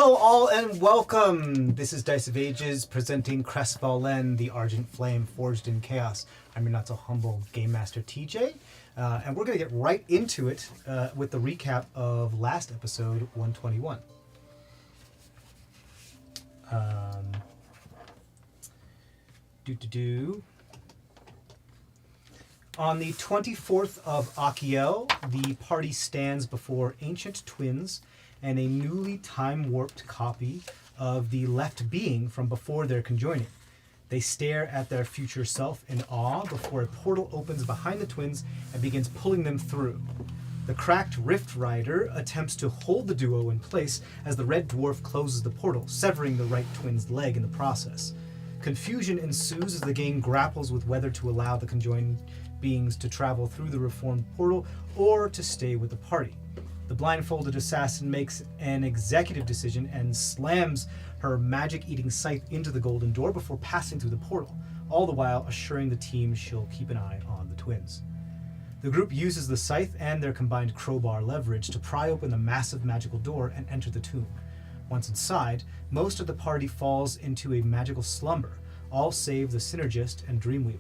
Hello all and welcome! This is Dice of Ages presenting CrestVahllen, the Argent Flame forged in chaos. I'm your not so humble Game Master TJ, and we're going to get right into it with the recap of last episode 121. On the 24th of Achiel, the party stands before ancient twins and a newly time-warped copy of the left being from before their conjoining. They stare at their future self in awe before a portal opens behind the twins and begins pulling them through. The cracked Rift Rider attempts to hold the duo in place as the red dwarf closes the portal, severing the right twin's leg in the process. Confusion ensues as the gang grapples with whether to allow the conjoined beings to travel through the reformed portal or to stay with the party. The blindfolded assassin makes an executive decision and slams her magic-eating scythe into the golden door before passing through the portal, all the while assuring the team she'll keep an eye on the twins. The group uses the scythe and their combined crowbar leverage to pry open the massive magical door and enter the tomb. Once inside, most of the party falls into a magical slumber, all save the Synergist and Dreamweaver.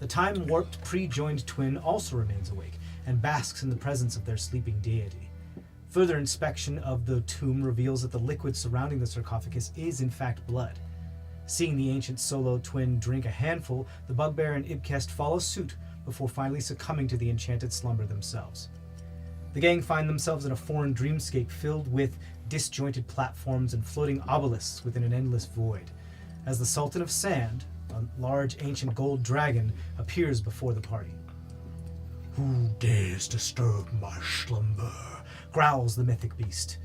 The time-warped pre-joined twin also remains awake and basks in the presence of their sleeping deity. Further inspection of the tomb reveals that the liquid surrounding the sarcophagus is in fact blood. Seeing the ancient solo twin drink a handful, the bugbear and Ibkest follow suit before finally succumbing to the enchanted slumber themselves. The gang find themselves in a foreign dreamscape filled with disjointed platforms and floating obelisks within an endless void, as the Sultan of Sand, a large ancient gold dragon, appears before the party. "Who dares disturb my slumber?" growls the mythic beast.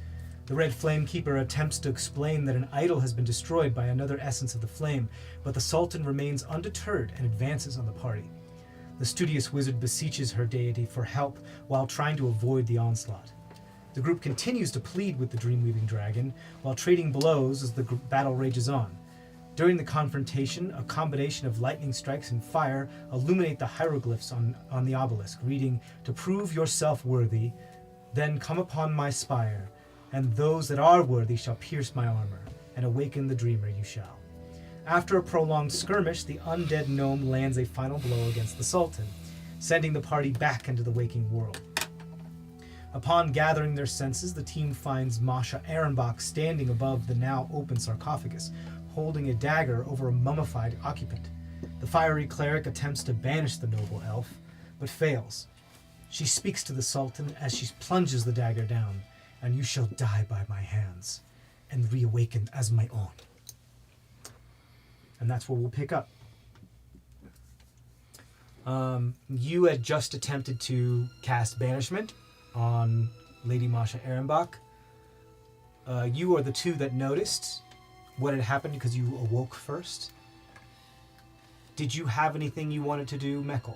The Red Flame Keeper attempts to explain that an idol has been destroyed by another essence of the flame, but the Sultan remains undeterred and advances on the party. The studious wizard beseeches her deity for help while trying to avoid the onslaught. The group continues to plead with the Dreamweaving Dragon while trading blows as the battle rages on. During the confrontation, a combination of lightning strikes and fire illuminate the hieroglyphs on the obelisk, reading, "To prove yourself worthy, then come upon my spire, and those that are worthy shall pierce my armor, and awaken the dreamer you shall." After a prolonged skirmish, the undead gnome lands a final blow against the Sultan, sending the party back into the waking world. Upon gathering their senses, the team finds Masha Ehrenbach standing above the now open sarcophagus, holding a dagger over a mummified occupant. The fiery cleric attempts to banish the noble elf, but fails. She speaks to the Sultan as she plunges the dagger down, "And you shall die by my hands, and reawaken as my own." And that's where we'll pick up. You had just attempted to cast Banishment on Lady Masha Ehrenbach. You are the two that noticed what had happened because you awoke first. Did you have anything you wanted to do, Mekkel?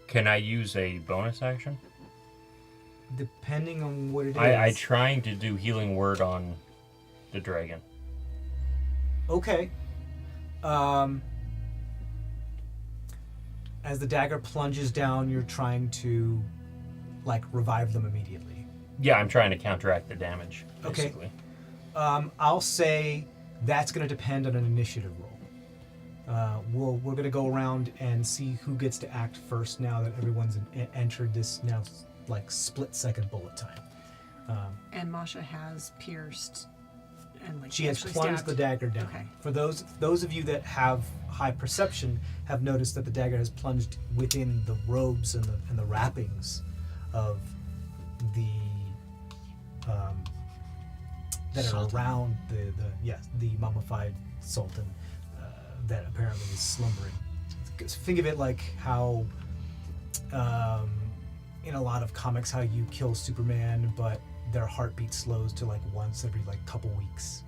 Can I use a bonus action? Depending on what it is. I trying to do healing word on the dragon. Okay. As the dagger plunges down, you're trying to, revive them immediately. Yeah, I'm trying to counteract the damage, basically. Okay. I'll say that's going to depend on an initiative roll. We're going to go around and see who gets to act first now that everyone's entered this now, split-second bullet time. And Masha has pierced and she has plunged the dagger down. Okay. For those of you that have high perception have noticed that the dagger has plunged within the robes and the wrappings of the that Sultan. Are around the mummified Sultan that apparently is slumbering. Think of it like how in a lot of comics how you kill Superman but their heartbeat slows to once every couple weeks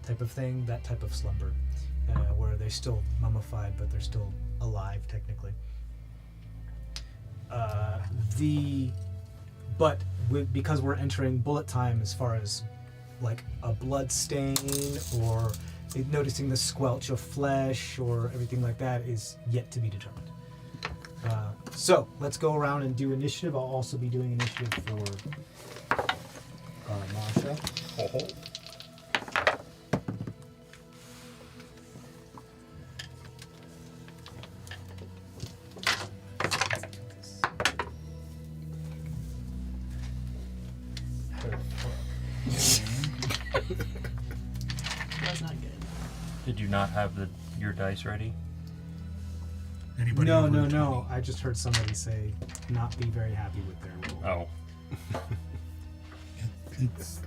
type of thing, that type of slumber where they're still mummified but they're still alive technically. Because we're entering bullet time as far as a blood stain or noticing the squelch of flesh or everything like that is yet to be determined. So let's go around and do initiative. I'll also be doing initiative for Masha. Oh. That's not good. Did you not have your dice ready? Anybody No, over no, a no. 20? I just heard somebody say not be very happy with their roll. Oh. It's,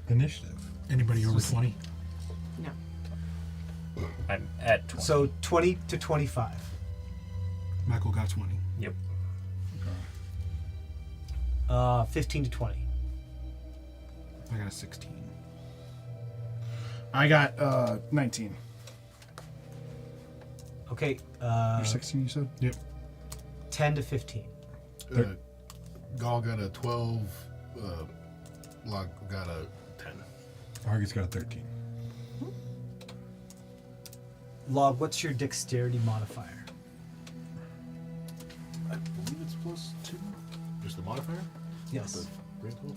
initiative. Anybody over 20? No. I'm at 20. So 20 to 25. Michael got 20. Yep. 15 to 20. I got a 16. I got 19. Okay. Or 16, you said? Yep. 10 to 15. Gall got a 12. Log got a 10. Argus got a 13. Log, what's your dexterity modifier? I believe it's +2. Just the modifier? Yes. Not the grand total?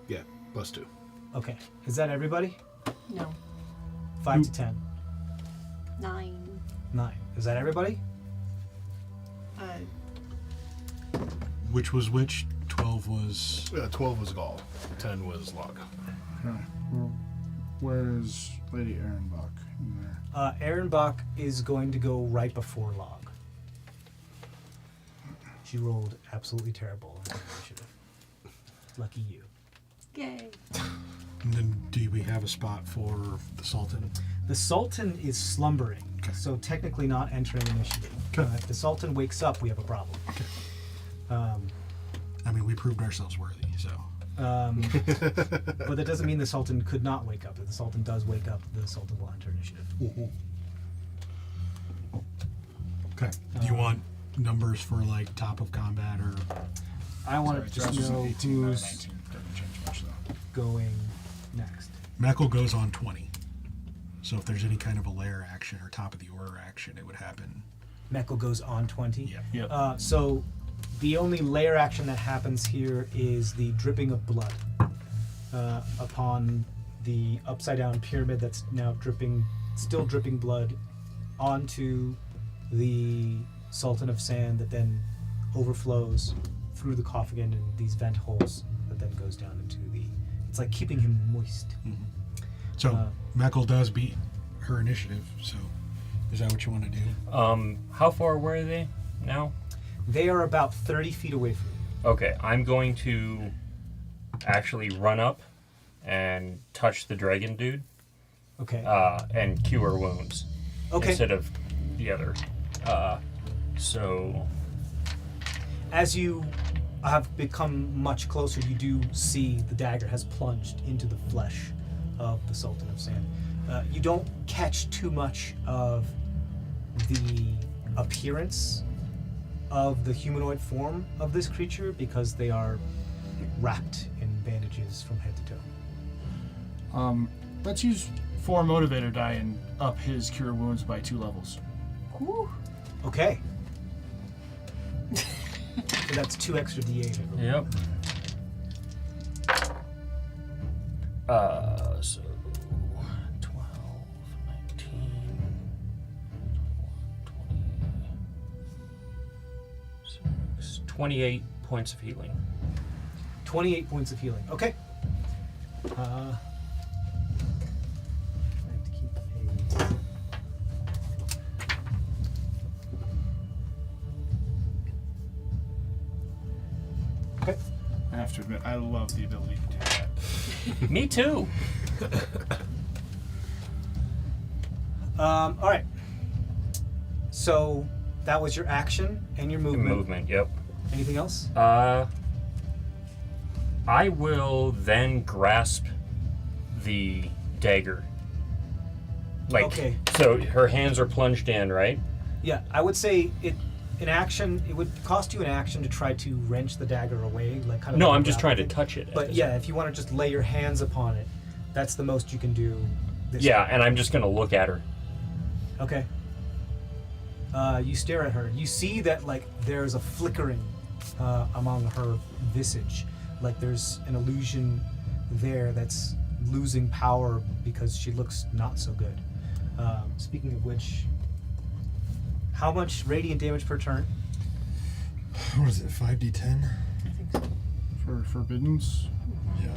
Yeah, +2. Okay. Is that everybody? No. 5 to 10. 9. 9. Is that everybody? Which was which? 12 was... 12 was Gall. 10 was Log. Okay. Well, where's Lady Ehrenbach in there? Ehrenbach is going to go right before Log. She rolled absolutely terrible on her initiative. Lucky you. Yay. And then do we have a spot for the Sultan? The Sultan is slumbering, Okay. so technically not entering initiative. Okay. If the Sultan wakes up, we have a problem. Okay. Um, I mean, we proved ourselves worthy, so... but that doesn't mean the Sultan could not wake up. If the Sultan does wake up, the Sultan will enter initiative. Okay. Do you want numbers for, like, top of combat, or... I want to just Josh is an know 18, not an who's 19. Doesn't change much, though. going next. Meckle goes on 20. So if there's any kind of a lair action or top of the order action, it would happen. Meckel goes on 20. Yeah. Yep. So the only layer action that happens here is the dripping of blood upon the upside down pyramid that's now still dripping blood onto the Sultan of Sand that then overflows through the coffin and these vent holes that then goes down into it's like keeping him moist. So Meckle does beat her initiative, so is that what you want to do? How far away are they now? They are about 30 feet away from you. Okay, I'm going to actually run up and touch the dragon dude Okay. and cure wounds Okay. instead of the other. So As you have become much closer, you do see the dagger has plunged into the flesh of the Sultan of Sand. You don't catch too much of the appearance of the humanoid form of this creature because they are wrapped in bandages from head to toe. Let's use 4 motivator die and up his cure wounds by 2 levels. Okay. So that's 2 extra D8. I believe. yep. So 12, 19, 26, 28 points of healing. 28 points of healing. Okay. I have to keep a... Okay. I have to admit, I love the ability to do that. Me too. All right. So that was your action and your movement. Movement, yep. Anything else? I will then grasp the dagger. Like, Okay. so her hands are plunged in, right? Yeah, I would say an action. It would cost you an action to try to wrench the dagger away, like kind of. No, like I'm a just grab trying to thing. touch it. But yeah, if you want to just lay your hands upon it, that's the most you can do. This Yeah, way. and I'm just gonna look at her. Okay. You stare at her. You see that like there's a flickering among her visage, like there's an illusion there that's losing power because she looks not so good. Speaking of which, how much radiant damage per turn? What is it, 5d10? I think so. For forbiddens. Yeah.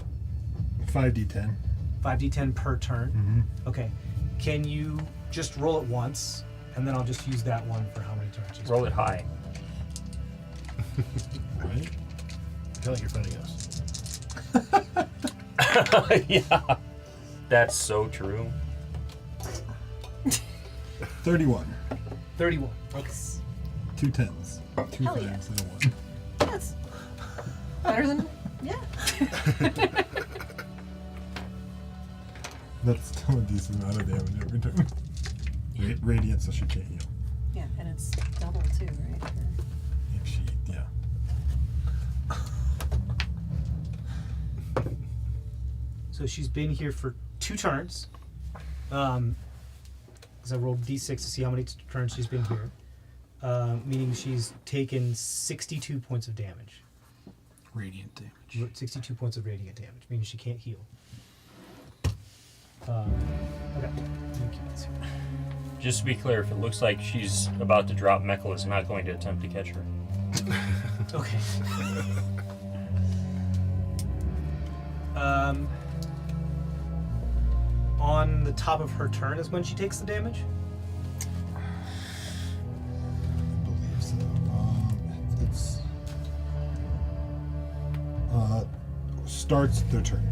5d10. 5d10 per turn. Mm-hmm. Okay. Can you just roll it once, and then I'll just use that one for how many turns? Roll it high. Right? I feel like you're fighting us. Yeah. That's so true. 31. 31. Okay. Nice. 2 10s. 2 Hell yeah. 5s and a 1. That's better than yeah. That's still a decent amount of damage every turn. Radiant, so she can't heal. Yeah, and it's double too, right? Or- If she, yeah. So she's been here for 2 turns. Because I rolled d6 to see how many turns she's been here. Meaning she's taken 62 points of damage. Radiant damage. 62 points of radiant damage, meaning she can't heal. Okay. Let me keep this here. Just to be clear, if it looks like she's about to drop, Mekkel is not going to attempt to catch her. Okay. On the top of her turn is when she takes the damage? I believe so. It's starts their turn.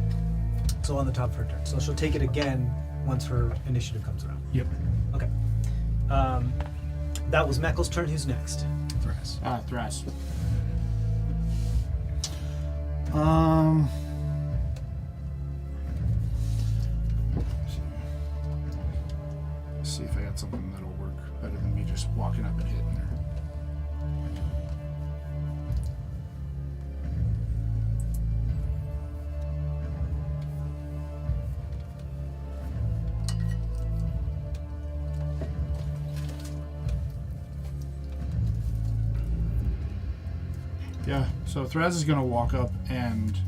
So on the top of her turn. So she'll take it again once her initiative comes around. Yep. Okay. That was Mekkel's turn. Who's next? Thras. Thras. Let's see if I got something that'll work better than me just walking up and hitting her. Yeah, so Thraz is going to walk up and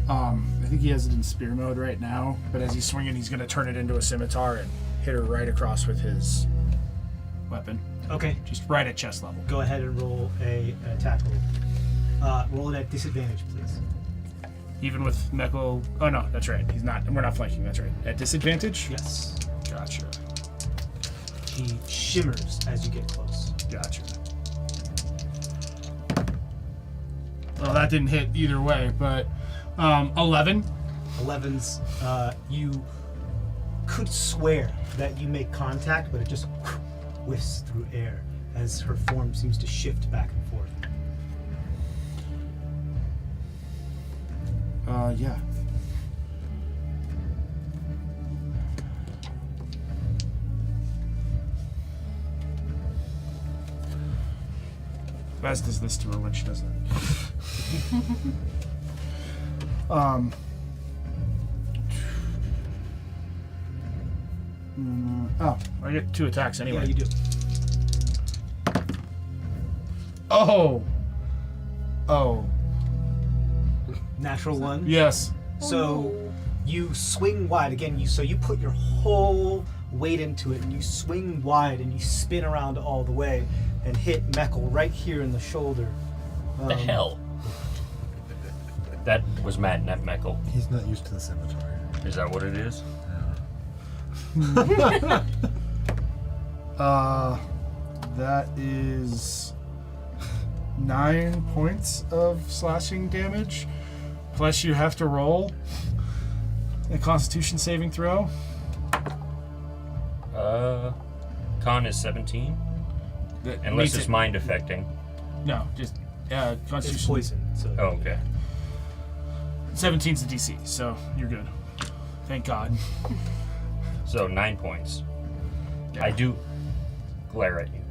I think he has it in spear mode right now, but as he's swinging, he's going to turn it into a scimitar and hit her right across with his weapon. Okay. Just right at chest level. Go ahead and roll an attack roll. Roll it at disadvantage, please. Even with Mekkel. Oh, no, that's right. He's not. We're not flanking. That's right. At disadvantage? Yes. Gotcha. He shimmers as you get close. Gotcha. Well, that didn't hit either way, but 11. 11's, you could swear that you make contact, but it just whiffs through air as her form seems to shift back and forth. Yeah. Baz does this to her when she does that. Oh, I get 2 attacks anyway. Yeah, you do. Oh. Natural 1. Yes. So you swing wide again. So you put your whole weight into it, and you swing wide, and you spin around all the way, and hit Mekkel right here in the shoulder. The hell? That was Matt, not Mekkel. He's not used to the scimitar. Is that what it is? That is 9 points of slashing damage. Plus you have to roll a Constitution saving throw. Con is 17. Unless it's mind affecting. No, just Constitution. It's poison. So Oh, okay. 17's the DC, so you're good. Thank God. So 9 points. Yeah. I do glare at you.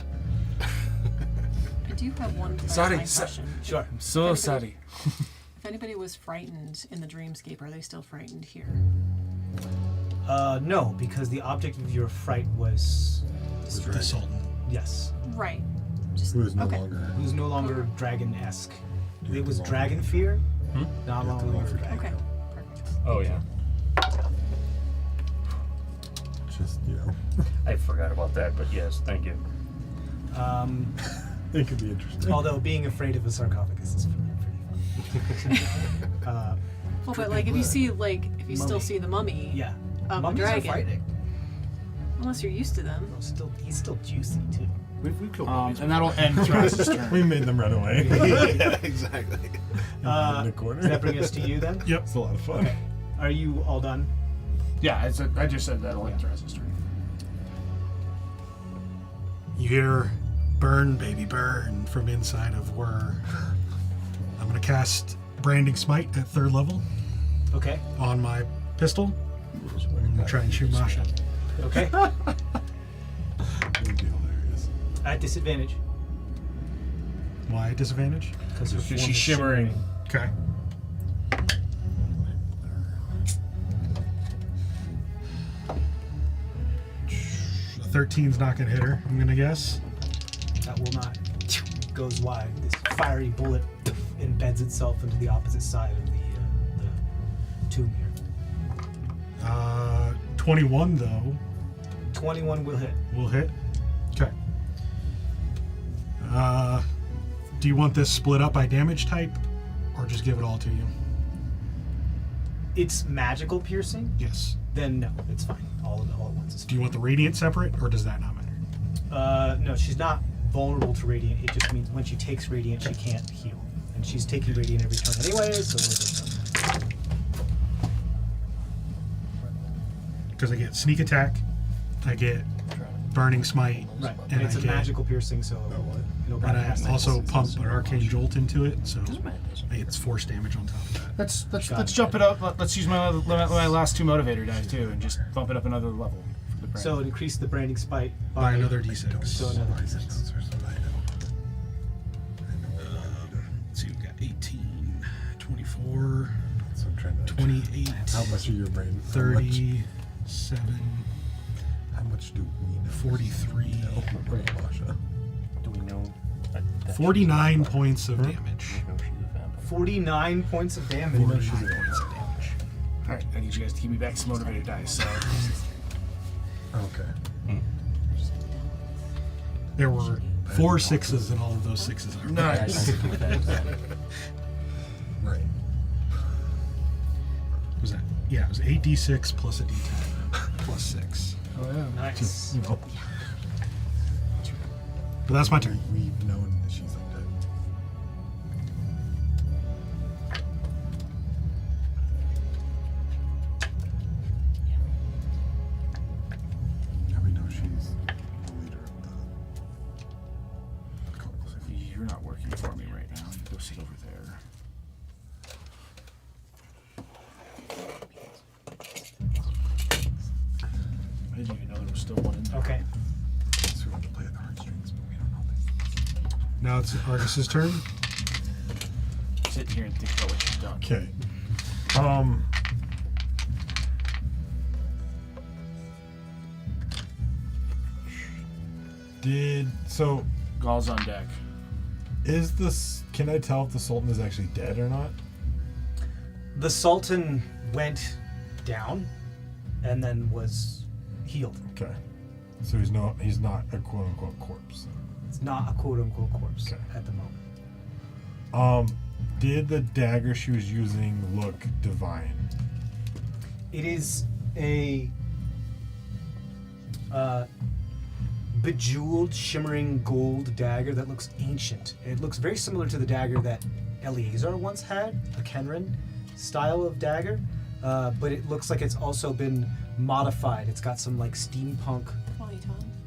I do have one Sorry, clarifying question. Sure. I'm so sorry. If anybody was frightened in the dreamscape, are they still frightened here? No, because the object of your fright was The Sultan. Yes. Right. Just Who is no okay. longer. Who's no longer dragon-esque. You It have was to dragon longer. fear. Hmm? Not You have to longer longer. dragon. Okay. Perfect. Oh yeah. Just, you know, I forgot about that, but yes, thank you. it could be interesting. Although being afraid of a sarcophagus is pretty fun. Well, but like if you see still Mummy. see the mummy Yeah. of a Mummies are dragon, frightening. unless you're used to them. He's still juicy too. We've killed mummies And that'll end Thras's turn. We made them run away. yeah, exactly. In the corner. Does that bring us to you then? Yep. It's a lot of fun. Okay. Are you all done? Yeah, I just said that'll end Thras's turn. You hear burn, baby, burn from inside of where I'm going to cast Branding Smite at 3rd level Okay. on my pistol. I'm going to try and shoot Masha. Okay. It would be hilarious. At disadvantage. Why at disadvantage? Because She's shimmering. Okay. A 13's not going to hit her, I'm going to guess. That will not. Goes wide. This fiery bullet embeds itself into the opposite side of the tomb here. 21, though, 21 will hit. will hit. Okay. Do you want this split up by damage type, or just give it all to you? It's magical piercing. Yes. Then no, it's fine. All of it all at once is Do you want the radiant separate, or does that not matter? fine. No, she's not vulnerable to radiant. It just means when she takes radiant, she can't heal, and she's taking radiant every turn anyway. So Because I get sneak attack, I get burning smite, right, and and it's I a get, magical piercing, so it'll and I bypass also that. pump an arcane jolt into it, so it's force damage on top of that. Let's jump it up. Let's use my last 2 motivator dice too, and just bump it up another level. For the So it increased the branding spite By another d6. So another d6. Let's see, we got 18, 24, So I'm trying to. 28, How much of your brain? 37, How much do we know? 43, No, Masha. Do we know? that she's 49 a points of damage. vampire? Do we know she's a vampire? 49 points of damage. 49 points of damage. All right, I need you guys to give me back some motivator dice. So Okay. There were 4 6s, and all of those 6s are. nice. Right. Was that? Yeah, it was 8d6 plus a d10 plus 6. Oh yeah. Nice. Just, you know, But that's my turn. we've known that she's like that. Yeah, we know she's the leader of the cult. You're not working for me right now. You go sit over there. I didn't even know there was still one in there. Okay. So we have to play at the heartstrings, but we don't know this. Now it's Argus's turn. Sit here and think about what you've done. Okay. So Gall's on deck. is this? Can I tell if the Sultan is actually dead or not? The Sultan went down and then was healed. Okay. So he's not a quote unquote corpse. It's not a quote unquote corpse Okay. at the moment. Did the dagger she was using look divine? It is a bejeweled, shimmering gold dagger that looks ancient. It looks very similar to the dagger that Eleazar once had, a Kenran style of dagger, but it looks like it's also been modified. It's got some like steampunk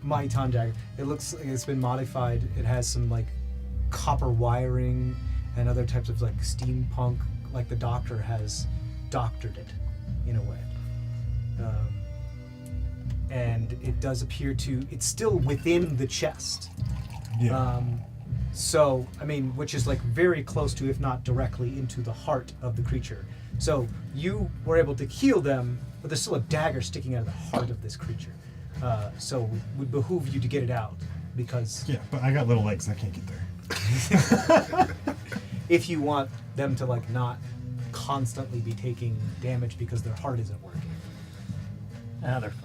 Maitan dagger. It looks like it's been modified. It has some like copper wiring and other types of like steampunk, like the Doctor has doctored it in a way. And it does appear to, it's still within the chest. Yeah. So, I mean, which is like very close to, if not directly, into the heart of the creature. So you were able to heal them, but there's still a dagger sticking out of the heart of this creature. So it would behoove you to get it out because Yeah, but I got little legs. I can't get there. if you want them to like not constantly be taking damage because their heart isn't working. Ah, they're fine.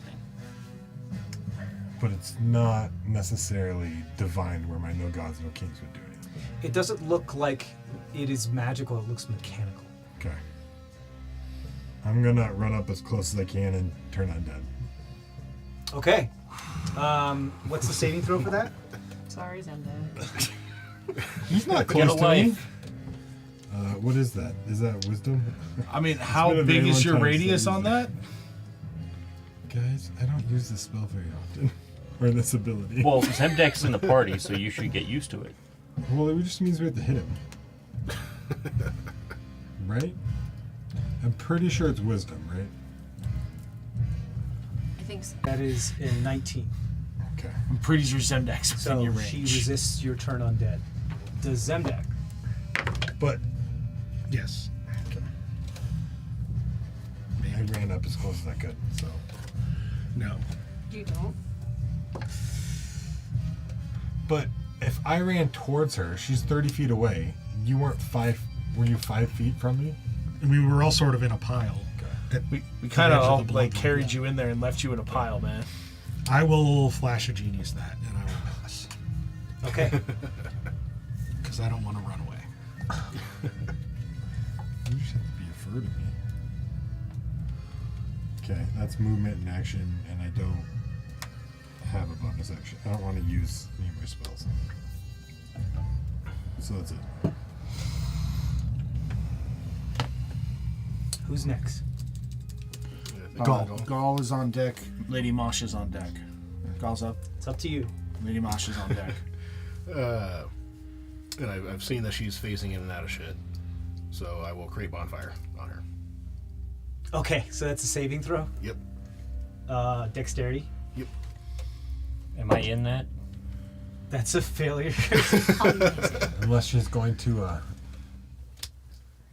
But it's not necessarily divine where my no gods, no kings would do anything. It doesn't look like it is magical, it looks mechanical. Okay. I'm gonna run up as close as I can and turn undead. Okay. What's the saving throw for that? Sorry, Zemda. He's not Get close a to me. life. What is that? Is that wisdom? I mean, been how a big very is long your time radius since I on used that? Guys, I don't use this spell very often. Or this ability. Well, Zemdek's in the party, so you should get used to it. Well, it just means we have to hit him. Right? I'm pretty sure it's wisdom, right? I think so. That is in 19. Okay. I'm pretty sure Zemdek's within So your she range. resists your turn undead. Does Zemdak? But yes. I ran up as close as I could, so. No. You don't. But if I ran towards her, she's 30 feet away. You weren't 5. Were you 5 feet from me? We were all sort of in a pile. We kind edge of of the like bloodline, carried yeah. you in there and left you in a pile, man. I will flash a genius that, and I will pass. Okay. Because I don't want to run away. You just have to be afraid of me. Okay, that's movement and action, and I don't have a bonus action. I don't want to use any of my spells. So that's it. Who's next? Gall is on deck. Lady Mosh is on deck. Gall's up. It's up to you. Lady Mosh is on deck. And I've seen that she's phasing in and out of shit. So I will create bonfire on her. Okay, so that's a saving throw. Yep. Dexterity. Yep. Am I in that? That's a failure. Unless she's going to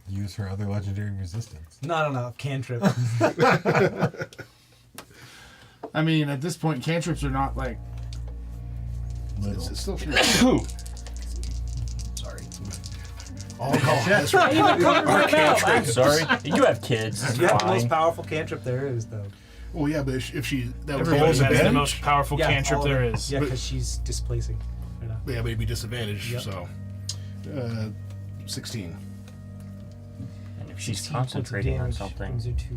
use her other legendary resistance. No, cantrip. I mean, at this point, cantrips are not like. Little. It's still true. Who? Sorry. Oh, that's right. I'm sorry. You have kids. It's You have the most fine. powerful cantrip there is, though. Well, yeah, but if she that was Everybody Gall's has the advantage? most powerful cantrip all of there it. is. Yeah, because she's displacing. Right now. yeah, but it'd be disadvantaged. Yep. So 16. And if she's 16 points of concentrating on damage something, brings her to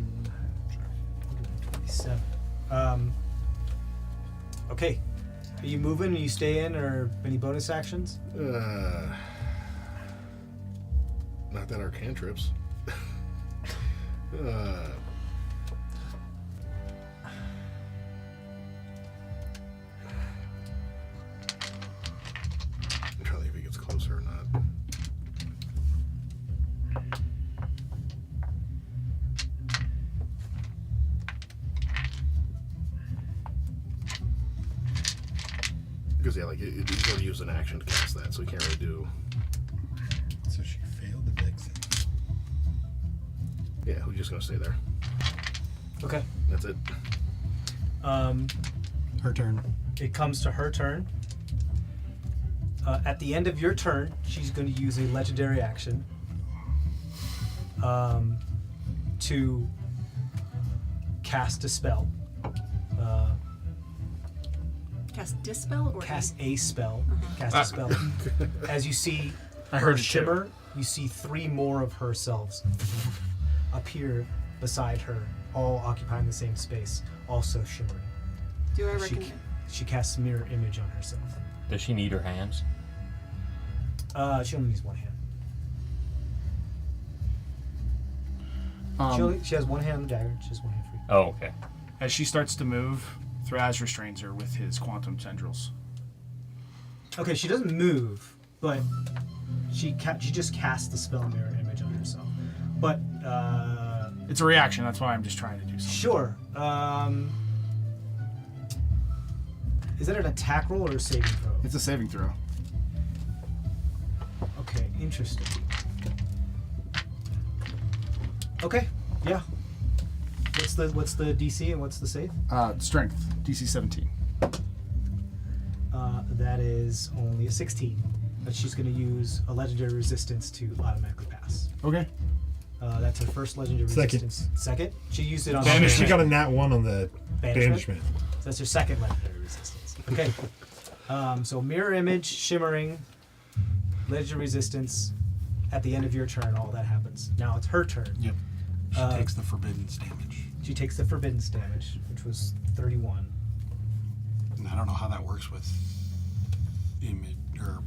127. Okay. Are you moving? Are you stay in, or any bonus actions? Not that our cantrips. I'm trying to think if he gets closer or not. Because yeah, like he's already used an action to cast that, so he can't really do. So she failed the dex save. Yeah, who's just gonna stay there? Okay. That's it. Her turn. It comes to her turn. At the end of your turn, she's going to use a legendary action to cast a spell. Cast Dispel or Cast a spell. Cast a spell. As you see I her heard it too. shimmer, you see 3 more of herselves appear beside her, all occupying the same space, also shimmering. Do I She, recognize? she casts mirror image on herself. does she need her hands? She only needs one hand. Um, She has one hand on the dagger. She has one hand free. Oh, okay. as she starts to move, Thraz restrains her with his quantum tendrils. Okay, she doesn't move, but she just casts the spell mirror image on herself. But It's a reaction. That's why I'm just trying to do something. sure. Is that an attack roll or a saving throw? It's a saving throw. Okay, interesting. Okay, yeah. What's the DC and what's the save? Strength, DC 17. That is only a 16. But she's going to use a legendary resistance to automatically pass. Okay. That's her first legendary Second. resistance. Second? She used it on Banish, she banishment. got a nat 1 on the banishment. So that's her second legendary resistance. Okay. So mirror image, shimmering, legendary resistance. At the end of your turn, all that happens. Now it's her turn. Yep. She takes the forbiddance damage. She takes the forbiddance damage, which was 31. And I don't know how that works with image or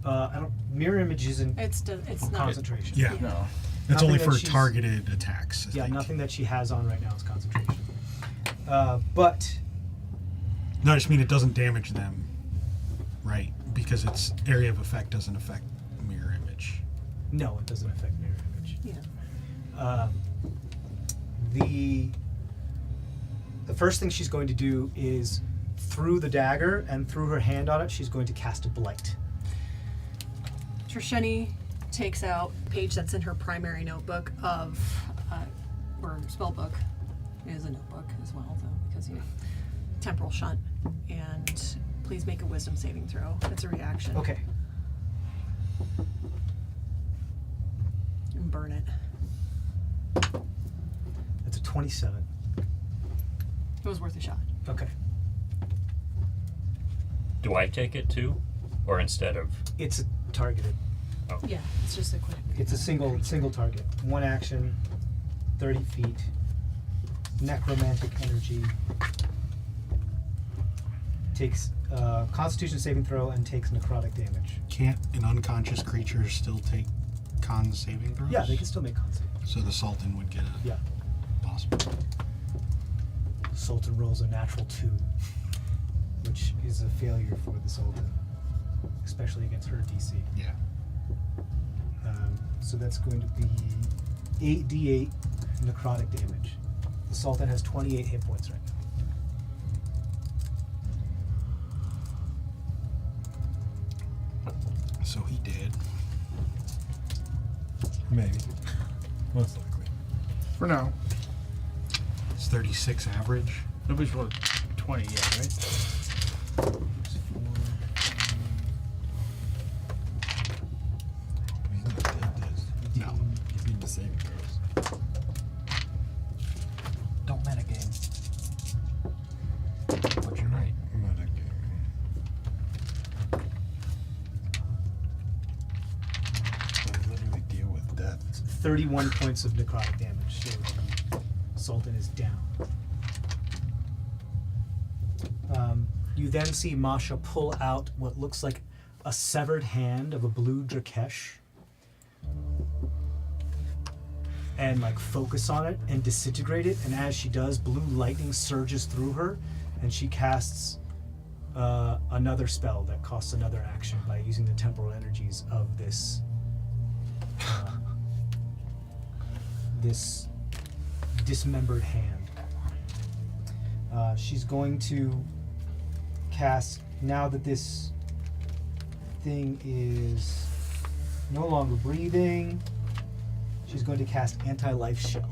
I don't. Mirror image isn't It's not. concentration. yeah. No. It's Nothing only that for she's- targeted attacks. I Yeah, think. nothing that she has on right now is concentration. But No, I just mean it doesn't damage them, right? Because its area of effect doesn't affect mirror image. no, it doesn't affect mirror image. Yeah. The first thing she's going to do is through the dagger and through her hand on it, she's going to cast a blight. Trisheni takes out a page that's in her primary notebook of, or spell book. It is a notebook as well, though, because you temporal shunt. And please make a wisdom saving throw. It's a reaction. Okay. And burn it. That's a 27. It was worth a shot. Okay. Do I take it too? Or instead of. It's a targeted. Yeah, it's just a quick. It's a single target. One action, 30 feet. Necromantic energy. Takes Constitution saving throw and takes necrotic damage. Can't an unconscious creature still take con saving throws? Yeah, they can still make con save. So the Sultan would get a Yeah. possible. Sultan rolls a natural 2, which is a failure for the Sultan, especially against her DC. Yeah. So that's going to be 8d8 necrotic damage. The Sultan has 28 hit points right now. So he did. Maybe. Most likely. For now. It's 36 average. Nobody's rolled a 20 yet, right? He's not dead, Diz. No. He's need the saving throws. Don't metagame. But you're right. Metagaming. I literally deal with death. 31 points of necrotic damage. So Sultan is down. You then see Masha pull out what looks like a severed hand of a blue Drakesh and like focus on it and disintegrate it. And as she does, blue lightning surges through her, and she casts another spell that costs another action by using the temporal energies of this this dismembered hand. She's going to cast, now that this thing is no longer breathing, she's going to cast Anti-Life Shell.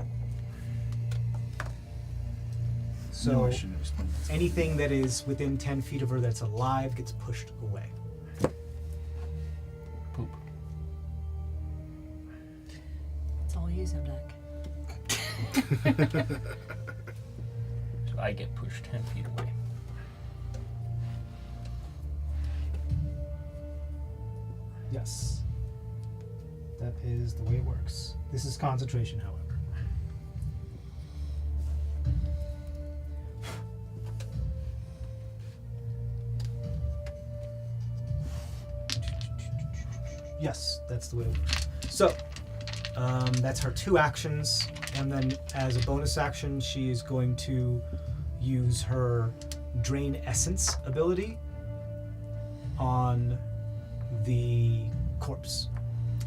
So No, I shouldn't have explained that. anything that is within 10 feet of her that's alive gets pushed away. Poop. That's all you use, Zemdak. So I get pushed 10 feet away. Yes. That is the way it works. This is concentration, however. Yes, that's the way it works. So, that's her 2 actions, and then as a bonus action, she is going to use her Drain Essence ability on the corpse.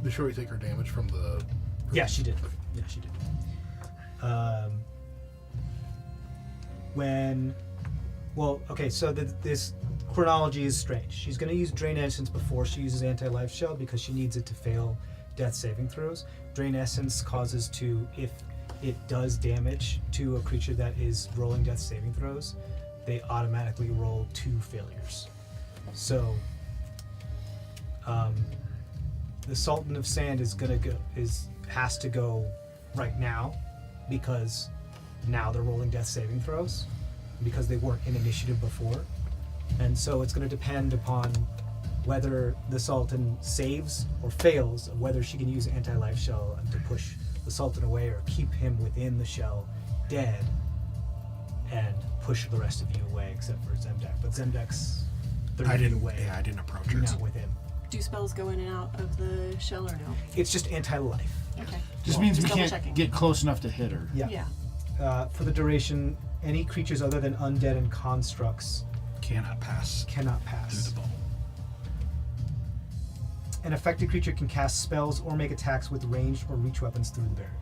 Before we take her damage from the. Yeah, she did. Yeah, she did. So this chronology is strange. She's going to use Drain Essence before she uses Anti-Life Shell because she needs it to fail death saving throws. Drain Essence causes to, if it does damage to a creature that is rolling death saving throws, they automatically roll 2 failures. So, the Sultan of Sand has to go right now, because now they're rolling death saving throws, because they weren't in initiative before. And so it's going to depend upon whether the Sultan saves or fails, of whether she can use anti-life shell to push the Sultan away or keep him within the shell dead and push the rest of you away, except for Zemdak. But Zemdak's 30 feet away. Yeah, I didn't approach You're her. not with him. Do spells go in and out of the shell or no? It's just anti-life. Okay. Just means we Just can't double-checking. get close enough to hit her. Yeah. For the duration, any creatures other than undead and constructs Cannot pass cannot through pass. the bubble. An affected creature can cast spells or make attacks with ranged or reach weapons through the barrier.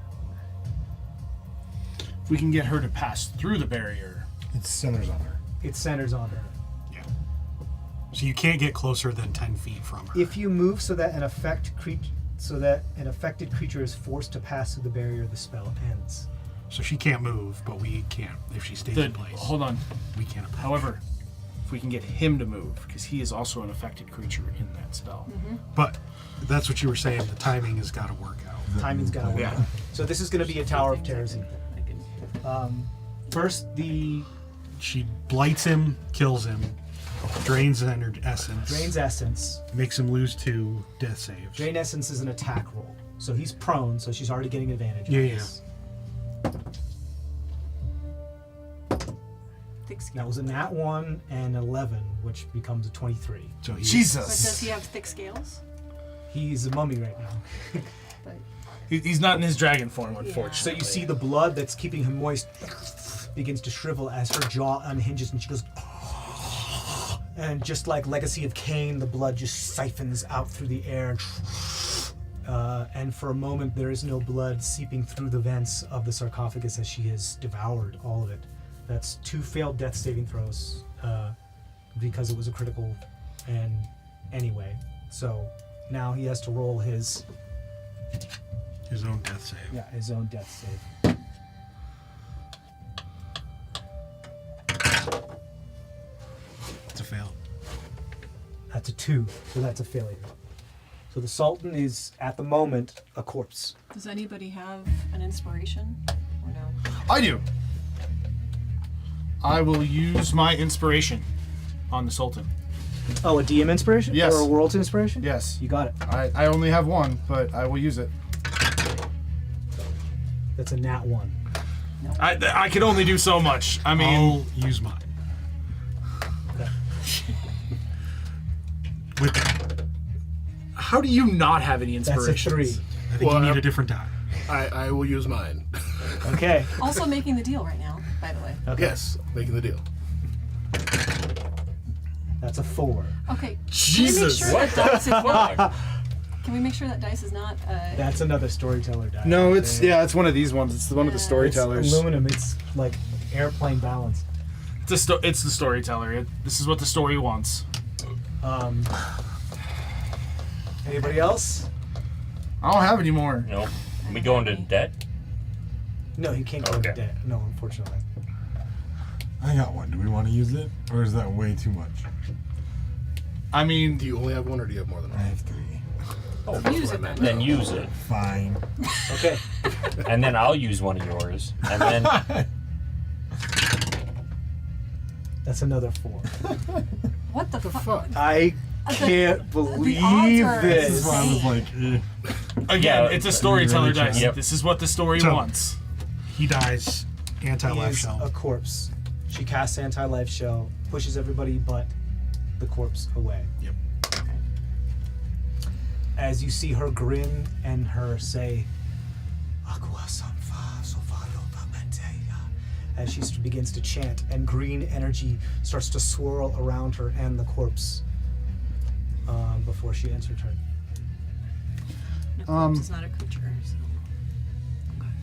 If we can get her to pass through the barrier. It centers on her. It centers on her. Yeah. So you can't get closer than 10 feet from her. If you move so that an affected creature is forced to pass through the barrier, the spell ends. So she can't move, but we can. If she stays in place, Hold on. we can't approach. However, if we can get him to move, because he is also an affected creature in that spell. But that's what you were saying. The timing has got to work out. Timing's got to work. Yeah. So this is going to be a Tower of Terrazine. First, She blights him, kills him, drains essence, Drain's Essence. makes him lose 2 death saves. Drain Essence is an attack roll. So he's prone, so she's already getting advantage. Yeah, of yeah. this. Thick scales. That was a nat 1 and 11, which becomes a 23. So he, But does Jesus. he have thick scales? He's a mummy right now. But He's not in his dragon form, So unfortunately. you see the blood that's keeping him moist begins to shrivel as her jaw unhinges and she goes, and just like Legacy of Cain, the blood just siphons out through the air. And for a moment, there is no blood seeping through the vents of the sarcophagus as she has devoured all of it. That's 2 failed death saving throws because it was a critical. And anyway, so now he has to roll his own death save. his own death save. It's a fail. That's a 2, so that's a failure. So the Sultan is, at the moment, a corpse. does anybody have an inspiration or no? I do. I will use my inspiration on the Sultan. Oh, a DM inspiration? Yes. Or a world's inspiration? Yes. You got it. I only have one, but I will use it. That's a nat 1. I can only do so much. I mean, I'll use mine. With how do you not have any That's a inspirations? 3. I think Well, you need a different die. I will use mine. Okay. Also making the deal right now, by the way. Okay. Yes, making the deal. That's a 4. Okay. Jesus, Can we make sure that dice is not? Can we make sure that dice is not? That's another storyteller die. No, it's it's one of these ones. It's one of the Yeah. It's storytellers. aluminum. It's like airplane balance. It's the storyteller. This is what the story wants. Anybody else? I don't have any more. No. We go into debt? No, he can't go into Okay. debt. No, unfortunately. I got one. Do we want to use it? Or is that way too much? I mean, Do you only have one, or do you have more than I one? have 3. Use it then. Then use it. Fine. Okay. And then I'll use one of yours. And then That's another 4. What the fuck? Fuck. I can't believe odds are This is this. why I was like, again, Yeah, it's a storyteller really dice. Yep. This is what the story So- wants. He dies. He Anti-life is shell. a corpse. She casts anti-life shell, pushes everybody but the corpse away. Yep. As you see her grin and her say, "Aqua sanfa sofalo pamenteia," as she begins to chant, and green energy starts to swirl around her and the corpse before she ends her turn. A corpse is not a creature.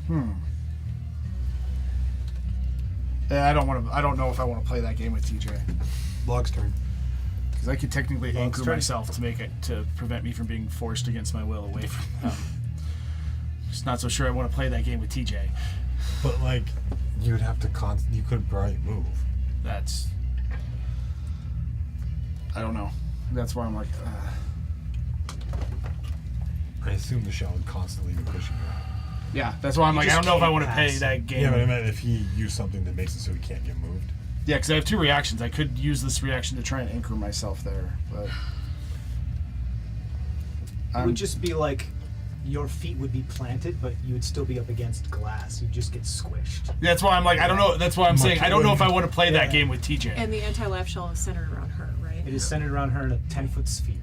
So. Yeah, I don't know if I want to play that game with TJ, Log's turn. because I could technically Log's anchor turn. myself to prevent me from being forced against my will away from them. Just not so sure I want to play that game with TJ. but like, you would have to you could probably move. That's. I don't know. That's why I'm like. I assume the shell would constantly be pushing you. Yeah, that's why I'm like, I just don't know if I can't want to pay pass that game. Yeah, but I meant if he used something that makes it so he can't get moved. Yeah, because I have 2 reactions. I could use this reaction to try and anchor myself there, but. It would just be like your feet would be planted, but you would still be up against glass. You'd just get squished. That's why I'm like, I don't know. That's why I'm saying I don't know if I want to play that game with TJ. And the anti-laugh shell is centered around her, right? It is centered around her in a 10-foot sphere.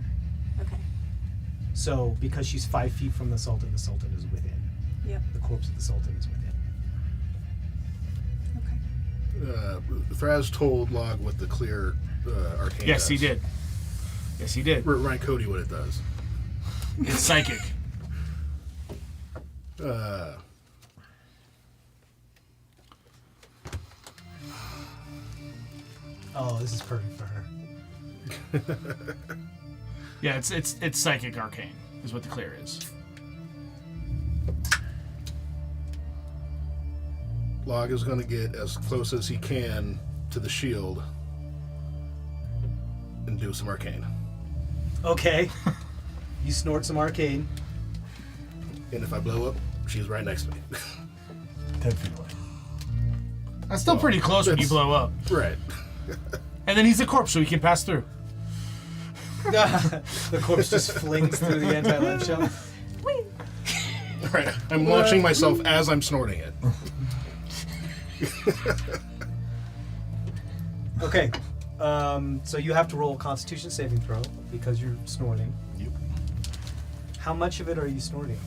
Okay. So because she's 5 feet from the Sultan is within. Yep. The corpse of the Sultan is within. Okay. Thraz told Log what the clear arcane Yes, does. he did. Yes, he did. Remind Cody what it does. It's psychic. Oh, this is perfect for her. Yeah, it's psychic arcane is what the clear is. Log is going to get as close as he can to the shield and do some arcane. Okay. You snort some arcane. And if I blow up, she's right next to me. 10 feet away. That's still pretty close when you that's- blow up. Right. And then he's a corpse, so he can pass through. The corpse just flings through the anti-laugh shell. Right. I'm launching myself as I'm snorting it. Okay. So you have to roll a Constitution saving throw because you're snorting. Yep. How much of it are you snorting?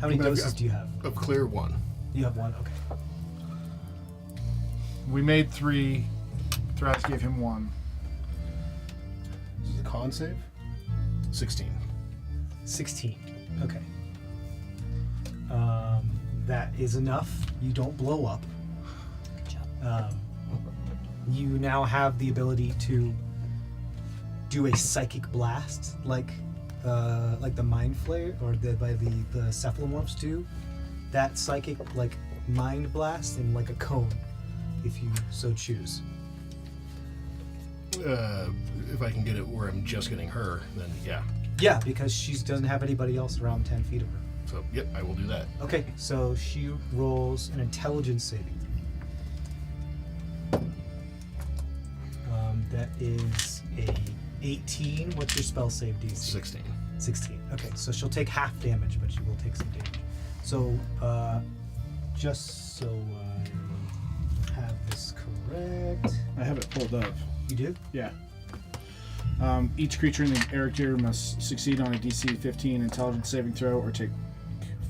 How many doses do you have? Of clear 1. You have 1. Okay. We made 3. Thraz gave him 1. This is a con save? 16. 16. Okay. That is enough. You don't blow up. Good job. You now have the ability to do a psychic blast, like the mind flare or the cephalomorphs do. That psychic like mind blast in like a cone, if you so choose. If I can get it where I'm just getting her, then yeah. Yeah, because she doesn't have anybody else around 10 feet of her. So, yep, I will do that. Okay, so she rolls an intelligence saving. That is a 18. What's your spell save DC? 16. 16. Okay, so she'll take half damage, but she will take some damage. So, just so I have this correct. I have it pulled up. You do? Yeah. Each creature in the area must succeed on a DC 15 intelligence saving throw or take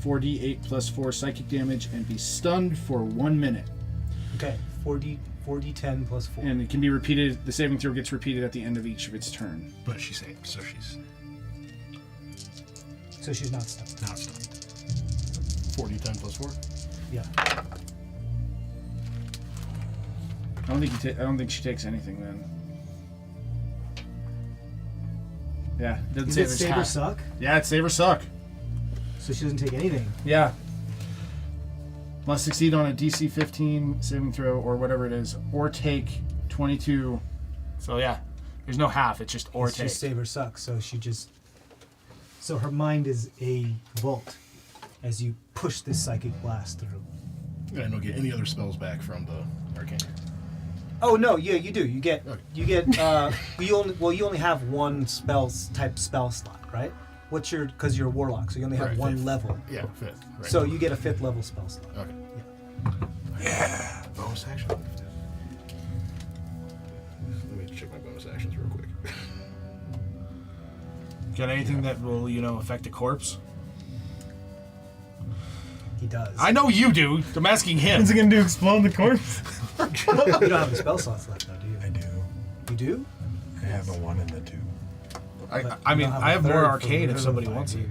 4d8 plus 4 psychic damage and be stunned for 1 minute. Okay, 4d10 plus 4. And it can be repeated, the saving throw gets repeated at the end of each of its turn. But she's saved, so she's So she's not stunned. not stunned. 40, 10 plus 4? Yeah. I don't think she takes anything then. Yeah, it doesn't Is say it there's save or half. suck? Yeah, it's save or suck. So she doesn't take anything. Yeah. Must succeed on a DC 15 saving throw or whatever it is, or take 22. So yeah, there's no half. It's just or It's take. just save or suck. So she just. So her mind is a vault as you push this psychic blast through. And I don't get any other spells back from the arcane. Oh no, yeah, you do. You get Okay. you only have one type spell slot, right? What's your because you're a warlock, so you only have Right, one fifth. Yeah. Yeah, 5th. Right. So you get a 5th level spell slot. Okay. Yeah. Bonus action. Let me check my bonus actions real quick. Got anything that will, affect a corpse? He does. I know you do. I'm asking him. What's it gonna do? Explode the corpse? You don't have the spell slots left though, do you? I do. You do? I have a 1 and a 2. But I you mean, don't I a have more third for arcane if somebody revivify, wants do it.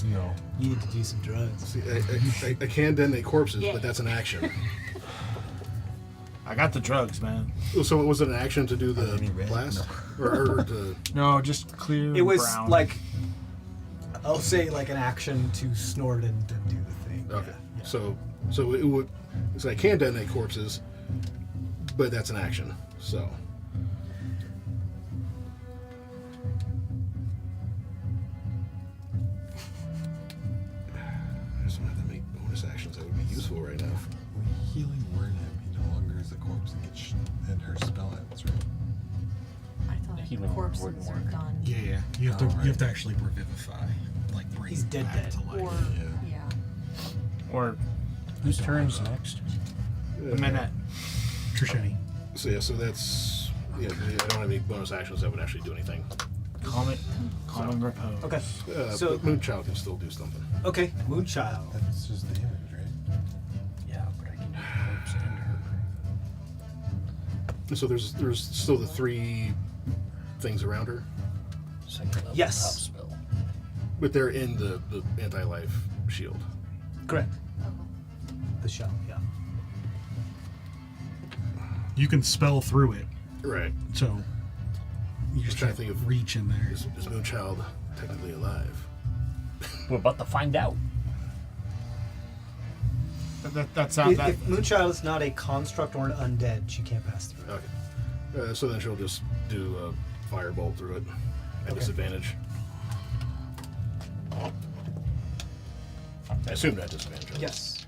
you? No. You need to do some drugs. See, I can detonate corpses, Yeah. but that's an action. I got the drugs, man. So was it an action to do the Any red? blast? Or to... No, just clear. It was brown. like, I'll say like an action to snort and to do the thing. Okay. So it would. So I can detonate corpses, but that's an action. So. I just don't have to make bonus actions that would be useful right now. When healing word him, he no longer is the corpse and her spell ends, right? I thought Healing corpses wouldn't are work. done. Yeah. You have to. You have to actually revivify, like bring He's him dead back dead. to life. Or Yeah. yeah. Or whose turn's next? A minute. Trisheni. So yeah, so that's I don't have any bonus actions that would actually do anything. Calm and repose. Okay. So- but Moonchild can still do something. Okay, Moonchild. That's just the image, right? Yeah, but I can do corpse and her. So there's still the 3 things around her, Second level Yes. top spell. but they're in the anti-life shield. Correct. The shell, yeah. You can spell through it, Right. so you just trying can't to think of- reach in there. Is Moonchild technically alive? We're about to find out. That's not that. If Moonchild is not a construct or an undead, she can't pass through. Okay. So then she'll just do a firebolt through it at disadvantage. I assume that disadvantage. right? Yes.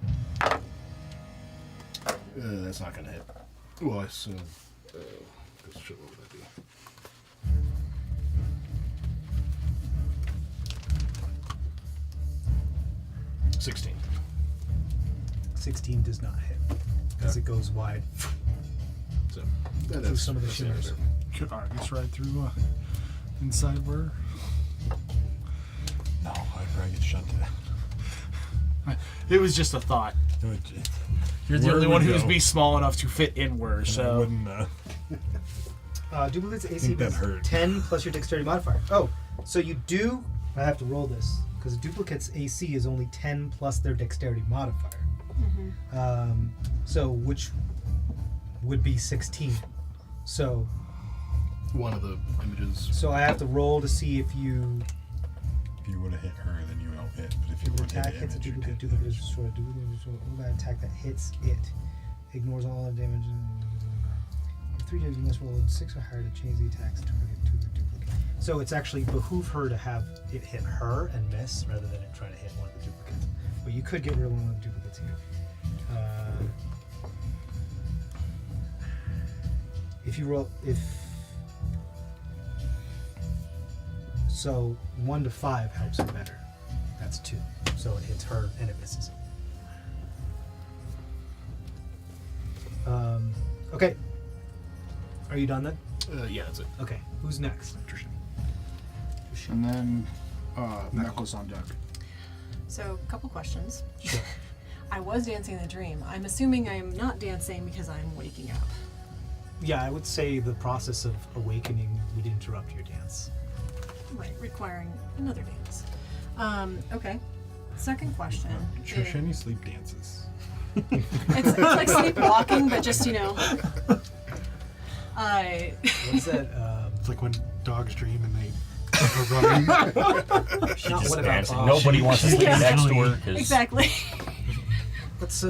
That's not going to hit. Well, I assume. What would that be? $16. 16 does not hit as it goes wide. So Through some of the that's shimmers. answer. Could Argus ride through inside where? No, I'd probably get shot to death. It was just a thought. It would- You're the Where only would one we who's go? be small enough to fit in where, I so. wouldn't. Duplicate's AC think that is hurt. 10 plus your dexterity modifier. Oh, so you do. I have to roll this because duplicate's AC is only 10 plus their dexterity modifier. So which would be 16. So One of the images. so I have to roll to see if you If you would have hit her, then you don't hit. But if you would attack hit hits a damage, you duplicate. did. Duplicate is destroyed. Duplicate is destroyed. All that attack that hits it ignores all the damage. For 3 days, you must roll a 6 or higher to change the attack's target to the duplicate. So it's actually behoove her to have it hit her and miss rather than it try to hit one of the duplicates. But you could get rid of one of the duplicates here. If you roll, so 1 to 5 helps it better. That's 2. So it hits her and it misses. Okay. Are you done then? Yeah, that's it. Okay. Who's next? And then Knuckles on deck. So, a couple questions. Sure. I was dancing in the dream. I'm assuming I'm not dancing because I'm waking up. Yeah, I would say the process of awakening would interrupt your dance. Right, requiring another dance. Okay. Second question. Trisheni sleep dances. It's like sleepwalking, but just, What's that? It's like when dogs dream and they are running. She Not just what about dancing. Bob? Nobody wants to sleep Yeah. next to her. 'Cause exactly. What's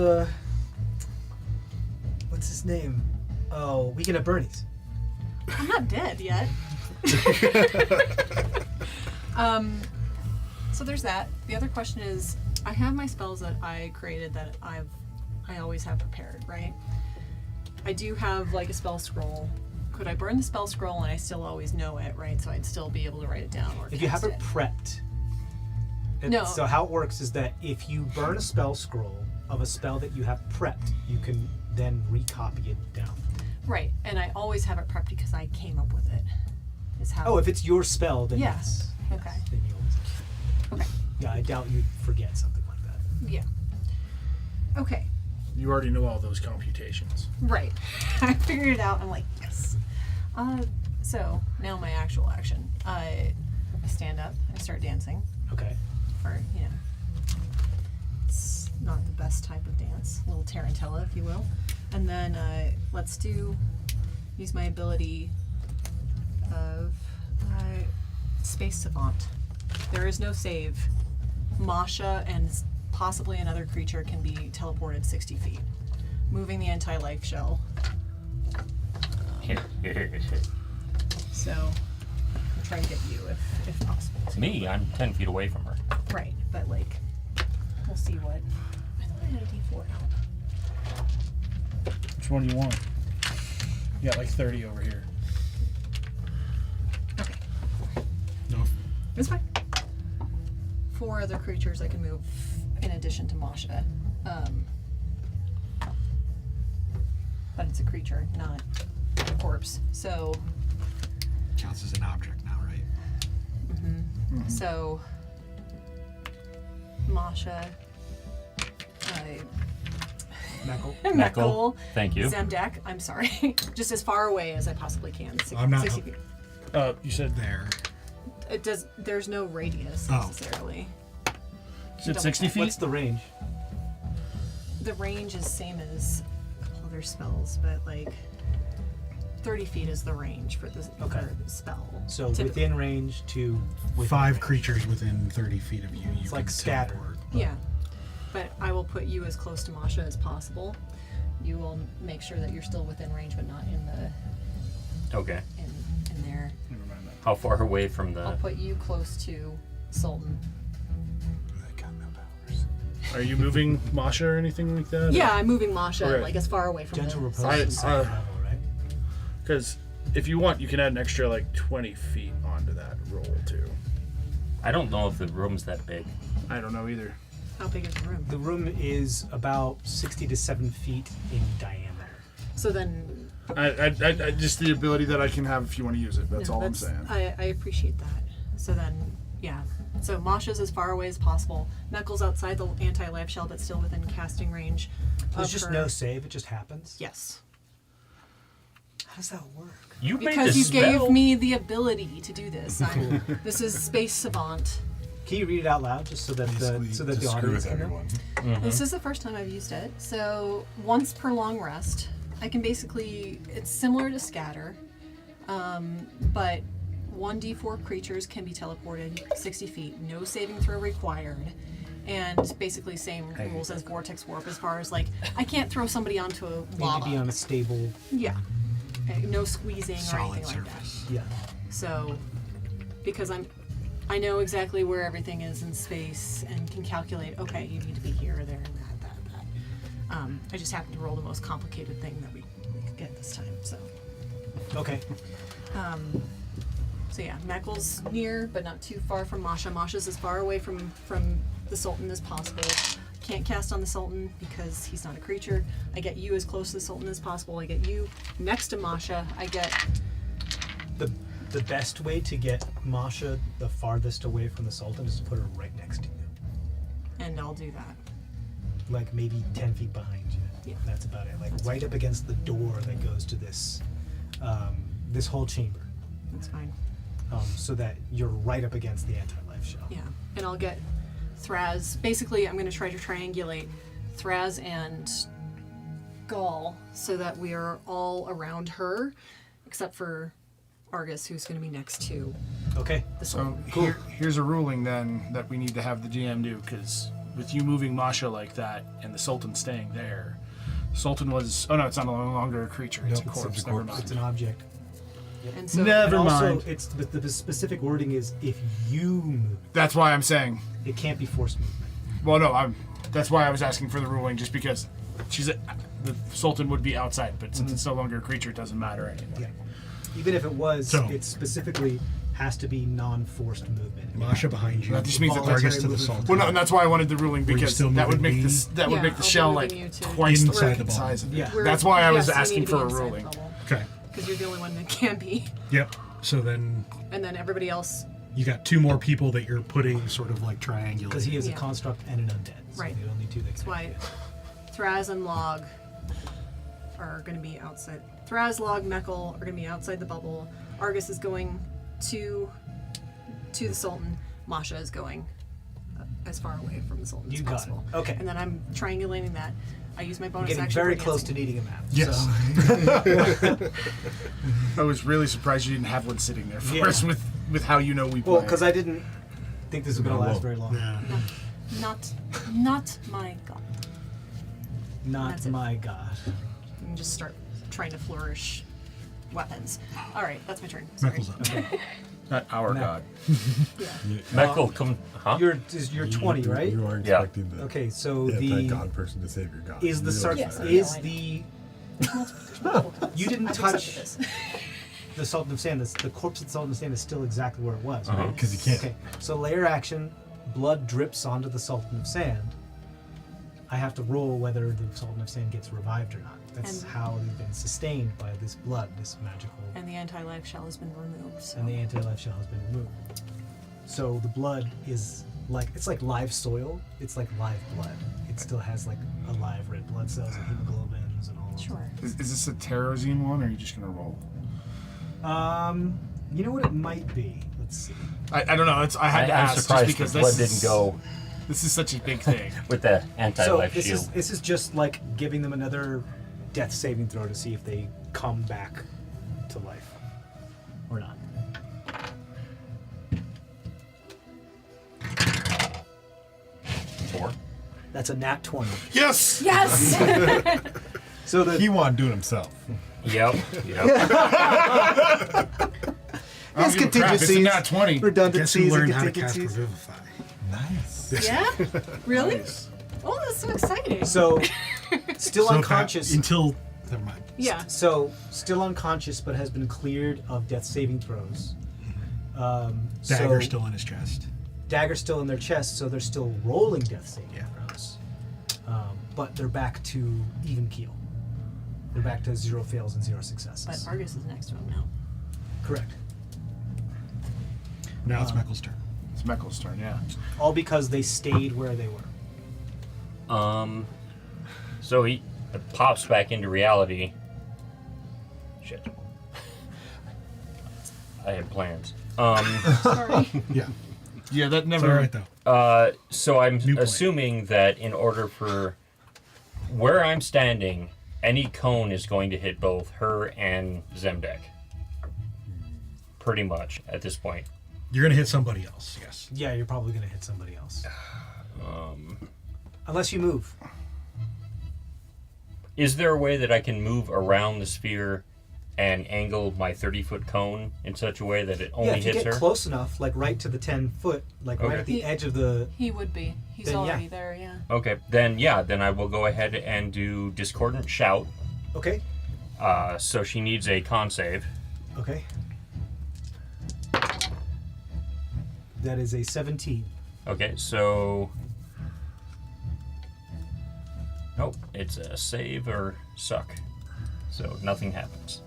his name? Oh, Weekend at Bernie's. I'm not dead yet. So there's that. The other question is, I have my spells that I created that I always have prepared, right? I do have like a spell scroll. Could I burn the spell scroll and I still always know it, right? So I'd still be able to write it down or If you have cast it it. prepped. No. So how it works is that if you burn a spell scroll of a spell that you have prepped, you can then recopy it down. Right, and I always have it prepped because I came up with it. Is how. Oh, if it's your spell, then Yeah. yes. Okay. Then you always have. Okay. Yeah, I doubt you'd forget something like that. Yeah. Okay. You already know all those computations. Right. I figured it out. I'm like, yes. So now my actual action. I stand up. I start dancing. Okay. Or it's not the best type of dance. A little tarantella, if you will. And then let's use my ability of Space Savant. There is no save. Masha and possibly another creature can be teleported 60 feet. Moving the anti-life shell. So I'm trying to get you if possible. Me, I'm 10 feet away from her. Right, but like, we'll see what. I thought I had a D4 out. Which one do you want? You got like 30 over here. Okay, No. it's fine. 4 other creatures I can move in addition to Masha. But it's a creature, not a corpse. So, Counts as an object now, right? so Masha, Knuckle. Meckle, Thank you. Zemdak, I'm sorry, just as far away as I possibly can. I'm not- 60 feet. You said There. It does. There's no radius Oh. necessarily. is it 60 feet? What's the range? The range is same as a couple other spells, but like 30 feet is the range for the, Okay. for the spell. So Typically. within range to within 5 range. creatures within 30 feet of you. It's like scatter. teleport. Yeah, but I will put you as close to Masha as possible. You will make sure that you're still within range, but not in the Okay. in there. Never mind that. How far away from I'll the... put you close to Sultan. I got no powers. Are you moving Masha or anything like that? Yeah, I'm moving Masha Okay. like as far away from Gentle the repose I- is second level, right? Because if you want, you can add an extra like 20 feet onto that roll too. I don't know if the room's that big. I don't know either. How big is the room? The room is about 60 to 7 feet in diameter. So then, I just the ability that I can have if you want to use it. That's no, all I'm saying. I appreciate that. So then, yeah. So Masha's as far away as possible. Meckle's outside the anti-life shell, but still within casting range. There's of just her. no save, it just happens? Yes. How does that work? You made Because the you spell. gave me the ability to do this. This is Space Savant. Can you read it out loud just so that the to screw audience with can know? everyone. This is the first time I've used it. So once per long rest, I can basically, it's similar to Scatter, but 1d4 creatures can be teleported 60 feet, no saving throw required, and basically same rules as Vortex Warp as far as like, I can't throw somebody onto a Need lava. to be on a stable. Yeah. No squeezing or Solid anything like that. surface. Yeah. So, because I know exactly where everything is in space and can calculate, okay, you need to be here, there, and that. I just happened to roll the most complicated thing that we could get this time, so. Okay. So yeah, Meckle's near, but not too far from Masha. Masha's as far away from the Sultan as possible. Can't cast on the Sultan because he's not a creature. I get you as close to the Sultan as possible. I get you next to Masha. I get The best way to get Masha the farthest away from the Sultan is to put her right next to you. and I'll do that. Like maybe 10 feet behind you. Yeah. That's about it. Like right up against the door that goes to this this whole chamber. That's fine. So that you're right up against the anti-life shell. Yeah, and I'll get Thraz. Basically, I'm going to try to triangulate Thraz and Gaul so that we are all around her, except for Argus, who's going to be next to Okay. the So Sultan. here's a ruling then that we need to have the GM do, because with you moving Masha like that and the Sultan staying there, Sultan was it's not no longer a creature, it's Nope, a it's a corpse. corpse. Never mind. It's an object. And so Never And also, mind. it's the specific wording is if you move. That's why I'm saying. It can't be forced movement. Well, no, that's why I was asking for the ruling, just because the Sultan would be outside, but since it's no longer a creature, it doesn't matter anymore. Yeah. Even if it was, So- it specifically has to be non-forced movement. Masha behind you. That just means that Argus voluntary to the movement. Sultan. Well, no, and that's why I wanted the ruling, you because still that would moving make me? this that would Yeah, make the I'll be shell moving like you to- twice the Inside the freaking ball. size of it. Yeah. That's why I was yes, you asking need to for be a inside the ruling. bubble, Okay. because you're the only one that can be, Yep. So then and then everybody else. you got 2 more people that you're putting sort of like triangulating. Because he is Yeah. a construct and an undead. So Right. the only two that That's can. why Thraz and Log are going to be outside. Thraz, Log, Meckle are going to be outside the bubble. Argus is going to the Sultan. Masha is going as far away from the Sultan as You got it. possible. Okay. And then I'm triangulating that. I use my bonus Getting action. very for close to dancing. needing a map. Yes. So, I was really surprised you didn't have one sitting there for Yeah. us with how you know we play. well, because I didn't think this was going to No, last well, very long. Yeah. Not my god. Not That's it. my god. And just start trying to flourish weapons. All right, that's my turn. Sorry. Knuckles up. Not our No. god. Yeah. Mek'll come. Huh? You're 20, right? You are Yeah. expecting the Okay, so the anti-god person to save your god. is the You Sark realize that, Yes, is I know. the There's multiple gods. You didn't I've touch- accepted this. the Sultan of Sand. The corpse of the Sultan of Sand is still exactly where it was, right? Uh-huh. Because you can't. Okay, so layer action, blood drips onto the Sultan of Sand. I have to roll whether the Sultan of Sand gets revived or not. That's And- how they've been sustained by this blood, this magical, And the anti-life shell has been removed. So. and the anti-life shell has been removed. So the blood is it's like live soil. It's like live blood. It still has like alive red blood cells and hemoglobins and all. of Sure. Is this a Terrazine one, or are you just gonna roll? that. You know what it might be. Let's see. I don't know. I had to I'm ask surprised just because the blood this is, didn't go This is such a big thing. with the So anti-life this shield. is just like giving them another death saving throw to see if they come back to life or not. Four. That's a nat 20. Yes. Yes. So the He wanted to do it himself. Yep. Yep. I don't His give a crap. It's a contingencies, nat 20. Guess redundancies, who and learned how to cast contingencies. Revivify? Nice. yeah. Really? Oh, that's so exciting. So still So unconscious. until never mind. yeah. So still unconscious, but has been cleared of death saving throws. Dagger so still in his chest. Dagger still in their chest, so they're still rolling death saving Yeah. throws. But they're back to even keel. They're back to 0 fails and 0 successes. But Argus is next to him now. Correct. Now it's Mek'l's turn. It's Mek'l's turn. Yeah. All because they stayed where they were. So he pops back into reality. Shit. I had plans. Sorry. Yeah. Yeah. That It's never. all right though. So I'm New plan. assuming that in order for where I'm standing, any cone is going to hit both her and Zemdek. Pretty much at this point. You're gonna hit somebody else. Yes. Yeah, you're probably going to hit somebody else. Unless you move. Is there a way that I can move around the sphere and angle my 30-foot cone in such a way that it only Yeah, if you hits get her? close enough, like right to the 10 foot, like right Okay. at the edge of the. He would be. He's Then, yeah. already there. Yeah. Okay, then I will go ahead and do Discordant Shout. Okay. So she needs a con save. Okay. That is a 17. Okay, so nope, it's a save or suck. So nothing happens.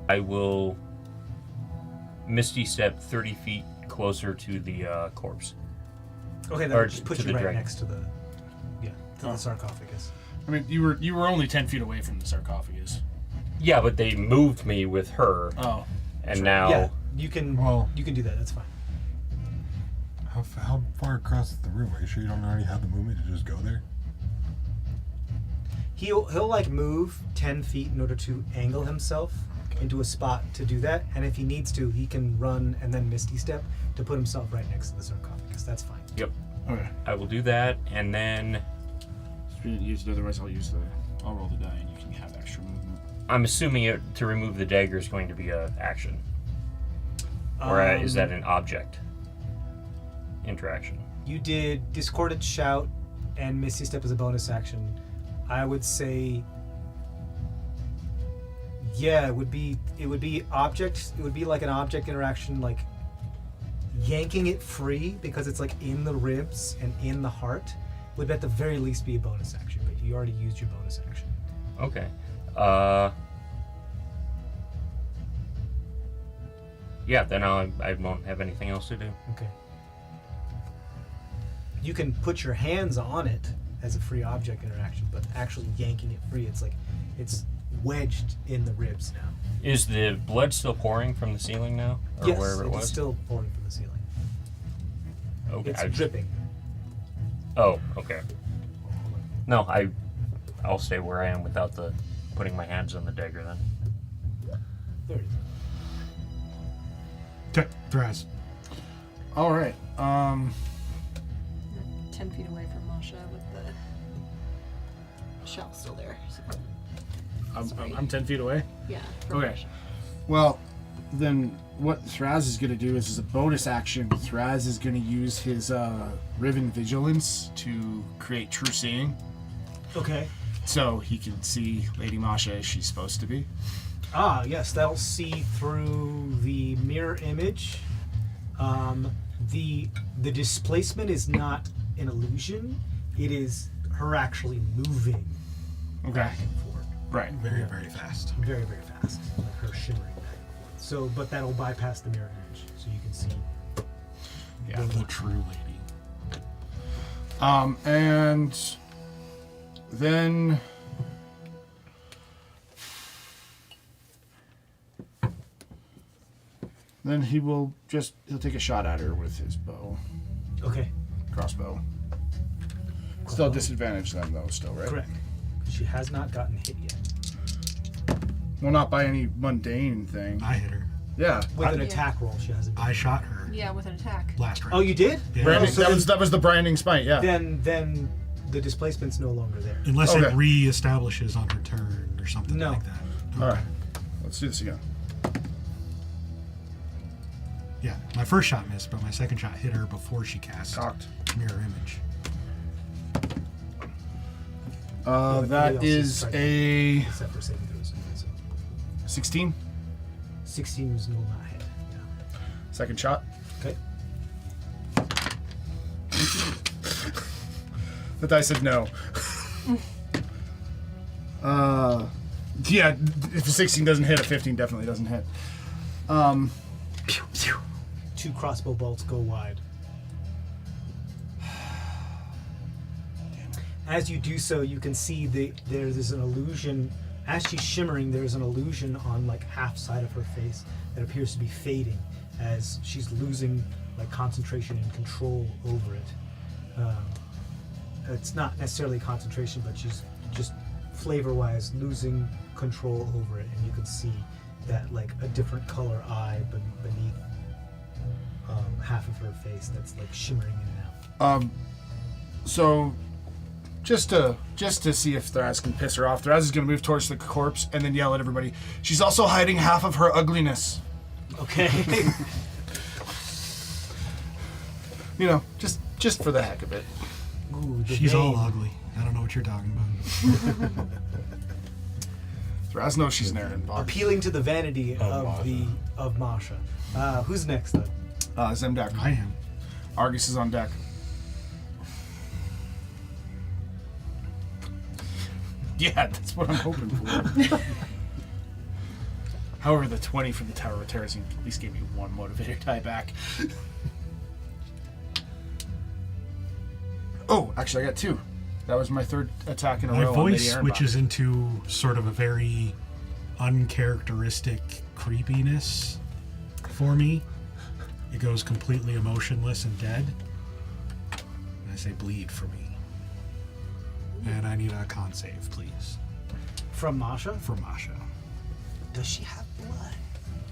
I will Misty Step 30 feet closer to the corpse. Okay, Or that just puts to you the right dragon. next to the. Yeah, to the sarcophagus. I mean, you were only 10 feet away from the sarcophagus. Yeah, but they moved me with her, Oh. and now Yeah, you can. Well- you can do that. That's fine. How far across the room? Are you sure you don't already have the movement to just go there? He'll like move 10 feet in order to angle himself into a spot to do that, and if he needs to, he can run and then Misty Step to put himself right next to the sarcophagus. That's fine. Yep, Okay. I will do that, and then If you didn't use it, otherwise I'll roll the die and you can have extra movement. I'm assuming to remove the dagger is going to be a action, or is that an object interaction? You did Discordant Shout and Misty Step as a bonus action. I would say, yeah, it would be object. It would be like an object interaction, like yanking it free because it's like in the ribs and in the heart. Would at the very least be a bonus action, but you already used your bonus action. Okay. Yeah, then I won't have anything else to do. Okay. You can put your hands on it as a free object interaction, but actually yanking it free, it's wedged in the ribs now. Is the blood still pouring from the ceiling now, or Yes, wherever it it's was? still pouring from the ceiling. Okay. It's dripping. Oh, okay. No, I'll stay where I am without the putting my hands on the dagger then. There it is. Thraz. All right. 10 feet away from Masha with the shell still there. So, I'm 10 feet away. yeah. from Okay. Masha. Well, then what Thraz is going to do is, as a bonus action, Thraz is going to use his Riven Vigilance to create true seeing, Okay. so he can see Lady Masha as she's supposed to be. Ah, yes, that'll see through the mirror image. The displacement is not an illusion. It is her actually moving Okay. back and forth. Right. Very, very fast. Very, very fast. Like her shimmering back and forth. So, but that'll bypass the mirror image, so you can see. Yeah. The true lady. And then he'll take a shot at her with his bow, Okay, crossbow. Still disadvantage then though, still, right? correct. She has not gotten hit yet. Well, not by any mundane thing. I hit her. Yeah. With an Yeah. attack roll, she hasn't. I shot her Yeah, with an attack. last round. Oh, you did? Yeah. Branding, Oh, so that was the branding smite, yeah. then the displacement's no longer there. Unless Okay. it re-establishes on her turn or something No. like that. Alright. Let's do this again. Yeah, my first shot missed, but my second shot hit her before she cast Cocked. mirror image. Everybody That else is tried a except for saving throws. So 16. 16 was no not hit. Yeah. Second shot. Okay. The die said no. Yeah, if a 16 doesn't hit, a 15 definitely doesn't hit. Two crossbow bolts go wide. As you do so, you can see there's an illusion. As she's shimmering, there's an illusion on like half side of her face that appears to be fading as she's losing like concentration and control over it. It's not necessarily concentration, but she's just flavor-wise losing control over it, and you can see that like a different color eye beneath half of her face that's like shimmering in and out. So, just to see if Thraz can piss her off, Thraz is going to move towards the corpse and then yell at everybody. She's also hiding half of her ugliness. Okay. You know, just for the heck of it. Ooh, the She's all vein. ugly. I don't know what you're talking about. Thraz knows she's an Aaron box. Appealing to the vanity of Masha. Masha. Who's next then? Zemdak. I am. Argus is on deck. Yeah, that's what I'm hoping for. However, the 20 from the Tower of Terracing at least gave me one motivator die back. Oh, actually, I got two. That was my third attack in a My row. on Lady voice Ehrenbach. switches into sort of a very uncharacteristic creepiness for me. It goes completely emotionless and dead. And I say, bleed for me. And I need a con save, please, From Masha? for Masha. Does she have blood?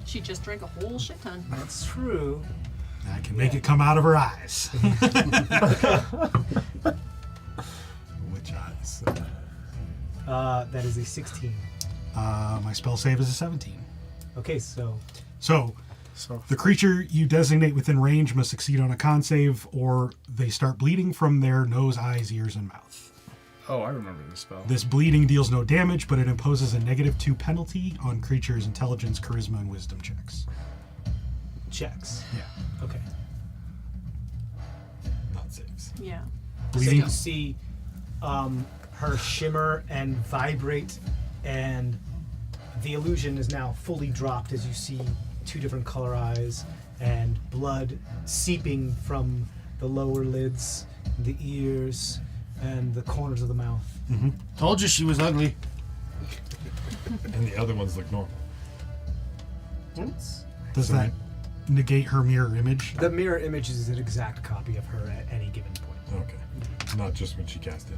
She just drank a whole shit ton. That's true. I can make it come out of her eyes. Which eyes? That is a 16. My spell save is a 17. Okay, so So, So, the creature you designate within range must succeed on a con save, or they start bleeding from their nose, eyes, ears, and mouth. oh, I remember this spell. This bleeding deals no damage, but it imposes a -2 penalty on creatures' intelligence, charisma, and wisdom checks. checks. Yeah. Okay. Not saves. Yeah. So Bleeding. you see her shimmer and vibrate, and the illusion is now fully dropped as you see two different color eyes and blood seeping from the lower lids, the ears, and the corners of the mouth. Told you she was ugly. And the other ones look normal. Does that negate her mirror image? The mirror image is an exact copy of her at any given point. Okay. Not just when she cast it.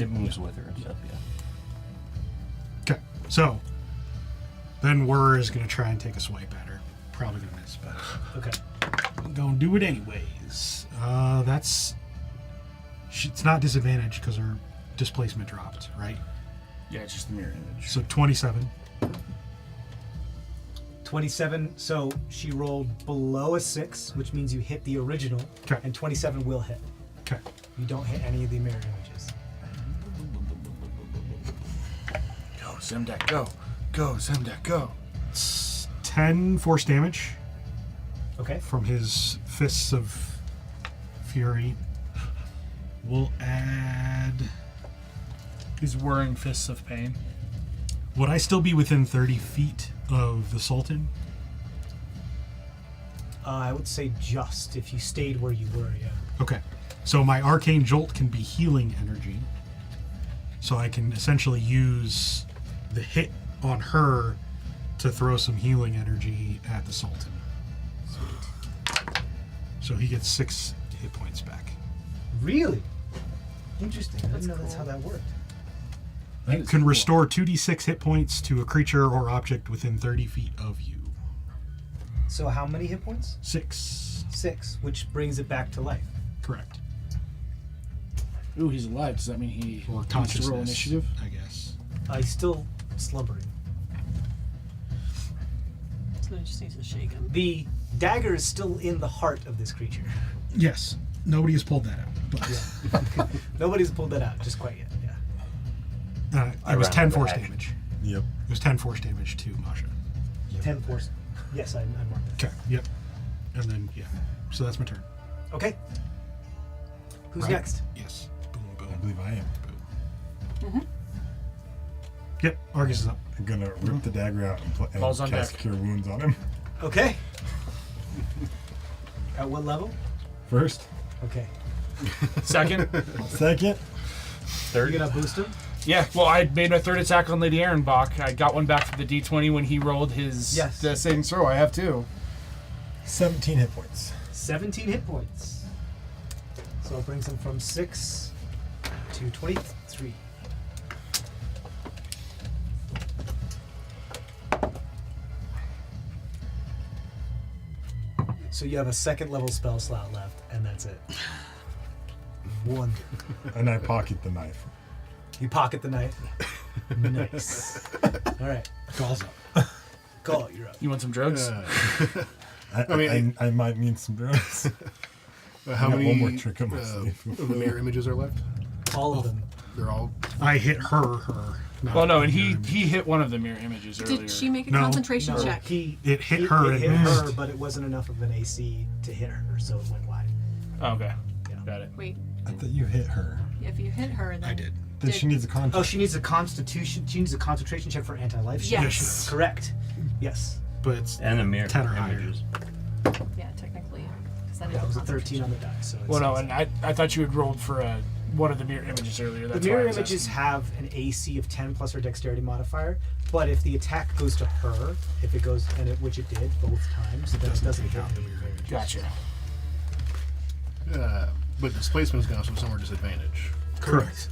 It moves with her and stuff, yeah. Okay. So, then Whir is going to try and take a swipe at her. probably gonna miss, but Okay. I'm gonna do it anyways. It's not disadvantaged because her displacement dropped, right? Yeah, it's just the mirror image. So 27. 27. So she rolled below a 6, which means you hit the original. Okay. And 27 will hit. Okay. You don't hit any of the mirror images. Go, Zemdak, go. Go, Zemdak, go. It's 10 force damage Okay. from his Fists of Fury. We'll add. He's whirring fists of pain. Would I still be within 30 feet of the Sultan? I would say just if you stayed where you were, yeah. Okay. So my Arcane Jolt can be healing energy. So I can essentially use the hit on her to throw some healing energy at the Sultan. Sweet. So he gets 6 hit points back. Really? Interesting. I That's didn't know that's how cool. that worked. You can restore 2d6 hit points to a creature or object within 30 feet of you. So how many hit points? 6. 6, which brings it back to life. Correct. Ooh, he's alive. Does that mean he Or needs to consciousness, roll initiative? I guess. He's still slumbering. So it just needs to shake him. The dagger is still in the heart of this creature. Yes. Nobody has pulled that out. But, Nobody's pulled that out just quite yet. Yeah. it was ran 10 out of force action. damage. Yep. It was 10 force damage to Masha. 10 force. Yes, I marked that. Okay. Yep. And then, yeah. So that's my turn. Okay. Who's Right? next? Yes. Boom, I boom. believe I am. Yep. Argus is up. I'm gonna rip the dagger out and Balls on cast deck. Cure Wounds on him. Okay. At what level? First. Okay. Second? Second. You're gonna boost him? Yeah, well, I made my third attack on Lady Ehrenbach. I got one back from the D20 when he rolled his Yes. saving throw. I have two. 17 hit points. 17 hit points. So it brings him from 6 to 23. So you have a second level spell slot left, and that's it. Wonder. And I pocket the knife. You pocket the knife. Nice. All right. Gall's up. Call, you're up. You want some drugs? I mean, I might need some drugs. How I got many one more trick up my sleeve. of the mirror images are left? All of them. They're all. I hit her. No, Well, no, and he hit one of the mirror images earlier. Did she make a No, concentration No, check? It hit her It and hit missed. her, but it wasn't enough of an AC to hit her, so it went wide. Oh, okay. Yeah. Got it. Wait, I thought you hit her. if you hit her, then I did. Then she needs a contract. Oh, she needs a constitution. She needs a concentration check for anti-life. shield? Yes. Correct. Yes. But it's And the mirror 10 or higher. images. Yeah, technically, because that is That was a concentration 13 on the die. So it's, Well, no, and I thought you had rolled for one of the mirror images earlier. the That's why I mirror was images asking. have an AC of 10 plus her dexterity modifier, but if the attack goes to her, if it goes, which it did both times, then it doesn't count the mirror images. Gotcha. But displacement is going to have some disadvantage. correct.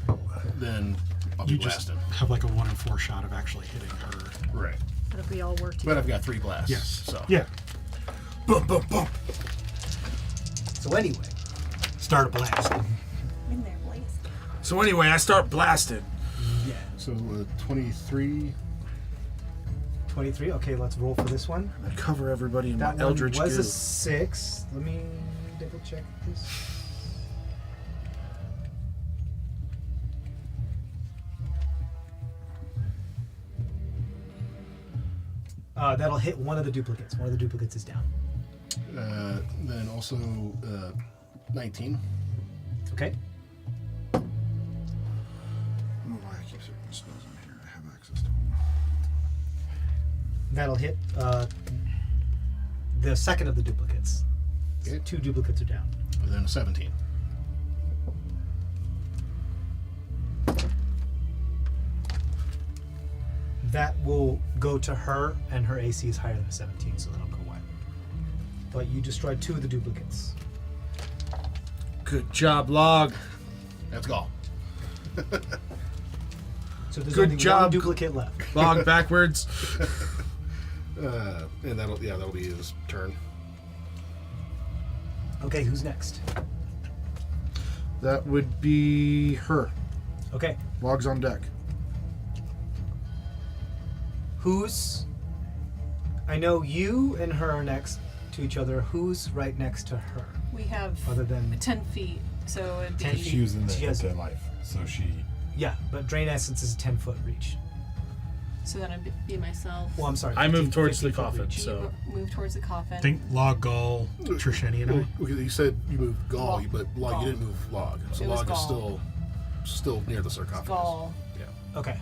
Then I'll be You just blasting. have like a 1 in 4 shot of actually hitting her. Right. But if we all work But together. I've got 3 blasts. Yes. So. Yeah. Boom, boom, boom. So anyway, Start a blast. In there, Blaze. So anyway, I start blasting. yeah, So 23. 23. Okay, let's roll for this one. I cover everybody in That my one eldritch was goo. a 6. Let me double check this. That'll hit one of the duplicates. One of the duplicates is down. Then also 19. Okay. I don't know why I keep certain spells in here. I have access to them. That'll hit the second of the duplicates. Okay. 2 duplicates are down. And then a 17. That will go to her, and her AC is higher than a 17, so that'll go wide. But you destroyed 2 of the duplicates. Good job, Log. Let's go. So there's Good only job. one duplicate left. Log backwards. And that'll be his turn. Okay, who's next? That would be her. Okay, Logs on deck. who's... I know you and her are next to each other. Who's right next to her? We have Other than... 10 feet, so it'd be 10 She was in She the has- life, so she. Yeah, but Drain Essence is a 10-foot reach. so then I'd be myself. Well, I'm sorry. I moved 15 towards the 15 foot coffin, reach. so Move towards the coffin. Think Log, Gall, Trisheni, and I. Okay, you said you moved Gall, Log. but Log, Gall. you didn't move Log. So It was Log is Gall. still near the sarcophagus. Skull. Yeah. Okay,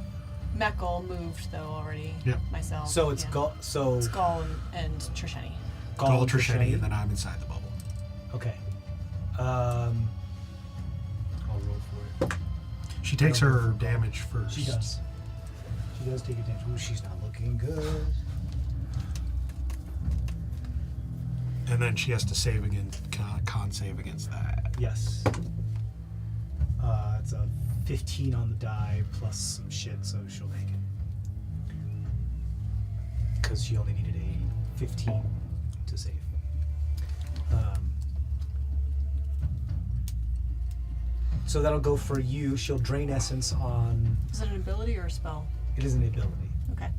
Mekkel moved though already. Yep. Myself. so it's yeah. Gall... So... Skull and Trisheni. Gall, and Trisheni, and then I'm inside the bubble. Okay. I'll roll for it. She takes I don't know her if Gall- damage first. She does. She does take a damage. Ooh, she's not looking good. And then she has to save against con save against that. Yes. It's a 15 on the die plus some shit, so she'll make it. Because she only needed a 15 to save. So that'll go for you. She'll drain essence on. Is it an ability or a spell? It is an ability. Okay.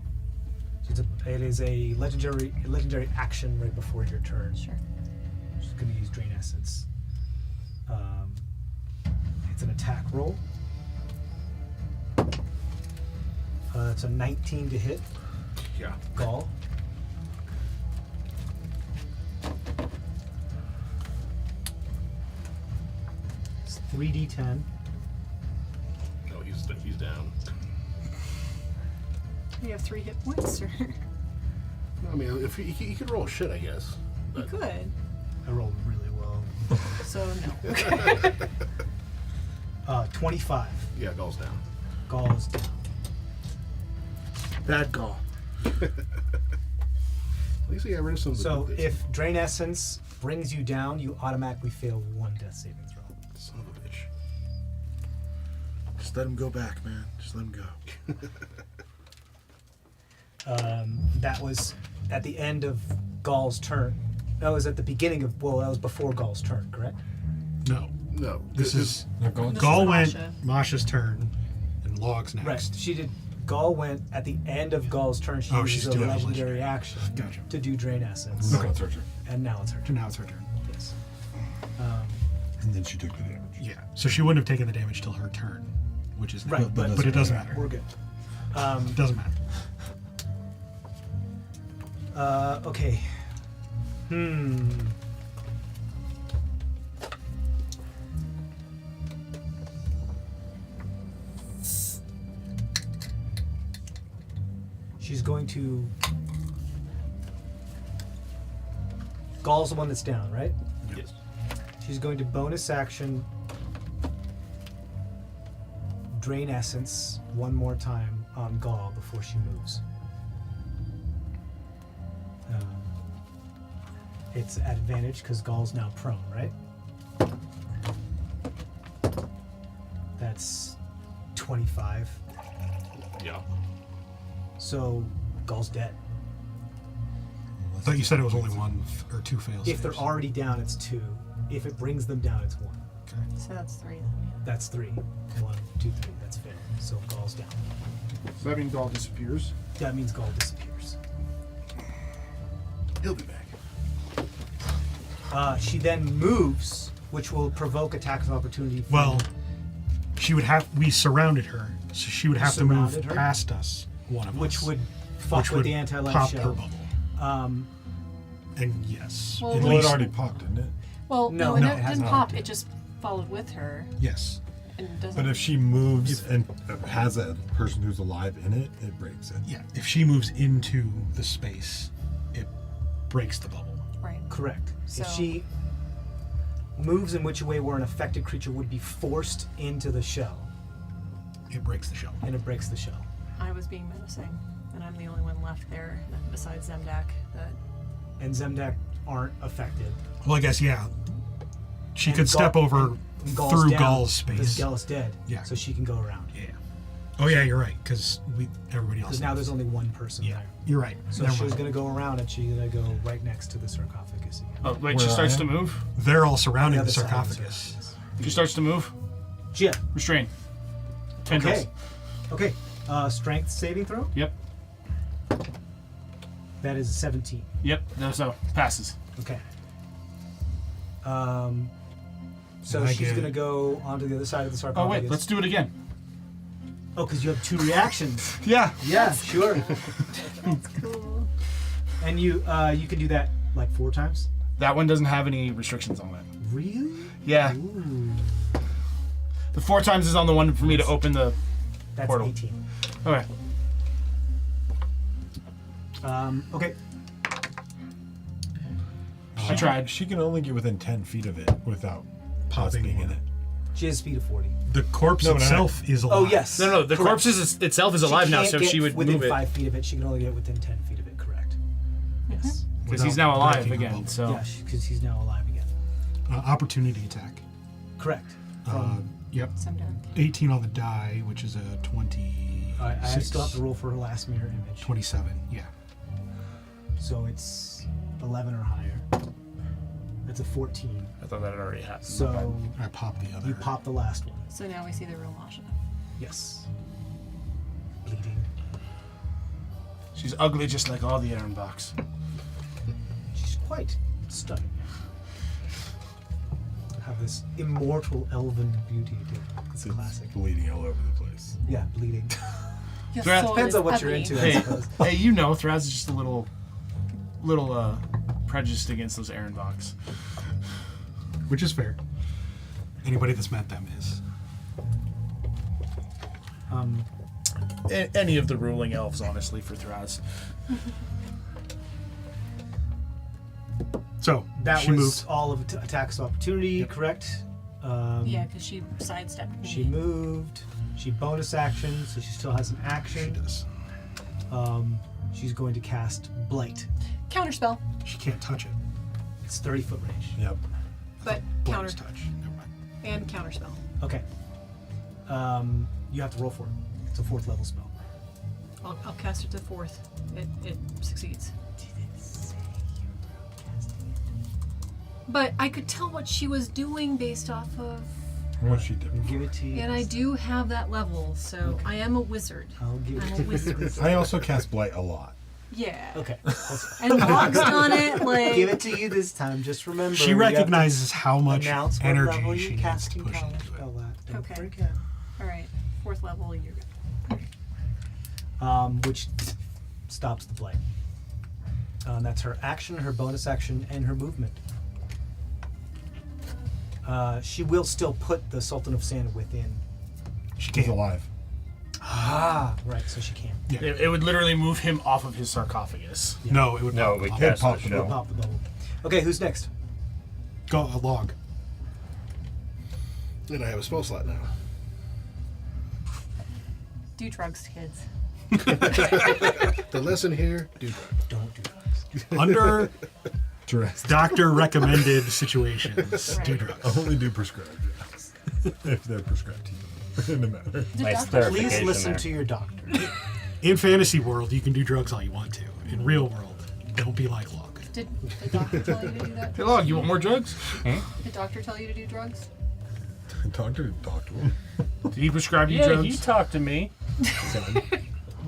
It is a legendary action right before your turn. Sure. She's going to use Drain Essence. It's an attack roll. It's a 19 to hit. Yeah. Gall. It's 3d10. No, he's down. You have 3 hit points, or I mean, if he could roll shit, I guess. you But could. I rolled really well. So no. 25. yeah, Gall's down. Gall is down. Bad Gall. At least he got rid of some of the So good bits. if Drain Essence brings you down, you automatically fail 1 death saving throw. Son of a bitch. Just let him go back, man. Just let him go. That was at the end of Gall's turn. That was at the beginning of, well, that was before Gall's turn, correct? No. No, This is No, go. This Gall is went Masha. Masha's turn, and Log's next. Right. She did. Gall went at the end of Gall's turn. She Oh, used she's a doing a legendary action Gotcha. to do Drain Essence, No, it's her turn. and now it's her So turn. now it's her turn. Yes. And then she took the damage. Yeah. So she wouldn't have taken the damage till her turn, which is now. Right, But it doesn't matter. We're good. It doesn't matter. Okay. She's going to. Gall's the one that's down, right? Yes. She's going to bonus action Drain Essence one more time on Gall before she moves. It's at advantage because Gall's now prone, right? That's 25. Yeah. So Gall's dead. I thought you said it was only 1 or 2 fails. If they're already down, it's 2. If it brings them down, it's 1. So that's 3 then. That's 3. 1, 2, 3. That's failed. So Gall's down. Does that mean Gall disappears? That means Gall disappears. He'll be back. She then moves, which will provoke attacks of opportunity. From Well, she would have. We surrounded her, so she would have to move Surrounded her? past us. One of which us, would fuck which with would the anti-life pop shell. her bubble. And yes, Well, at Well, it least already popped, didn't it? Well, No, no, no, it it has didn't not. pop. It just followed with her yes. and doesn't. But if she moves and has a person who's alive in it, it breaks it. Yeah, if she moves into the space, it breaks the bubble. right. Correct. So- If she moves in which way where an affected creature would be forced into the shell, It breaks the shell. and it breaks the shell. I was being menacing, and I'm the only one left there besides Zemdak that And Zemdak aren't affected. Well, I guess yeah. She And could step over and Gall's through down, Gall's because space. Gall's dead. Yeah. So she can go around. Yeah. Oh yeah, you're right. Because everybody else. Because now there's only one person Yeah, there. you're right. So Never she's mind. going to go around and she's going to go right next to the sarcophagus again. Oh, wait, she Where starts I to am? move? They're all surrounding On the other side of sarcophagus. She starts to move? Yeah. Restrain. Tendrils. Okay. Strength saving throw. Yep. That is 17. Yep. No, so passes. Okay. So I she's get- going to go onto the other side of the Oh, sarcophagus. wait, let's do it again. Oh, because you have 2 reactions. Yeah. Yeah, sure. Cool. And you can do that like 4 times. That one doesn't have any restrictions on it. Really? Yeah. Ooh. The 4 times is on the one for me to open the That's portal. 18. Okay. Okay. I tried. She can only get within 10 feet of it without Popping being in one. it. She has speed of 40. The corpse No, but itself is alive. Oh, yes. No, the Correct. corpse itself is She alive now, can't so get she would within move it. 5 feet of it. She can only get within 10 feet of it. Correct. Yes. Because he's Without now alive breaking the again, bubble. so. Yeah, because he's now alive again. Opportunity attack. Correct. Yep. So I'm done. 18 on the die, which is a 20. I still have to roll for her last mirror image. 27. Yeah. So it's 11 or higher. That's a 14. I thought that had already happened. So I popped the other. you pop the last one. So now we see the real Masha. Yes. Bleeding. She's ugly just like all the Aaron box. She's quite stunning. Have this immortal elven beauty. It's a classic. Bleeding all over the place. Yeah, bleeding. Your Threat- soul Depends is on what you're ugly. into, I Hey, suppose. hey, you know, Thraz is just a little prejudiced against those Aaron box. Which is fair. Anybody that's met them is. Any of the ruling elves, honestly, for Thraz. So That she was moved. all of attacks of opportunity, correct? Yeah, because she sidestepped me. She moved. She bonus action, so she still has an action. She does. She's going to cast Blight. Counterspell, She can't touch it. It's 30-foot range. Yep. but counter Bonus touch. Never mind. and counterspell. Okay. You have to roll for it. It's a 4th level spell. I'll cast it to 4th. It succeeds. But I could tell what she was doing based off of, What's she do? Give it to you. and I do have that level, so I am a wizard. I'll give I'm it a to you. wizard. I also cast Blight a lot. Yeah. Okay. That's- And Log's done it, like. give it to you this time. Just remember. She you have to recognizes how much announce what energy level she you're needs to casting push into it. Counterspell at. Don't Okay. forget. Alright, 4th level, you're good. Which stops the blight. That's her action, her bonus action, and her movement. She will still put the Sultan of Sand within. She He's can't. alive. Ah, right. So she can. Yeah. It would literally move him off of his sarcophagus. No, it would No, pop we up. cast pop the the shell. Pop the bubble. Okay, who's next? Go a log. And I have a spell slot now. Do drugs, kids. The lesson here: do drugs. Don't do drugs. Under Dress. doctor recommended situations, do Right. drugs. Only do prescribed drugs. If they're prescribed to you. In the matter. Did Nice Dr. clarification. Please listen there. to your doctor. In fantasy world, you can do drugs all you want to. In real world, don't be like Log. Did the doctor tell you to do that? Hey, Log, you want more drugs? Did the doctor tell you to do drugs? Talk to him. Did he prescribe you Yeah, drugs? he talked to me.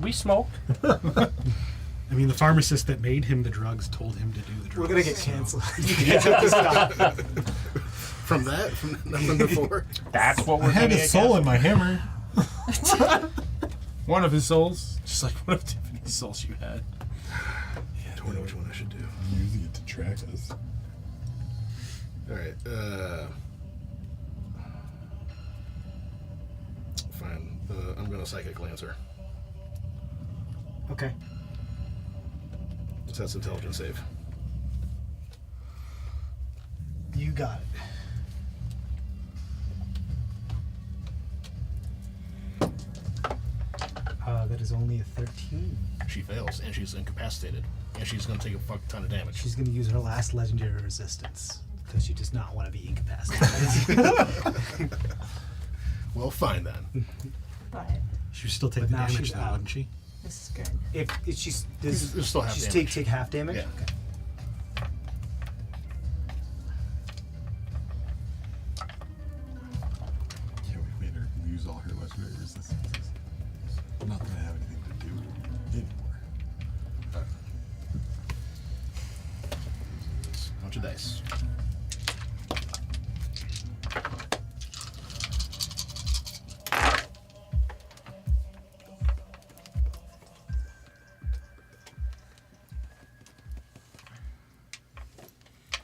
We smoked. I mean, the pharmacist that made him the drugs told him to do the drugs. We're gonna get so- canceled. You can't have to stop. From that, from nothing before. That's what we're I had gonna a soul in my hammer. One of his souls, just like one of Tiffany's souls you had. I don't know which one I should do. I'm using it to track us. All right. Fine. I'm gonna psychic lancer. Okay. So that's intelligence save. You got it. That is only a 13. She fails, and she's incapacitated, and she's gonna take a fuck ton of damage. She's going to use her last legendary resistance because she does not want to be incapacitated. Well, fine then. But She would still take But the now damage, she's though, out. wouldn't she? This is good. If she's You'll still have she's damage. take half damage. Yeah. Okay. Yeah, we made her lose all her legendary resistances. I'm not going to have anything to do anymore. Bunch of dice.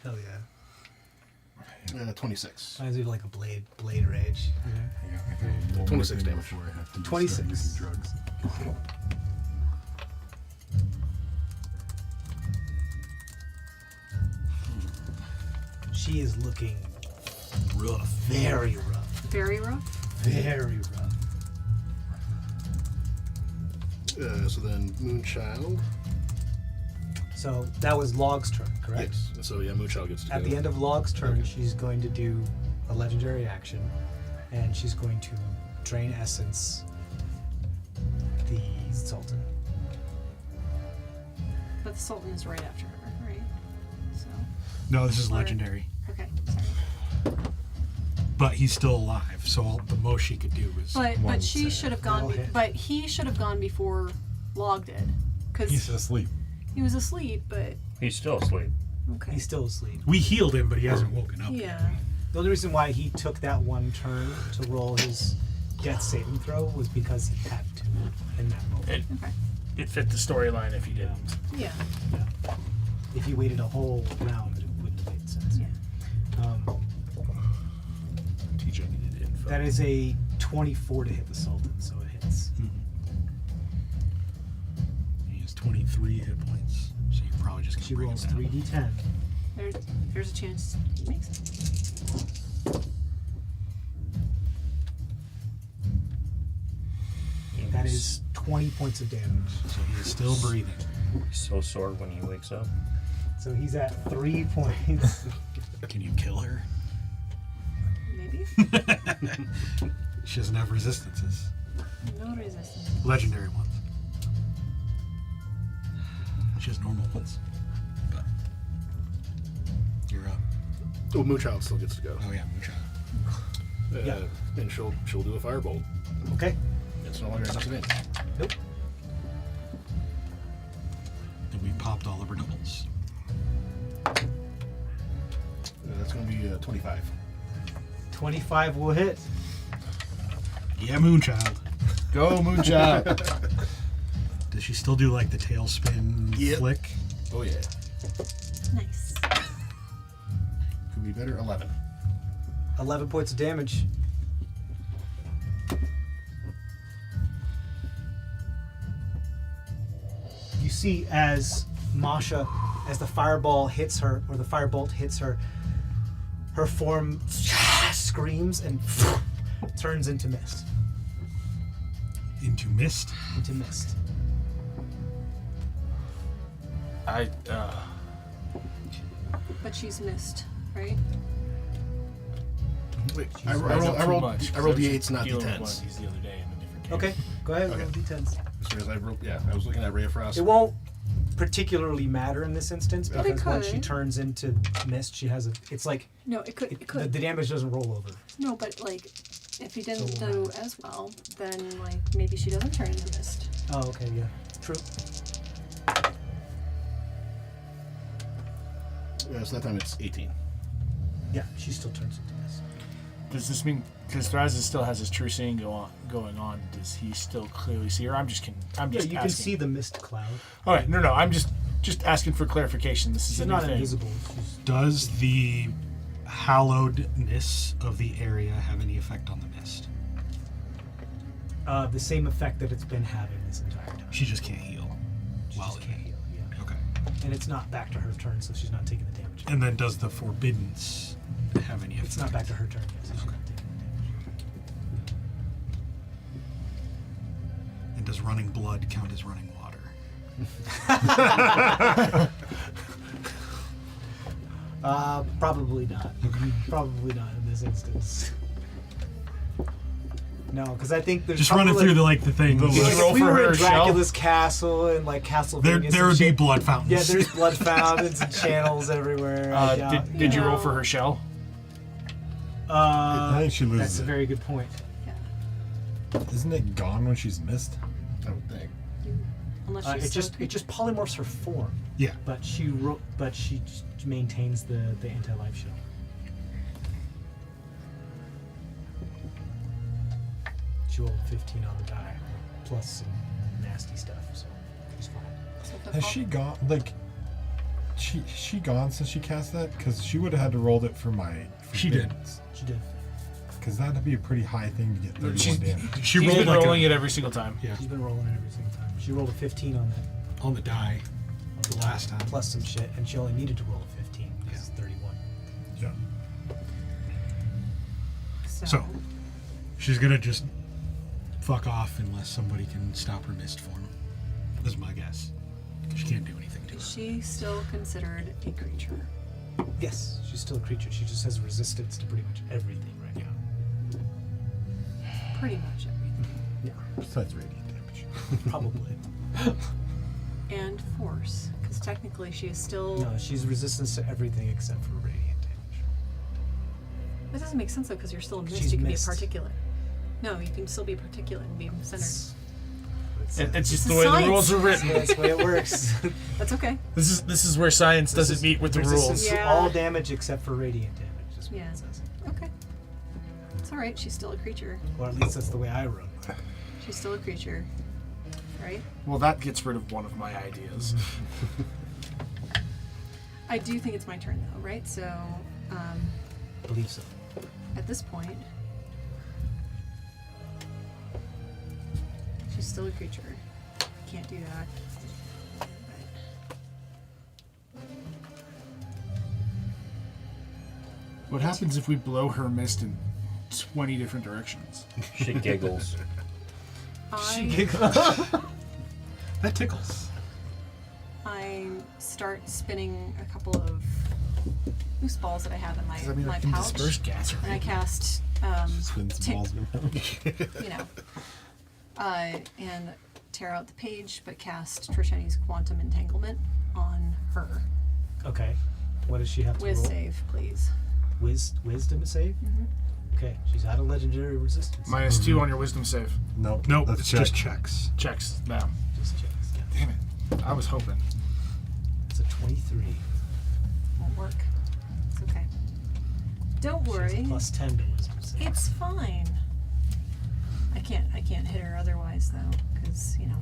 Hell yeah. 26. Reminds me of like a blade rage. I got like one more 26 thing damage. before I have to 26. start using drugs. She is looking rough, very rough, Very rough. very rough. So then Moonchild. So that was Log's turn, correct? Yes. So yeah, Moonchild gets to At go. the end of Log's turn, Okay. she's going to do a legendary action, and she's going to drain essence the Sultan. But the Sultan is right after her, right? So, No, this is Or- legendary. okay, sorry. But he's still alive, so the most she could do was But one she save. should have gone. That'll hit. But he should have gone before Log did, because He's asleep. he was asleep. But He's still asleep. okay. He's still asleep. We healed him, but he hasn't woken up yet. Yeah. The only reason why he took that one turn to roll his death saving throw was because he had to in that moment. It, Okay. it fit the storyline if he didn't. Yeah. If he waited a whole round, it wouldn't have made sense. Yeah. TJ needed info. That is a 24 to hit the Sultan, so it hits. He has 23 hit points, so you're probably just going She to bring rolls him down. 3d10. There's a chance he makes it. That is 20 points of damage. So he is still breathing. He's so sore when he wakes up. So he's at 3 points. Can you kill her? Maybe. She doesn't have resistances. No resistance. Legendary ones. She has normal ones. But you're up. Oh, Moonchild still gets to go. Oh yeah, Moonshine. Yeah. And she'll do a firebolt. Okay. It's no longer a disadvantage. Nope. And we popped all of her doubles. That's going to be 25. 25 will hit. Yeah, Moonchild. Go Moonchild. Does she still do like the tailspin Yep. flick? Oh yeah. Nice. Could be better. 11. 11 points of damage. You see as Masha, as the fireball hits her, or the firebolt hits her, her form screams and turns into mist. Into mist? Into mist. But she's missed, right? Wait, She's I rising rolled much, 'cause I rolled was d8s, not dealing with one d10s. of these the other day in a different game. Okay, go ahead, Okay. roll d10s. As soon as I rolled, I was looking at Ray of Frost. It won't particularly matter in this instance But it because once she could. turns into mist, she has a. It's like No, it could. It the could. damage doesn't roll over. No, but like, if he didn't So, do as well, then like maybe she doesn't turn into mist. Oh, okay, yeah, true. So that time it's 18. Yeah, she still turns into mist. Does this mean because Thrazis still has his true seeing going on? Does he still clearly see her? I'm just Yeah, just you asking. can see the mist cloud. All right, no, I'm just asking for clarification. This is She's a new not thing. invisible. She's, Does the hallowedness of the area have any effect on the mist? the same effect that it's been having this entire time. She just can't heal. She while just in can't it. heal. Yeah. Okay. And it's not back to her turn, so she's not taking the damage. And then does the forbiddance have any effect? It's not back to her turn yet, so she's Okay. not taking the damage. And does running blood count as running water? Probably not. Probably not in this instance. No, because I think there's Just running probably, through the thing. Did you roll if we for were her in shell? Dracula's castle and like Castlevania. There and would be shit, blood fountains. Yeah, there's blood fountains and channels everywhere. I doubt- Did you roll for her shell? I think she loses That's a it. very good point. Isn't it gone when she's missed? I would think. Unless she's It still just polymorphs her form, Yeah. but she just maintains the anti-life shell. She rolled 15 on the die, plus some nasty stuff, so it's fine. Has she gone? Like, she gone since she cast that? Because she would have had to roll it for my. She did. She did. Because that'd be a pretty high thing to get 31 She's- damage. She She's rolled been like rolling a, it every single time. Yeah. She's been rolling it every single time. She rolled a 15 on that on the die the last time. plus some shit, and she only needed to roll a 15 because it's 31. Yeah. So, she's gonna just fuck off unless somebody can stop her mist form. Is my guess. She can't do anything to Is her. she still considered a creature? Yes, she's still a creature. She just has resistance to pretty much everything right now. Pretty much everything. Yeah, Besides radiant damage. probably. And force, because technically she is still. No, she's resistance to everything except for radiant damage. That doesn't make sense though, because you're still a mist. She's You can mist. be a particulate. No, you can still be a particulate and be centered. It's just This the is way science. the rules are written. That's the way it works. That's okay. This is where science doesn't meet with the resistance rules. to Yeah. all damage except for radiant damage. Is what Yeah. it says. Okay. It's alright, she's still a creature. Or at least that's the way I wrote it. She's still a creature. Right? Well, that gets rid of one of my ideas. I do think it's my turn though, right? So, I believe so. at this point, she's still a creature. Can't do that. What happens if we blow her mist in 20 different directions? She giggles. That tickles. I start spinning a couple of loose balls that I have in my, Does that mean my I can pouch, disperse gas or and I cast Spin some balls around. you know, and tear out the page, but cast Trishani's Quantum Entanglement on her. Okay. What does she have to Whiz roll? save, please. Wisdom save? Mm-hmm. Okay, she's out of legendary resistance. -2 on your wisdom save. Nope. Nope, That's it's check. just checks. Checks now. Just checks. Yeah. Damn it. I was hoping. It's a 23. Won't work. It's okay. Don't She has a worry. plus 10 to wisdom save. It's fine. I can't hit her otherwise though, because you know.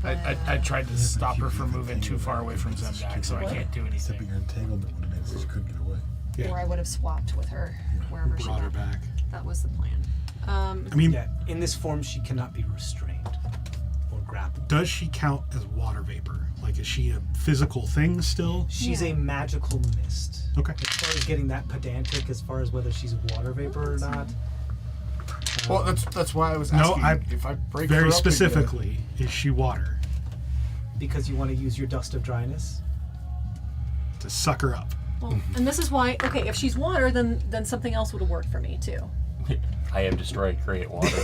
I tried to stop her from moving too far away from Zemdak, so I can't do Except anything. your entanglement would have made so she couldn't get away. Yeah. Or I would have swapped with her wherever she Brought her went. back. That was the plan. I mean, Yeah, in this form, she cannot be restrained or grappled. does she count as water vapor? Like, is she a physical thing still? She's Yeah. a magical mist. Okay. As far as getting that pedantic, as far as whether she's water vapor or not. Well, that's why I was No, asking if I break her Very up specifically, is she water? Because you want to use your dust of dryness. To suck her up. Well, and this is why. Okay, if she's water, then something else would have worked for me too, I have destroyed create water.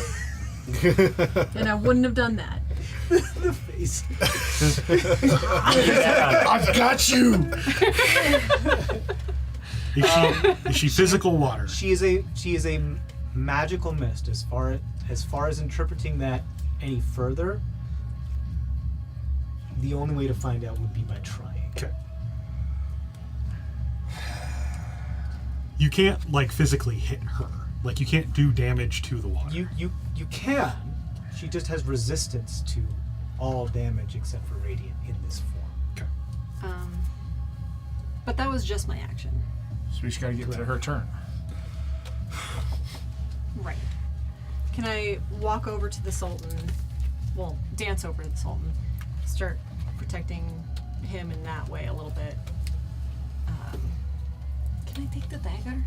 and I wouldn't have done that. The face. I've got you. Is she physical water? She is a magical mist. As far as interpreting that any further, the only way to find out would be by trying. Okay. You can't like physically hit her. Like you can't do damage to the water. You can. She just has resistance to all damage except for radiant in this form. Okay. But that was just my action. So we just gotta get to her turn. Right. Can I walk over to the Sultan? Well, dance over to the Sultan. Start protecting him in that way a little bit. Can I take the dagger?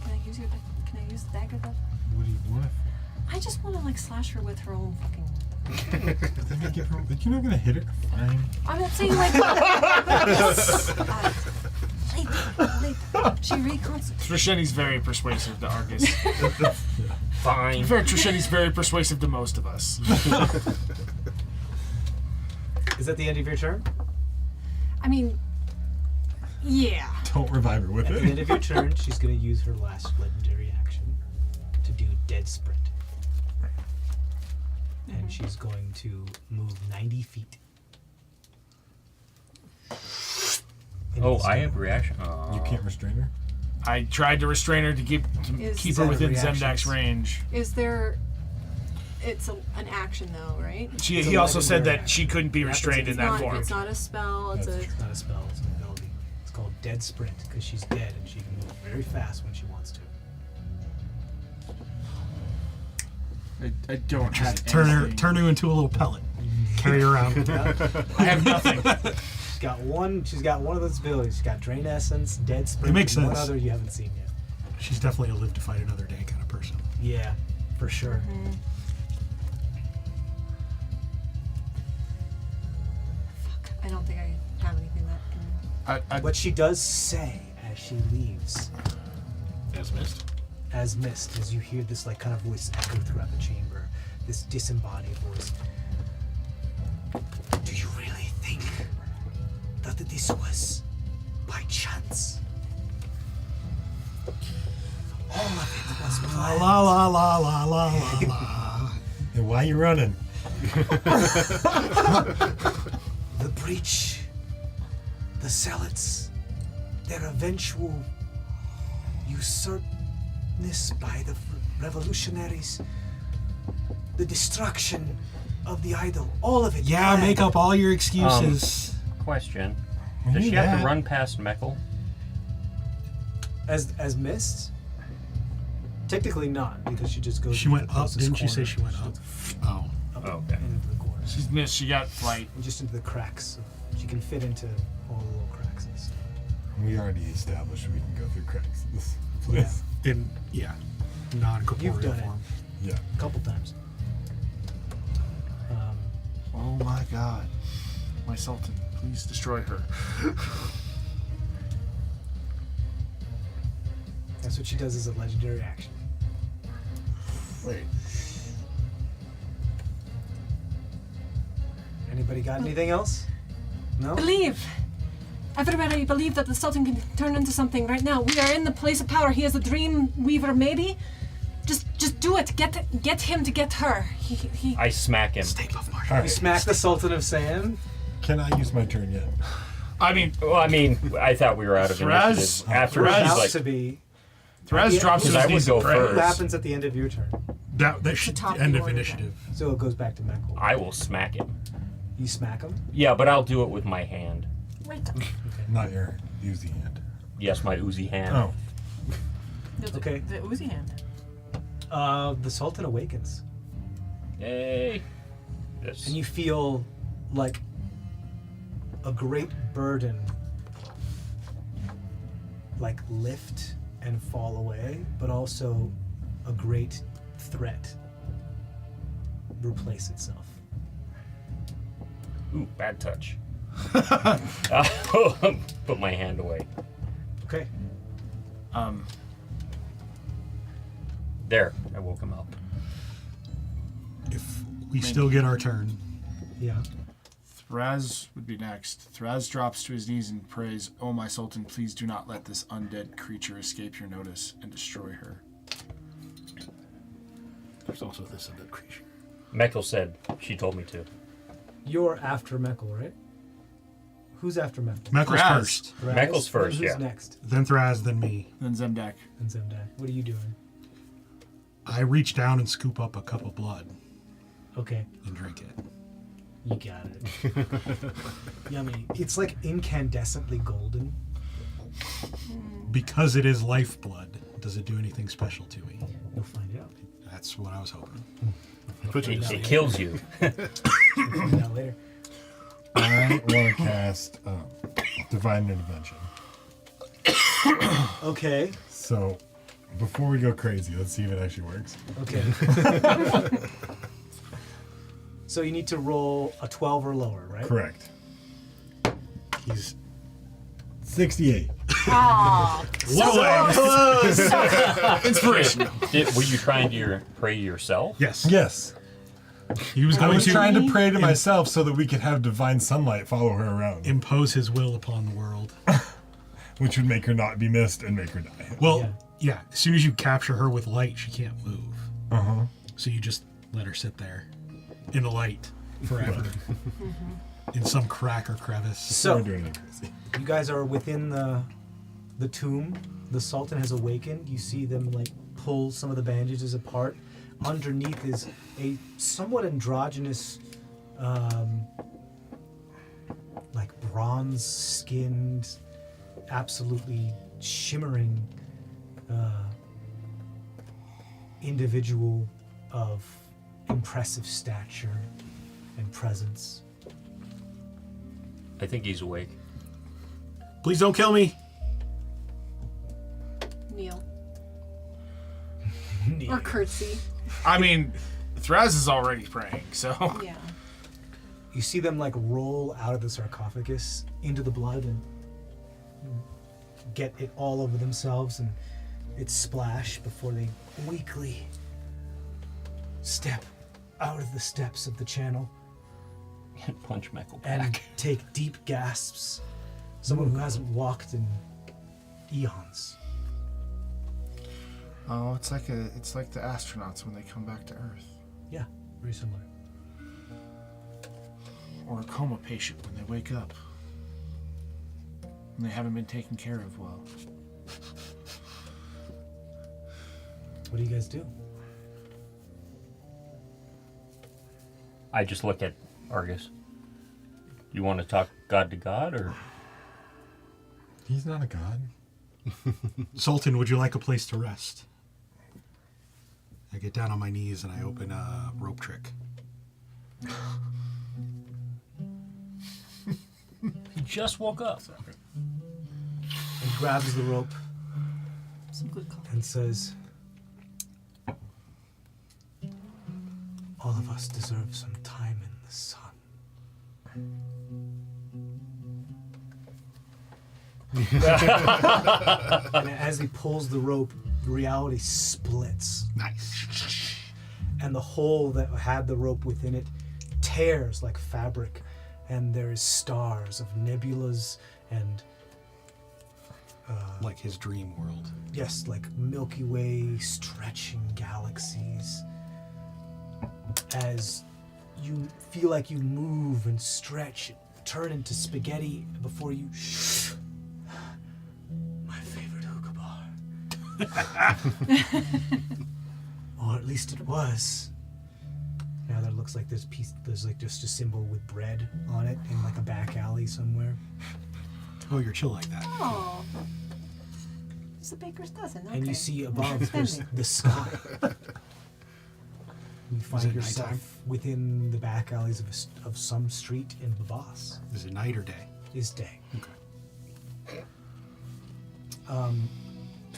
Can I use the dagger though? What do you want it I just want to like slash her with her own fucking. for? Then you get her, but you're not gonna hit her. Fine. I'm not saying like. Later. She reconstitutes. Trisheni's very persuasive to Argus. Fine. In fact, Trisheni's very persuasive to most of us. Is that the end of your turn? I mean, yeah. Don't revive her with At the end it. of your turn, she's going to use her last legendary action to do dead sprint. And she's going to move 90 feet. into Oh, the I snow. have reaction. You can't restrain her? I tried to restrain her to keep Is her that within reactions? Zemdak's range. Is there? It's an action though, right? It's He a also said legendary that she couldn't be It happens restrained if in it's that Not, form. it's not a spell. It's That's a. It's not a spell, it's an ability. It's called dead sprint because she's dead and she can move very fast when she wants to. I don't have Turn anything. her into a little pellet. Carry her around. I have nothing. She's got one of those abilities. She's got drain essence, dead sprint, It makes and one sense. other you haven't seen yet. She's definitely a live to fight another day kind of person. Yeah, for sure. I don't think I have anything that can. What she does say as she leaves, as mist, as you hear this like kind of voice echo throughout the chamber, this disembodied voice. Do you really think that this was by chance? All of it was La planned. la la la la la la. And why you running? The breach, the zealots, their eventual usurpness by the revolutionaries, the destruction of the idol, all of it. Yeah, planned. make up all your excuses. Question. We Does knew she have that. to run past Meckel? As mist. Technically not, because she just goes. She into went the up, closest didn't she corner. say she went up? Oh. Up Oh, okay. and into the corner. She's missed. She got flight. And just into the cracks. She can fit into all the little cracks and stuff. We already established we can go through cracks. This Yeah. place. In, yeah, non-corporeal You've done it. form. Yeah. A couple times. Oh my god. My Sultan, please destroy her. That's what she does as a legendary action. Wait. Anybody got anything else? No? Believe. Everybody believe that the Sultan can turn into something right now. We are in the place of power. He is a dream weaver, maybe. Just do it. Get him to get her. He I smack him. All You right. smack the Sultan of Sand. Can I use my turn yet? I mean, Well, I mean, I thought we were out of Thraz- initiative. After We're Thraz- she's about like, to be. Therese Yeah, drops to because his I would knees go and prays. first. What happens at the end of your turn? That should top end the of order initiative. So it goes back to Meckel. I will smack him. You smack him. Yeah, but I'll do it with my hand. wait. Not your Uzi hand. Yes, my Uzi hand. Oh. Okay. The Uzi hand. The Sultan awakens. Yay. Yes. And you feel like a great burden like lift and fall away, but also a great threat replace itself. Ooh, bad touch. I'll put my hand away. Okay. There, I woke him up. If we still get our turn, Yeah. Thraz would be next. Thraz drops to his knees and prays, "Oh my Sultan, please do not let this undead creature escape your notice and destroy her." There's also this other creature. Meckel said she told me to. You're after Meckel, right? Who's after Meckel? Meckel's Thraz. first, Raz? Meckel's first, Who's yeah. next? then Thraz, then me. Then Zemdak. And Zemdak. What are you doing? I reach down and scoop up a cup of blood Okay. and drink it. You got it. Yummy. It's like incandescently golden. Because it is lifeblood, does it do anything special to me? You'll find out. That's what I was hoping. It kills you. You'll find out later. I want to cast Divine Intervention. Okay. So, before we go crazy, let's see if it actually works. Okay. So you need to roll a 12 or lower, right? Correct. He's 68. Oh, Inspirational. Were you trying to pray yourself? Yes. Yes. He was I going was to trying to pray to myself so that we could have divine sunlight follow her around, impose his will upon the world. which would make her not be missed and make her die. Well, yeah. As soon as you capture her with light, she can't move. Uh-huh. So you just let her sit there in the light forever. In some crack or crevice. So, We're doing it crazy. you guys are within the tomb. The Sultan has awakened. You see them like pull some of the bandages apart. Underneath is a somewhat androgynous, like bronze-skinned, absolutely shimmering individual of impressive stature and presence. I think he's awake. Please don't kill me. kneel. Or curtsy. I mean, Thraz is already praying, so. Yeah. You see them like roll out of the sarcophagus into the blood and get it all over themselves, and it splash before they weakly step out of the steps of the channel And punch Michael and back. take deep gasps. Someone who hasn't walked in eons. Oh, it's like the astronauts when they come back to Earth, Yeah, very similar. or a coma patient when they wake up and they haven't been taken care of well. What do you guys do? I just look at Argus. You want to talk God to God, or He's not a god. Sultan, would you like a place to rest? I get down on my knees and I open a rope trick. he just woke up? And grabs the rope Some good coffee. and says, all of us deserve some time in the sun. And as he pulls the rope, reality splits. Nice. And the hole that had the rope within it tears like fabric, and there is stars of nebulas and Like his dream world. yes, like Milky Way stretching galaxies. As you feel like you move and stretch, turn into spaghetti before you. My favorite hookah bar. Or at least it was. Now there looks like there's like just a symbol with bread on it in like a back alley somewhere. Oh, you're chill like that. Oh. It's a baker's dozen. Okay. And you see above there's the sky. You find it yourself nighttime? within the back alleys of some street in Babas. Is it night or day? Is day. Okay.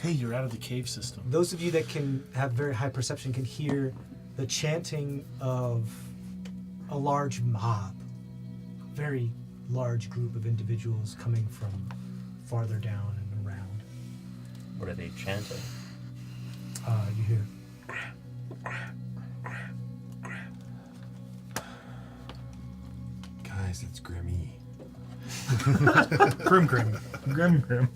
Hey, you're out of the cave system. Those of you that can have very high perception can hear the chanting of a large mob, very large group of individuals coming from farther down and around. What are they chanting? You hear, Guys, it's Grimmy. Grim. Grim.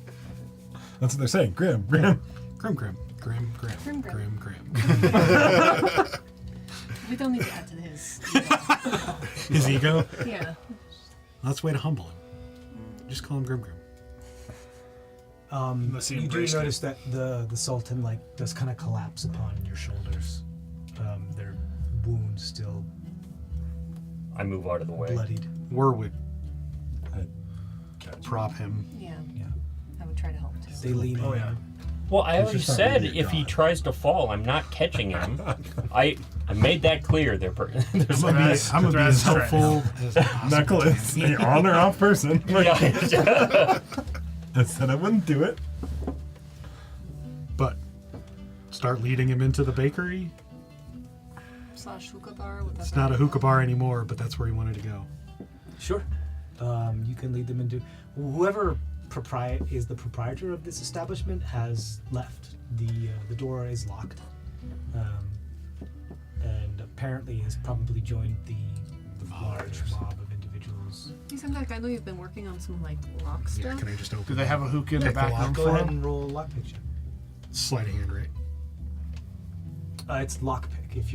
That's what they're saying. Grim. Grim. Grim. Grim. We don't need to add to his. His ego? Yeah. That's a way to humble him. Just call him Grim. Unless he you do embraced it. notice that the Sultan like does kind of collapse upon your shoulders. Their wounds still I move out of the way. bloodied. Were would Catch. prop him. Yeah. Yeah. I would try to help too. They lean Oh, in. yeah. Well, I already just not said really a if he god. tries to fall, I'm not catching him. I made that clear there. There's I'm gonna be Thraz as is trying helpful as I possibly Nicholas, can. an on or off person. yeah. I said I wouldn't do it. But start leading him into the bakery. Slash hookah bar. With It's not a hookah bar anymore, but that's where he wanted to go. Sure. You can lead them into whoever the proprietor of this establishment has left. The door is locked, and apparently has probably joined the large mob of individuals. You seem like I know you've been working on some like lock stuff. Yeah, can I just open? Do they have a hookah in the back room Go for ahead him? and roll a lockpick check. Sleight of hand, right? It's lockpick. If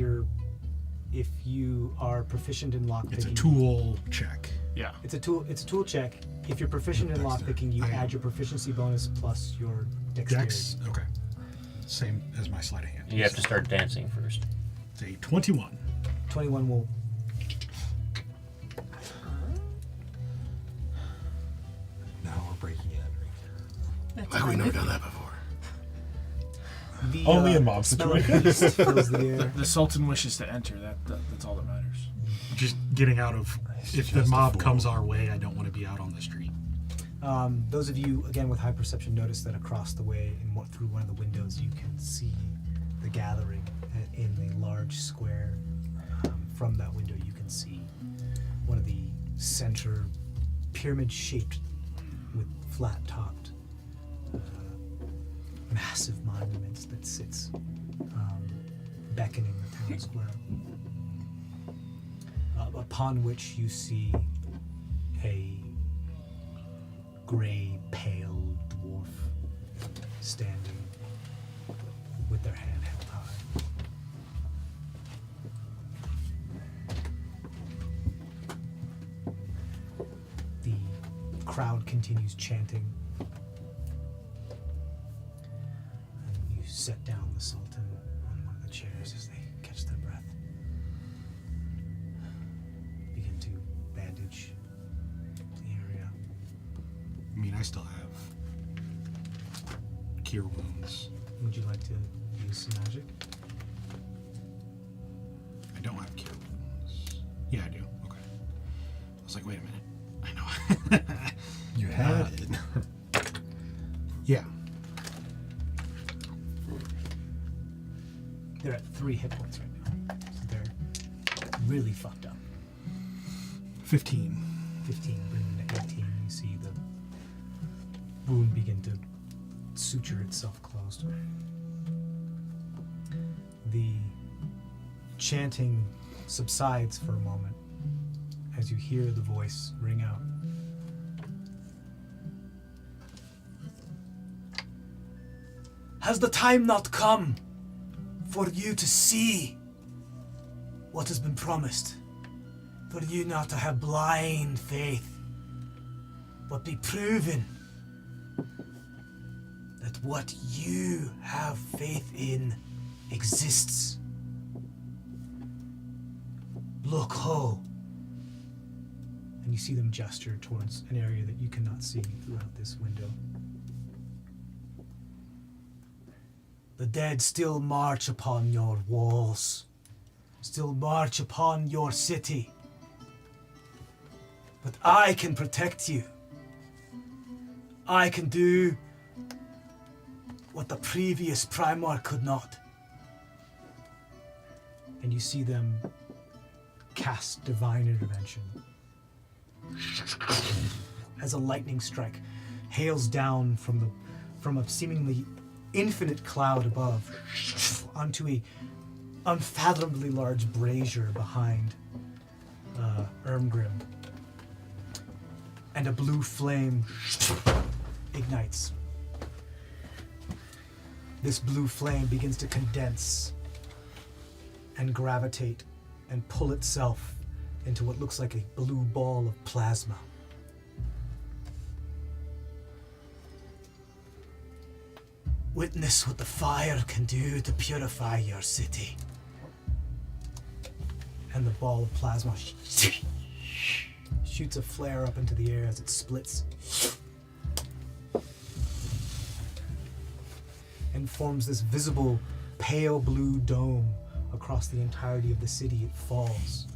you are proficient in lockpicking, It's a tool check. Yeah. It's a tool check. If you're proficient in Dexterity. lockpicking, you I am. add your proficiency bonus plus your dexterity. Dex. Okay. Same as my sleight of hand. You have to start dancing first. It's a 21. 21 will. Now we're breaking in. That's Why have we fine. never done that before? The, Only in mob smell of situations. yeast fills the air. The Sultan wishes to enter. That's all that matters. Just getting out of. If the just a mob fool. comes our way, I don't want to be out on the street. Those of you, again, with high perception, notice that across the way, through one of the windows, you can see the gathering in the large square. From that window, you can see one of the center pyramid-shaped with flat-topped massive monuments that sits beckoning the town square. Upon which you see a gray, pale dwarf standing with their hand held high. The crowd continues chanting. And you set down the Sultan on one of the chairs as they catch their breath. Begin to bandage the area. I mean, I still have cure wounds. Would you like to use some magic? I don't have cure wounds. Yeah, I do. Okay. I was like, wait a minute. I know. You had it. Yeah. They're at 3 hit points right now. So they're really fucked up. 15. 15, bringing to 18. You see the wound begin to suture itself closed. The chanting subsides for a moment as you hear the voice ring out. Has the time not come for you to see what has been promised? For you not to have blind faith, but be proven that what you have faith in exists. Look ho. And you see them gesture towards an area that you cannot see throughout this window. The dead still march upon your walls, still march upon your city. But I can protect you. I can do what the previous Primarch could not. And you see them cast Divine Intervention. As a lightning strike hails down from a seemingly infinite cloud above onto a unfathomably large brazier behind Ermgrim. And a blue flame ignites. This blue flame begins to condense and gravitate and pull itself into what looks like a blue ball of plasma. Witness what the fire can do to purify your city. And the ball of plasma shoots a flare up into the air as it splits and forms this visible pale blue dome across the entirety of the city. It falls.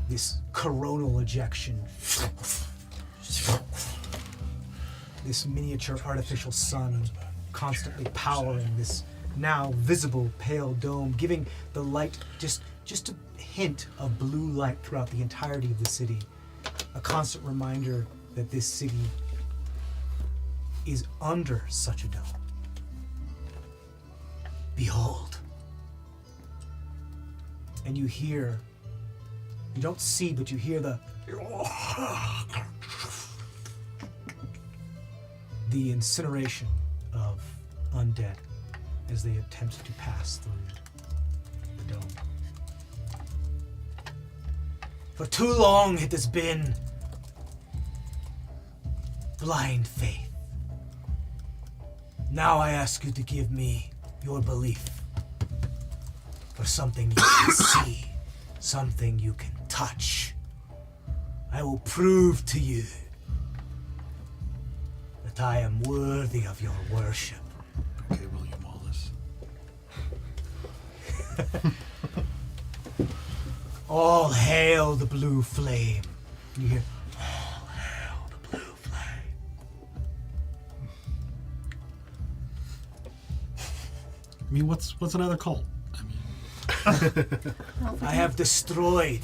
This coronal ejection, this miniature artificial sun constantly powering this now visible pale dome, giving the light just a hint of blue light throughout the entirety of the city. a constant reminder that this city is under such a dome. Behold. And you hear, you don't see, but you hear the incineration of undead as they attempt to pass through the dome. For too long it has been blind faith. Now I ask you to give me your belief for something you can see, something you can touch. I will prove to you that I am worthy of your worship. Okay, William Wallace. All hail the blue flame. You hear, all hail the blue flame. I mean, what's another cult? I mean, I have destroyed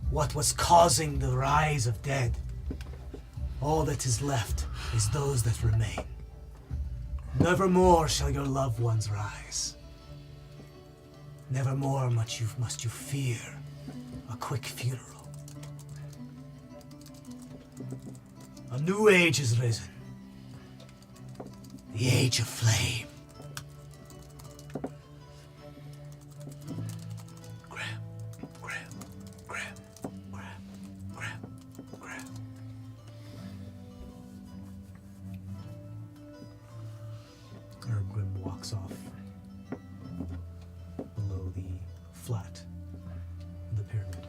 what was causing the rise of dead. All that is left is those that remain. Nevermore shall your loved ones rise. Nevermore must you fear a quick funeral. A new age is risen. The age of flame. Grab, grab, grab, grab, grab, grab. Argent walks off below the flat of the pyramid.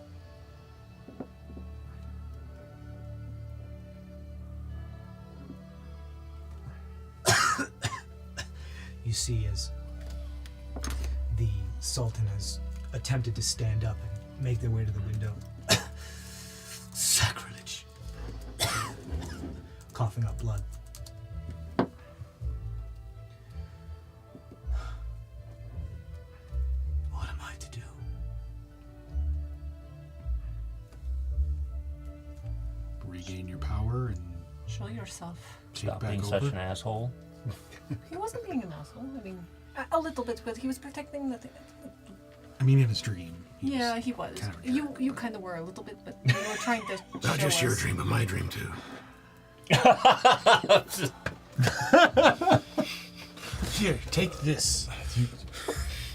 You see as the Sultan has attempted to stand up and make their way to the window. Sacrilege. Coughing up blood. What am I to do? regain your power and Show yourself. take Stop back being over. such an asshole. He wasn't being an asshole. I mean, a little bit, but he was protecting the thing. I mean, in his dream. Yeah, he was. kind of You kind of were a little bit, but you were trying to Not show just your us. dream, but my dream too. Here, take this.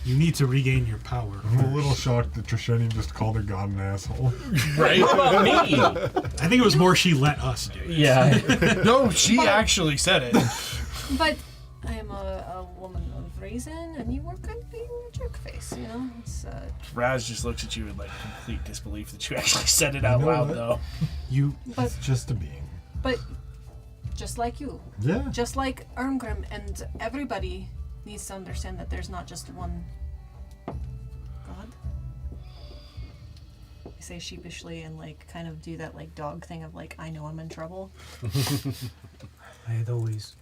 You need to regain your power. I'm a little shocked that Trisheni just called her God an asshole. Right? What about me? I think it was more she let us do it. Yeah. No, she actually said it. But I am a woman of reason, and you were kind of being a jerk face, you know? It's, Raz just looks at you in like complete disbelief that you actually said it out know loud, what? though. You but, It's just a being. but just like you, Yeah. just like Arngrim, and everybody needs to understand that there's not just one God. I say sheepishly and like kind of do that like dog thing of like, I know I'm in trouble. I had always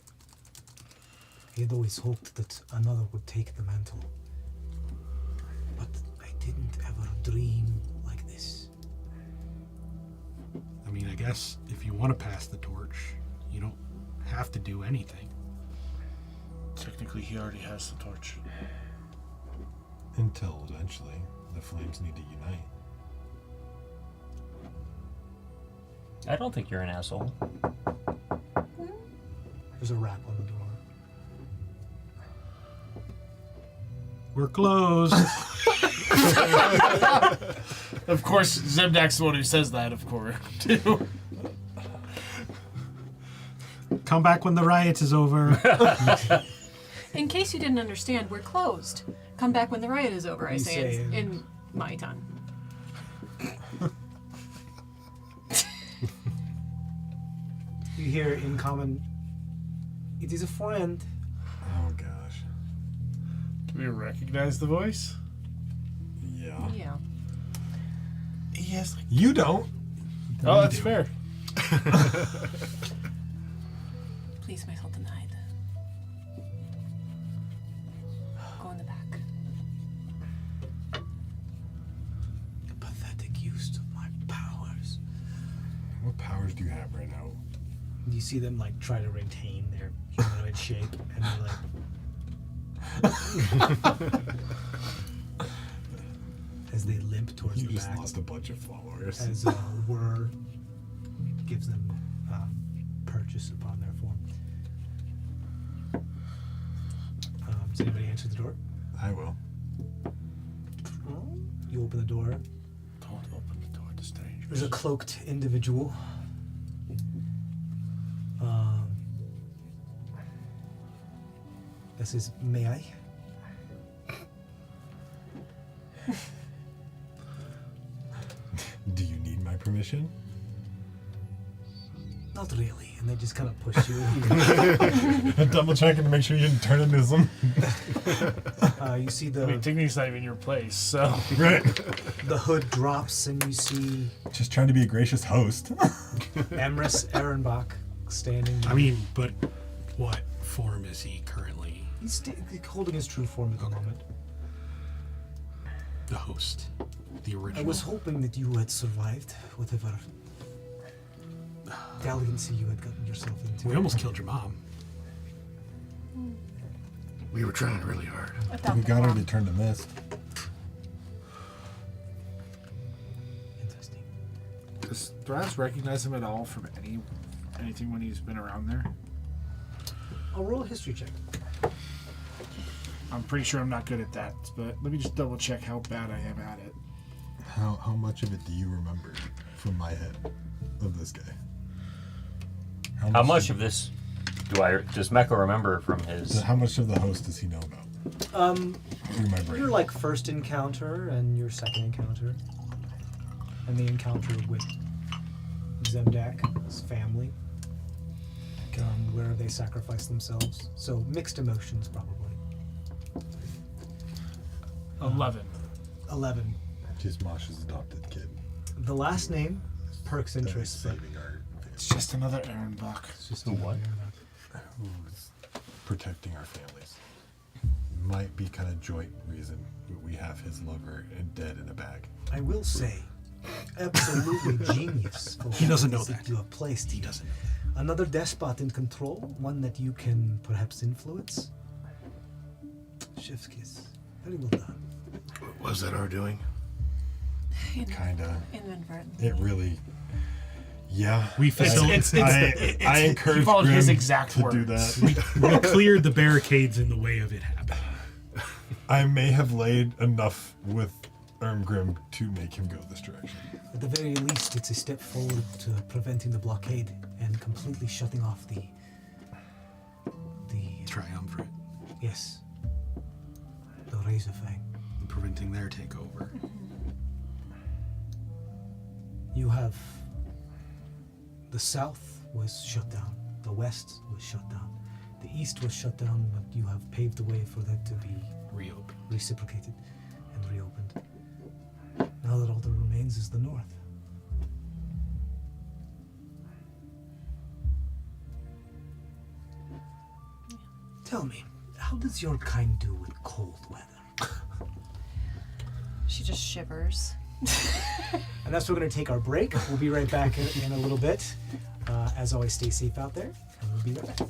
hoped that another would take the mantle. But I didn't ever dream like this. I mean, I guess if you want to pass the torch, you don't have to do anything. Technically, he already has the torch. Until eventually the flames need to unite. I don't think you're an asshole. There's a rap on the door. We're closed. Of course, Zemdak's the one who says that, of course, too. Come back when the riot is over. In case you didn't understand, we're closed. Come back when the riot is over, I You say say it it. in my tongue. You hear in common, it is a friend. Oh gosh. Do we recognize the voice? Yeah. Yeah. Yes. You don't. Oh, that's fair. Please, my Sultan, hide. Go in the back. Pathetic use of my powers. do you have right now? You see them like try to retain their humanoid shape, and they're like, as they limp towards You the just back, lost a bunch of followers. as Whir gives them purchase upon their form. Does anybody answer the door? I will. You open the door. Don't open the door to strangers. There's a cloaked individual. This is, may I? Do you need my permission? Not really. And they just kind of push you. I'm double checking to make sure you didn't turn into some. You see the I mean, technically it's not even your place, so. Right. the hood drops, and you see Just trying to be a gracious host. Emrys Ehrenbach standing. I mean, but what form is he currently? He's holding his true form at the moment. The host, the I original. was hoping that you had survived whatever dalliancy you had gotten yourself into. We almost killed your mom. We were trying really hard. We got her to turn to mist. Interesting. Does Thraz recognize him at all from anything when he's been around there? I'll roll a history check. I'm pretty sure I'm not good at that, but let me just double check how bad I am at it. How much of it do you remember from my head of this guy? How much of this does Mecca remember from his? How much of the host does he know about? Through my brain. Your like first encounter and your second encounter, and the encounter with Zemdak's family, where they sacrificed themselves. So mixed emotions, probably. 11. 11. Just Mosh's adopted kid. The last name perks That is interest, but saving our It's just another Aaron Buck. it's just Who what? who's protecting our families. Might be kind of joint reason we have his lover and dead in a bag. I will say, absolutely genius. For He doesn't know what that. you have placed. He here. doesn't know. Another despot in control, one that you can perhaps influence. Chef's kiss. Very well done. Was that our doing? Kinda. Inadvertently. It really. Yeah. We I encourage He followed Grim his exact to words. do that. we cleared the barricades in the way of it happening. I may have laid enough with Ermgrim to make him go this direction. At the very least, it's a step forward to preventing the blockade and completely shutting off the Triumvirate, yes, the Razorfang. and preventing their takeover. You have the south was shut down, the west was shut down, the east was shut down, but you have paved the way for that to be Reopen. reciprocated and reopened. Now that all that remains is the north. Tell me, how does your kind do with cold weather? She just shivers. And that's where we're going to take our break. We'll be right back in a little bit. As always, stay safe out there, and we'll be right back.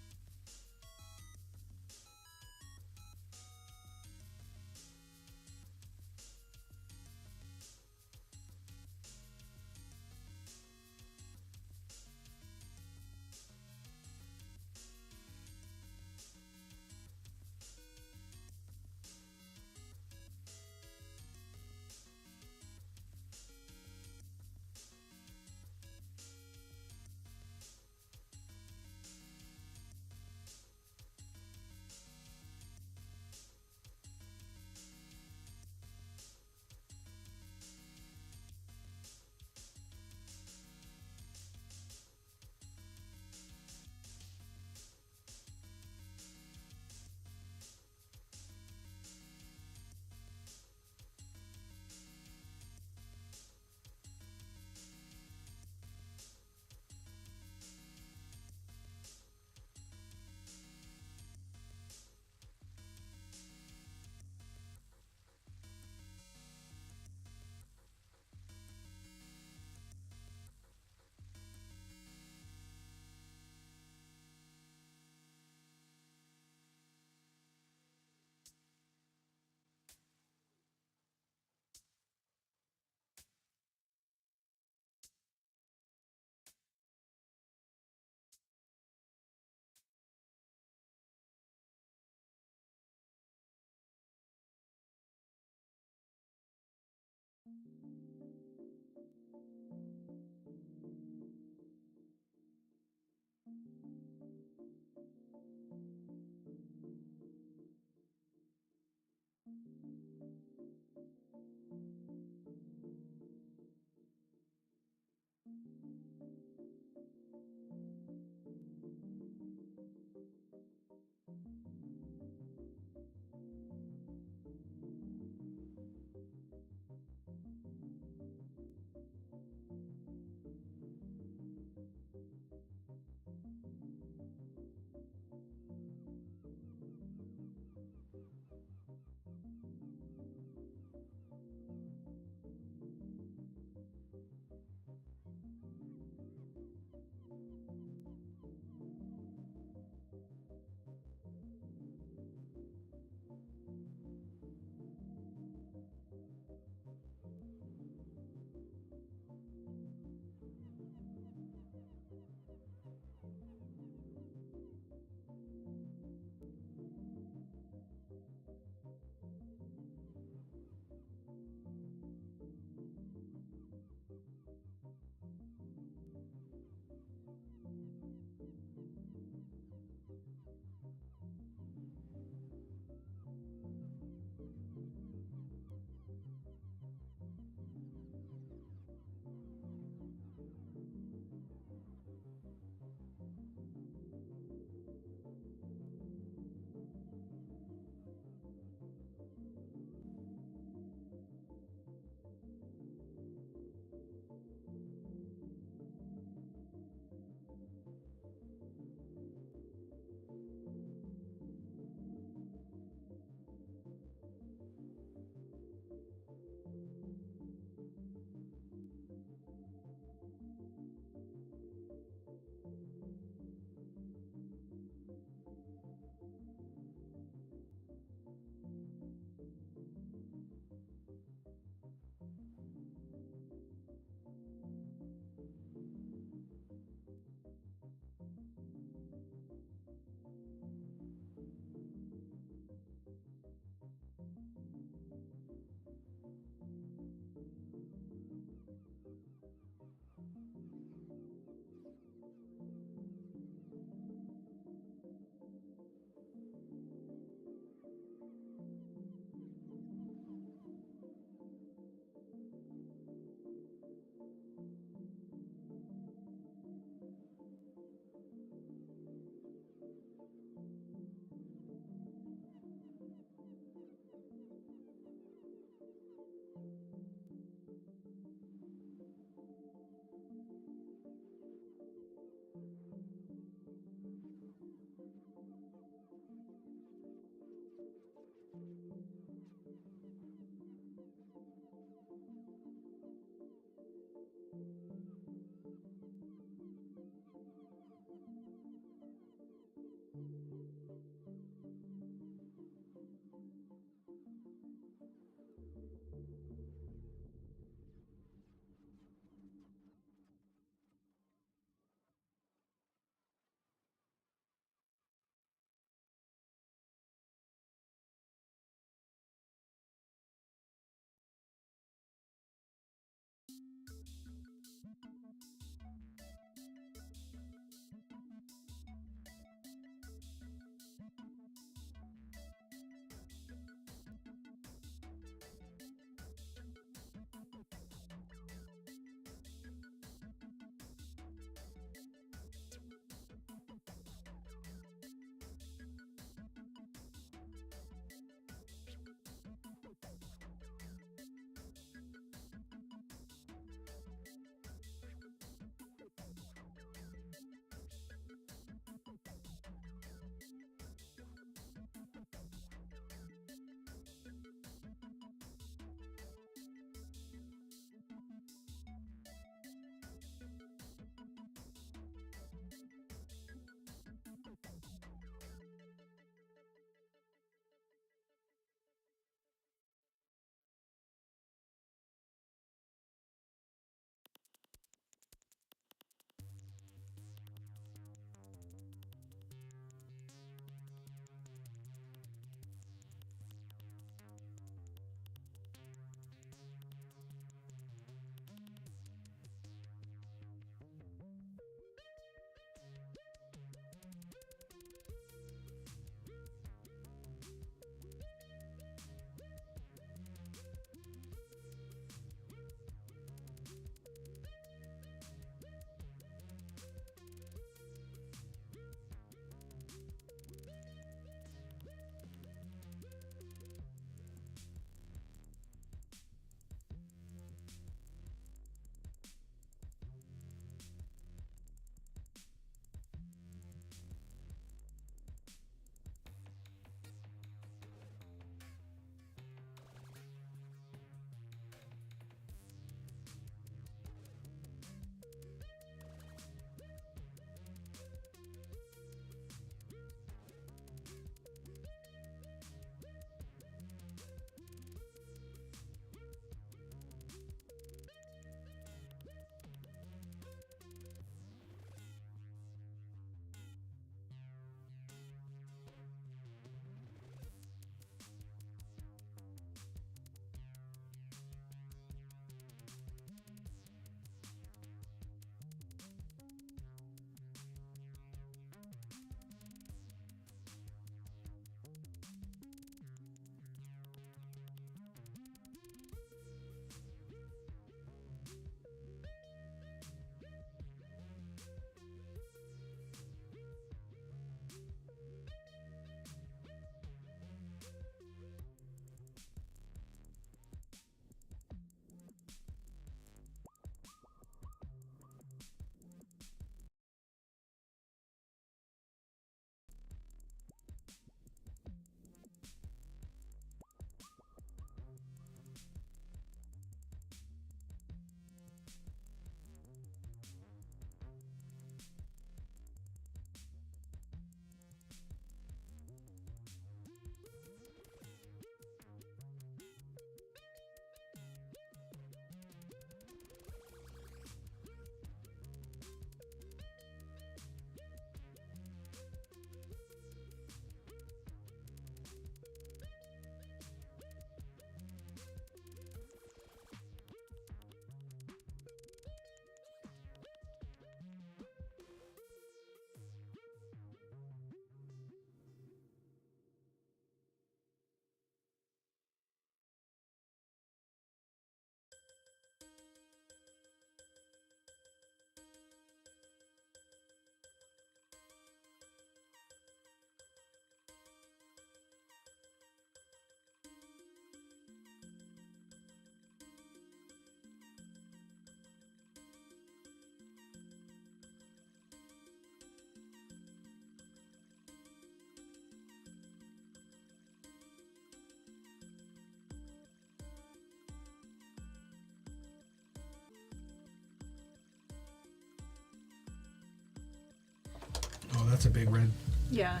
that's a big red. Yeah.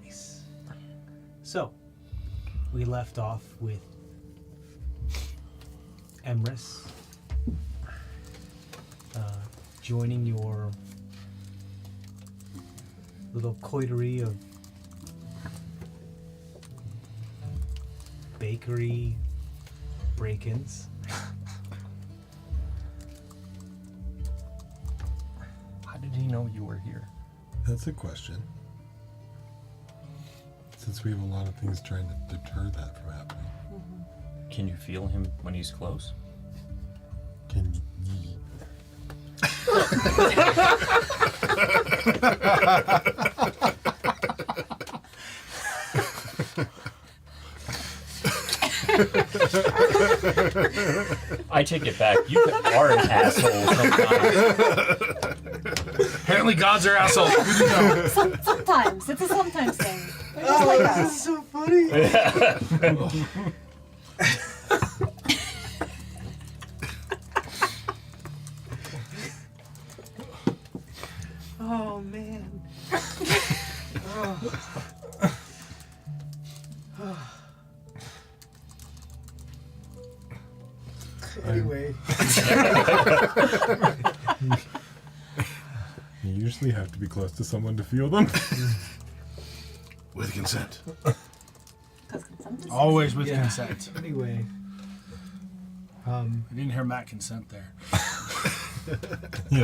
Nice. So, we left off with Emrys joining your little coterie of bakery break-ins. How did he know you were here? That's a question. Since we have a lot of things trying to deter that from happening. Can you feel him when he's close? Can ye? I take it back. You are an asshole sometimes. Apparently, gods are assholes. Good to know. Sometimes. It's a sometimes thing. They're just like us. so funny. Oh man. Anyway. You usually have to be close to someone to feel them. With consent. Because consensus. Always with Yeah. consent. Anyway. I didn't hear Matt consent there.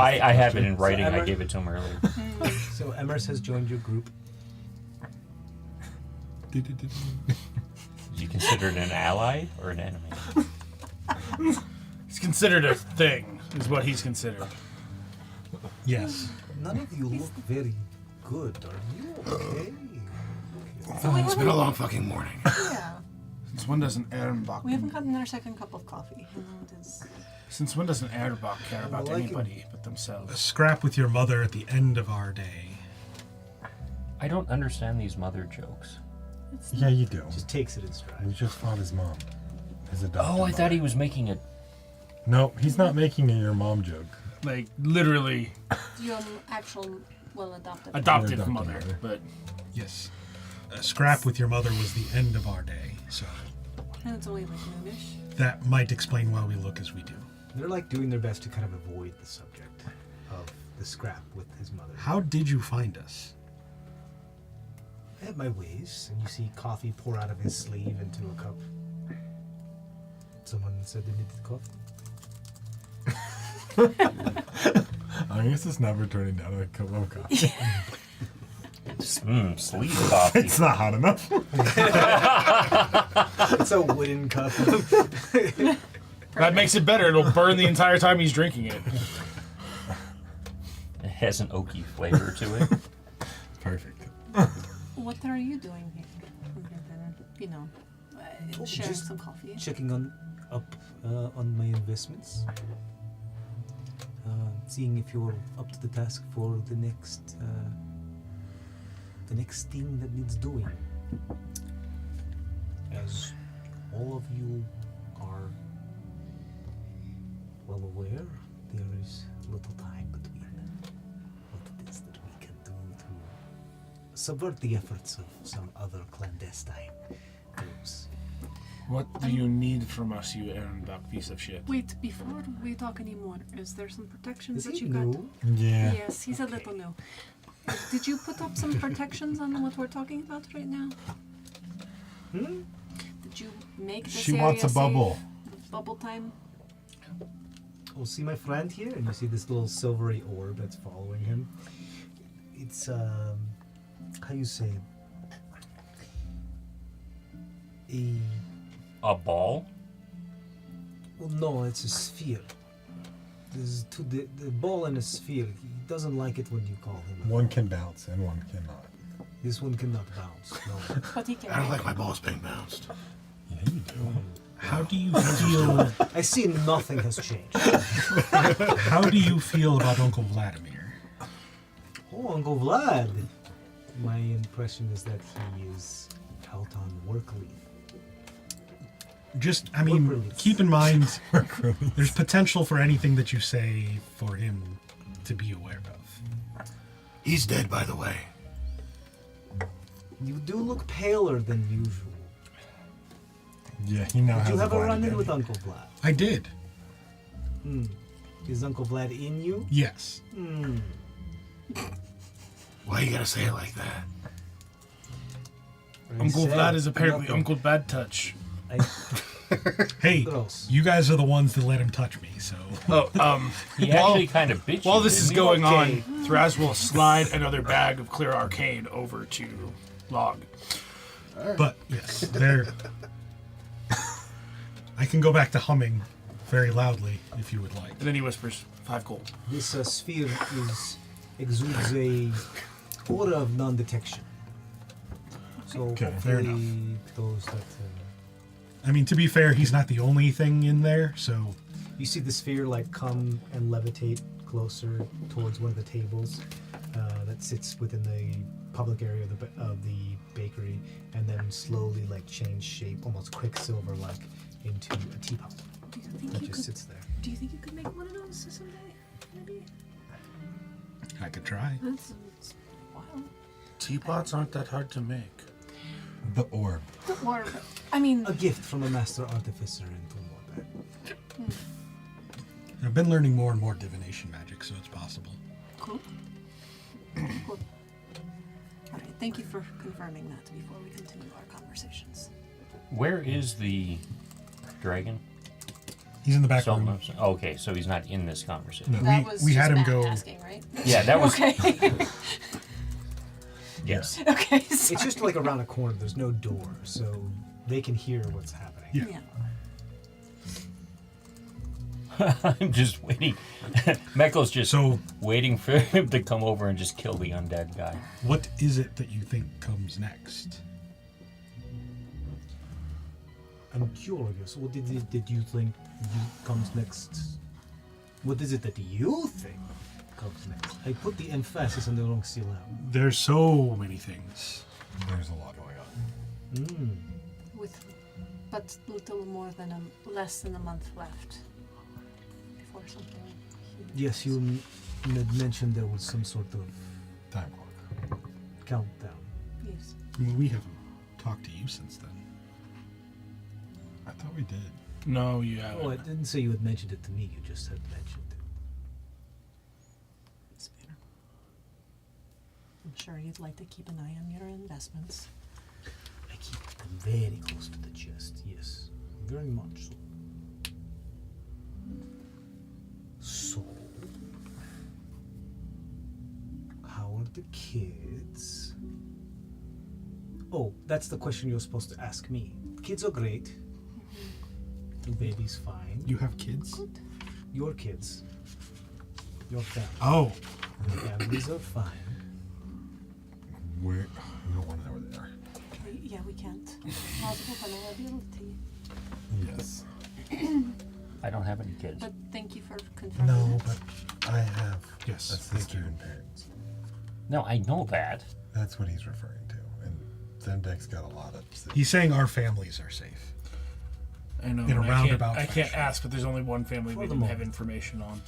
I have it in writing. I Emma- gave it to him earlier. So Emrys has joined your group. Is he considered an ally or an enemy? He's considered a thing, is what he's considered. Yes. None of you look very good. Are you okay? It's been a long fucking morning. Yeah. Since when does an Ehrenbach... We haven't gotten our second cup of coffee. You know, it is... Since when does an Ehrenbach care about Well, I anybody but themselves? Scrap with your mother at the end of our day. I don't understand these mother jokes. Yeah, you do. Just takes it in stride. We just fought his mom. His adopted Oh, I thought he mother. was making it. No, he's not making a your mom joke. Like, literally Your actual, well, adopted. adopted adopted mother. mother. But Yes. Scrap with your mother was the end of our day, so And it's only like noonish. that might explain why we look as we do. They're like doing their best to kind of avoid the subject of the scrap with his mother. How did you find us? I have my ways, and you see coffee pour out of his sleeve into a cup. Someone said they needed coffee. I guess it's never turning down a cup of coffee. Sleeve coffee. It's not hot enough. It's a wooden cup. that makes it better. It'll burn the entire time he's drinking it. It has an oaky flavor to it. Perfect. What are you doing here? Other than, you know, sharing just some coffee. Checking on my investments. Seeing if you're up to the task for the next thing that needs doing. As all of you are well aware, there is little time between what it is that we can do to subvert the efforts of some other clandestine groups. What do you need from us, you Ehrenbach piece of shit? Wait, before we talk anymore, is there some protections Is that he you got? new? Yeah. Yes, he's a little new. Did you put up some protections on what we're talking about right now? Hmm? Did you make this She area wants a safe? bubble. Bubble time? Oh, see my friend here? And you see this little silvery orb that's following him. It's, how you say? A ball? Well, no, it's a sphere. There's the ball and a sphere. He doesn't like it when you call him. One can bounce and one cannot. This one cannot bounce. No. But he can I don't make like my balls being bounced. Yeah, you do. How do you feel? I see nothing has changed. How do you feel about Uncle Vladimir? Oh, Uncle Vlad. My impression is that he is out on work leave. Just, I mean, release. keep in mind, there's potential for anything that you say for him to be aware of. He's dead, by the way. You do look paler than usual. Yeah, he now Did has you have a body run-in damage. with Uncle Vlad? I did. Is Uncle Vlad in you? Yes. Why you gotta say it like that? Uncle said Vlad is apparently nothing. Uncle Bad Touch. Hey, Gross. you guys are the ones that let him touch me, so. He actually kind of bitchy. While this is didn't he? going Okay. on, Thraz will slide another bag of clear arcane over to Log. But yes, they're. I can go back to humming very loudly if you would like. And then he whispers, 5 gold. This sphere exudes a aura of non-detection. So Okay, fair hopefully those that I mean, to be fair, he's not the only thing in there, so. you see the sphere like come and levitate closer towards one of the tables that sits within the public area of the bakery, and then slowly like change shape, almost quicksilver like, into a teapot Do you think that you just could? sits there. Do you think you could make one of those someday? Maybe. I could try. That's wild. Teapots aren't that hard to make. The orb. Or, I mean, A gift from a master artificer in Tumor. I've been learning more and more divination magic, so it's possible. cool. Cool. All right. Thank you for confirming that before we continue our conversations. Where is the dragon? He's in the back Salt room. Mountain. Oh, okay, so he's not in this conversation. No, That was we just had him Matt go. asking, right? Yeah, that was. Okay. Yes. Okay. It's just like around a corner. There's no door, so they can hear what's happening. Yeah. Yeah. I'm just waiting. Meko's just So, waiting for him to come over and just kill the undead guy. what is it that you think comes next? I'm curious. What did you think comes next? What is it that you think comes next? I put the emphasis on the wrong syllable. There's so many things. There's a lot going on. With but little more than less than a month left before something huge. Yes, you mentioned there was some sort of Time clock. countdown. Yes. I mean, we haven't talked to you since then. I thought we did. No, you haven't. Oh, I didn't say you had mentioned it to me. You just had mentioned it. It's fair. I'm sure you'd like to keep an eye on your investments. I keep them very close to the chest. Yes, very much so. So, how are the kids? Oh, that's the question you're supposed to ask me. Kids are great. The baby's fine. You have kids? Your kids. Your family. Oh, Your families are fine. We don't want to know where they are. Yeah, we can't. Plausible vulnerability. Yes. I don't have any kids. But thank you for confirming. No, that. but I have yes. a Thank sister you. and parents. No, I know that. That's what he's referring to. And Zemdek's got a lot of... He's saying our families are safe. I know. In a and roundabout I can't fashion. ask, but there's only one family For we the didn't have moment. information on.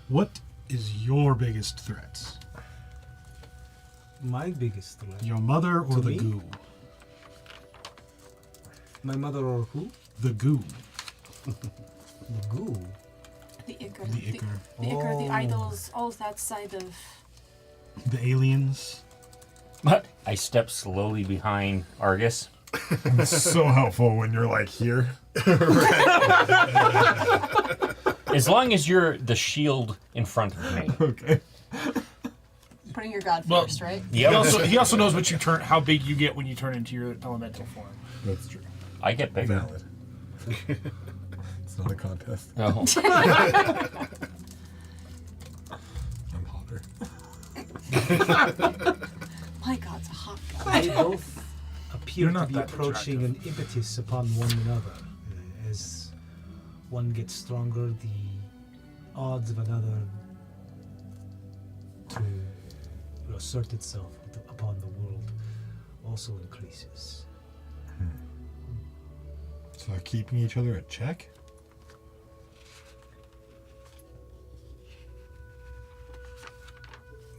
What is your biggest threats? My biggest threat. Your mother or To the me? goo? My mother or who? The goo. The goo. The Icar. The Icar. The Icar, the Oh. idols, all that side of. The aliens. I step slowly behind Argus. It's so helpful when you're like here. As long as you're the shield in front of me. Okay. Putting your god Well, first, right? Yep. He also knows what you turn, how big you get when you turn into your elemental form. That's true. I get bigger. Valid. It's not a contest. Oh. I'm hotter. My god's a hot god. They both appear You're to not be that approaching an impetus upon one another. As one gets stronger, the odds of another to assert itself upon the world also increases. So they're keeping each other at check?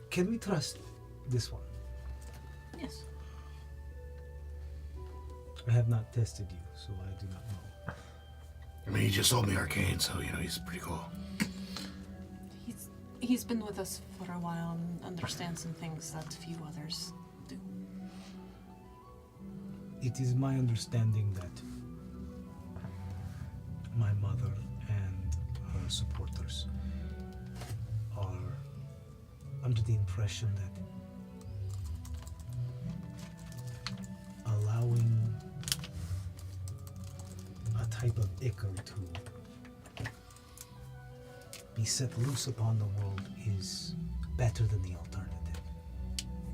Can we trust this one? Yes. I have not tested you, so I do not know. I mean, he just told me arcane, so he's pretty cool. He's been with us for a while and understands some things that few others do. It is my understanding that my mother and her supporters are under the impression that allowing a type of ichor to be set loose upon the world is better than the alternative.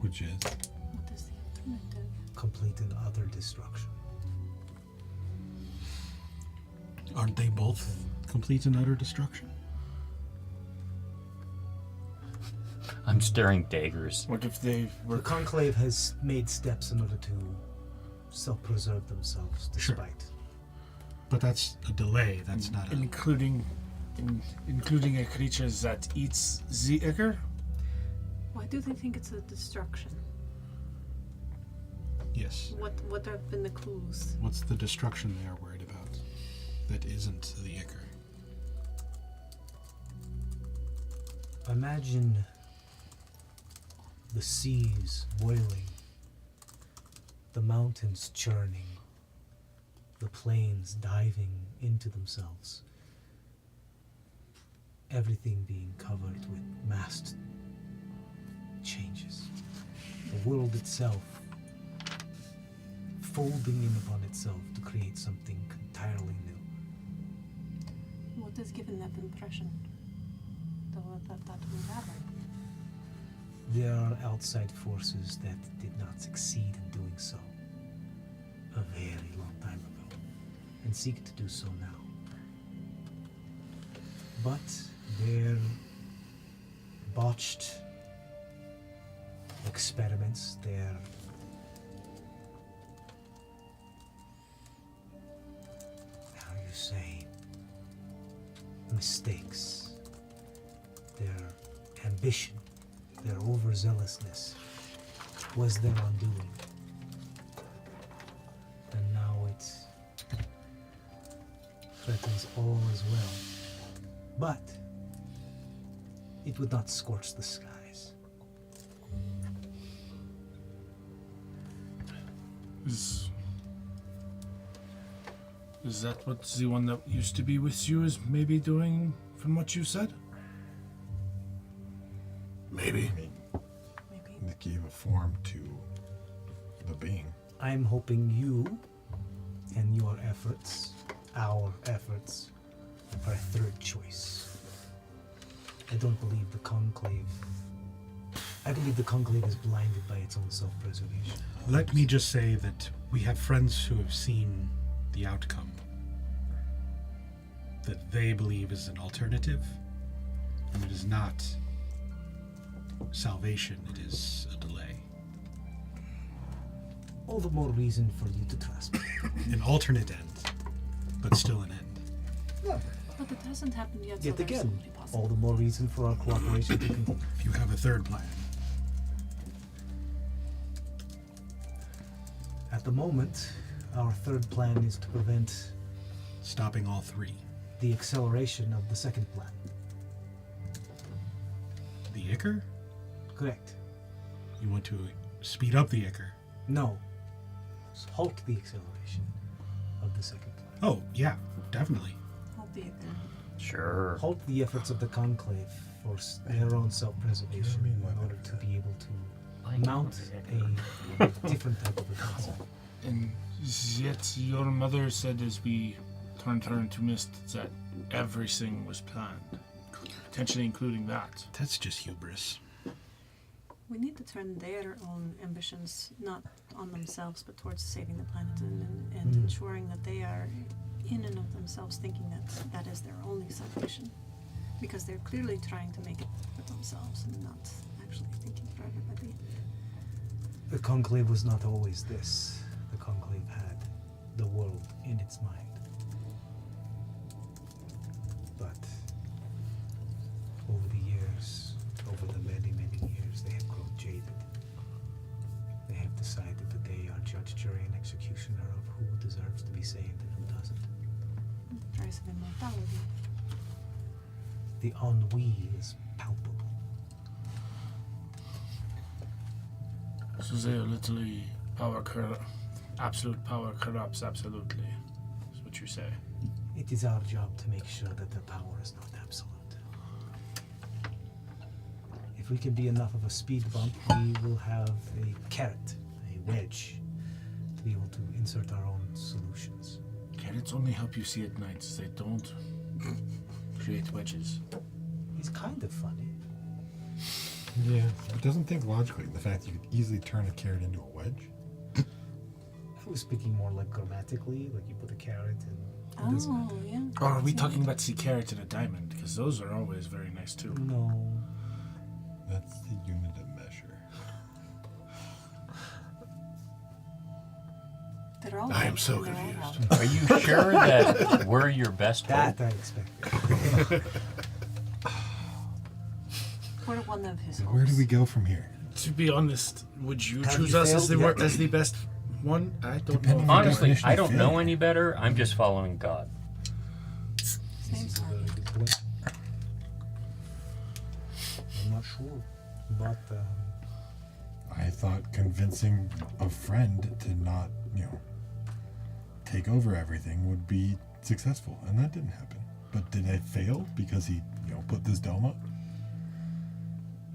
Which is? What is the alternative? Complete and utter destruction. Aren't they both complete and utter destruction? I'm staring daggers. What if they The were Conclave has made steps in order to self-preserve themselves Sure. despite. But that's a delay. That's not a... including a creature that eats the ichor? Why do they think it's a destruction? Yes. What have been the clues? What's the destruction they are worried about that isn't the ichor? Imagine the seas boiling, the mountains churning, the plains diving into themselves, everything being covered with massed changes. The world itself folding in upon itself to create something entirely new. What has given that impression? That will happen. There are outside forces that did not succeed in doing so a very long time ago, and seek to do so now. But their botched experiments, their how do you say, mistakes, their ambition, their overzealousness was their undoing. And now it threatens all as well. But it would not scorch the skies. Is that what the one that used to be with you is maybe doing, from what you said? Maybe. Maybe. It gave a form to the being. I'm hoping you and your efforts, our efforts, are a third choice. I don't believe the Conclave. I believe the Conclave is blinded by its own self-preservation. Let me just say that we have friends who have seen the outcome that they believe is an alternative, and it is not salvation, it is a delay. All the more reason for you to trust me. An alternate end, but still an end. But it hasn't happened yet. Yet so there's again, somebody possible. all the more reason for our cooperation to continue. If you have a third plan, At the moment, our third plan is to prevent stopping all three. the acceleration of the second plan. The ichor? Correct. You want to speed up the ichor? No. Halt the acceleration of the second plan. Oh, yeah, definitely. I'll be there. Sure. Halt the efforts of the Conclave for their own self-preservation You know what I mean, in order like to that. be able to mount a different type of a concept. And yet your mother said as we turned her into mist that everything was planned, potentially including that. That's just hubris. We need to turn their own ambitions not on themselves, but towards saving the planet and ensuring that they are in and of themselves thinking that that is their only salvation. Because they're clearly trying to make it for themselves and not actually thinking for everybody. The Conclave was not always this. The Conclave had the world in its mind. But over the years, the over the many, many years, they have grown jaded. They have decided that they are judge, jury, and executioner of who deserves to be saved and who doesn't. The price of immortality. The ennui is palpable. So they literally absolute power corrupts absolutely. Is what you say. It is our job to make sure that the power is not absolute. If we can be enough of a speed bump, we will have a carrot, a wedge, to be able to insert our own solutions. Carrots only help you see at night. They don't create wedges. It's kind of funny. Yeah, it doesn't think logically. The fact that you could easily turn a carrot into a wedge. I was speaking more like grammatically, like you put a carrot and it doesn't Oh, matter. yeah. Or are we That's talking right. about sea carrot and a diamond? Because those are always very nice too. No. That's the unit of measure. They're all I am right so in their own confused. house. Are you sure that we're your best hope? That I expected. We're one of his Where do hopes. we go from here? To be honest, would you Have choose you us as failed yet? as the best one? I don't Depending know. on Honestly, definition I of don't know failure. any better. I'm just following God. This Same is a time. very good point. I'm not sure, but I thought convincing a friend to not, take over everything would be successful, and that didn't happen. But did I fail because he, put this dome up?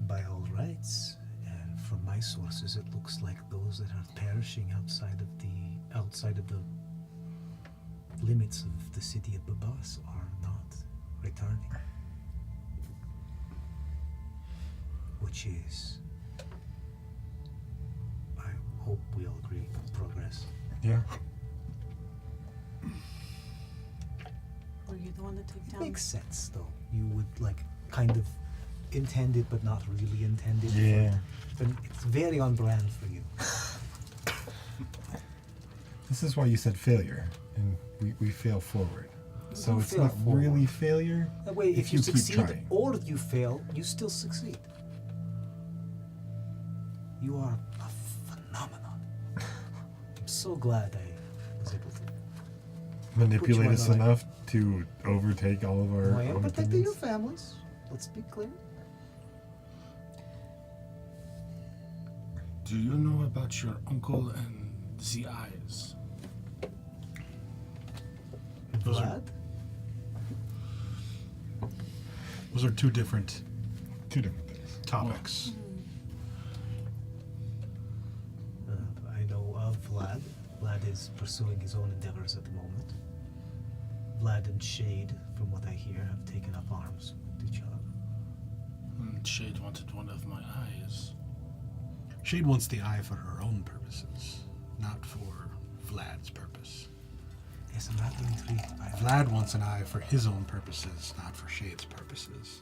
by all rights, and from my sources, it looks like those that are perishing outside of the limits of the city of Babas are not returning. Which is, I hope we all agree, progress. Yeah. Were you the one that took It down? makes sense, though. You would kind of intend it, but not really intend it. Yeah. But it's very on brand for you. This is why you said failure, and we fail forward. So You it's fail not forward. really failure. That way, if you keep succeed trying. or you fail, you still succeed. You are a phenomenon. I'm so glad I was able to. Manipulate on us the right- enough to overtake all of our I am own protecting your opinions. families. Let's be clear. Do you know about your uncle and the eyes? Those are- Vlad? Those are two different Two different things. topics. I know of Vlad. Vlad is pursuing his own endeavors at the moment. Vlad and Shade, from what I hear, have taken up arms with each other. Shade wanted one of my eyes. Shade wants the eye for her own purposes, not for Vlad's purpose. Yes, I'm rather intrigued by that. Vlad wants an eye for his own purposes, not for Shade's purposes.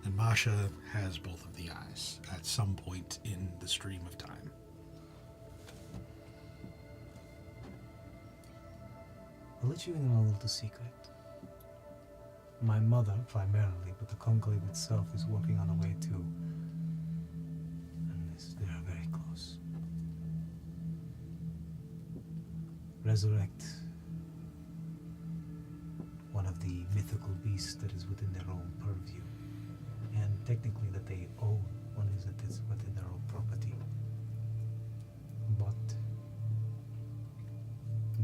And Masha has both of the eyes at some point in the stream of time. I'll let you in on a little secret. My mother, primarily, but the conclave itself is working on a way too. And they are very close. Resurrect one of the mythical beasts that is within their own purview. And technically that they own one is that is within their own property. But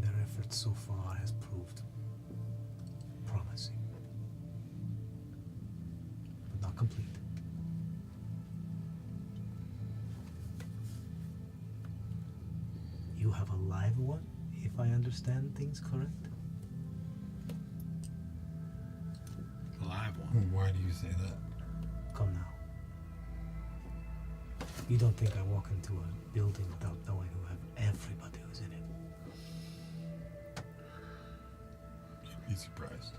their efforts so far has proved promising, but not complete. You have a live one, if I understand things correct? The live one. Why do you say that? Come now. You don't think I walk into a building without knowing who everybody who's in it? You'd be surprised.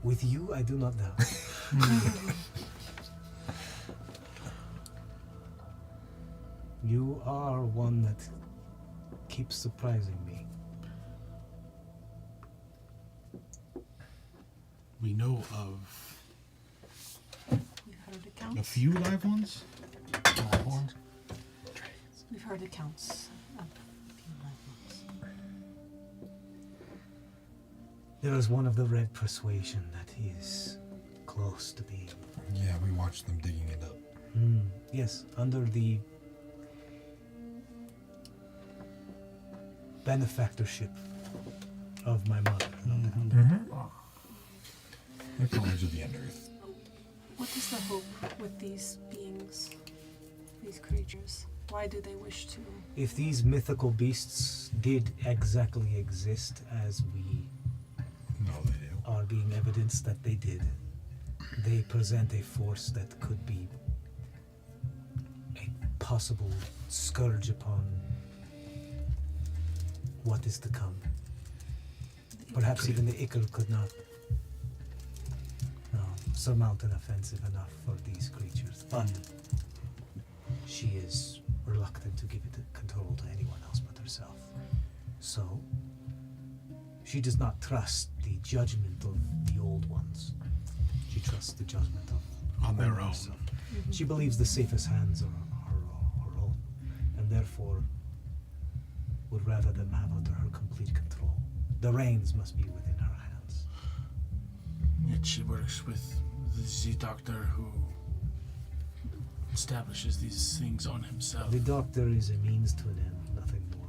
With you, I do not doubt. You are one that keeps surprising me. We know of Counts? A few live ones? Live ones? We've heard accounts of a few live ones. There is one of the Red Persuasion that is close to being. Yeah, we watched them digging it up. Yes, under the benefactorship of my mother. The College of the Underearth. What is the hope with these beings, these creatures? Why do they wish to? If these mythical beasts did exactly exist as we No, they do. are being evidenced that they did, they present a force that could be a possible scourge upon what is to come. Perhaps even the Iker could not surmount an offensive enough for these creatures, but she is reluctant to give it control to anyone else but herself. So, she does not trust the judgment of the old ones. She trusts the judgment of On their own. herself. She believes the safest hands are her own, and therefore would rather them have under her complete control. The reins must be within her hands. Yet she works with the doctor who establishes these things on himself. The doctor is a means to an end, nothing more.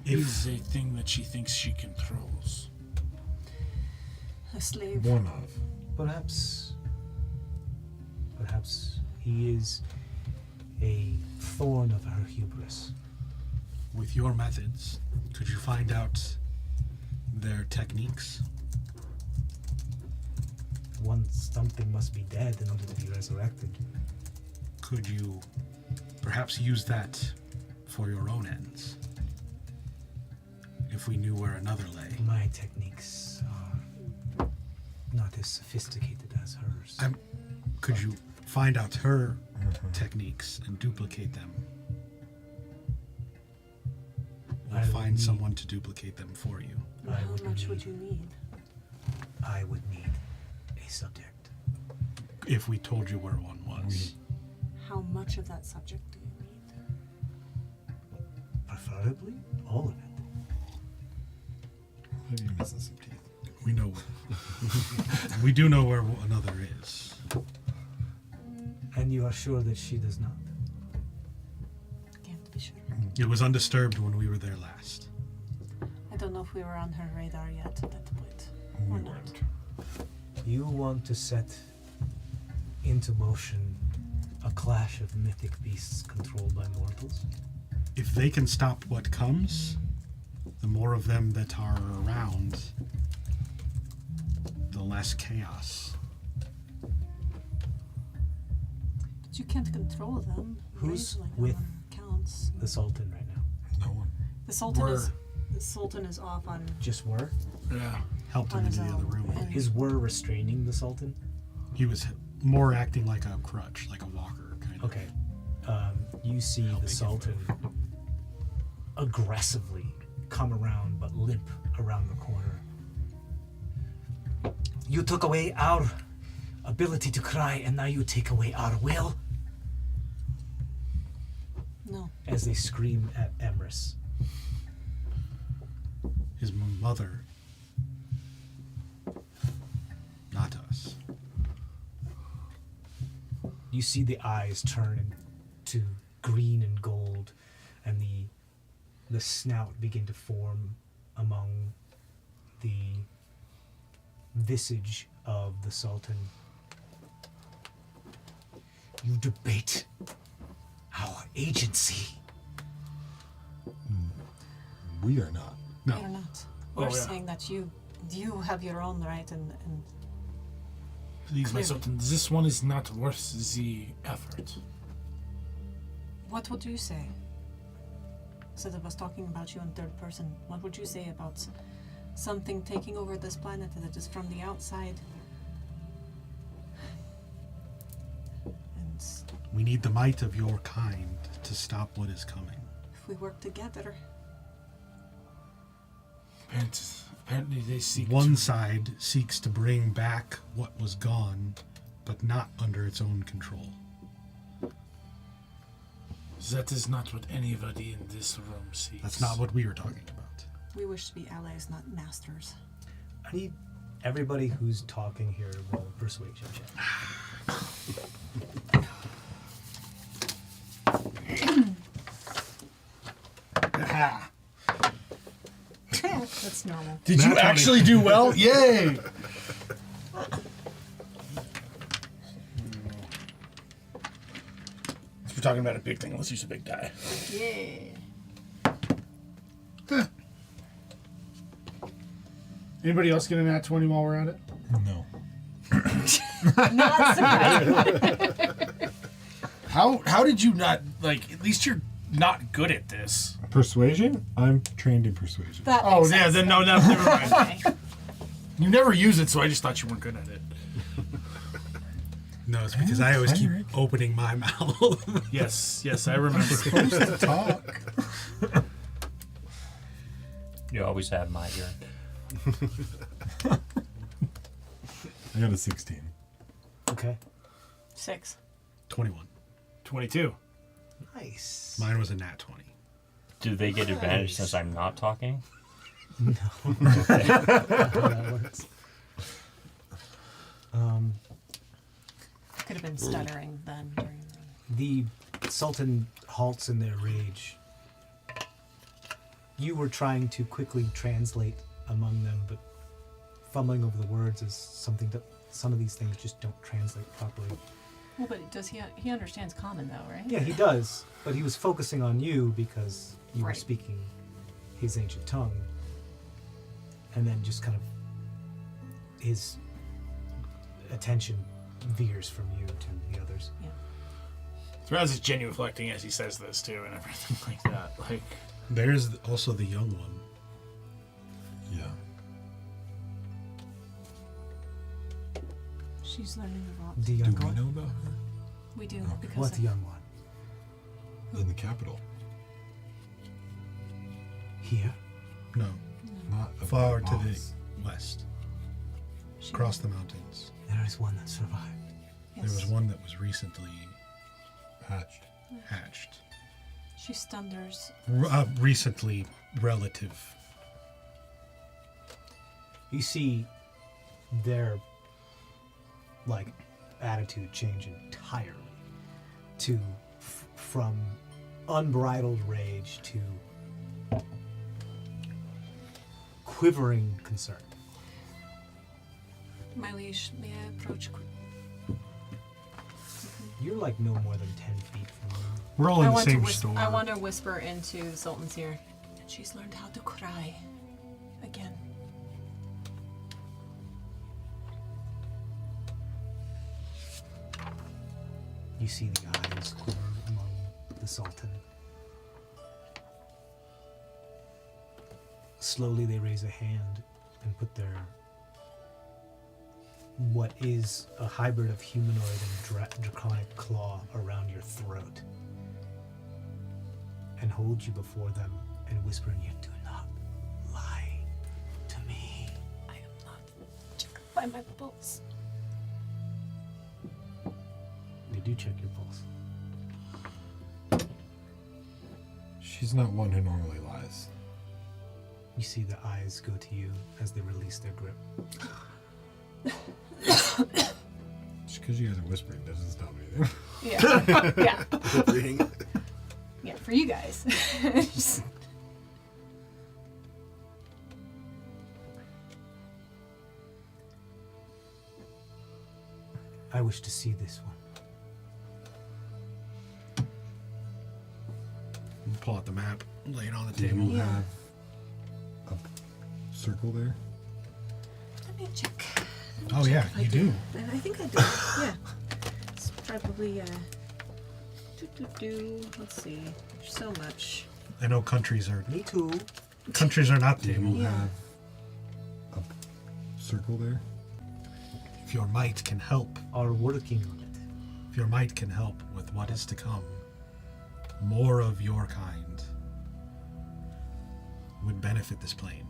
Is a thing that she thinks she controls. A slave. One of. Perhaps he is a thorn of her hubris. With your methods, could you find out their techniques? Something must be dead in order to be resurrected. Could you perhaps use that for your own ends? If we knew where another lay. My techniques are not as sophisticated as hers. Could you find out her techniques and duplicate them? Or I would find need- someone to duplicate them for you? And how much would you need? I would need a subject. If we told you where one was. How much of that subject do you need? Preferably all of it. Maybe you're missing some teeth. We know. We do know where another is. And you are sure that she does not? Can't be sure. It was undisturbed when we were there last. I don't know if we were on her radar yet at that point. We Or not. weren't. You want to set into motion a clash of mythic beasts controlled by mortals? If they can stop what comes, the more of them that are around, the less chaos. But you can't control them. Who's Raising them with on counts. The Sultan right now. No one. The Sultan is off on Just were? Yeah. Helped him On into his the other own, room. and- Is were restraining the Sultan? He was more acting like a crutch, like a walker, kind of. Okay. You see the Sultan aggressively come around but limp around the corner. You took away our ability to cry and now you take away our will? No. As they scream at Emrys. His mother. Not us. You see the eyes turn to green and gold, and the snout begin to form among the visage of the Sultan. You debate our agency. We are not. We're No. not. We're Oh, yeah. saying that you have your own right and Please, my Clearly. Sultan, this one is not worth the effort. what would you say? Instead of us talking about you in third person, what would you say about something taking over this planet that is from the outside? And We need the might of your kind to stop what is coming. if we work together, Apparently they seek One to... side seeks to bring back what was gone but not under its own control. That is not what anybody in this room sees. That's not what we were talking about. We wish to be allies, not masters. I need everybody who's talking here roll a persuasion check. That's normal. Did you actually do well? Yay! If we're talking about a big thing, let's use a big die. Yeah. Anybody else get a nat 20 while we're at it? No. Not surprising. How did you not, like, at least you're not good at this. Persuasion? I'm trained in persuasion. That Oh, makes yeah, sense. then no, never mind. Okay. You never use it, so I just thought you weren't good at it. No, it's because I'm I always keep cleric. opening my mouth. Yes, I remember. Supposed to talk. You always have my ear. I got a 16. Okay. 6. 21. 22. Nice. Mine was a nat 20. Do they get advantage since I'm not talking? That works. Could have been stuttering then during The Sultan halts in their rage. You were trying to quickly translate among them, but fumbling over the words is something that some of these things just don't translate properly. Well, but does he understands common though, right? Yeah, he does, but he was focusing on you because you were Right. speaking his ancient tongue. And then just kind of his attention veers from you to the others. Yeah. Throughout is genuflecting as he says this, too, and everything like that. Like, There's also the young one. Yeah. She's learning a lot. The Do young we one? know about her? We do Okay. because What young one? In the capital. Here? No, Not a far to boss. the west, she, across the mountains. There is one that survived. yes, There was one that was recently Hatched. hatched. She thunders. Recently relative. You see their like attitude change entirely to from unbridled rage to quivering concern. My liege, may I approach? You're like no more than 10 feet from them. We're all in the want to same whisper. store. I want to whisper into Sultan's ear. And she's learned how to cry again. You see the eyes quiver among the Sultan. Slowly they raise a hand and put their what is a hybrid of humanoid and draconic claw around your throat and hold you before them and whisper in your ear, "Do not lie to me." I am not checked by my pulse. They do check your pulse. She's not one who normally lies. You see the eyes go to you as they release their grip. Just because you guys are whispering doesn't stop anything. Yeah, yeah, Reading. yeah. For you guys. Just- I wish to see this one. Pull out the map, lay it on the Do table. you Yeah. have a circle there? Let me check. Oh yeah, I you do. I think I do. Yeah. It's probably. Let's see. There's so much. I know countries are Me too. not Do table. you Yeah. have a circle there? If your might can help, Are working on it. if your might can help with what is to come, more of your kind would benefit this plane.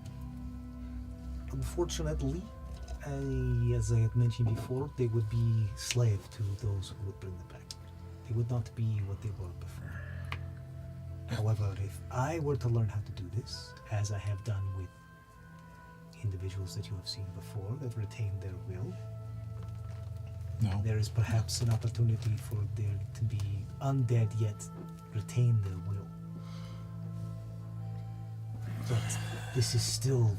Unfortunately, As I had mentioned before, they would be slave to those who would bring them back. They would not be what they were before. However, if I were to learn how to do this, as I have done with individuals that you have seen before that retain their will, No. there is perhaps an opportunity for there to be undead yet retain their will. But this is still,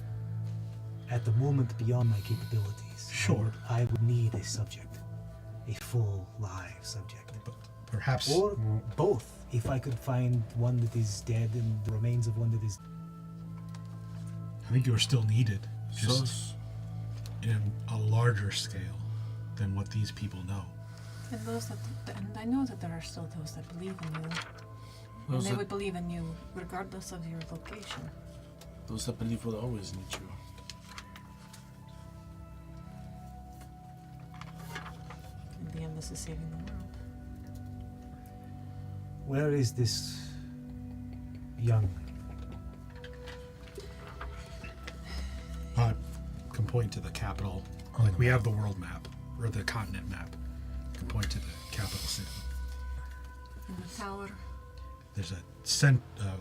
at the moment, beyond my capabilities. Sure. I would need a subject, a full live subject. But perhaps Or both, if I could find one that is dead and the remains of one that is. I think you are still needed, So, just in a larger scale than what these people know. And I know that there are still those that believe in you. And those they that, would believe in you regardless of your location. those that believe will always need you. In the end, this is saving the world. Where is this young lady? I can point to the capital. Like we have the world map, or the continent map. I can point to the capital city. In the tower. There's a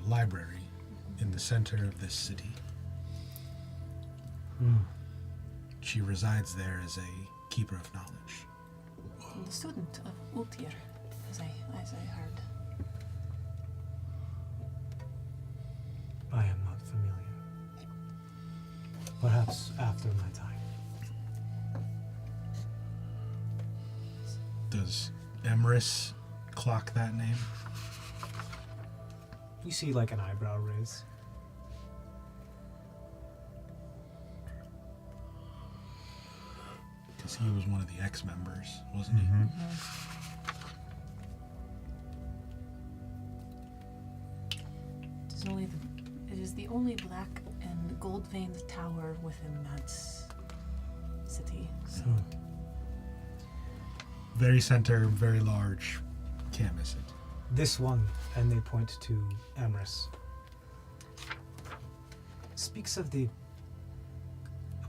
library in the center of this city. She resides there as a keeper of knowledge. I'm the student of Ultir, as I heard. I am not familiar. Perhaps after my time. Does Emrys clock that name? You see like an eyebrow raise. Because he was one of the ex-members, wasn't It is the only black and gold-veined tower within that city. So he? Very center, very large. Can't miss it. This one, and they point to Amrys, speaks of a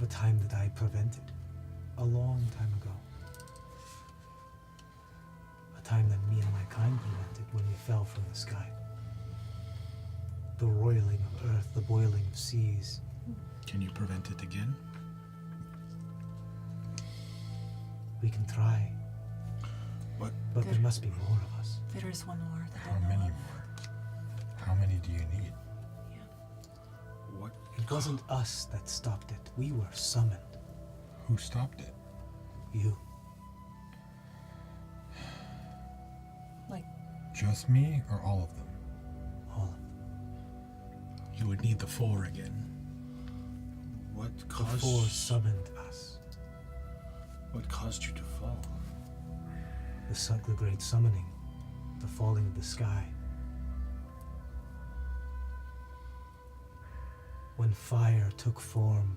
time that I prevented a long time ago. A time that me and my kind prevented when we fell from the sky. The roiling of earth, the boiling of seas. Can you prevent it again? We can try, What? but there must be more of us. there is one more that How I know many of. more? How many do you need? What? It wasn't us that stopped it. We were summoned. Who stopped it? You. Like, Just me or all of them? All of them. You would need the four again. What The caused? four summoned us. What caused you to fall? The great summoning. The falling of the sky. When fire took form,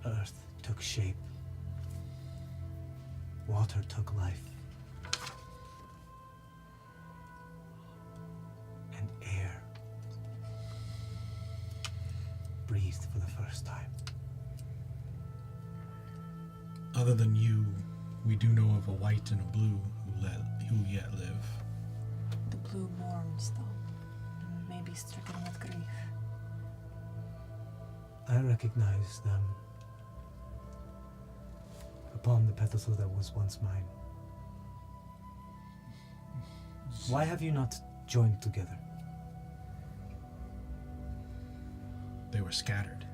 earth took shape. Water took life. And air breathed for the first time. Other than you, we do know of a white and a blue who yet live. the blue mourns, though, and may be stricken with grief. I recognize them upon the pedestal that was once mine. Why have you not joined together? They were scattered.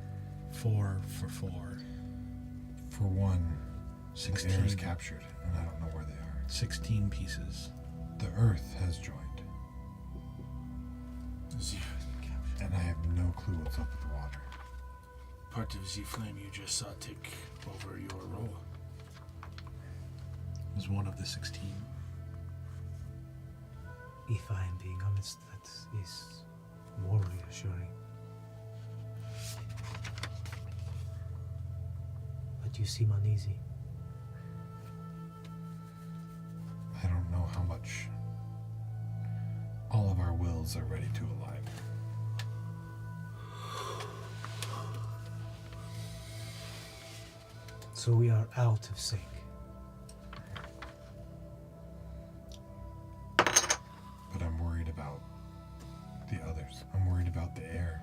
4 for 4. For one, the 16. air is captured, and I don't know where they are. 16 pieces. The earth has joined, and I have no clue what's up with the water. Part of the flame you just saw take over your role. Was one of the 16. If I am being honest, that is more reassuring. But you seem uneasy. I don't know how much all of our wills are ready to align. So we are out of sync. But I'm worried about the others. I'm worried about the air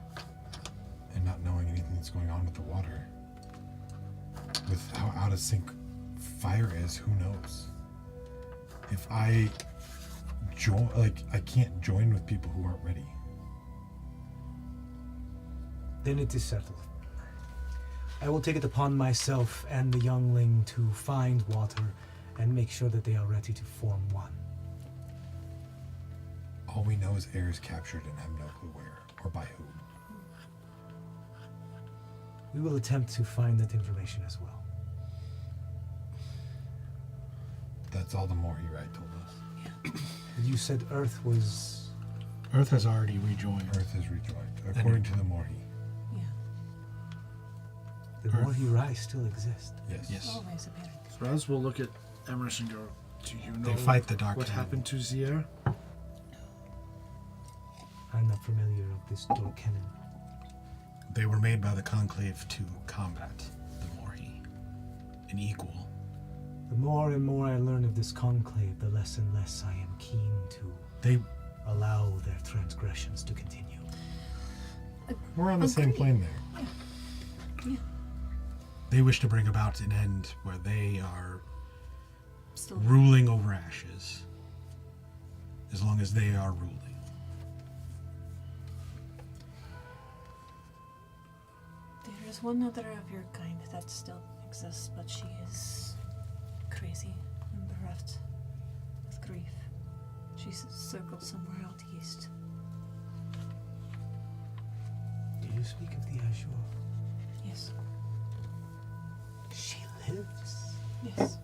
and not knowing anything that's going on with the water. With how out of sync fire is, who knows? If I I can't join with people who aren't ready. Then it is settled. I will take it upon myself and the youngling to find water and make sure that they are ready to form one. All we know is air is captured and have no clue where or by who. We will attempt to find that information as well. That's all the Morhi Right told us. You said Earth was... Earth has already rejoined. Earth is rejoined, according to the Morhi. Yeah. The Earth. Morhi Rai still exist. Yes. Always appearing. Thraz will look at Emrys and go, do you know They fight the dark what side. happened to Zier? I'm not familiar of this Dorkennen. They were made by the Conclave to combat the Morhi. An equal. The more and more I learn of this conclave, the less and less I am keen to They allow their transgressions to continue. We're on the same Agreed. plane there. They wish to bring about an end where they are Still. ruling over ashes. As long as they are ruling. There is one other of your kind that still exists, but she is crazy and bereft with grief. She's circled somewhere out east. Do you speak of the Azure? Yes. She lives. Yes.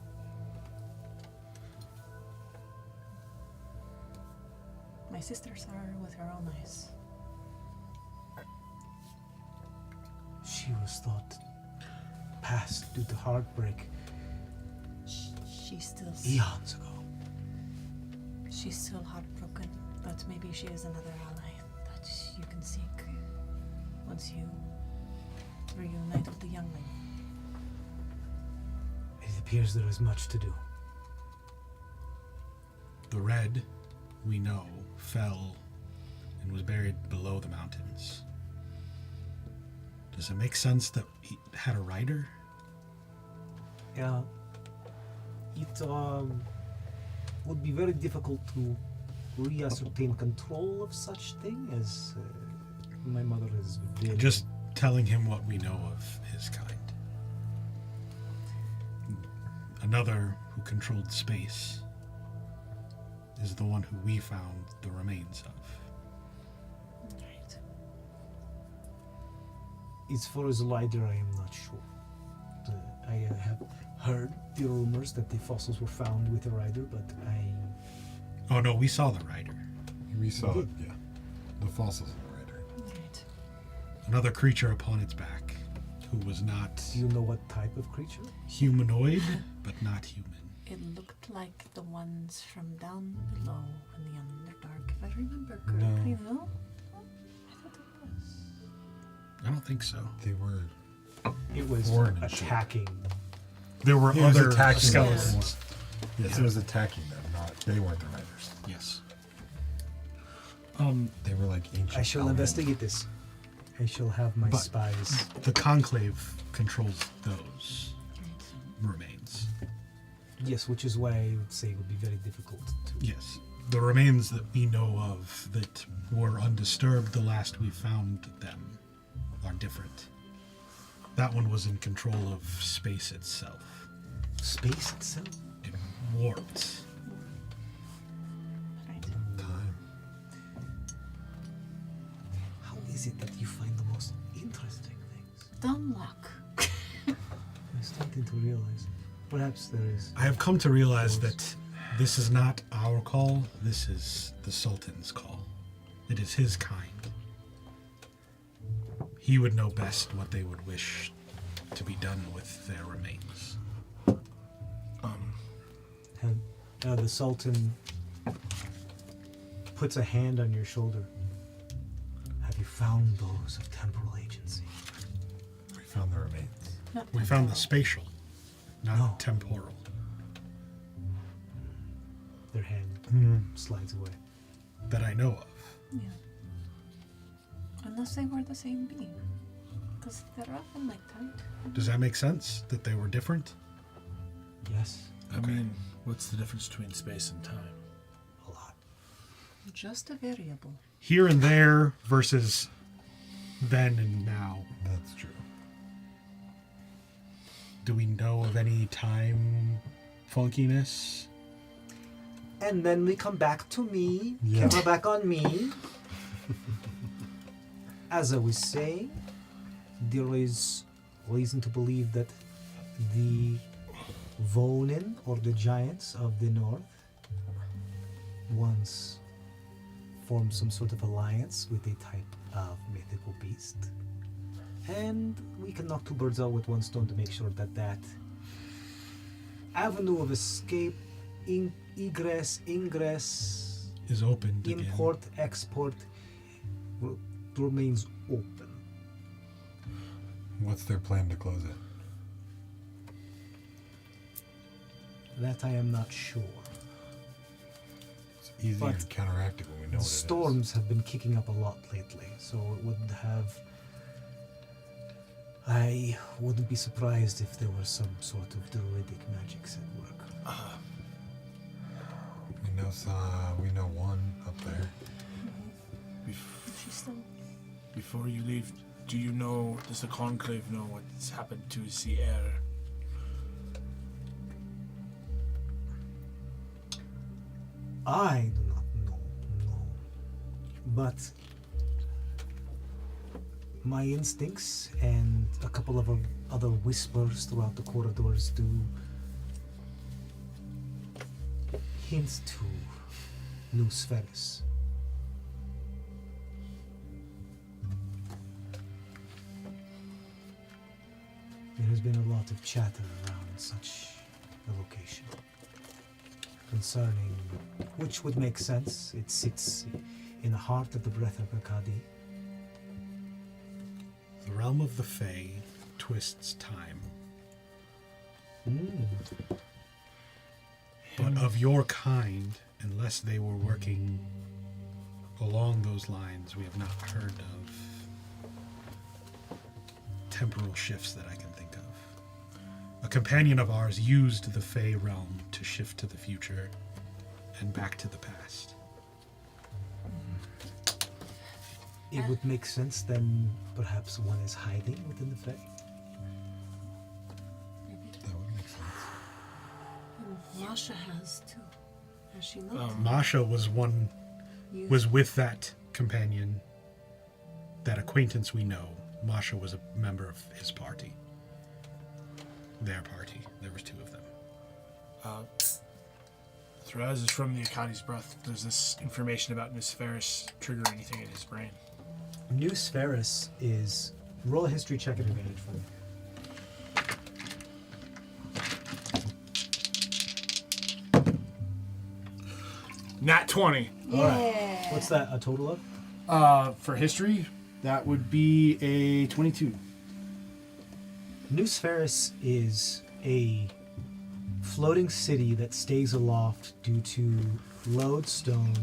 My sister saw her with her own eyes. She was thought passed due to heartbreak She's still. eons ago. She's still heartbroken, but maybe she is another ally that you can seek once you reunite with the youngling. It appears there is much to do. The Red, we know, fell and was buried below the mountains. Does it make sense that he had a rider? Yeah. It would be very difficult to re-ascertain control of such thing, as my mother is very... Just telling him what we know of his kind. Another who controlled space is the one who we found the remains of. Right. As far as Lider, I am not sure. I have heard the rumors that the fossils were found with a rider, but Oh no, we saw the rider. We saw it, yeah. The fossils of the rider. Right. Another creature upon its back who was not do you know what type of creature? humanoid, but not human. It looked like the ones from down below in the Underdark, if I remember correctly. No? I thought it was. I don't think so. They were. It was Horn and shit. attacking. There were He was other attacking skeletons. Yes, it was attacking them, not. They weren't the riders. Yes. They were like ancient. I shall element. investigate this. I shall have my But- spies. The Conclave controls those Right. remains. Yes, which is why I would say it would be very difficult to... Yes. The remains that we know of that were undisturbed the last we found them are different. That one was in control of space itself. Space itself? It warped. Right. Time. How is it that you find the most interesting things? Dumb luck. I'm starting to realize. Perhaps there is... I have come to realize that this is not our call, this is the Sultan's call. It is his kind. He would know best what they would wish to be done with their remains. And the Sultan puts a hand on your shoulder. Have you found those of temporal agency? We found the remains. Not We found the temporal. spatial. not No. temporal. Their hand slides away. That I know of. Yeah. Unless they were the same being. Because they're often like that. Does that make sense? That they were different? Yes, I mean, what's the difference between space and time? a lot. Just a variable. Here and there versus then and now. That's true. Do we know of any time funkiness? And then we come back to me. Yeah. Camera back on me. As I was saying, there is reason to believe that the Vonin, or the giants of the north, once formed some sort of alliance with a type of mythical beast. And we can knock two birds out with one stone to make sure that that avenue of escape, egress, ingress, Is open again. import, export remains open. What's their plan to close it? That I am not sure. It's easier But to counteract it when we know The what storms have been kicking up a lot lately, so it would have. I wouldn't be surprised if there was some sort of druidic magics at work. it is. We know one up there. She's still. Before you leave, does the Conclave know what's happened to Sierra? I do not know, no. But my instincts and a couple of other whispers throughout the corridors do hint to New Spheres. There has been a lot of chatter around such a location concerning, which would make sense. It sits in the heart of the breath of Akkadi. The realm of the Fae twists time. But of your kind, unless they were working along those lines, we have not heard of temporal shifts that I can think of. A companion of ours used the Fae realm to shift to the future and back to the past. It would make sense then perhaps one is hiding within the Fae. That would make sense. Masha has too. Has she looked? Masha was with that companion, that acquaintance we know. Masha was a member of his party. Their party. There was two of them. Threz is from the Akkadi's breath. Does this information about Miss Ferris trigger anything in his brain? New Spheres is roll a history check at advantage for me. Nat 20. Alright. What's that a total of? For history, that would be a 22. New Spheres is a floating city that stays aloft due to lodestone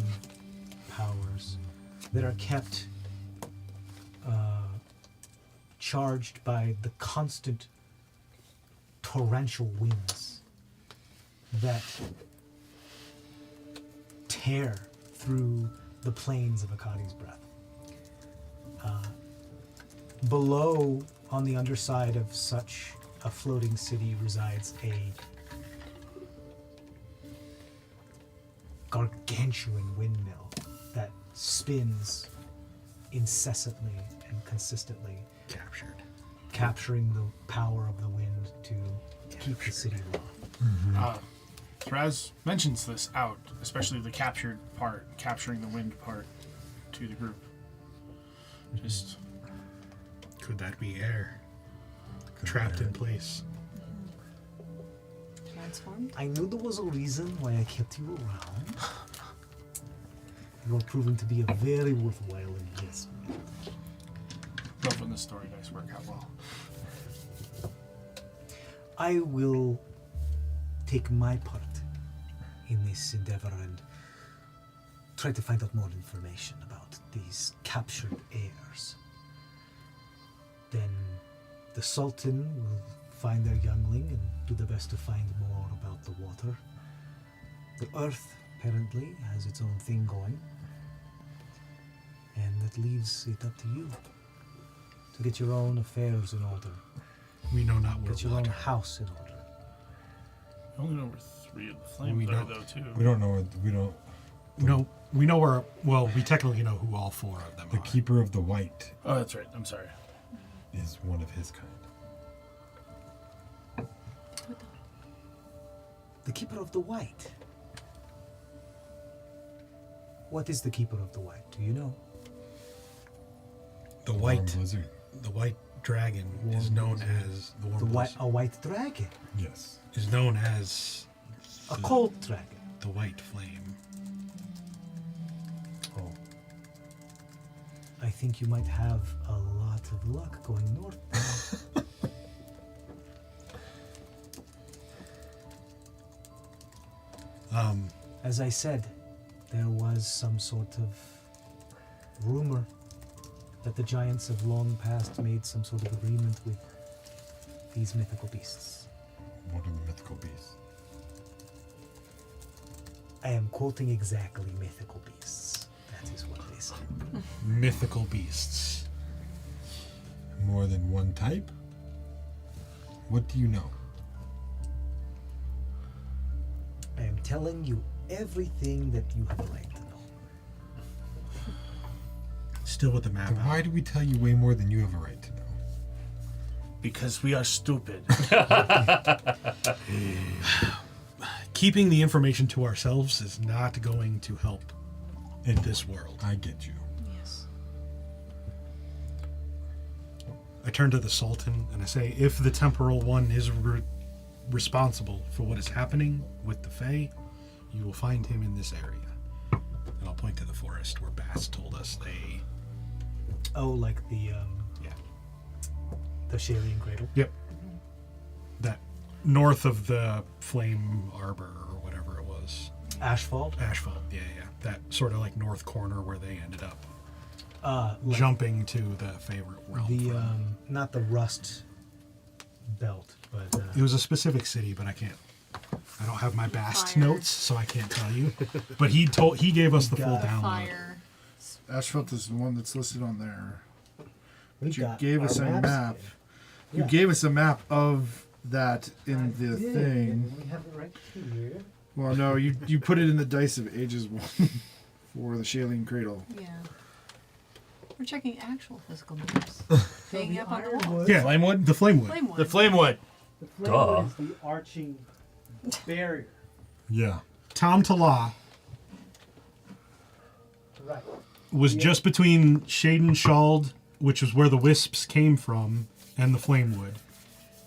powers that are kept charged by the constant torrential winds that tear through the plains of Akkadi's breath. Below, on the underside of such a floating city, resides a gargantuan windmill that spins incessantly and consistently, capturing the power of the wind to keep the city aloft. Threz mentions this out, especially the captured part, capturing the wind part to the group. Just Could that be air? Trapped in place. Transformed? I knew there was a reason why I kept you around. You are proving to be a very worthwhile investment. love when the story dice work out well. I will take my part in this endeavor and try to find out more information about these captured heirs. Then the Sultan will find their youngling and do the best to find more about the water. The Earth, apparently, has its own thing going. And that leaves it up to you to get your own affairs in order. We know not where Get your own water. house in order. I only know where 3 of the flames We are, don't- though, too. We don't know where, we don't. No, we know where. Well, we technically know who all 4 of them The are. keeper of the white Oh, that's right. I'm sorry. is one of his kind. The Keeper of the White. What is the Keeper of the White? Do you know? The Warm white, blizzard. the white dragon is known as the The warm white, blizzard, a white dragon. Yes. is known as A cold dragon. the white flame. Oh. I think you might have a lot of luck going north. As I said, there was some sort of rumor that the giants have long past made some sort of agreement with these mythical beasts. What are the mythical beasts? I am quoting exactly mythical beasts. That is what they say. Mythical beasts. More than one type? What do you know? I am telling you everything that you have a right to know. Still with the map Then out. why do we tell you way more than you have a right to know? Because we are stupid. Keeping the information to ourselves is not going to help in this world. I get you. Yes. I turn to the Sultan and I say, if the Temporal One is responsible for what is happening with the Fae, you will find him in this area. And I'll point to the forest where Bass told us they... Oh, like the Yeah. the Shailian Cradle. Yep. That north of the Flame Arbor or whatever it was. Ashfall. Asphalt, yeah. That sort of like north corner where they ended up Like jumping to the favorite realm. the from. not the Rust Belt, but It was a specific city, but I don't have my Bast Fire. notes, so I can't tell you. But he gave us the full Got it. download. Fire. Asphalt is the one that's listed on there. we But you got gave our us a maps map. there. You Yeah. gave us a map of that in the Yeah, thing. We have it right here. Well, no, you put it in the Dice of Ages one for the Shailene Cradle. Yeah. We're checking actual physical maps. Hanging up on the wall. Ironwood. Yeah, Flamewood? the Flamewood. Flamewood. The Flamewood. The Duh. Flamewood is the arching barrier. Yeah. Tom Tala Right. was Yeah. just between Shaden Shald, which is where the Wisps came from, and the Flamewood.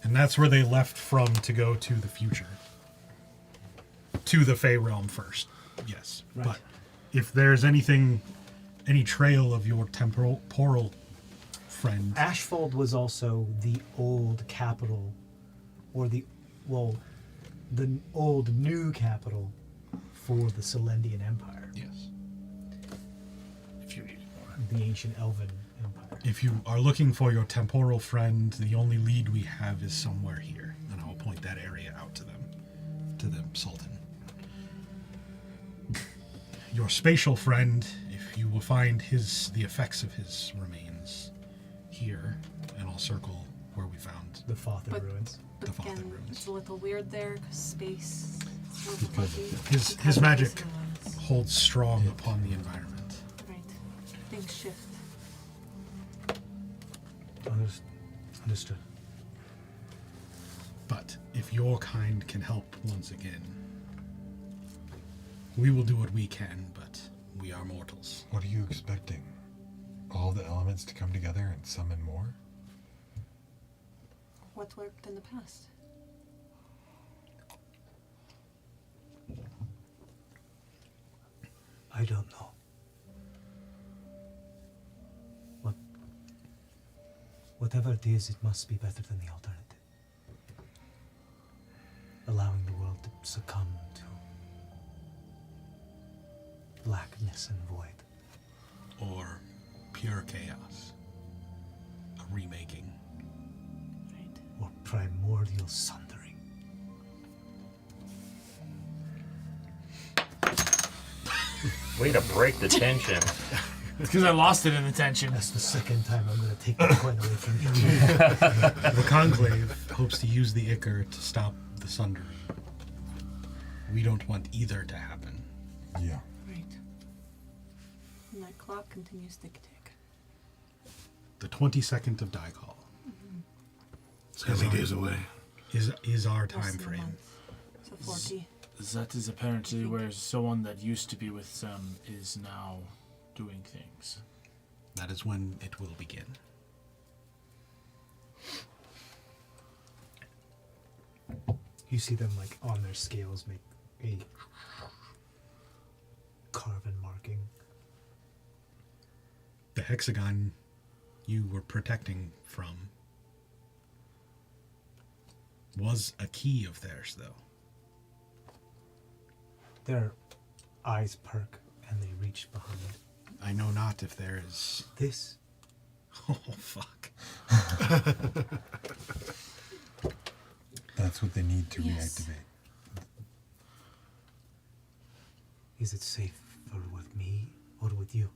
And that's where they left from to go to the future. To the Fey Realm first. Yes. Right. But if there's any trail of your temporal friend, Ashfold was also the old capital, or the old new capital for the Celendian Empire, yes. If you need more. the ancient Elven Empire. If you are looking for your temporal friend, the only lead we have is somewhere here. And I will point that area out to them, to the Sultan. Your spatial friend, if you will find the effects of his remains here, and I'll circle where we found. The Father But- ruins. But The Father again, ruins. it's a little weird there because space. is a little Because fuzzy. His Because of magic these ruins. holds strong upon the environment. Right. Things shift. Understood. But if your kind can help once again, we will do what we can, but we are mortals. What are you expecting? All the elements to come together and summon more? What worked in the past? I don't know. Whatever it is, it must be better than the alternative. Allowing the world to succumb to blackness and void. Or pure chaos. A remaking. Right. Or primordial sundering. Way to break the tension. It's because I lost it in the tension. That's the second time I'm going to take that coin away from you. The Conclave hopes to use the Ichor to stop the Sundering. We don't want either to happen. Yeah. Right. And that clock continues tick tick. The 22nd of Daikal It's how many days away? is our Less time than a frame. month. So 40. That is apparently where someone that used to be with them is now doing things. That is when it will begin. You see them like on their scales make a carven marking. The hexagon you were protecting from was a key of theirs, though. Their eyes perk and they reach behind. I know not if there is... This Oh, fuck. That's what they need to Yes. reactivate. is it safer with me or with you?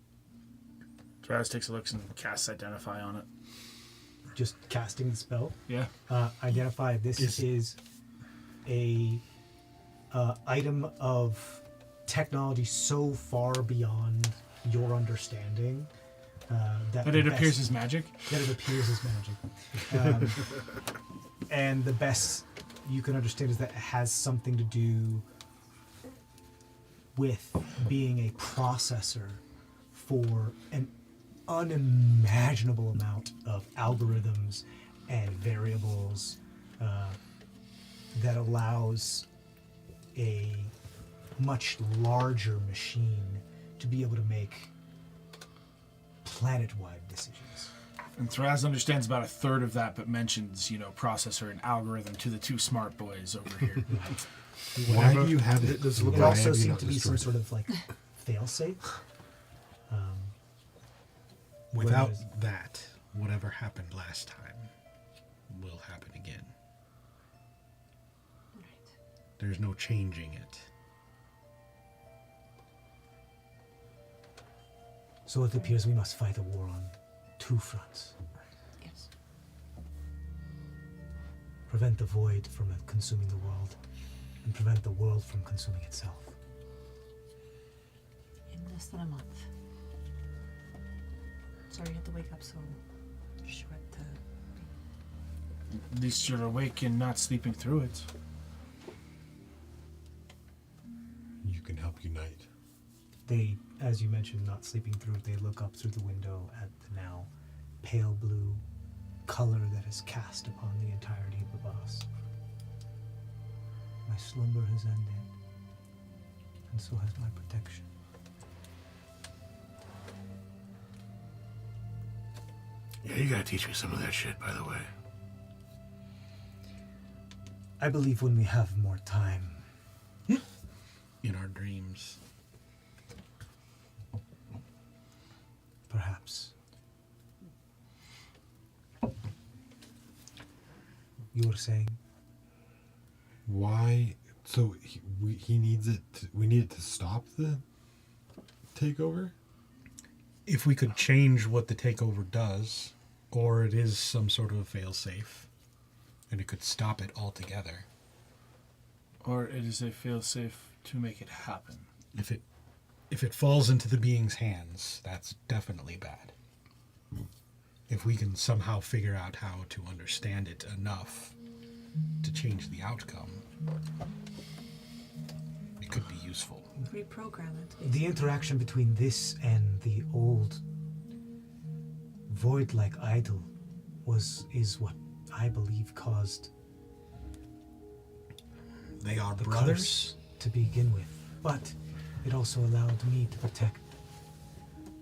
Traz takes a look and casts Identify on it. Just casting the spell. Yeah. Identify. This is a item of technology so far beyond your understanding that But the it best- appears as magic. that it appears as magic. And the best you can understand is that it has something to do with being a processor for an unimaginable amount of algorithms and variables that allows a much larger machine to be able to make planet-wide decisions. And Traz understands about a third of that, but mentions, processor and algorithm to the two smart boys over here. Why do you have it? Does it look It Why also have you seemed not to be some destroyed sort of like fail-safe. Without Whereas- that, whatever happened last time will happen again. There's no changing it. So it appears we must fight a war on two fronts. Yes. Prevent the void from consuming the world, and prevent the world from consuming itself. In less than a month. Sorry you had to wake up so short. At least you're awake and not sleeping through it. You can help unite. They, as you mentioned, not sleeping through it, they look up through the window at the now pale blue color that is cast upon the entirety of the bus. My slumber has ended, and so has my protection. Yeah, you gotta teach me some of that shit, by the way. I believe when we have more time, In our dreams. perhaps. You were saying? Why? So he needs it. We need it to stop the takeover. If we could change what the takeover does, or it is some sort of a failsafe, and it could stop it altogether. Or it is a failsafe to make it happen. If it falls into the being's hands, that's definitely bad. If we can somehow figure out how to understand it enough to change the outcome, it could be useful. Reprogram it. The interaction between this and the old void-like idol is what I believe caused They are the brothers. curse to begin with. But it also allowed me to protect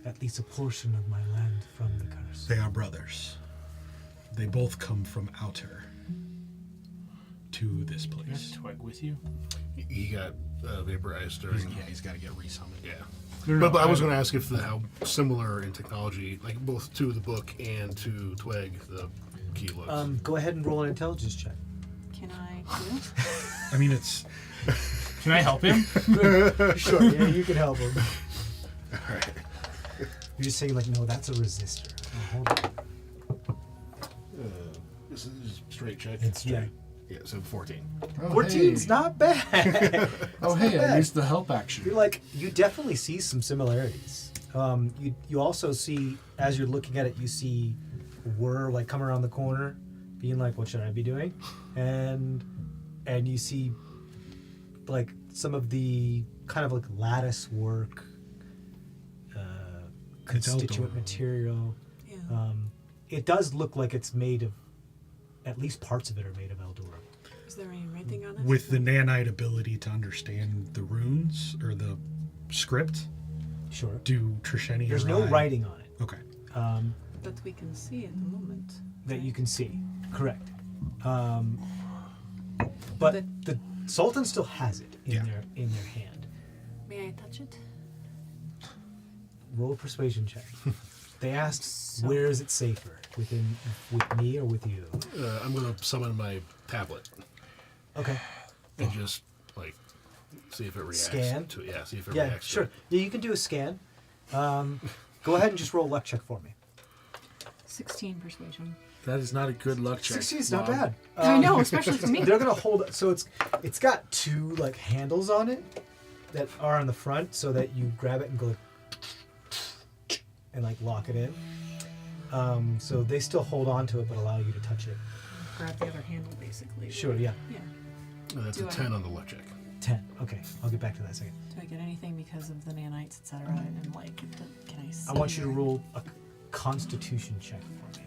at least a portion of my land from the curse. They are brothers. They both come from outer to this You have place. Twig with you? He got vaporized during. He's got to get resummoned. Yeah. No, But I was going to ask if how similar in technology, like both to the book and to Twig, the key looks. Go ahead and roll an intelligence check. Can I do? I mean, it's Can I help him? Sure, yeah, you can help him. All right. You're just saying, like, no, that's a resistor. Oh, hold on. This is straight check. It's Yeah. straight. Yeah, so 14. Oh, 14's hey. not bad. Oh, It's hey, not I bad. used the help action. You're like, you definitely see some similarities. You also see, as you're looking at it, you see Whir like come around the corner, being like, "What should I be doing?" And you see like some of the kind of like lattice work, constituent Eldora. material. Yeah. It does look like it's made of, at least parts of it are made of Eldora. Is there any writing on it? with the nanite ability to understand the runes or the script. Sure. Do Trisheni There's or no I- writing on it Okay. That we can see at the moment. that you right? can see. Correct. But the Sultan still has it in their hand. May I touch it? Roll a persuasion check. They asked, So- "Where is it safer? With me or with you?" I'm going to summon my tablet Okay. and just like see if it reacts. Scan? To it. Yeah, see if it Yeah, reacts. to sure. it. Yeah, you can do a scan. Go ahead and just roll a luck check for me. 16 persuasion. That is not a good luck check. 16 is not Mom. bad. I know, especially for me. They're gonna hold it, so it's got two like handles on it that are on the front, so that you grab it and go and like lock it in. So they still hold on to it, but allow you to touch it. Grab the other handle, basically. Sure, yeah. Yeah. That's Do a I- 10 on the luck check. 10. Okay, I'll get back to that in a second. Do I get anything because of the nanites, etc.? And like, can I see? I want you to or- roll a Constitution check for me.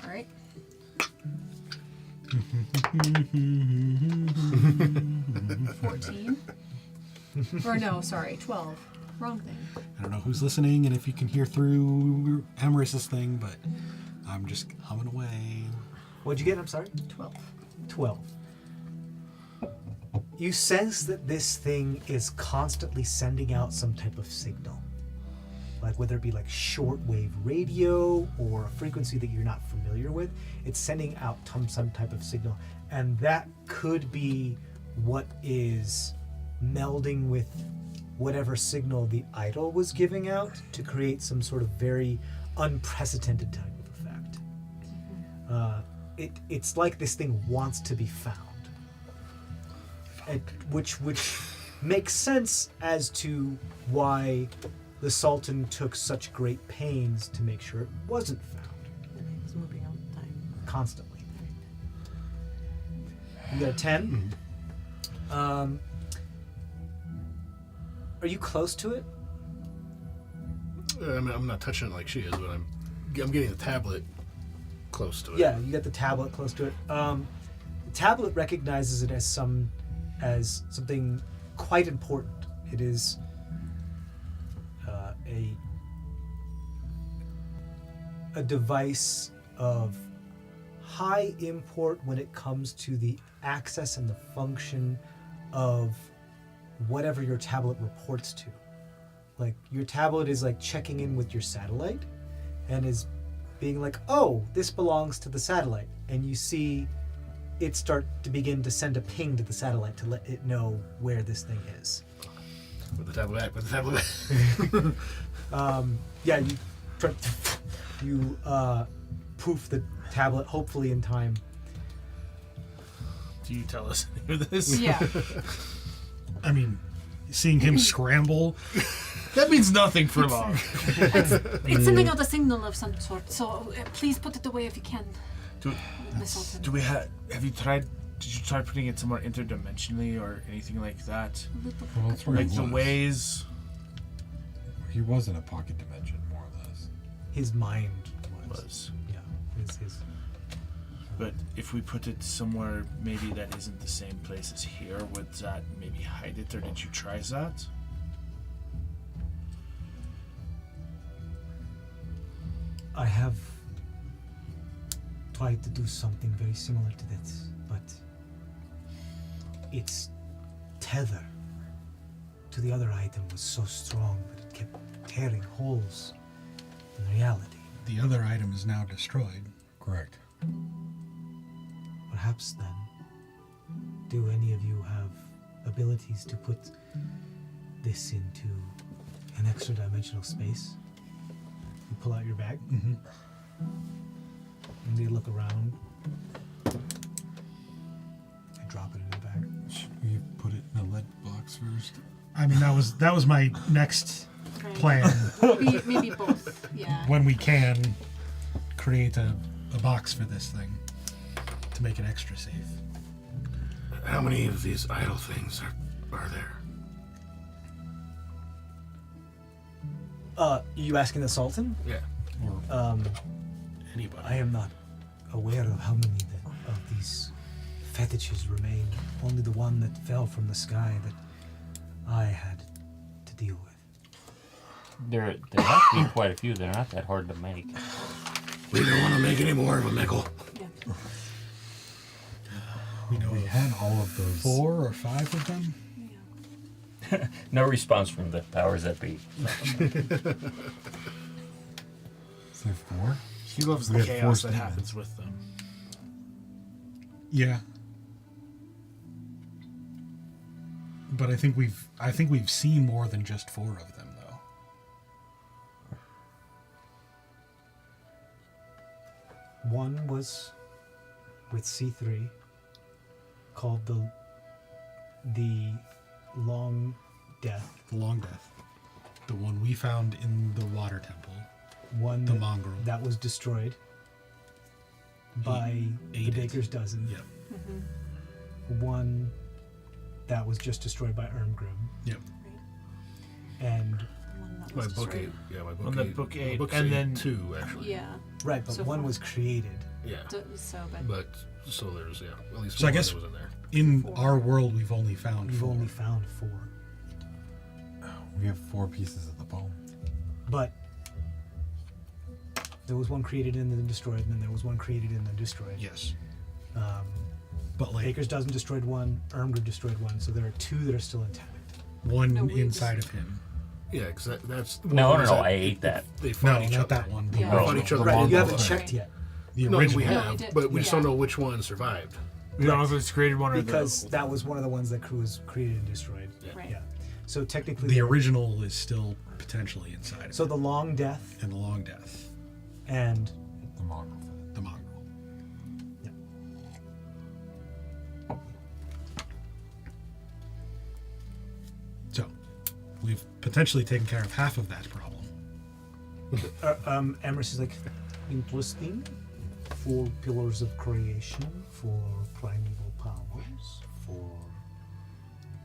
All right. 14. Or no, sorry, 12. Wrong thing. I don't know who's listening and if you can hear through Amaris's thing, but I'm just humming away. What'd you get? I'm sorry. 12. 12. You sense that this thing is constantly sending out some type of signal. Like whether it be like shortwave radio or a frequency that you're not familiar with, it's sending out some type of signal. And that could be what is melding with whatever signal the idol was giving out to create some sort of very unprecedented type of effect. It's like this thing wants to be found. Which makes sense as to why the Sultan took such great pains to make sure it wasn't found It's moving all the time. constantly. You got a 10. Are you close to it? I mean, I'm not touching it like she is, but I'm getting the tablet close to it. Yeah, you got the tablet close to it. The tablet recognizes it as something quite important. It is a device of high import when it comes to the access and the function of whatever your tablet reports to. Like your tablet is like checking in with your satellite and is being like, "Oh, this belongs to the satellite," and you see it start to begin to send a ping to the satellite to let it know where this thing is. Put the tablet back. Put the tablet back. Yeah, you poof the tablet, hopefully in time. Do you tell us any of this? Yeah. I mean, seeing him scramble, That means nothing for long. It's sending out a signal of some sort, so please put it away if you can. Do, Miss Alton. do we have? Have you tried? Did you try putting it somewhere interdimensionally or anything like that? Well, that's where Like he the was. ways. He was in a pocket dimension, more or less. His mind was. Was. Yeah, his But if we put it somewhere maybe that isn't the same place as here, would that maybe hide it, or did you try that? I have tried to do something very similar to this, but it's tether to the other item was so strong that it kept tearing holes in reality. The other item is now destroyed. Correct. Perhaps then, do any of you have abilities to put this into an extra dimensional space? You pull out your bag, Mm-hmm. and you look around. I drop it in the bag. Should we put it in a lead box first? I mean, that was my next Right. plan. Maybe both. Yeah. When we can, create a box for this thing to make it extra safe. How many of these idle things are there? You asking the Sultan? Yeah. Anybody? I am not aware of how many of these fetishes remain. Only the one that fell from the sky that I had to deal with. There have to be quite a few. They're not that hard to make. We don't want to make any more of a Mickle. Yeah. We know We had all of those. 4 or 5 of them. No response from the powers that be. Is there 4? He loves We the had 4 chaos that statements. happens with them. Yeah. But I think we've seen more than just 4 of them, though. One was with C3, called the Long Death. The Long Death. The one we found in the water temple. One The mongrel. that was destroyed by the ate it. Baker's Dozen. Yep. One that was just destroyed by Ermgrim. Yep. And One that My was book destroyed. 8. Yeah, my book On 8. the book My 8, book's and 8 then 2, actually. Yeah. right, but So one far. was created. Yeah. So, But, so there's, at least So I one guess- that was in there. In 4. our world, we've only found You've 4. only found 4. We have 4 pieces of the bone. But there was one created and then destroyed, and then there was one created and then destroyed. Yes. Um, But like Baker's Dozen destroyed one, Ermgrim destroyed one, so there are 2 that are still intact. one No, we inside of him. Yeah, because that's... No, one no, that I ate that. They No, fought each not other. that one. The Yeah. They fought original. each other. Right, in you the haven't book. checked yet. The No, original. we No, have, we did. but we just don't Yeah. know which one survived. we don't know if it's created one or Because that was one of the ones that was created and destroyed. Yeah. Right. Yeah. So technically, The original is still potentially inside of so it. the Long Death And the Long Death. and The mongrel. The mongrel. Yeah. So, we've potentially taken care of half of that problem. Emrys is like, interesting. 4 pillars of creation, 4 primeval powers, 4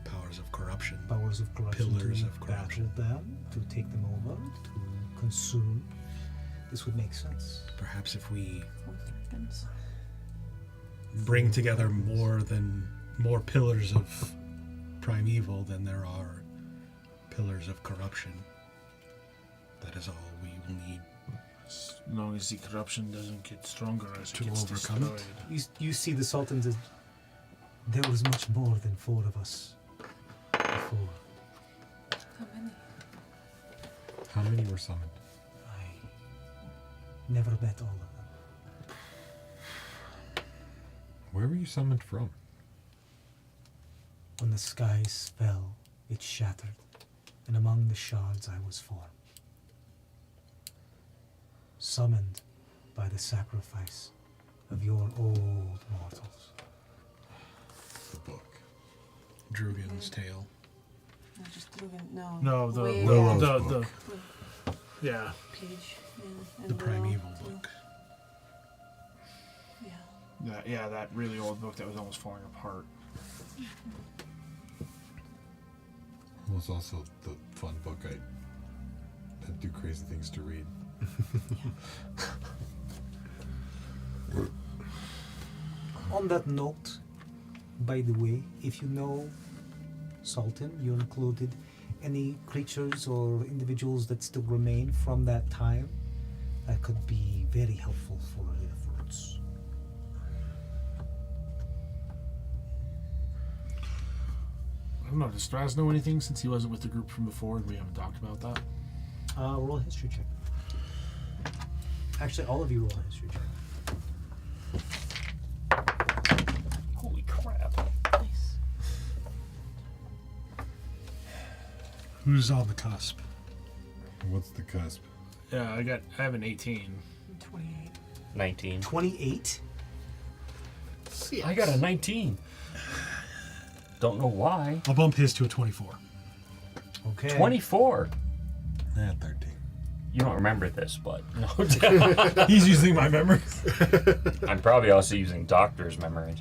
Powers of corruption. powers of corruption Pillars to of corruption. battle them, to take them over, to consume. This would make sense. Perhaps if we 4 dragons. bring together more pillars of primeval than there are pillars of corruption, that is all we will need. As long as the corruption doesn't get stronger as it To gets overcome it? destroyed. You see the Sultans as there was much more than 4 of us before. How many? How many were summoned? I never met all of them. Where were you summoned from? When the skies fell, it shattered, and among the shards I was formed. Summoned by the sacrifice of your old mortals. The book. Drugan's tale. No, just Drugan. No. No, the Way Willow's back the yeah. page. Yeah. The and primeval Willow, too. book. Yeah. That really old book that was almost falling apart. It was also the fun book I had to do crazy things to read. On that note, by the way, if you know Sultan, you included any creatures or individuals that still remain from that time, that could be very helpful for our efforts. I'm don't know. Does Straz know anything since he wasn't with the group from before and we haven't talked about that? Roll a history check. Actually, all of you roll a history check. Holy crap. Nice. Who's on the cusp? What's the cusp? Yeah, I have an 18. 28. 19. 28. I got a 19. Don't know why. I'll bump his to a 24. Okay. 24. 13. You don't remember this, but no. He's using my memories. I'm probably also using doctor's memories.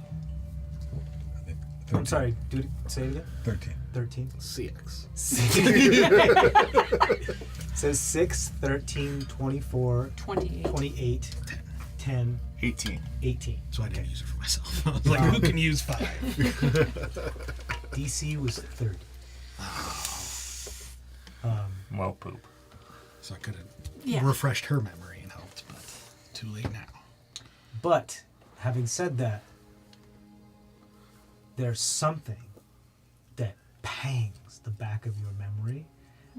I'm sorry. Say it again. 13. 13. CX. It says 6, 13, 24, 28. 28, 10, 18. 18. So I didn't use it for myself. I was like, who can use 5? DC was 30. Well, poop. So I could have Yeah. refreshed her memory and helped, but too late now. But having said that, there's something that pangs the back of your memory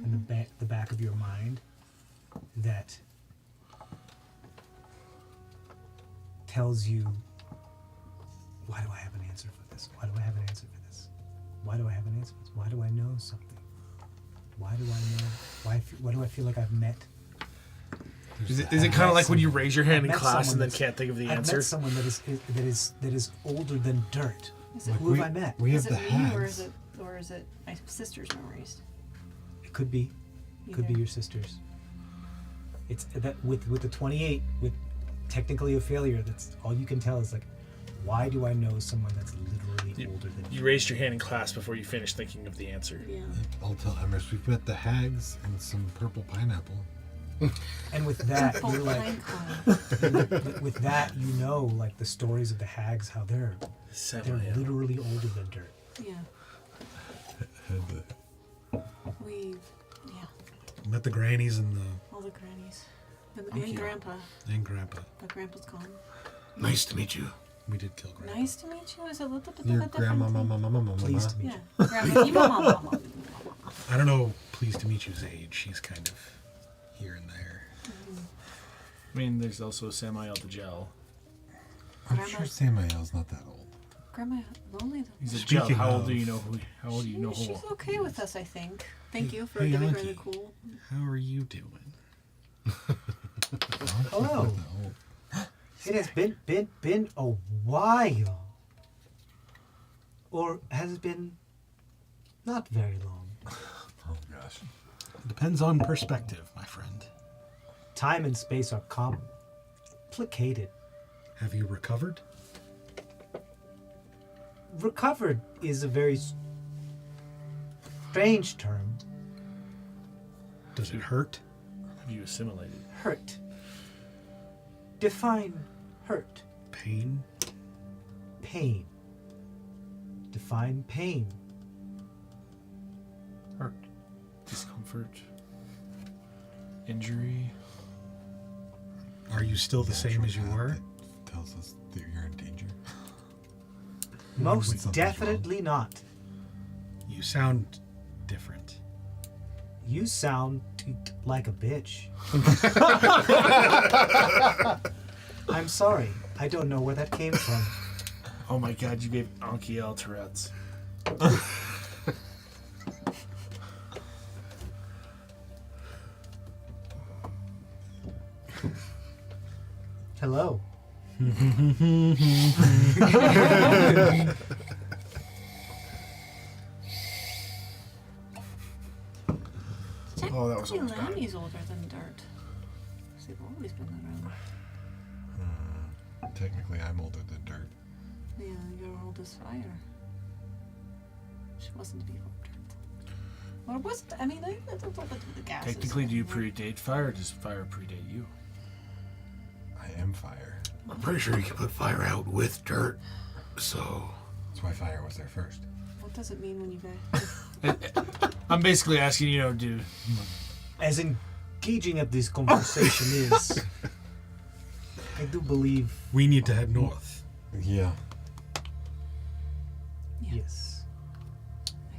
and the back of your mind that tells you, why do I have an answer for this? Why do I have an answer for this? Why do I have an answer for this? Why do I know something? Why do I know? Why do I feel like I've met? Is it kind of like when you raise your hand in met class and then someone can't think of the I've answer? met someone that is older than dirt. Is it, Who have I met? We is have it the me hags. or is it my sister's memories? It could be. Could be Either. your sister's. It's that with the 28, with technically a failure, that's all you can tell is like, why do I know someone that's literally older than You me? raised your hand in class before you finished thinking of the answer. Yeah. I'll tell Emrys we've met the hags and some purple pineapple. And with that, Full you're like, pine cone. with that, you know, like the stories of the hags, how they're literally older than dirt. Yeah. Had the- We, yeah, Met the grannies and all the grannies. And Thank you. Grandpa. Grandpa. But Grandpa's gone. Nice to meet you. We did kill Grandpa. Nice to meet you. Is a little bit of Your a grandma, different mama, mama, mama. Pleased to meet Yeah. you. Grandma, mama. I don't know, pleased to meet you's age. She's kind of here and there. I mean, there's also Samael the Gel. I'm sure Grandma's- Samael's not that old. Grandma, lonely though. He's a Speaking Gel. How old of- do you know who? How old do you know who? She's okay with us, I think. Thank you for Hey, giving her Auntie. the cool. How are you doing? Hello. It has been a while. Or has it been not very long? Oh gosh. Depends on perspective, my friend. Time and space are complicated. Have you recovered? Recovered is a very strange term. Does it hurt? Have you assimilated? Hurt. Define hurt. Pain? Pain. Define pain. Hurt. Discomfort. Injury. Are you still the same as you Natural were? path that tells us that you're in danger. Most something's definitely not. You sound different. You sound like a bitch. I'm sorry. I don't know where that came from. Oh my God! You gave Ankiel Tourette's. Hello. Oh, that was Technically, almost bad. Lammy's older than Dirt. 'Cause they've always been around. Technically, I'm older than dirt. Yeah, you're old as fire. She wasn't before Dirt. Well, it wasn't. I mean, the gases. Technically, do you predate fire, or does fire predate you? I am fire. I'm pretty sure you can put fire out with dirt. So That's why fire was there first. What does it mean when you guys? I'm basically asking, do As engaging as this conversation is, I do believe We need to head north. Yeah. Yeah. yes.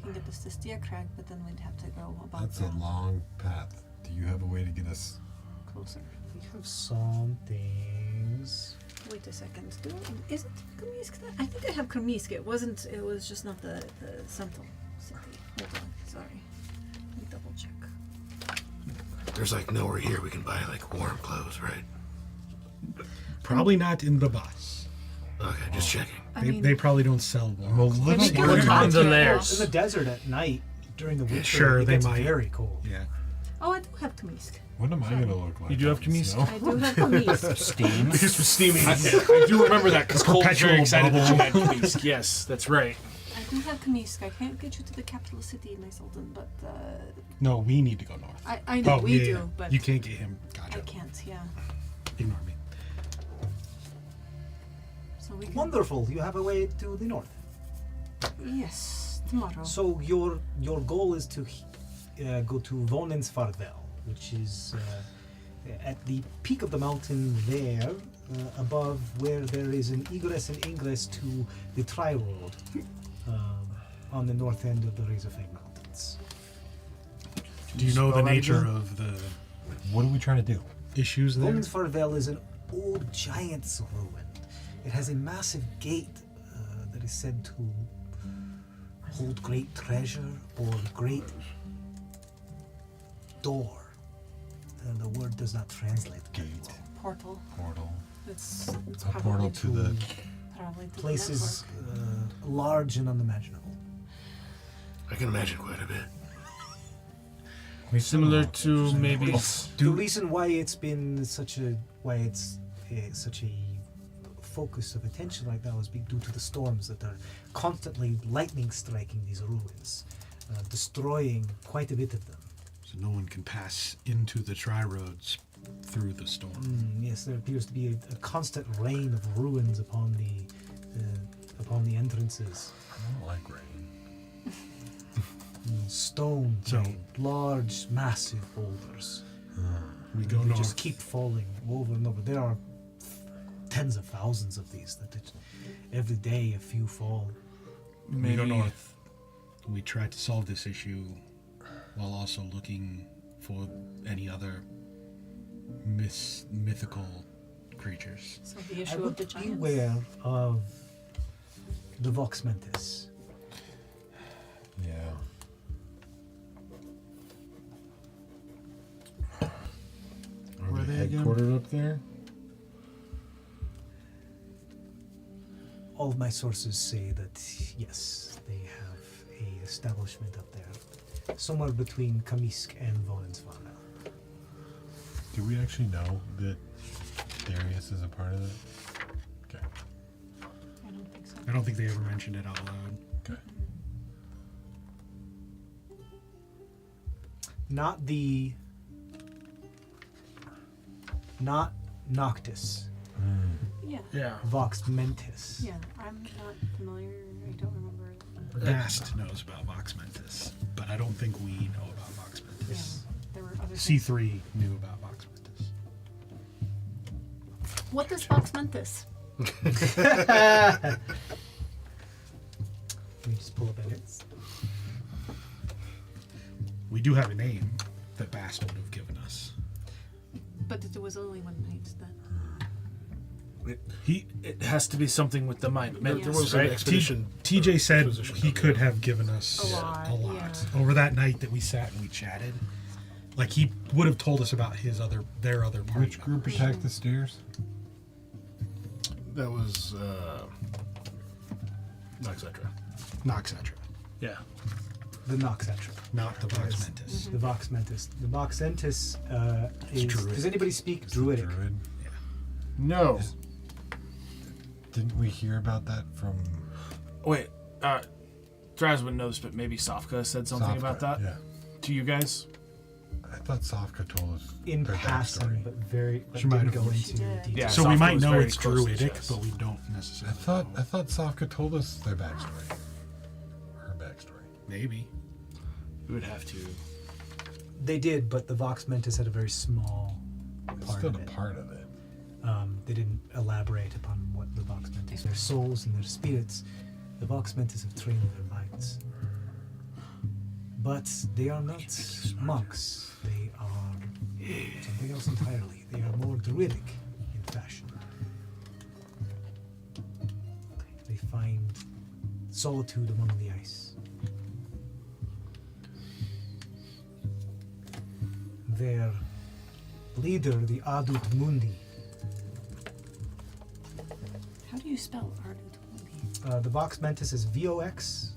can get us to Steer Crag, but then we'd have to go about That's a long path. Do you have a way to get us? closer. We have some things. Wait a second. Is it Kremisk? I think I have Kremisk. It wasn't. It was just not the central city. Hold on. Sorry. Let me double check. There's like nowhere here we can buy like warm clothes, right? Probably not in the bus. Okay, just checking. They probably don't sell warm clothes. They make We're it on the In layers. the desert at night during the winter, Sure, it they gets might. very cold. Yeah. Oh, I do have Kremisk. What am I going to look like? You do have out in the Kamis? snow? I do have Kremisk. Steam. Because for steaming. I do remember that because Cole's Perpetual very excited that you had bubble. Kamisk. Yes, that's right. I do have Kremisk. I can't get you to the capital city, my sultan, but No, we need to go north. I know we yeah, do, yeah. but You can't get him. I Gotcha. can't. Yeah. Ignore me. So we can. Wonderful. You have a way to the north. Yes, tomorrow. So your goal is to go to Vonensfarvel, which is at the peak of the mountain there, above where there is an egress and ingress to the Tri-Road on the north end of the Razorfang Mountains. Do you know the spell that nature again? of the What are we trying to do? issues there? Vonensfarvel is an old giant's ruin. It has a massive gate that is said to hold great treasure or great door. And the word does not translate. Gate, Portal. portal, It's a probably portal to the. probably to the Places network. large and unimaginable. I can imagine quite a bit. Similar to maybe. The reason why it's been such a focus of attention right now is due to the storms that are constantly lightning striking these ruins, destroying quite a bit of them. So no one can pass into the tri-roads through the storm. Yes, there appears to be a constant rain of ruins upon the entrances. I don't like rain. Stone, So- rain, large, massive boulders. We go They north. just keep falling over and over. There are tens of thousands of these every day a few fall. We go north. We try to solve this issue while also looking for any other mythical creatures. So the I issue of would the giants. beware of the Vox Mentis. Yeah. Are Were they they again? headquartered up there? All of my sources say that yes, they have a establishment up there, somewhere between Kamisk and Vonensvarna. Do we actually know that Darius is a part of it? Okay. I don't think so. I don't think they ever mentioned it out loud. Okay. Not Noctis, Yeah. Yeah. Vox Mentis. Yeah. I'm not familiar. I don't remember. Bast knows about Vox Mentis, but I don't think we know about Vox Yeah. Mentis. There were other things. C3 knew about Vox Mentis. What is Vox Mentis? Let me just pull up edits. We do have a name that Bast would have given us. But it was only one night then. It has to be something with the mind. There There was an right? expedition. TJ said exposition he of could it. have given us A lot, yeah. over that night that we sat and we chatted. Like he would have told us about their other party Which group members. attacked the stairs? That was etc. Noxetra, Yeah. The Noxetra. not the Vox Yes. Mentis. The Vox Mentis. The Vox Mentis is. Druid. Does anybody speak It's the Druidic? Druid. No. Didn't we hear about that from Wait. Drazwin knows, but maybe Sofka said something Sofka? about that Yeah. to you guys. I thought Sofka told us In their passing, backstory. but She might didn't have- go She into did. detail. Yeah. So we Sofka might was know very it's close to druidic, Jess. but we don't I necessarily thought know. I thought Sofka told us their backstory. Her backstory. Maybe. We would have to. They did, but the Vox Mentis had a very small It's part still of a it. part of it. They didn't elaborate upon what the Vox Mentis, their souls and their spirits. The Vox Mentis have trained their minds. But they are not monks. They are something else entirely. They are more druidic in fashion. They find solitude among the ice. Their leader, the Adut Mundi, How do you spell Ardent Mundi? the Vox Mentis is Vox,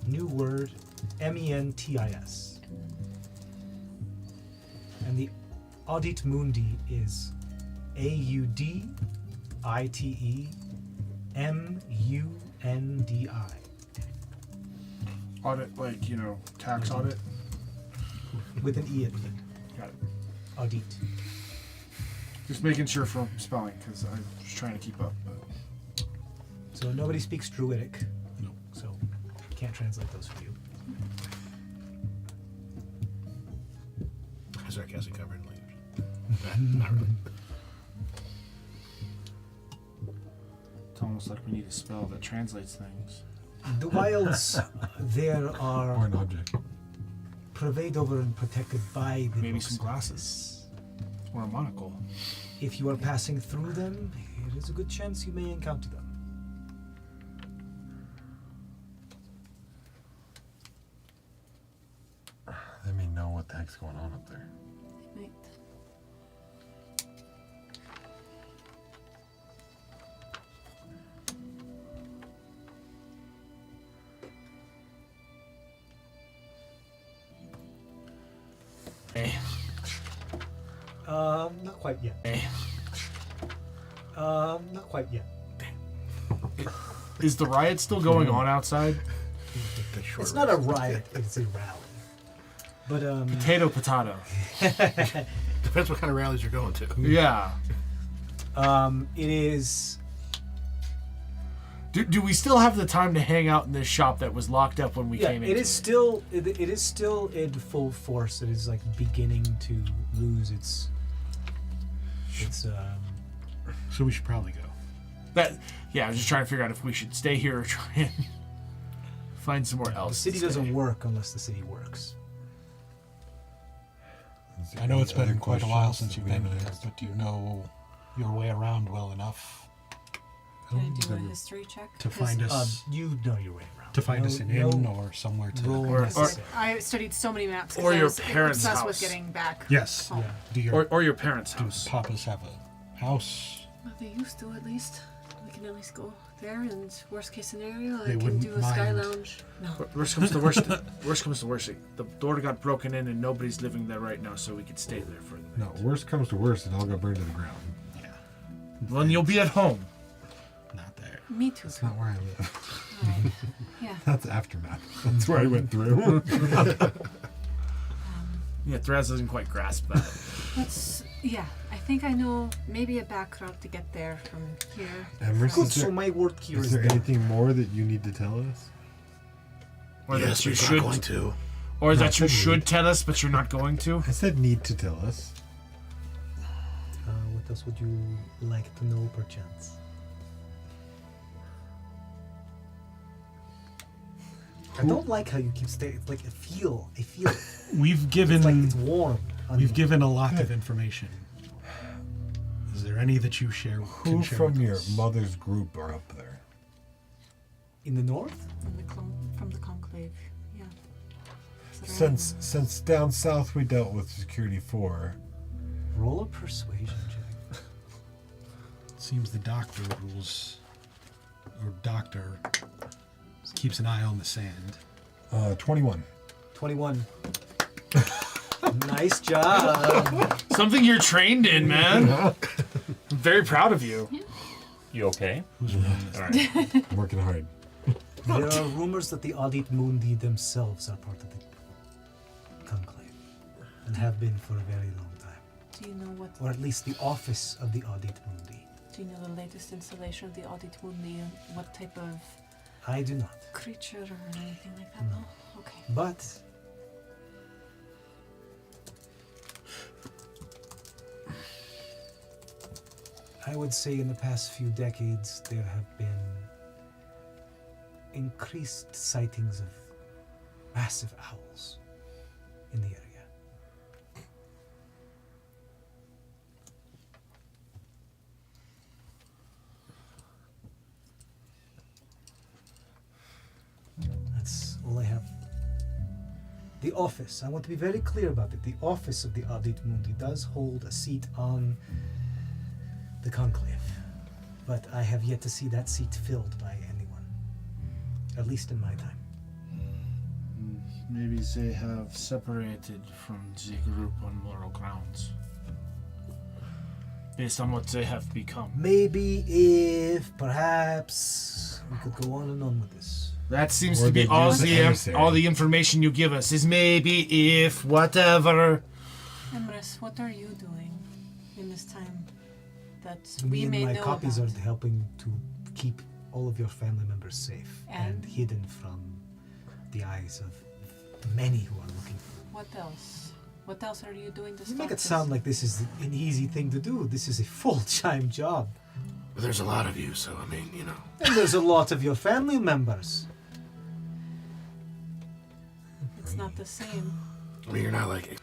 new word, Mentis. And the Audit Mundi is AUDITEMUNDI. Audit, like, you know, tax audit. With an E at the end. Got it. Audit. Just making sure from spelling, because I'm just trying to keep up. But So nobody speaks Druidic. No. So can't translate those for you. Sarcastic covered in language. Not really. It's almost like we need a spell that translates things. The wilds there Or are an object. pervaded over and protected by the Maybe Vox some Mentis. glasses. Or a monocle. If you are passing through them, it is a good chance you may encounter them. They may know what the heck's going on up there. Right. Not quite yet. Not quite yet. is the riot still going on outside? It's not a riot, it's a rally. But, Potato, potato. Depends what kind of rallies you're going to. Yeah. it is. Do we still have the time to hang out in this shop that was locked up when we Yeah, came into it is still. It is still in full force. It is like beginning to lose its. So we should probably go. Yeah, I was just trying to figure out if we should stay here or try and find somewhere The else. city to doesn't stay. work unless the city works. Is there I know any it's been other quite a while questions since you've that been we here, haven't asked? but do you know your way around well enough Can I do a history check? to 'Cause find us You know your way around. to find No- us an no inn or somewhere to roll Or- necessary. I studied so many maps. 'cause Or I your was parents' obsessed house. with getting back. Yes. home. Yeah. Do your Or your parents' do house. papas have a house? Well, they used to, at least. We can at least go there, and worst case scenario, I They can wouldn't do a sky mind. lounge. No. Worst comes to worst. Worst comes to worst. The door got broken in and nobody's living there right now, so we could stay there for the No, night. worst comes to worst, it all got burned to the ground. Yeah. Well, then you'll be at home. Not there. Me too. That's not where I live. Alright. Yeah. That's aftermath. That's where I went through. Yeah, Therese doesn't quite grasp that. Yeah, I think I know maybe a back route to get there from here. Emerson, Good. is So there, my work here is is there done. anything more that you need to tell us? Or Yes, that you but should. not going to. Or that you Not should need. tell us, but you're not going to. I said need to tell us. What else would you like to know, perchance? I don't like how you keep staying. It's like I feel. We've given It's like it's warm. we've given a lot of information. Is there any that you share? Who can share from with your us? mother's group are up there? in the north. From the conclave. Yeah. Is that right? Since down south we dealt with Security 4. Roll a persuasion check. Seems the doctor rules, or doctor keeps an eye on the sand. 21. 21. Nice job. Something you're trained in, man. I'm very proud of you. You okay? Who's running this? All right. I'm working hard. There are rumors that the Audit Mundi themselves are part of the conclave, and have been for a very long time. Do you know what? Or at least the office of the Audit Mundi. Do you know the latest installation of the Audit Mundi and what type of I do not. creature or anything like that? No. No. Okay. But I would say in the past few decades there have been increased sightings of massive owls in the area. That's all I have. The office, I want to be very clear about it. The office of the Audit Mundi does hold a seat on the conclave, but I have yet to see that seat filled by anyone, at least in my time. Maybe they have separated from the group on moral grounds. Based on what they have become. Maybe if perhaps we could go on and on with this. That seems Or to be they've all used the emissary. all the information you give us is maybe if whatever. Emrys, what are you doing in this time that Me we and may my know copies about? are helping to keep all of your family members safe and And? hidden from the eyes of many who are looking for them. What else? What else are you doing to You stop make it this? sound like this is an easy thing to do. This is a full-time job. But there's a lot of you, so I mean, you know. And there's a lot of your family members. It's not the same, I mean, you're not like.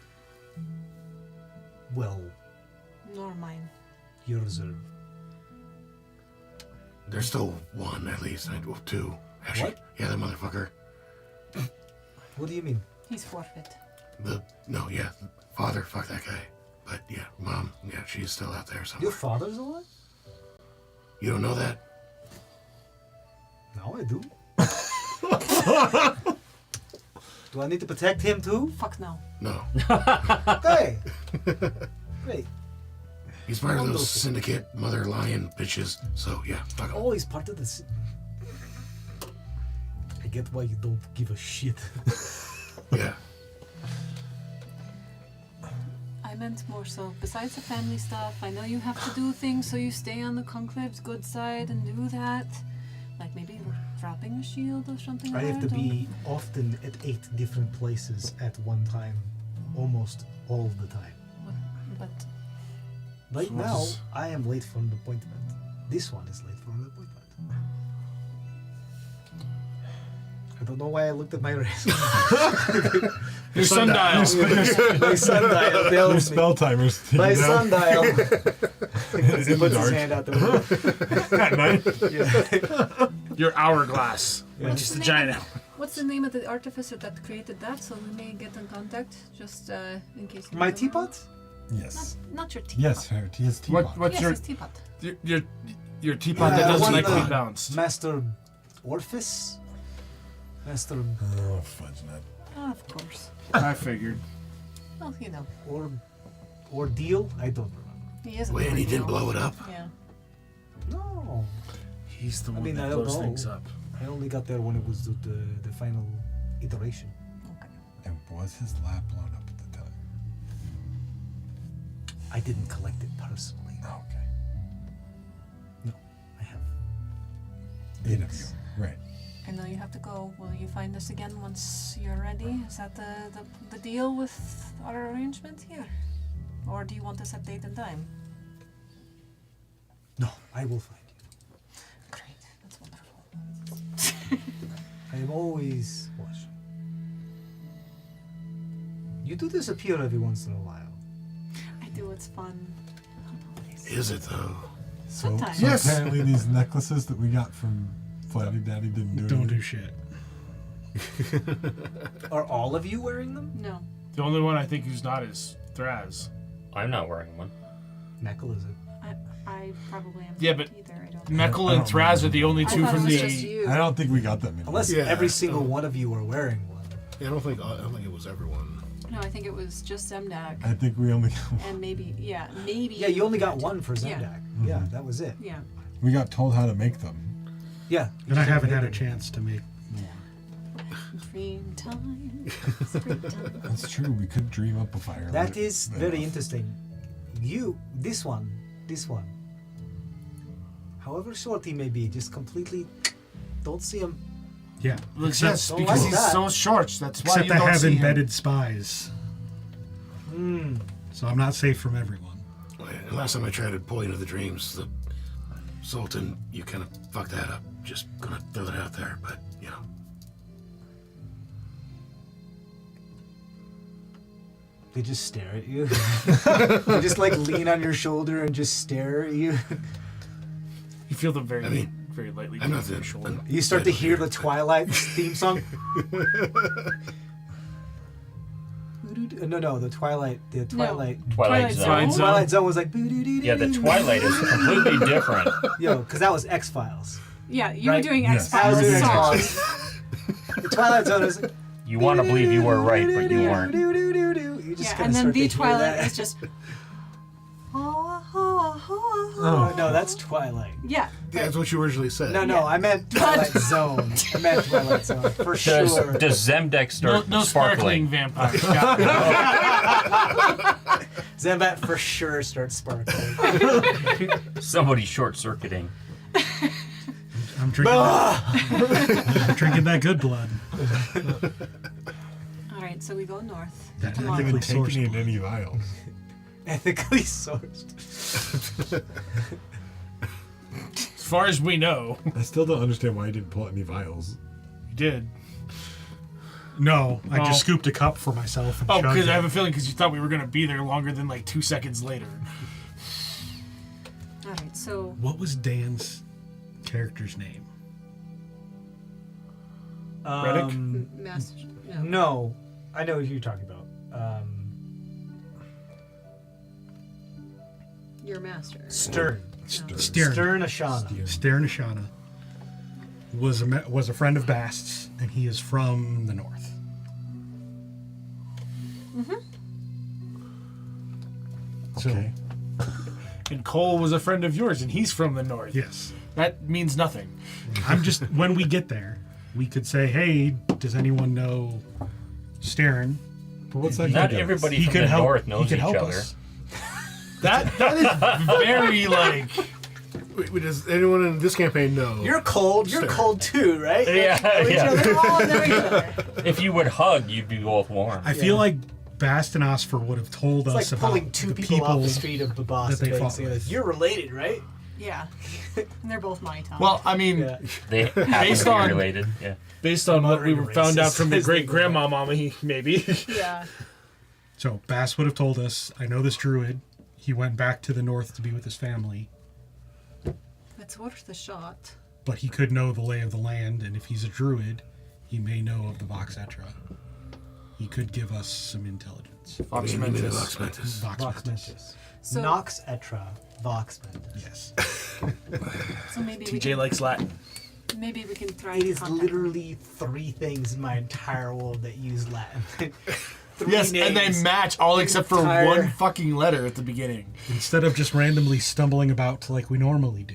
Well, nor mine. yours are... There's still one at least. Well, two. Actually, What? yeah, that motherfucker. What do you mean? He's forfeit. Father, fuck that guy. But yeah, mom, yeah, she's still out there somewhere. Your father's alive? You don't know that? No, I do. Do I need to protect him too? Fuck no. No. Okay. Great. He's part of Wonderful. those syndicate mother lion bitches. So yeah, fuck him. Always part of this. I get why you don't give a shit. Yeah. I meant more so, besides the family stuff, I know you have to do things so you stay on the conclave's good side and do that. Like maybe dropping a shield or something I like have to that, be often at 8 different places at one time, almost all the time. But Right So what now, is- I am late for an appointment. This one is late for an appointment. I don't know why I looked at my wrist. Your sundial. My sundial Your tells me. spell timers. My you know? sundial. He puts the his dark. hand out the window. At night. Yeah. Your hourglass. Yeah. Just a giant hour. what's the name of the artificer that created that? So we may get in contact, just in case. you My don't know. teapot? Yes. Not your teapot. Yes, her his teapot. What's Yes, your his teapot. your teapot Yeah, that doesn't one like of to the- be balanced? Master Orphis? Master Oh, fudge nut. Oh, of course. I figured. Well, you know, Ordeal? I don't remember. he is. Wait, and he didn't blow it up? Yeah. No. He's the I one mean, I that don't blows know. things up. I only got there when it was the final iteration. Okay. And was his lab blown up at the time? I didn't collect it personally. Oh, okay. No, I have. 8 of you. Yes. Right. I know you have to go. Will you find us again once you're ready? Is that the deal with our arrangement here? Or do you want us at date and time? No, I will find you. Great. That's wonderful. I am always watching. You do disappear every once in a while. I do. It's fun. Is it though? So, Sometimes. so Yes. apparently these necklaces that we got from Flatty Daddy didn't do Don't anything. do shit. Are all of you wearing them? No. The only one I think who's not is Thraz. I'm not wearing one. Meckle is it? I probably am. Yeah, not but- either. I don't. Meckel I and don't Thraz are the only I two thought from it was just the. you. I don't think we got that many. Unless Yeah, every I single don't- one of you are wearing one. Yeah, I don't think it was everyone. No, I think it was just Zemdak, I think we only and maybe Yeah, you only got one for Yeah. Zendak. Yeah, that was it. Yeah. we got told how to make them. Yeah. And I haven't had a chance to make more. Dream time. Dream time. That's true. We could dream up a fire. That lit is enough. very interesting. This one. However short he may be, just completely don't see him. Yeah. Yes, Don't because like he's that. so short. That's why Except you I don't have see him. embedded spies, Hmm. so I'm not safe from everyone. And last time I tried to pull into the dreams, the Sultan, you kind of fucked that up. Just gonna throw that out there, but you know. They just stare at you. They just like lean on your shoulder and just stare at you. You feel them very, I mean, very lightly I'm not tap your the- shoulder. I'm- You start to hear the Twilight theme song. No, the Twilight Twilight Zone. Zone. Twilight Zone was like. Yeah, the Twilight is completely different. Yo, because that was X-Files. Yeah, you were Right? doing Yes. I was X-Files doing songs. X-Files. The Twilight Zone is. You want to believe you were right, but you weren't. You just Yeah, kinda and then start to the hear Twilight that. is just. Oh, no, that's Twilight. Yeah. Yeah, that's what you originally said. No, I meant Twilight Zone. I meant Twilight Zone for sure. Does Zemdex start No sparkling sparkling? vampires. Zembat for sure starts sparkling. Somebody's short-circuiting. I'm drinking. I'm drinking that good blood. All right, so we go north. That Come I on. haven't ethically taken sourced in blood. any vials. Ethically sourced. As far as we know, I still don't understand why I didn't pull out any vials. you did. No, I Oh. just scooped a cup for myself. And Oh, chugged because I it. have a feeling because you thought we were going to be there longer than like 2 seconds later. All right, so What was Dan's character's name? master. No, I know what you're talking about. Your master. Stern. Stern. Stern Ashana. Stern Ashana was a friend of Bast's, and he is from the north. Okay. And Cole was a friend of yours, and he's from the north. Yes. That means nothing. I'm just when we get there, we could say, "Hey, does anyone know Stern?" But what's that? Not gonna do? everybody He from could the help. north He knows could each help other. us. That is very like. Wait, does anyone in this campaign know? You're cold. You're Stern. cold too, right? Yeah, yeah. They're all know each other. If you would hug, you'd be both warm. I feel like Bast and Osfer would have told It's us like about pulling two the people off the street of the boss. that they fought Saying, like, with. you're related, right? Yeah. And they're both my tongue. Well, I mean, Yeah. They happen Based to be on- related. Yeah. based on what we Modern found out racist from the is great the- grandma, maybe. yeah. So Bast would have told us, "I know this druid. He went back to the north to be with his family, It's worth the shot. but he could know the lay of the land, and if he's a druid, he may know of the Vox Etra. He could give us some intelligence." Vox Vox Mentis. Mentis. Vox Vox Mentis. Mentis. So, Nox Etra. Vox Mentis. Yes. so maybe we TJ can, likes Latin. maybe we can try It to is contact literally 3 things in my entire world that use Latin. 3 Yes, and they names. match all except for Entire- one fucking letter at the beginning. Instead of just randomly stumbling about like we normally do,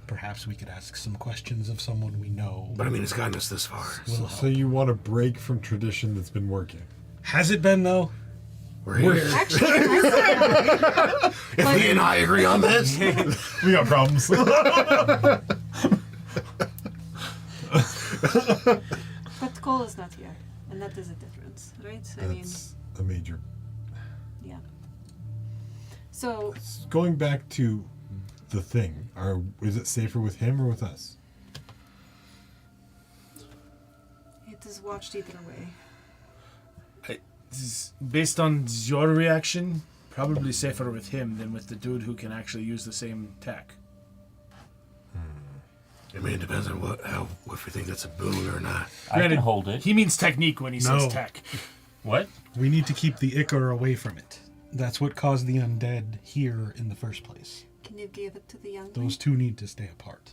perhaps we could ask some questions of someone we know. But I mean, it's gotten us this far. So you want to break from tradition that's been working? Has it been though? We're here. Actually, I If Lee and I agree on this, We got problems. but Cole is not here, and that is a difference, right? I mean, That's a major. yeah. So Going back to the thing, is it safer with him or with us? it is watched either way. Based on your reaction, probably safer with him than with the dude who can actually use the same tech. I mean, it depends on if we think that's a boon or not. I can hold it. He means technique when he No. says tech. What? We need to keep the Ichor away from it. That's what caused the undead here in the first place. Can you give it to the young Those two need to stay apart.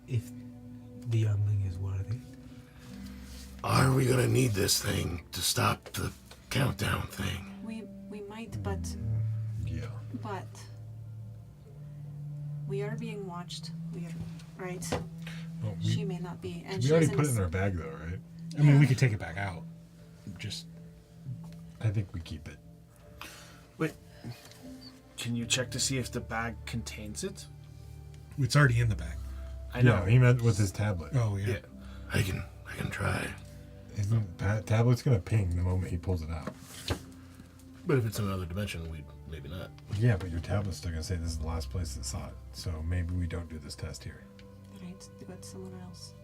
If the youngling is worthy. Are we gonna need this thing to stop the countdown thing? We might, but Yeah. we are being watched. We are, right? Well, She may not be, and we she's already in put a it in s- our bag though, right? I mean, we could take it back out. Just I think we keep it. Wait, can you check to see if the bag contains it? it's already in the bag. I know. Yeah, he meant with his tablet. Oh yeah. Yeah. I can try. Isn't tablet's gonna ping the moment he pulls it out? But if it's in another dimension, we maybe not. Yeah, but your tablet's still gonna say this is the last place that saw it. So maybe we don't do this test here. Right, do it somewhere else.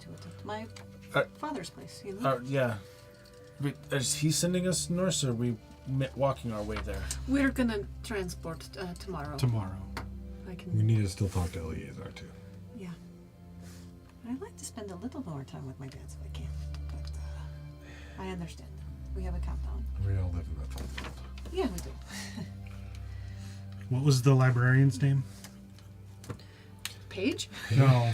to it at my Uh, father's place, you know? Yeah. Is he sending us north, or are we walking our way there? We're gonna transport tomorrow. Tomorrow. I We can. need to still talk to Eleazar too. Yeah. I'd like to spend a little more time with my dad if I can, but I understand. We have a countdown. We all live in that world. Yeah, we do. What was the librarian's name? Paige? No.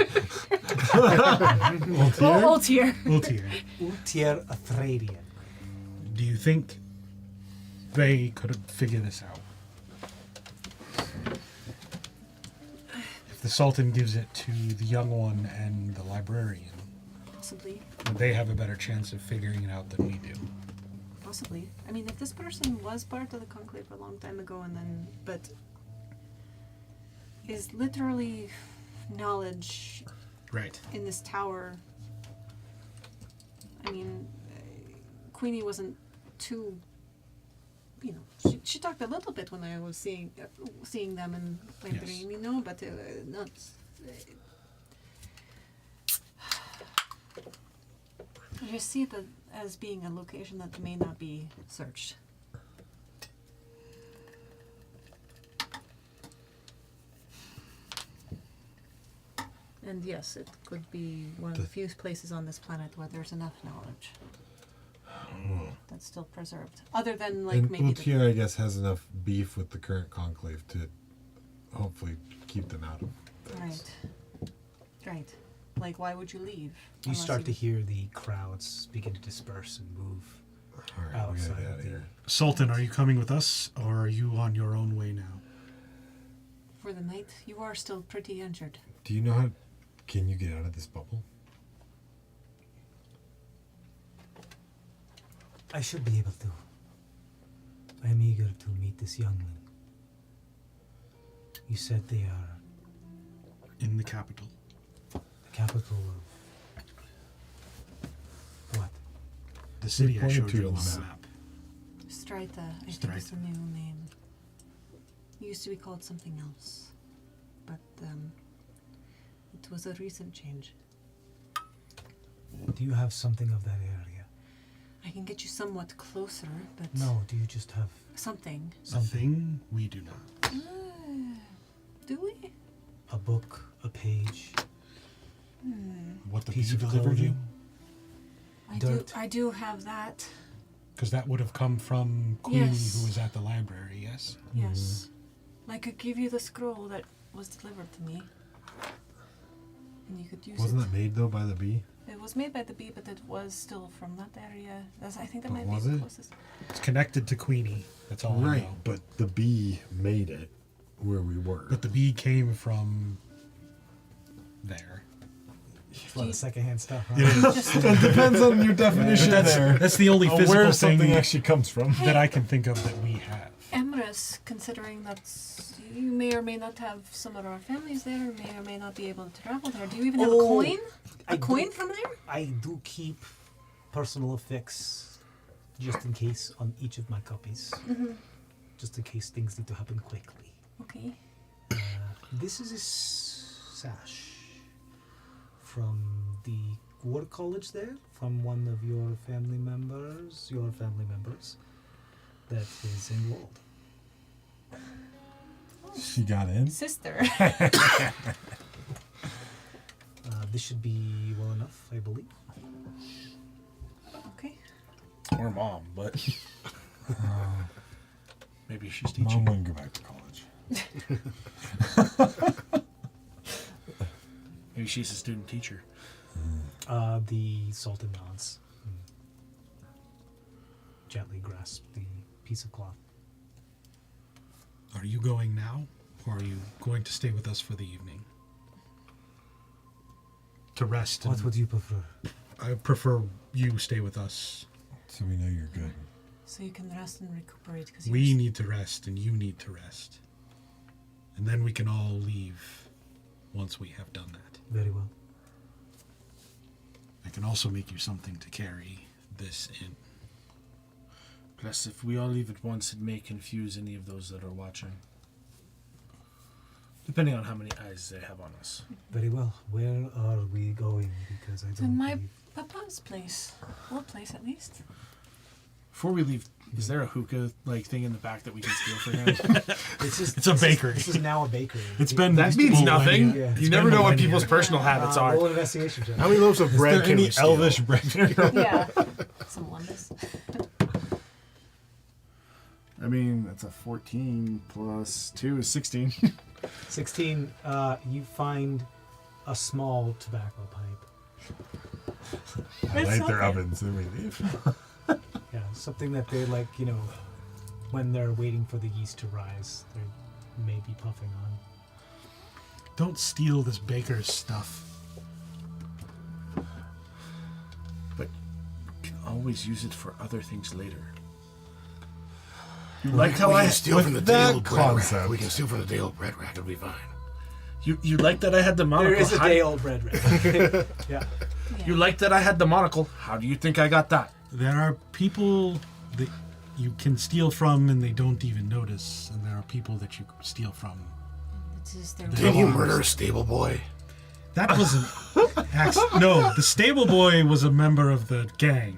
Oh, Altier. Ultier. Ultier Athradian. Do you think they could figure this out? If the Sultan gives it to the young one and the librarian, Possibly. would they have a better chance of figuring it out than we do? Possibly. I mean, if this person was part of the conclave a long time ago and then, but is literally knowledge Right. in this tower. I mean, Queenie wasn't too, you know, she talked a little bit when I was seeing them in library, Yes. you know, but not. I just see it as being a location that may not be searched. And yes, it could be one of the few places on this planet where there's enough knowledge that's still preserved. Other than, like, And maybe Ultier, I guess, has enough beef with the current conclave to hopefully keep them out of things. Right. Right. Like, why would you leave? You Unless start to hear the crowds begin to disperse and move. All right, we gotta Outside get out of of the- here. Sultan, are you coming with us, or are you on your own way now? For the night, you are still pretty injured. Do you know how? Can you get out of this bubble? I should be able to. I am eager to meet this youngling. You said they are In the capital. the capital of what? The city I pointed showed to you on on the the map. map. Strita, I think is the Strita. new name. It used to be called something else. But, it was a recent change. Do you have something of that area? I can get you somewhat closer, but No, do you just have something. Something we do not. Do we? a book, a page, What the piece bee of delivered you? clothing? Dirt. I do have that. Because that would have come from Queenie, Yes. who was at the library, yes? Yes. I could give you the scroll that was delivered to me. And you could use Wasn't it. that made though by the bee? It was made by the bee, but it was still from that area. I think that But might was be the it? closest. It's connected to Queenie. That's all I Right, know. but the bee made it where we were. But the bee came from there. A lot of secondhand stuff. Huh? It depends on your definition there. That's the only Of physical where thing something actually comes from. that I can think of that we have. Emrys, considering that you may or may not have some of our families there, may or may not be able to travel there. Do you even have a Oh, coin? I A coin do- from there? I do keep personal effects just in case on each of my copies. Just in case things need to happen quickly. Okay. This is a sash from the war college there, from one of your family members, that is enrolled. She got in. Sister. This should be well enough, I believe. Okay. Or mom, but maybe she's Mom teaching. wouldn't go back to college. Maybe she's a student teacher. The Sultan nods. Gently grasp the piece of cloth. Are you going now, or are you going to stay with us for the evening? To rest. What and- would you prefer? I prefer you stay with us. So we know you're good. So you can rest and recuperate because We need to rest, and you need to rest. And then we can all leave once we have done that. Very well. I can also make you something to carry this in. Plus, if we all leave at once, it may confuse any of those that are watching. Depending on how many eyes they have on us. Very well. Where are we going? Because I To don't my believe... papa's place. Or place, at least. Before we leave, is there a hookah thing in the back that we can steal for him? It's a bakery. This is now a bakery. It's been That means nothing. Yeah. You never know what people's personal habits are. Roll an investigation check. How many loaves of Is bread there can any we steal? elvish bread? Yeah. Some lumbus. I mean, that's a 14 plus 2 is 16. 16, you find a small tobacco pipe. I light their ovens and we leave. Yeah, something that they when they're waiting for the yeast to rise, they may be puffing on. Don't steal this baker's stuff. But you can always use it for other things later. You like how we I can steal with from the that day-old bread rack. concept- We can steal from the day-old bread rack. It'll be fine. you like that I had the monocle. There is a How- day old bread rack. Yeah. You like that I had the monocle. How do you think I got that? There are people that you can steal from and they don't even notice, and there are people that you steal from. Didn't you murder a stable boy? That wasn't. No, the stable boy was a member of the gang.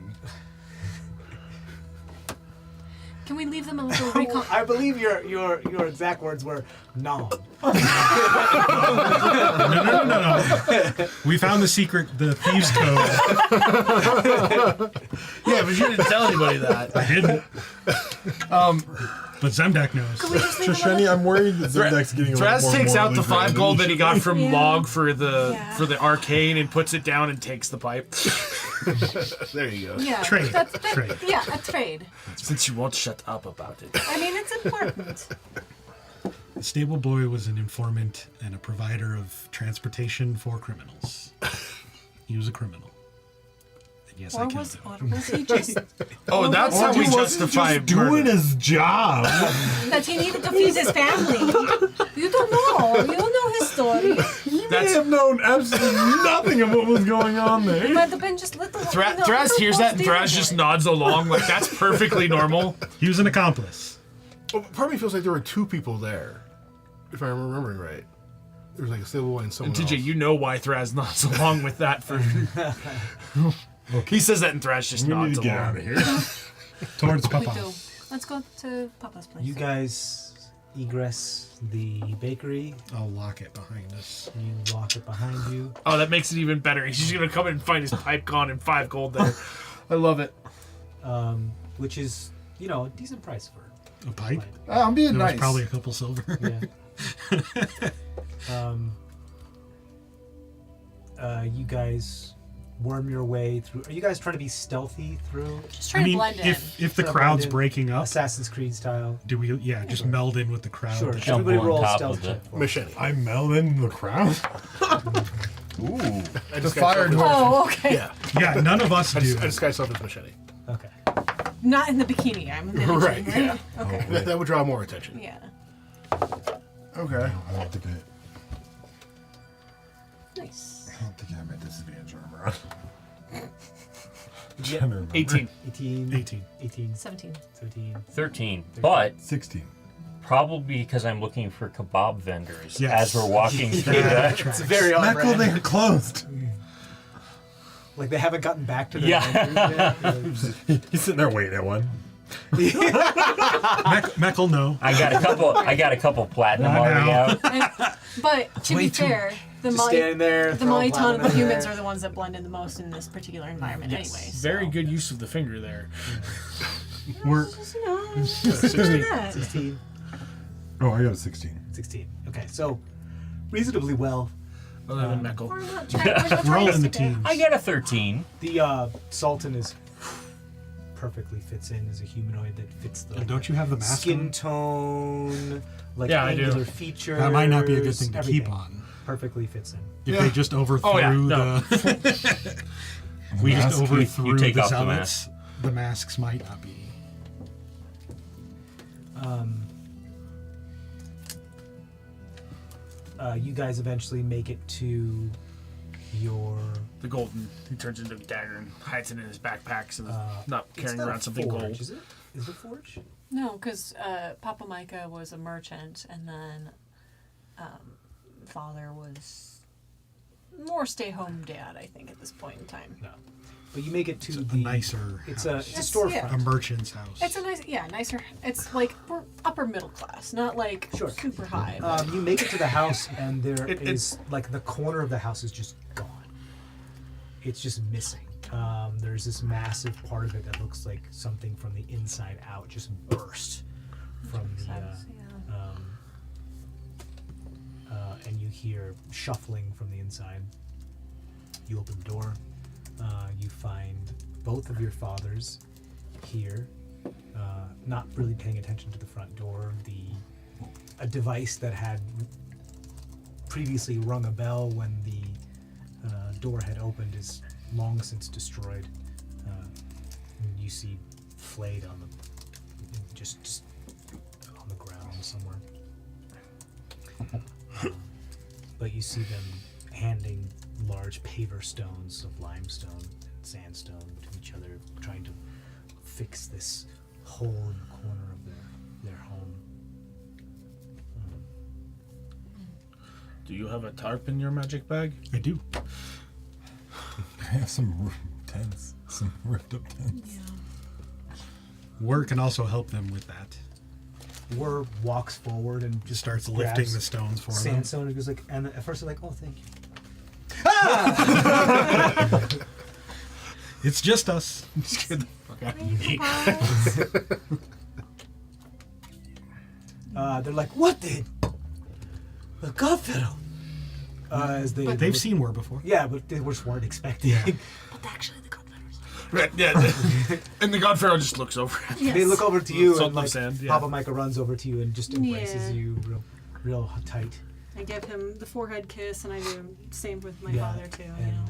Can we leave them a little recon? I believe your exact words were nom. No. We found the thieves' code. Yeah, but you didn't tell anybody that. I didn't. But Zemdak knows. Can we just leave them a Shoshani, little... I'm worried that Zemdak's getting a little Traz more takes out the morally 5 gold that he got from Yeah. Log for the Yeah. arcane and puts it down and takes the pipe. There you go. Yeah, Trade. Trade. Yeah, a trade. Since you won't shut up about it. I mean, it's important. The stable boy was an informant and a provider of transportation for criminals. He was a criminal. And yes, I Or killed was him. he just Oh, that's how we justify doing murder. his job. that he needed to feed his family? You don't know. You don't know his story. He That's- may have known absolutely nothing of what was going on It there. might have been just little. Thraz hears that and Thraz just nods along like that's perfectly normal. He was an accomplice. Well, part of me feels like there were 2 people there, if I'm remembering right. There was like a stable boy and someone TJ, else. you know why Thraz nods along with that for. He says that and Thraz just We need nods to get along. out of here. Towards We do. Papa. Let's go to Papa's place. You guys egress the bakery. I'll lock it behind us. You lock it behind you. Oh, that makes it even better. He's just gonna come in and find his pipe gone and 5 gold there. I love it. Which is, a decent price for A pipe? I'm being There was nice. probably a couple silver. Yeah. You guys worm your way through. Are you guys trying to be stealthy through Just I trying mean, to blend in. if the Try to crowd's blend in. breaking up, Assassin's Creed style? do we, just meld in with the crowd? Sure. Jump Everybody on roll a top stealth of check. it. for me. Machete. I meld in the crowd. Ooh. I just fire dwarf. Oh, okay. Yeah. Yeah, none of us I do. disguise myself as machete. Okay. Not in the bikini. I'm imagining, Right, right? yeah. Okay. That would draw more attention. Yeah. Okay. I don't think Nice. I have my disadvantage armor on. Yeah. Trying to remember. 18. 18. 18. 17. 17. 13. But 16. probably because I'm looking for kebab vendors Yes. as we're walking through the. It's very on Michael, brand. they're closed. Like they haven't gotten back to their Yeah. vendors yet. He's sitting there waiting at one. Meckel, no. I got a couple platinum Not already now. out. But to be fair, the Just standing there. the throwing Maitan and the platinum in humans there. are the ones that blend in the most in this particular environment, Yes. anyway. Very so. good use of the finger there. We're Just, just doing that. 16. Oh, I got a 16. 16. Okay, so reasonably well. Other than Meckel. We're not trying, we're all in the to teams. I got a 13. The Sultan is perfectly fits in as a humanoid that fits the And don't you have the mask skin on? tone, like Yeah, I do. angular features. That might not be a good thing to keep everything on. Perfectly fits in. If they just overthrew Oh, yeah, no. the... we just Mask? overthrew You take the off the zealots, the masks might not be. You guys eventually make it to your. The golden. He turns into a dagger and hides it in his backpack so not It's carrying not around a something forge, gold. Is it? Is it a forge? No, because Papa Micah was a merchant, and then father was more stay-home dad, I think, at this point in time. No. But you make it to It's a the nicer It's house. a It's- storefront. yeah. A merchant's house. It's a nicer. It's like we're upper middle class, not like Sure. super high. but- You make it to the house, and there It- is like the corner of the house is just gone. It's just missing. There's this massive part of it that looks like something from the inside out just burst from the. And you hear shuffling from the inside. You open the door. You find both of your fathers here, not really paying attention to the front door. A device that had previously rung a bell when the door had opened is long since destroyed. And you see flayed on the just on the ground somewhere. But you see them handing large paver stones of limestone and sandstone to each other, trying to fix this hole in the corner of their home. Do you have a tarp in your magic bag? I do. I have some tents, some ripped up tents. War can also help them with that. War walks forward and Just just starts grabs lifting the stones for them. sandstone and goes like, and at first they're like, oh, thank you. It's just us. Scared the fuck out of me. They're like, what did? The Godfellow. As they They've seen war before. Yeah, but they just weren't expecting. Yeah. But actually, the Godfather's. Right, yeah. And the God Pharaoh just looks over at Yes. They look over to you Salt and and like sand, yeah. Papa Micah runs over to you and just embraces Yeah. you real tight. I give him the forehead kiss, and I do the same with my Yeah, father too. And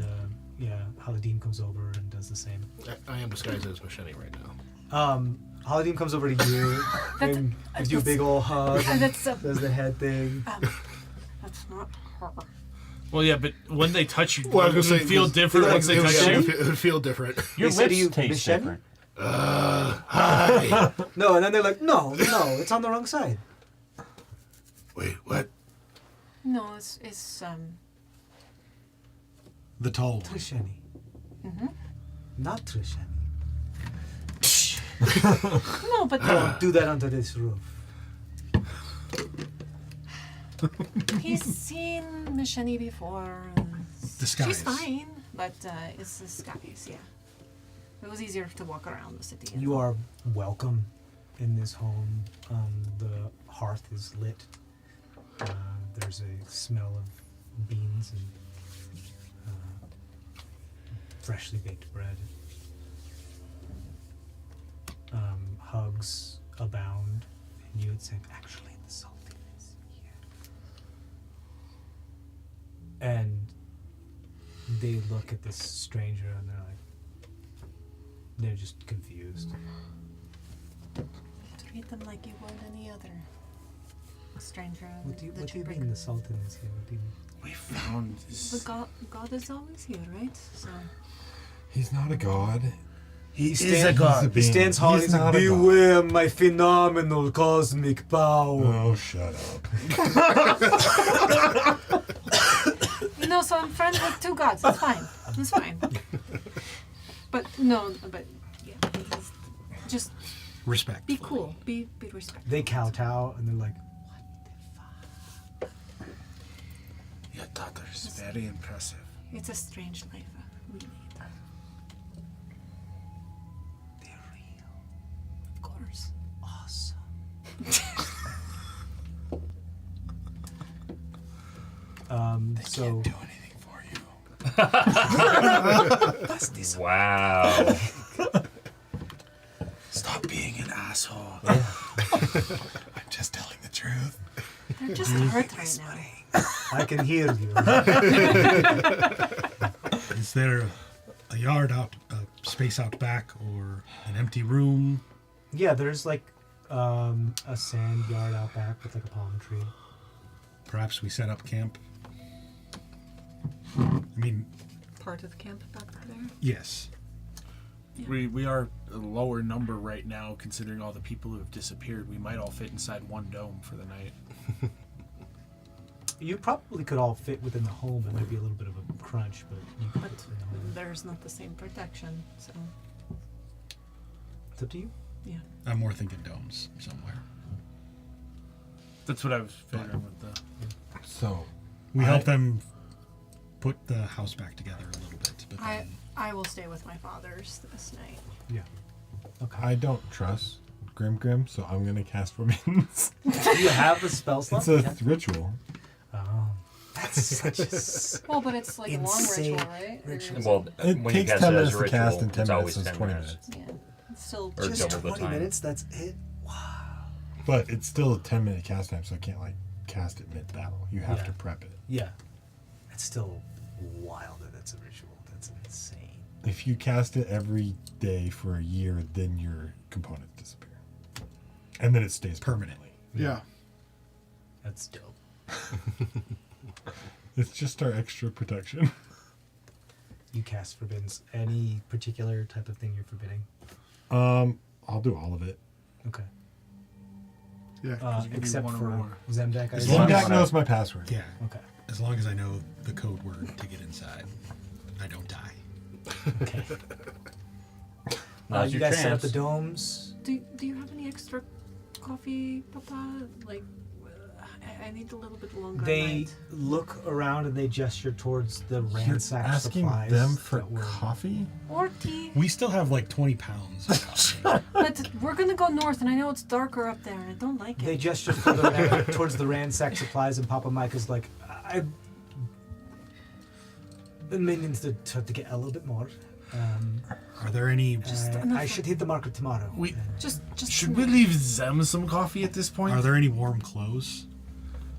Haladim comes over and does the same. I am disguised as Machete right now. Haladim comes over to you and gives you a big old hug. And That's does the head thing. that's not her. Well, yeah, but when they touch you, Well, I it was would gonna say, feel different it once they would- touch it you. would- It would feel different. Your They say to lips you, taste "Machete?" different. Hi. No, and then they're like, no, it's on the wrong side. Wait, what? No, it's The tall one. Trishani. Not Trishani. no, but Don't do that under this roof. he's seen Mishani before. Disguise. She's fine, but it's disguise. Yeah, it was easier to walk around the city. You are welcome in this home. The hearth is lit. There's a smell of beans and freshly baked bread. Hugs abound, and you would say, actually, the Sultan is here. And they look at this stranger and they're just confused. Treat them like you would any other stranger. What do you that you mean the Sultan is here? What do you mean? We found The this. God is always here, right? So He's not a god. He is a god. He's a being. stands hard. He's He's like, not a god. beware my phenomenal cosmic power. Oh, shut up. no, so I'm friends with two gods. It's fine. It's fine. But no, but yeah, just Respect. be cool. Be respectful. They kowtow and they're like, Your daughter is very impressive. It's a strange life we lead. they're real. Of course. Awesome. So Do anything for you. Wow. Stop being an asshole. I'm just telling the truth. They're just hurt right now. I can hear you. Is there a yard out, a space out back, or an empty room? Yeah, there's like a sand yard out back with like a palm tree. Perhaps we set up camp. I mean, Part of the camp back there. yes. We are a lower number right now, considering all the people who have disappeared. We might all fit inside one dome for the night. You probably could all fit within the home. It might be a little bit of a crunch, but you could But fit within the home. there's not the same protection, so It's up to you. yeah. I'm more thinking domes somewhere. That's what I was figuring with the. So, We help them put the house back together a little bit. But I then, I will stay with my father's this night. Yeah. Okay. I don't trust Grim, so I'm going to cast Remittance. Do you have a spell slot? It's a Yeah. ritual. Oh, that's such a Well, but it's like a long Insane ritual, right? Or ritual. is Well, It when you takes cast 10 it as minutes a to ritual, cast, and 10 it's minutes always is 10 20 minutes. minutes. Yeah, it's still Or just double the 20 time. minutes. That's it. Wow. But it's still a 10-minute cast time, so I can't, like, cast it mid-battle. You have Yeah. to prep it. Yeah. It's still wild that that's a ritual. That's insane. If you cast it every day for a year, then your components disappear. And then it stays permanently. Yeah. That's dope. It's just our extra protection. You cast forbiddance. Any particular type of thing you're forbidding? I'll do all of it. Okay. Yeah. 'cause you can do Except one or for more. Zemdak. I As assume? long Zemdak as- knows my password. yeah. Okay. As long as I know the code word to get inside, I don't die. Okay. Now's You your guys set up chance. the domes. Do you have any extra coffee, Papa? Like, I need a little bit longer They night. look around and they gesture towards the You're ransacked asking supplies them for that were- coffee? Or tea. We still have like 20 pounds of coffee. But we're gonna go north, and I know it's darker up there, and I don't like They it. gesture further towards the ransacked supplies, and Papa Mike is like, I've been meaning to get a little bit more. Are there any? I should hit the market tomorrow. We- Just Should we leave them some coffee at this point? Are there any warm clothes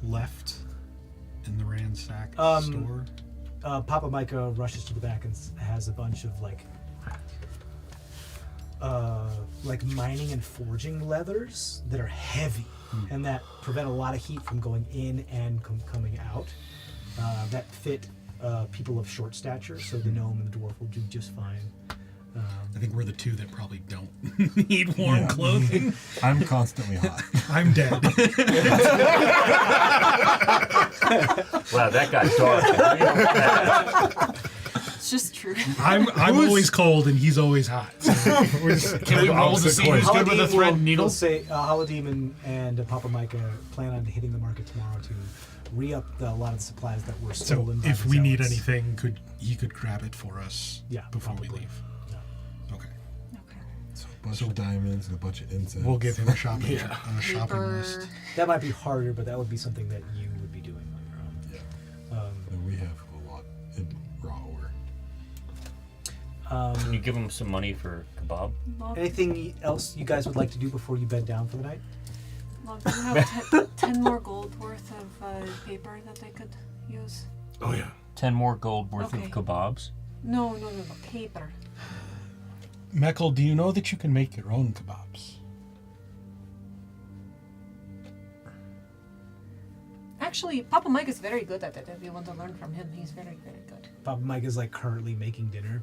left in the ransacked store? Papa Micah rushes to the back and has a bunch of like mining and forging leathers that are heavy and that prevent a lot of heat from going in and coming out. That fit people of short stature, so the gnome and the dwarf will do just fine. I think we're the two that probably don't need warm clothing. I'm constantly hot. I'm dead. Wow, that got dark. It's just true. I'm always cold and he's always hot. So we're just Can we roll to see who's good with a thread and needle? Will say Haladim and Papa Micah plan on hitting the market tomorrow to re-up a lot of the supplies that were so stolen. by if the we need zealots. anything, he could grab it for us Yeah, before probably. we leave. Yeah. Okay. Okay. A bunch of diamonds and a bunch of incense. We'll give him a shopping list. Paper. That might be harder, but that would be something that you would be doing on your own. And we have a lot in raw ore. Can you give them some money for kebab? Well, Anything else you guys would like to do before you bed down for the night? well, do you have 10 more gold worth of paper that they could use? Oh yeah. 10 more gold worth Okay. of kebabs? No, paper. Meckel, do you know that you can make your own kebabs? Actually, Papa Mike is very good at it. If you want to learn from him, he's very, very good. Papa Mike is like currently making dinner.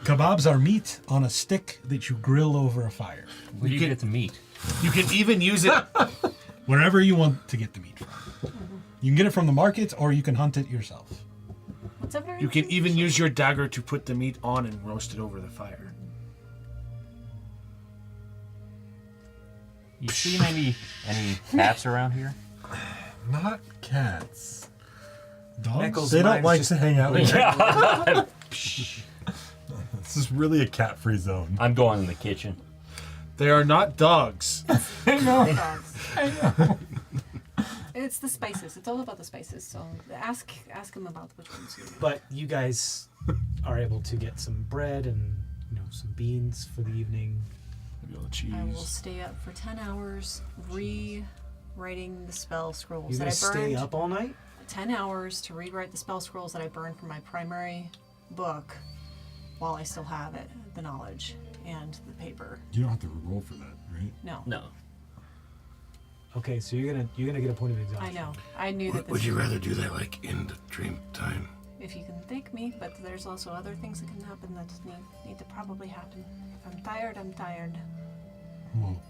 Kebabs are meat on a stick that you grill over a fire. Where do you get the meat? You can even use it. Wherever you want to get the meat from. You can get it from the market or you can hunt it yourself. Whatever. You can even use your dagger to put the meat on and roast it over the fire. You seen any cats around here? Not cats. Dogs? Eccles- They don't Mine's like just- to hang out with Yeah. This is really a cat-free zone. I'm going in the kitchen. They are not dogs. Dogs. It's the spices. It's all about the spices. So ask him about which ones you. But you guys are able to get some bread and some beans for the evening. Maybe all the cheese. I will stay up for 10 hours rewriting the spell scrolls You're that gonna I burned. stay up all night? 10 hours to rewrite the spell scrolls that I burned from my primary book while I still have it, the knowledge and the paper. You don't have to roll for that, right? No. No. Okay, so you're gonna get a point of exhaustion. I know. I knew that this Would you rather do that like in the dream time? if you can thank me, but there's also other things that can happen that need to probably happen. If I'm tired, I'm tired. Well,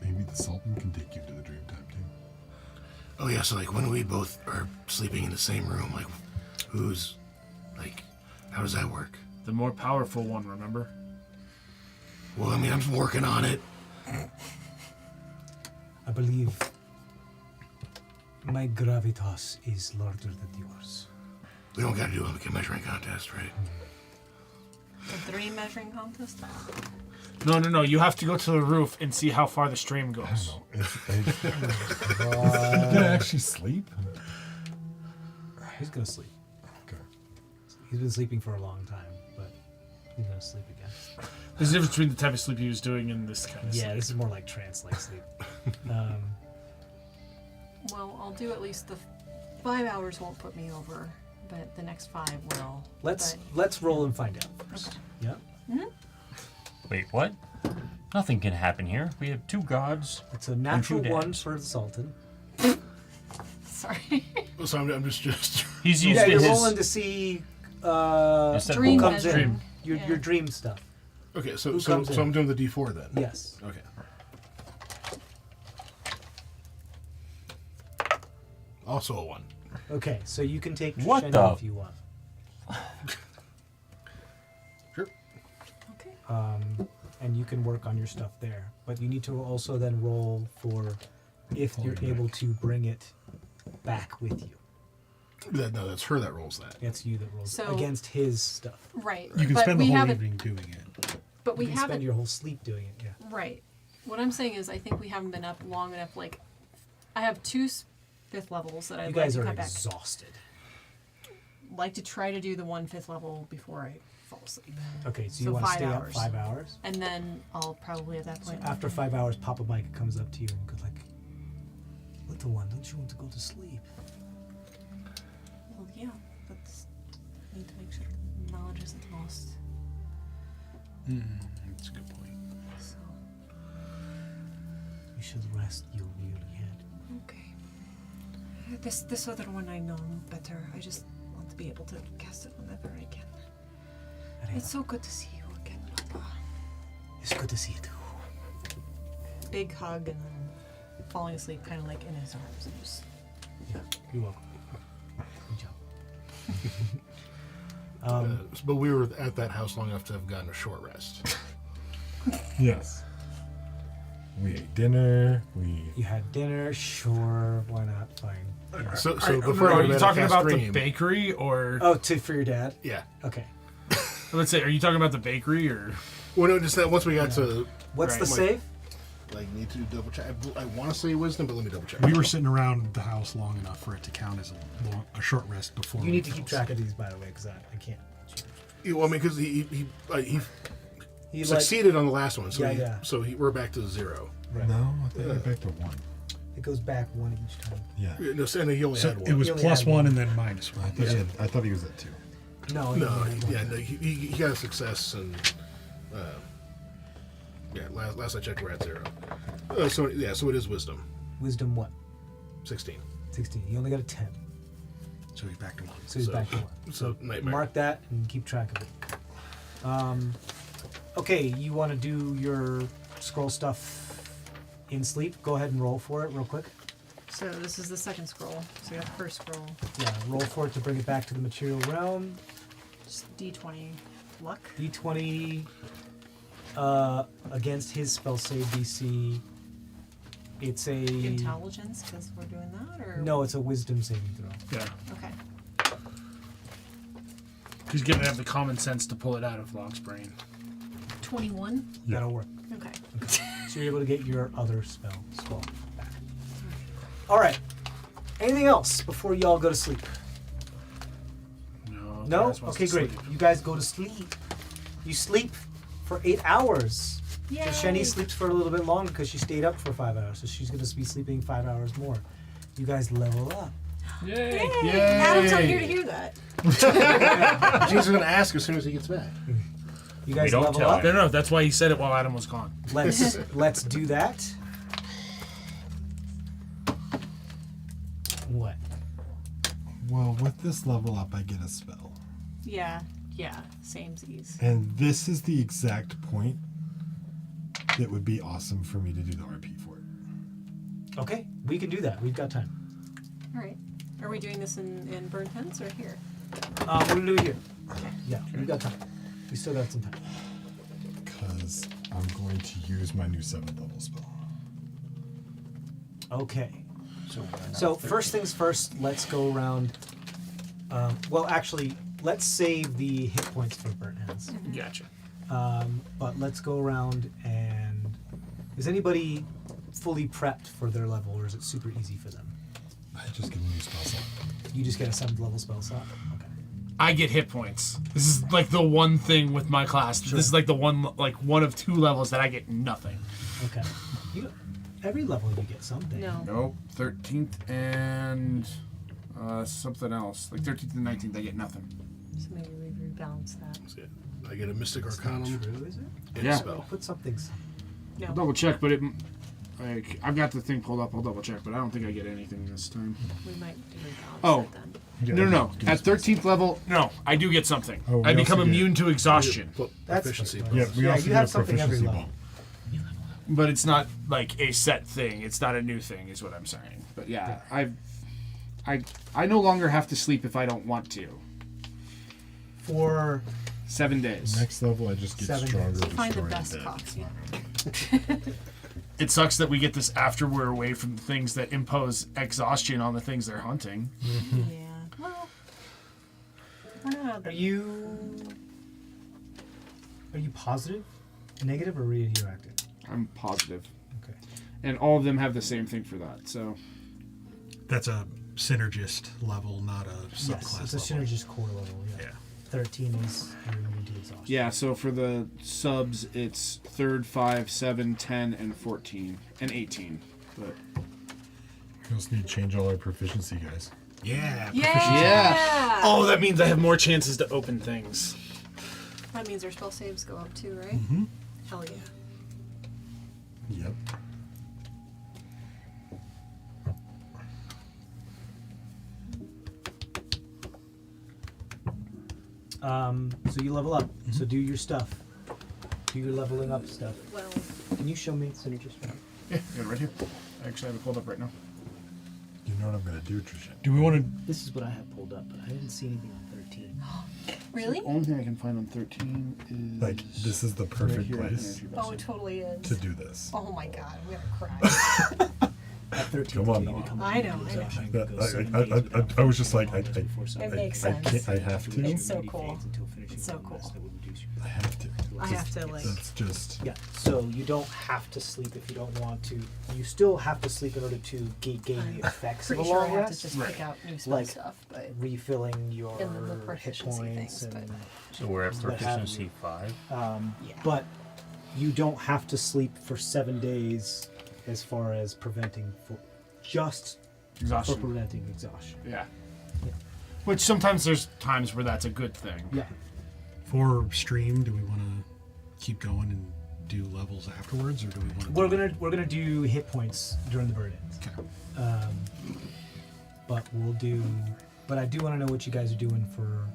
maybe the Sultan can take you to the dream time too. Oh yeah, so like when we both are sleeping in the same room, like who's like how does that work? The more powerful one, remember? Well, I mean, I'm working on it. I believe my gravitas is larger than yours. We don't got to do a measuring contest, right? The 3 measuring contest? No. You have to go to the roof and see how far the stream goes. He's gonna actually sleep? He's gonna sleep. Okay. He's been sleeping for a long time, but he's gonna sleep again. There's a difference between the type of sleep he was doing and this kind of Yeah, sleep. this is more like trance-like sleep. Well, I'll do at least the 5 hours won't put me over, but the next 5 will. Let's roll and find out first. Okay. Yeah. Wait, what? Nothing can happen here. We have 2 gods. It's a natural two 1 dads. for the Sultan. Sorry. So I'm just. He's used Yeah, to you're his. rolling to see Instead of Dream roll- comes measuring. in. Your dream stuff. Okay, Who comes in? I'm doing the D4 then. Yes. Okay. Also a 1. Okay, so you can take What Sheni the- if you want. Sure. Okay. And you can work on your stuff there. But you need to also then roll for if you're able to bring it back with you. No, that's her that rolls that. It's you that rolls So- against his stuff. Right. You can but spend the we whole haven't, evening doing it. But we You can haven't. spend your whole sleep doing it, yeah. Right. What I'm saying is, I think we haven't been up long enough. Like, I have 2 5th levels that I'd You like guys to are cut back. exhausted. Like to try to do the 1 5th level before I fall asleep. Okay, so So you want to 5 stay hours. up 5 hours? And then I'll probably at that So point. after 5 hours, Papa Mike comes up to you and goes like, "Little one, don't you want to go to sleep?" Well, yeah, but need to make sure knowledge isn't lost. That's a good point. So, You should rest your weary head. okay. This other one I know better. I just want to be able to cast it whenever I can. It's so good to see you again, Papa. It's good to see you too. Big hug and then falling asleep kind of like in his arms and just Yeah, you're welcome. Good job. But we were at that house long enough to have gotten a short rest. Yes. We ate dinner. You had dinner, sure, why not? Fine. Yeah. So Are before I you go to bed, I talking cast about the dream. bakery or? Oh, for your dad? Yeah. Okay. Let's say, are you talking about the bakery or? Well, no, just that once we got to What's Right. the Like- save? like need to double check. I want to say wisdom, but let me double check. We were sitting around the house long enough for it to count as a short rest before. You we need to fell keep asleep. track of these, by the way, because I can't. Well, I mean, because he He succeeded on the last one, so Yeah. we're back to 0. Right. No, I think we're back to 1. It goes back 1 each time. Yeah. No, and he only So had 1. it was You only plus had 1 one. and then minus 1. I thought he was at 2. No, No, only had one. no, he got a success, and last I checked, we're at 0. So it is wisdom. Wisdom what? 16. 16. He only got a 10. So he's back to 1. So he's back to 1. So nightmare. Mark that and keep track of it. Okay, you want to do your scroll stuff in sleep? Go ahead and roll for it real quick. So this is the second scroll. So you got the first scroll. Yeah, roll for it to bring it back to the material realm. Just D20 luck. D20 against his spell save DC. It's a Intelligence, because we're doing that, or no, it's a wisdom saving throw. Yeah. Okay. He's gonna have the common sense to pull it out of Locke's brain. 21. That'll work. Okay. So you're able to get your other spell back. All right. Anything else before you all go to sleep? No. No? Taz wants Okay, to great. sleep. You guys go to sleep. You sleep for 8 hours. Yay. So Sheni sleeps for a little bit longer because she stayed up for 5 hours. So she's going to be sleeping 5 hours more. You guys level up. Yay! Yay! Adam's not here to hear that. Jesus is going to ask as soon as he gets back. You guys don't level tell up. him. No, that's why he said it while Adam was gone. Let's do that. What? Well, with this level up, I get a spell. Yeah. Samesies. And this is the exact point that would be awesome for me to do the RP for it. Okay, we can do that. We've got time. All right. Are we doing this in Burn Tents or here? We're gonna do it here. Yeah, we got time. We still got some time. Because I'm going to use my new 7th level spell. Okay. So first things first, let's go around. Well, actually, let's save the hit points for burnt ends. Gotcha. But let's go around and is anybody fully prepped for their level, or is it super easy for them? I just get a new spell slot. You just get a 7th level spell slot. Okay. I get hit points. This is like the one thing with my class. Sure. This is like one of 2 levels that I get nothing. Okay. Every level you get something. No. Nope. 13th and something else. Like 13th and 19th, I get nothing. So maybe we rebalance that. That's it. I get a Mystic That's Arcanum not true, is it? and Yeah. a spell. Put something. No. I'll double check, but like I've got the thing pulled up. I'll double check, but I don't think I get anything this time. We might rebalance Oh. it then. No. At 13th level, no, I do get something. Oh, we I become also get- immune to exhaustion. Put That's proficiency fine. bonus. We also you get have a something every proficiency level. ball. But it's not like a set thing. It's not a new thing, is what I'm saying. But yeah, I no longer have to sleep if I don't want to. For 7 days. Next level, I just get 7 stronger. days. and Find the stronger best dead. coffee. It sucks that we get this after we're away from the things that impose exhaustion on the things they're hunting. Yeah. Well, we're not. Are you positive, negative, or radioactive? I'm positive. Okay. And all of them have the same thing for that. So That's a synergist level, not a Yes, subclass it's a level. synergist core level. Yeah. Yeah. 13 is you're immune to exhaustion. yeah, so for the subs, it's 3rd, 5, 7, 10, and 14, and 18. But We also need to change all our proficiency, guys. Yeah. Yeah. oh, that means I have more chances to open things. That means our spell saves go up too, right? Mm-hmm. Hell yeah. Yep. So you level up. So do your stuff. Do your leveling up stuff. Well, Can you show me synergist? Yeah, got it right here. I actually have it pulled up right now. You know what I'm going to do, Trisha? Do we want to? This is what I have pulled up, but I didn't see anything on 13. really? The only thing I can find on 13 is Like, this is the perfect here, place energy Oh, bus. it totally is. to do this. Oh my god, I'm gonna cry. At 13, Come on, you Noah. become I immune know, to I know. exhaustion. But Go I- 7 I- days I- without I was just like, alcohol I before 7 It days. makes I sense. can't. I have to. It's so cool. It's so cool. I have to. I have to like. That's just. Yeah, so you don't have to sleep if you don't want to. You still have to sleep in order to gain I'm the effects of Pretty a sure I long have to rest. just Right. pick out new spell Like, stuff, but refilling your in the hit proficiency points things, and So we're at What have proficiency 5. yeah. but you don't have to sleep for 7 days as far as preventing for Exhaustion. preventing exhaustion. Yeah. Yeah. Which sometimes there's times where that's a good thing. Yeah. For stream, do we want to keep going and do levels afterwards, or do we want to? We're gonna do hit points during the burn-ins. Okay. But we'll do. But I do want to know what you guys are doing for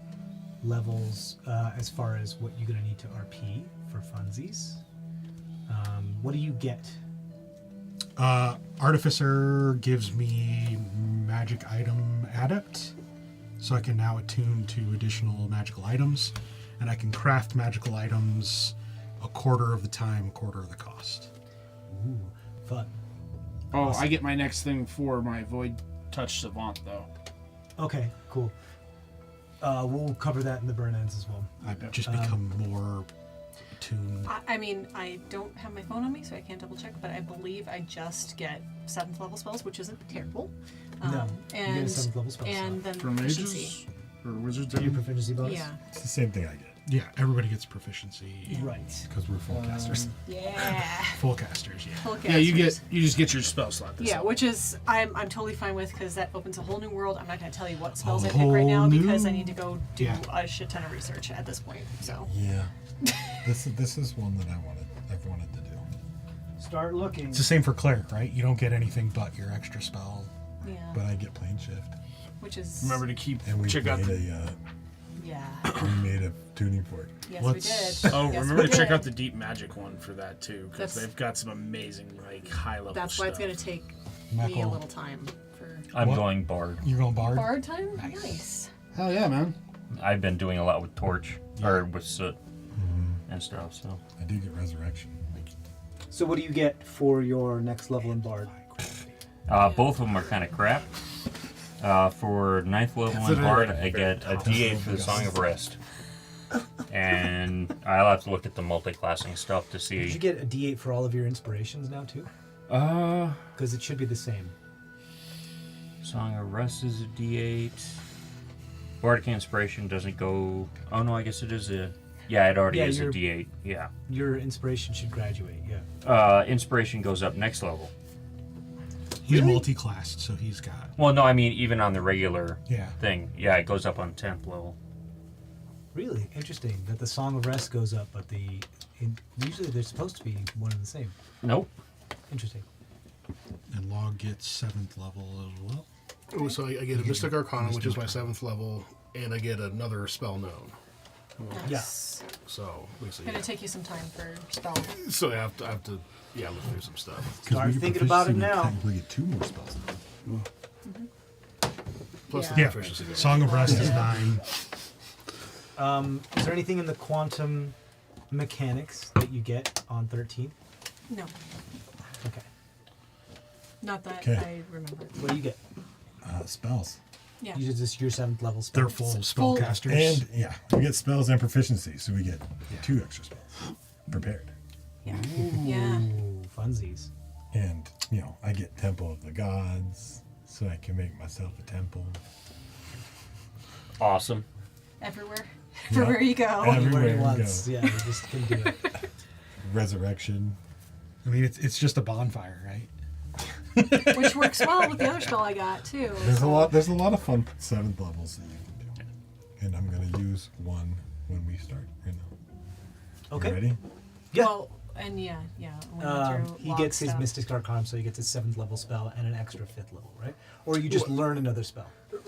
levels as far as what you're gonna need to RP for funsies. What do you get? Artificer gives me magic item adept, so I can now attune to additional magical items, and I can craft magical items a quarter of the time, quarter of the cost. Ooh, fun. Oh, I get my next thing for my Void Touch Savant, though. Okay, cool. We'll cover that in the burn-ins as well. I've just become more attuned. I mean, I don't have my phone on me, so I can't double check, but I believe I just get 7th level spells, which isn't terrible. No, you get a and 7th level spell and then For proficiency. mages? Or wizards? Your proficiency bonus? Yeah. It's the same thing I get Yeah, everybody gets proficiency. Right. because we're full casters. Yeah. Full casters, yeah. Full Yeah, you casters. just get your spell slot. This Yeah, up. which is I'm totally fine with because that opens a whole new world. I'm not going to tell you what spells I A pick right now whole because I new- need to go do Yeah. a shit ton of research at this point. So Yeah. This is one that I've wanted to do. Start looking. It's the same for cleric, right? You don't get anything but your extra spell. yeah, But I get plane shift, which is Remember to keep and we check out made the. yeah. we made a tuning fork. Yes, Let's- we did. Oh, Yes, remember we to check did. out the deep magic one for that too, because That's- they've got some amazing like high level That's stuff. why it's going to take me a Meckle. little time for I'm What? going bard. You're going bard? bard time. Nice. Nice. Hell yeah, man. I've been doing a lot with torch or with soot Mm-hmm. and stuff. So I do get resurrection. So what do you get for your next level in Bard? both of them are kind of crap. For 9th level in Consider bard, it I get a D8 for the Song of Rest, and I'll have to look at the multi-classing stuff to Did you see. get a D8 for all of your inspirations now too? Song Because it should be the same. of Rest is a D8. Bardic Inspiration doesn't go. Oh no, I guess it is a. Yeah, it already Yeah, is a you're- D8. Yeah. Your inspiration should graduate. Yeah. Inspiration goes up next level. He's multi-classed, so he's got. Well, no, I mean even on the regular Yeah. thing. Yeah, it goes up on 10th level. Really interesting that the Song of Rest goes up, but usually they're supposed to be one and the same. Nope. Interesting. And Log gets 7th level as well. Oh, so I get a Mystic Arcana, which is my 7th level, and I get another spell known. Nice. So basically, Gonna take you some time for spell. so I have to look through some stuff. Start thinking about it now. Technically get 2 more spells. Plus Yeah. the Yeah. proficiency. Song of Rest is 9. Is there anything in the quantum mechanics that you get on 13th? No, Okay. not that Okay. I remember. What do you get? Spells. Yeah. You just your 7th level spell. They're full spellcasters. And yeah, we get spells and proficiency, so we get 2 extra spells prepared. Yeah. Yeah. Ooh, funsies. And I get Temple of the Gods, so I can make myself a temple. Awesome. Everywhere. Everywhere you go. Anywhere he Everywhere we wants. go. Yeah, you just can do it. Resurrection. I mean, it's just a bonfire, right? Which works well with the other spell I got too. There's a so- lot. There's a lot of fun 7th levels that you can do, and I'm gonna use one when we start right now. Okay. You ready? Yeah. Well, and yeah. We went through He log gets his stuff. Mystic Arcanum, so he gets his 7th level spell and an extra 5th level, right? Or you just learn another spell.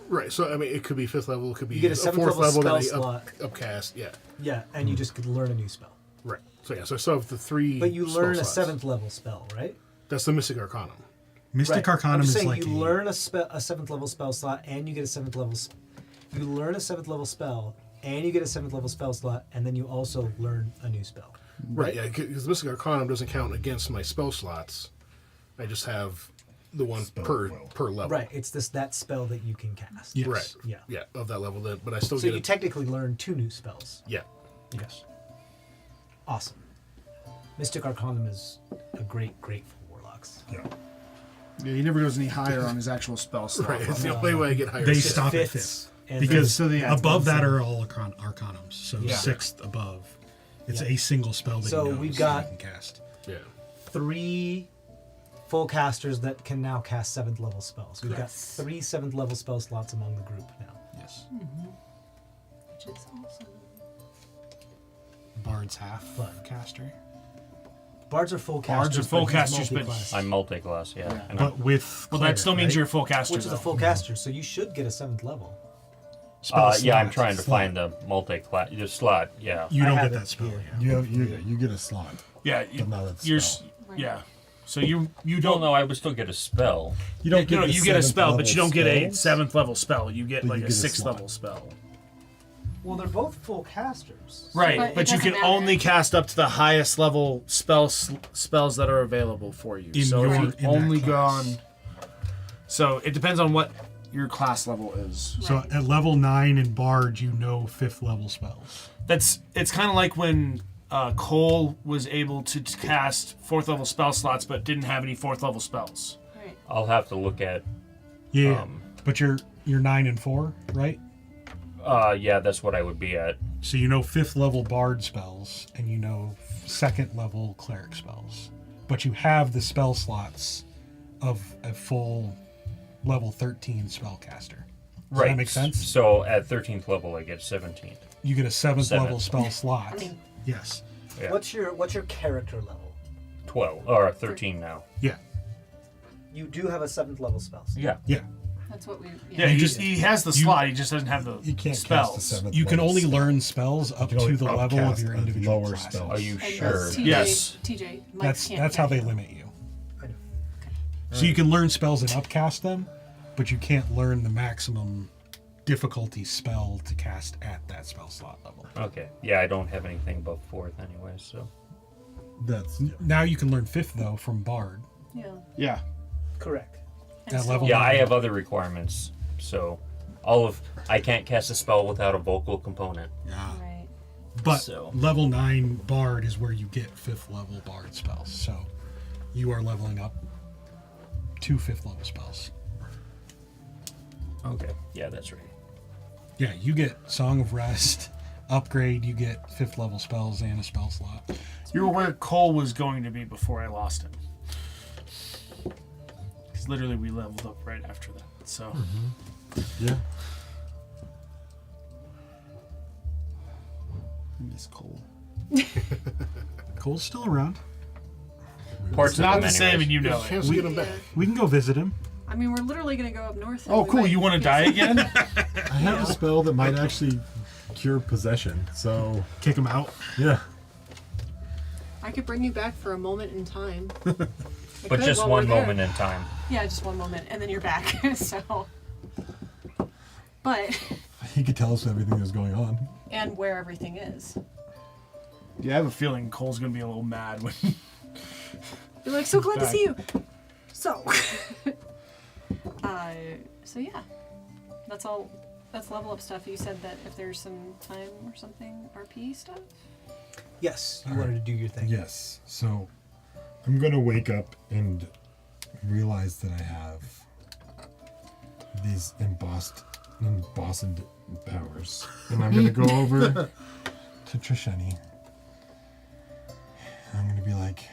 Right. So I mean, it could be 5th level. It could be You get a 7th 4th level level spell that I slot. upcast. Yeah. Yeah, and you just could learn a new spell. Right. So yeah. So I still have the 3. But you spell learn a slots. 7th level spell, right? That's the Mystic Arcanum. Mystic Right. Arcanum I'm just is saying like you learn a 7th level spell slot, and you get a 7th level. You learn a 7th level spell, and you get a 7th level spell slot, and then you also learn a new spell. Right. Yeah. Because the Mystic Arcanum doesn't count against my spell slots. I just have the one Spell per will. level. Right. It's that spell that you can cast. Yes. Right. Yeah. Yeah. Of that level, but I still So get you technically learn 2 new spells. yeah. Yes. Awesome. Mystic Arcanum is a great for warlocks. Yeah. Yeah, he never goes any higher on his actual spell slot. Right. It's the only way I get higher. They skills. stop at Fifths 5th. and Because So they add above one that thing. are all Arcanums. So Yeah. 6th above. It's Yeah. a single spell that So you know we've so got- you can cast. Yeah. 3 full casters that can now cast 7th level spells. We've Yes. got 3 7th level spell slots among the group now. Yes. Which is awesome. Bard's half Fun. caster. Bards are full casters. Bards are full but he's casters, but- multi-class. I'm multi-class, yeah. Yeah. And But with Well, that still means right? you're a full caster. which is a though. full caster, so you should get a 7th level. Spell yeah, I'm slot. trying to Slot. find the multi-class the slot. Yeah. You I don't have get it that spell. here. Yeah. You get a slot, Yeah, but not a you're spell. yeah. So you Don't don't know. I would still get a spell. You don't get. no, the you get a 7th spell, but you don't level get a spells. 7th level spell. You get But like you a get a 6th slot. level spell. Well, they're both full casters. Right, But but it you doesn't can matter. only cast up to the highest level spells that are available for you. In so your- if in you've that only class. gone, so it depends on what your class level is. So Right. at level 9 in Bard, you know 5th level spells. It's kind of like when Cole was able to cast 4th level spell slots, but didn't have any 4th level spells. Right. I'll have to look at. Yeah. But you're 9 and 4, right? Yeah, that's what I would be at. So you know 5th level Bard spells, and you know 2nd level Cleric spells. But you have the spell slots of a full level 13 spellcaster. Does that make sense? So at 13th level, I get 17th. You get a 7th Seven. level spell slot. I mean- Yes. Yeah. What's your character level? 12 or 13 now. Yeah. You do have a 7th level spell. slot. Yeah. Yeah. That's what we. Yeah, he has the slot. He just doesn't have the You can't spells. cast a 7th You can level only spell. learn spells up You can only to the level of upcast your a individual lower classes. spell. Are you And sure? TJ, Yes. TJ, Mike That's can't that's how they carry. limit you. I know. So you can learn spells and upcast them, but you can't learn the maximum difficulty spell to cast at that spell slot level. Okay. Yeah, I don't have anything above 4th anyway, so. That's Now you can learn 5th though from Bard Yeah. Yeah. Correct. And at so- level. Yeah, I 9. have other requirements, so I can't cast a spell without a vocal component. Right. But So- level 9 Bard is where you get 5th level Bard spells. So you are leveling up 2 5th level spells. Okay. Yeah, that's right. Yeah, you get Song of Rest, upgrade, you get 5th level spells and a spell slot. You were where Cole was going to be before I lost him. Because literally we leveled up right after that. So yeah. I miss Cole. Cole's still around. Parts It's of not them the same, anyways. and you know There's a chance it. to get him back. We can go visit him. I mean, we're literally gonna go up north. and Oh, we cool! might- You want to die again? I have a spell that might actually cure possession. So Kick him out. yeah. I could bring you back for a moment in time. I But could just while one we're there. moment in time. Yeah, just one moment, and then you're back. So, but He could tell us everything that's going on. and where everything is. Yeah, I have a feeling Cole's gonna be a little mad when. You're like, so glad to Back. see you. So, so yeah, that's all. That's level up stuff. You said that if there's some time or something, RP stuff. Yes, you wanted to do your thing. Yes. So I'm gonna wake up and realize that I have these embossed powers, and I'm gonna go over to Trisheni. I'm gonna be like,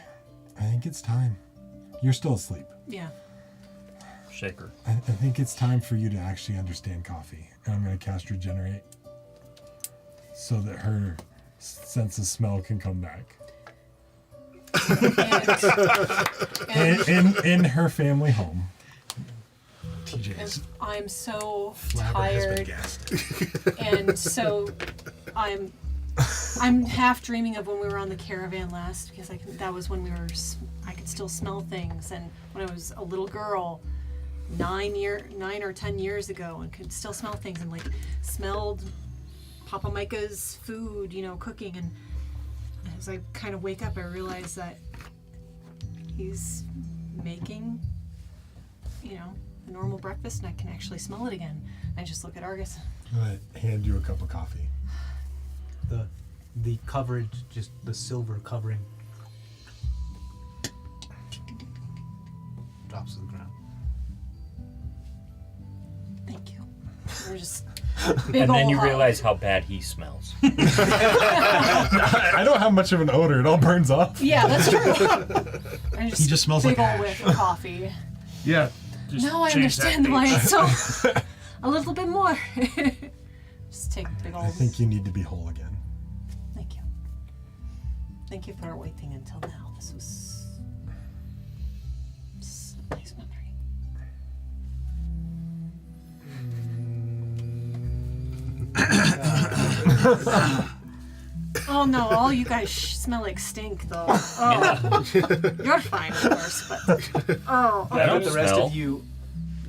I think it's time. You're still asleep. Yeah. Shaker. I think it's time for you to actually understand coffee, and I'm gonna cast Regenerate so that her sense of smell can come back. And In her family home. TJ's I'm so flabber has been tired, gassed. and so I'm half dreaming of when we were on the caravan last, because that was when I could still smell things, and when I was a little girl, 9 or 10 years ago, and could still smell things, and like smelled Papa Micah's food, cooking, and as I kind of wake up, I realize that he's making, a normal breakfast, and I can actually smell it again. I just look at Argus. I'm gonna hand you a cup of coffee. The coverage, just the silver covering, drops to the ground. Thank you. We're just big And then ol' you hug. realize how bad he smells. I don't have much of an odor. It all burns off. Yeah, that's true. I He just smells big like ol' ash. whiff of coffee. Yeah. Just Now I change that understand why date. it's so a little bit more. Just take big ol' I think you need to be whole again. Thank you. Thank you for waiting until now. This was a nice memory. Oh no, all you guys smell like stink though. Oh. You're fine, of course, but oh, I don't But the rest smell. of you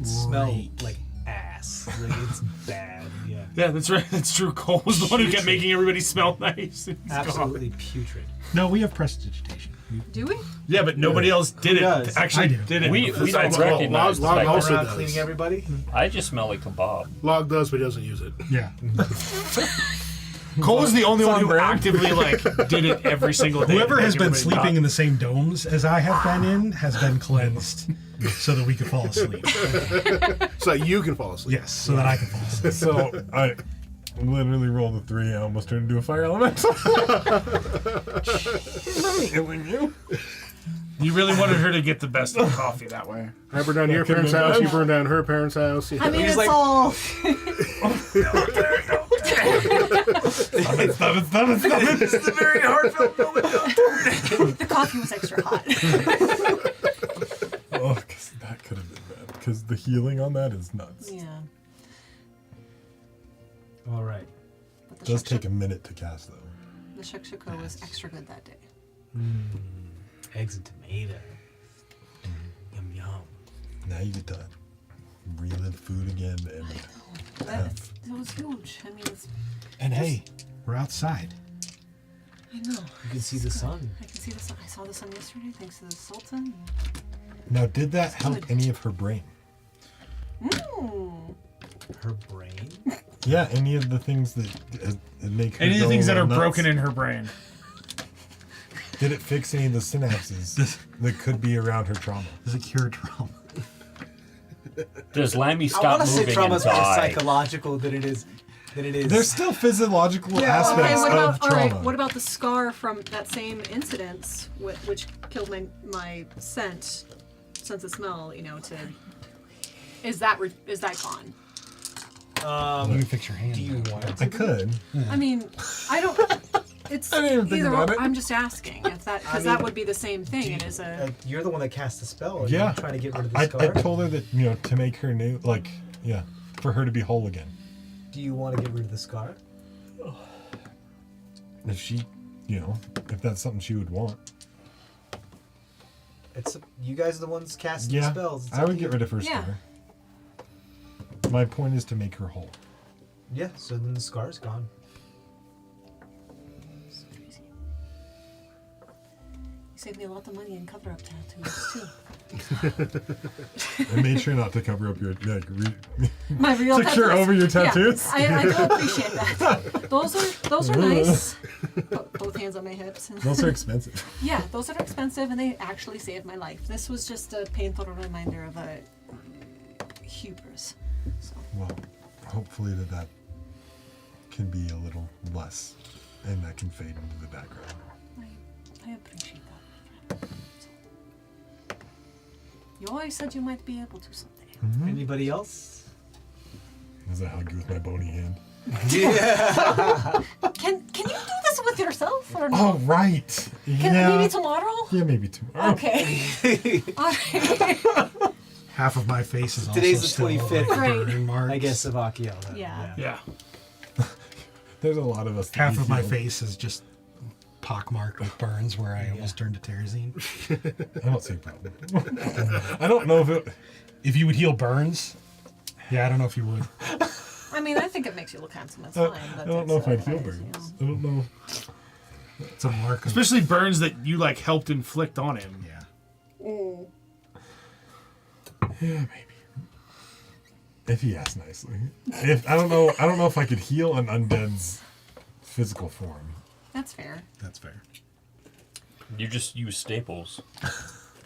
smell like ass. Like it's bad. Yeah. Yeah, that's right. That's true. Cole was the one who kept making everybody smell nice. He's gone. Absolutely putrid. No, we have prestidigitation. do we? Yeah, but nobody else did it. does? Actually, I do. did it. We besides don't Cole. recognize Log the Go also around does. cleaning everybody. I just smell like kebab. Log does, but he doesn't use it. Yeah. Cole was the only one who Sunburn. actively did it every single day. Whoever to has make been everybody sleeping in the same domes as I have been in has been cleansed so that we could fall asleep. So that you can fall asleep. Yes, so that I can fall asleep. So I literally rolled a 3. I almost turned into a fire elemental. I'm healing you. You really wanted her to get the best of coffee that way. I burned down your parents' house. You burned down her parents' house. Yeah. I mean, He's it's like- all. Stop it. This is a very heartfelt moment. The coffee was extra hot. Oh, because that could have been bad. Because the healing on that is nuts. Yeah. All right. But It does take a minute to cast, though. the shakshuka was extra good that day. Eggs and tomato. Yum yum. Now you get to relive food again, and That was huge. I mean, And hey, we're outside. I know. You can see the sun. I can see the sun. I saw the sun yesterday thanks to the Sultan. now did that help good. any of her brain? Her brain. Yeah, any of the things that make her Any of the go things a that are little nuts? broken in her brain. Did it fix any of the synapses that could be around her trauma? Does it cure trauma? Does Lammy I stop want to say moving and trauma's more die? psychological than it is. There's still physiological Okay, aspects what of about all trauma. right? What about the scar from that same incident, which killed my sense of smell? You know, is that gone? You can fix your hand. Do you want it? I could. I mean, I don't. It's I didn't even think either about or. it. I'm just asking if that because I mean, that would be the same thing. It is a. You're the one that cast the spell. Are Yeah. you trying to get rid of the I scar? told her that, to make her new, for her to be whole again. Do you want to get rid of the scar? If she, if that's something she would want. It's you guys are the ones casting the Yeah, spells. It's I up would to get you. rid of her Yeah. scar. My point is to make her whole. Yeah. So then the scar's gone. It's crazy. You saved me a lot of money in cover-up tattoos too. I made sure not to cover up your My real to cure tattoos. over your Yeah, tattoos. I do appreciate that. Those are nice. Both hands on my hips. Those are expensive. Yeah, those are expensive and they actually saved my life. This was just a painful reminder of a hubris. So, Well, hopefully that can be a little less, and that can fade into the background. I appreciate that. So, you always said you might be able to someday. Mm-hmm. Anybody else? As I hug you with my bony hand. Yeah. Can you do this with yourself or no? Oh right. Can, maybe tomorrow? Yeah, maybe tomorrow. Okay. All right. Half of my face is Today's also the still 25th. like, Right. burn marks. I guess of Akio. Then. Yeah. Yeah. There's a lot of us. that Half we of my feel- face is just pockmarked with burns where I almost turned to Terazine. I don't see a problem. I don't know if it. If you would heal burns, yeah, I don't know if you would. I mean, I think it makes you look handsome. It's I fine. But don't know if I'd heal you burns. know. I don't know. It's a mark of Especially burns that you helped inflict on him. yeah. Yeah, maybe. If he asks nicely. If I don't know if I could heal an undead's physical form. That's fair. That's fair. You just use staples.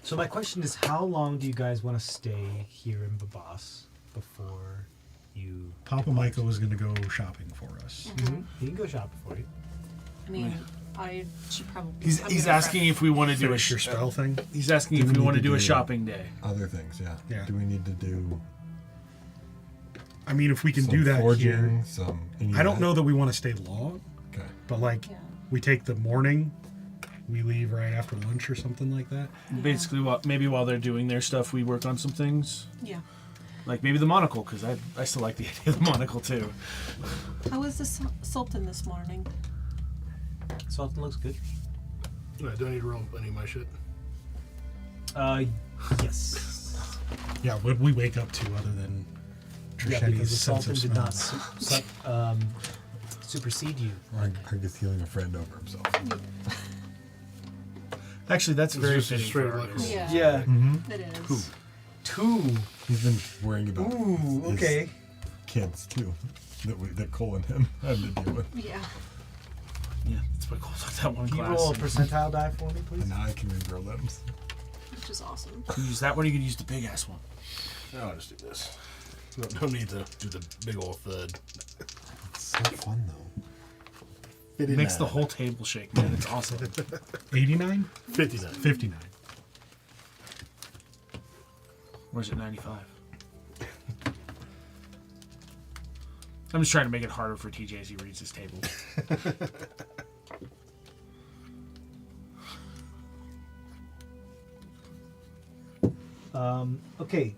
So my question is, how long do you guys want to stay here in Babas before you? Papa Michael was going to go shopping for us. He can go shopping for you. I mean, I should probably. He's I'm he's gonna asking if we want to do a Finish your spell thing. He's asking Do if we we need want to to do a do- shopping day. Other things, yeah. Yeah. Do we need to do I mean, if we can some do that forging, here. any I of don't that? know that we want to stay long, Okay. but Yeah. we take the morning, we leave right after lunch or something like that. Basically, maybe while they're doing their stuff, we work on some things. Yeah. Like maybe the monocle, because I still like the idea of the monocle too. How was the Sultan this morning? Sultan looks good. Alright, do I need to roll any of my shit? Yes. Yeah, what would we wake up to other than Yeah, because Trichetti's the sense Sultan of did smell? not supersede you. Argus healing a friend over himself. Actually, that's It's very just a fitting straight for luck Argus. roll. Yeah. Yeah. It is. Two. He's been worrying about Ooh. his Okay. kids too. That Cole and him had to deal with. Yeah. Yeah, that's what calls out that one Can you class. roll a percentile die for me, please? And now I can regrow limbs. Which is awesome. You use that one, or you can use the big ass one. No, I'll just do this. No need to do the big old thud. It's so fun though. It makes the whole table shake, man. It's awesome. 89? 59. 59. Or is it 95? I'm just trying to make it harder for TJ as he reads his table. Okay.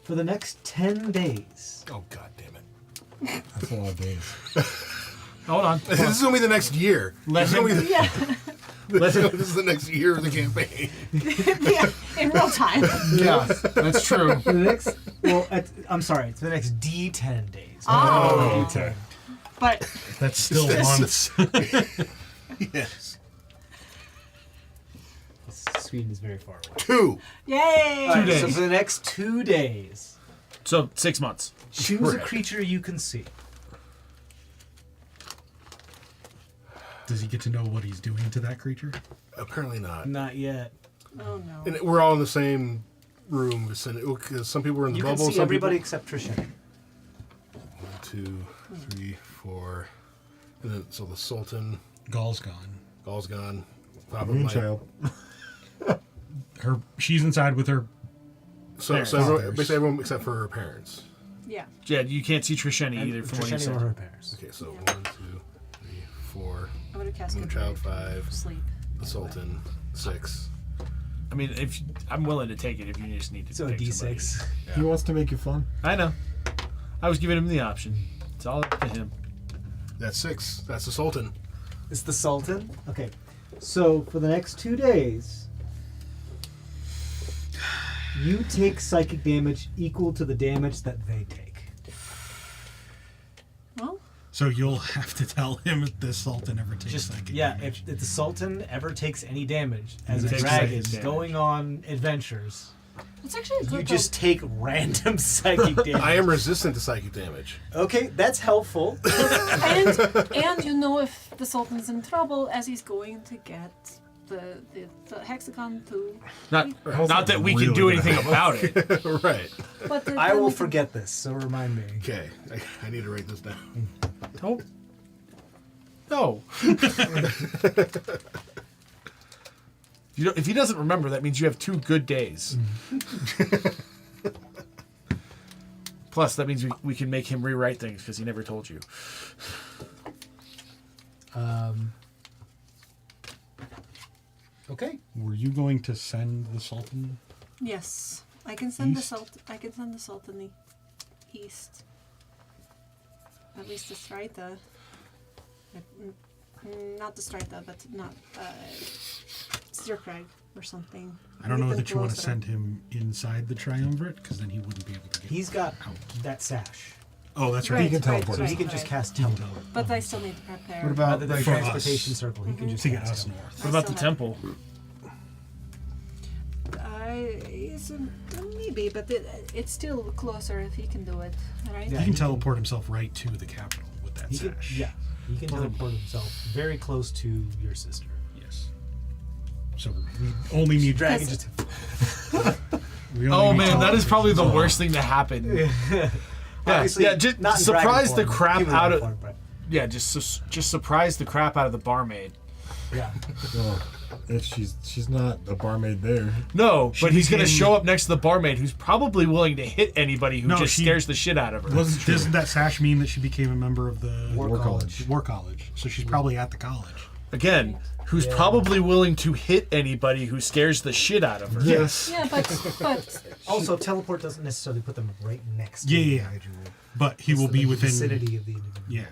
For the next 10 days, Oh, god damn it. That's a lot of days. Hold on. This is going to be the next year. Let This is gonna him- be the- This is the next year of the campaign. Yeah, in real time. Yeah, that's true. For the next, I'm sorry, it's the next D10 days. Oh. Okay. But That's still months. Yes. Sweden is very far away. 2. yay! Alright, days. So for the next 2 days, So 6 months. choose a creature you can see. Does he get to know what he's doing to that creature? Apparently not. Not yet. Oh no. And we're all in the same room. Because some people were in the You bubble. can see some everybody people... except Trisha. 1, 2, 3, 4. And then, so the Sultan, Gall's gone. Gall's gone. Probably. Moonchild. She's inside with her. So Parents. basically everyone except for her parents. Yeah. Yeah, you can't see Trisheni either from what you Trishani or said. her parents. Okay, so 1, 2, 3, 4. I would have cast Good Moonchild, Drive. 5. Sleep. The Sultan, 6. I mean, if I'm willing to take it if you just need to. So a pick D6. somebody. He wants to make it fun. I know. I was giving him the option. It's all up to him. That's 6. That's the Sultan. It's the Sultan. Okay. So for the next 2 days, you take psychic damage equal to the damage that they take. Well, So you'll have to tell him if the Sultan ever takes Just psychic yeah, damage. if the Sultan ever takes any damage as He a takes dragon psychic damage. going on adventures, it's actually a good you just take random psychic damage. I am resistant to psychic damage. Okay, that's helpful. and you know if the Sultan's in trouble as he's going to get the hexagon to. Not that we can really do gonna anything about it. Right. But the, I will forget this, so remind me. Okay. I need to write this down. Don't. No. If he doesn't remember, that means you have 2 good days. Plus, that means we can make him rewrite things because he never told you. Okay. Were you going to send the Sultan? Yes, I can send East? the Sultan. I can send the Sultan east. At least to Strita. Not to Strita, but not Stirkrag or something. I don't know Get them that you want to closer. send him inside the triumvirate, because then he wouldn't be able to get He's got out. that sash. Oh, that's right. Right, He can right, teleport. So he can right. just cast teleport. But I still need to prepare. What about Rather than like, for transportation us. circle, he can just To get cast us teleport. north. What about the still have- temple? Maybe, but it's still closer if he can do it, right? Yeah. He can teleport himself right to the capital with that He can, sash. yeah, he can teleport himself very close to your sister. Yes. So we only need Dragon That's- just we only Oh need man, that is teleport. probably the worst thing to happen. Yeah, obviously yeah, just not in surprise dragon the form, crap human out of. form, but Yeah, just surprise the crap out of the barmaid. yeah. Well, if she's not a barmaid there. No, but he's gonna became- show up next to the barmaid, who's probably willing to hit anybody who No, just she- scares the shit out of her. Doesn't that sash mean that she became a member of the War college. War college? So she's probably at the college. Again, who's Yeah. probably willing to hit anybody who scares the shit out of her. Yes. Yeah, but Also, teleport doesn't necessarily put them right next to Yeah, the yeah. individual. But he It's will the be within. vicinity of the individual. Yeah.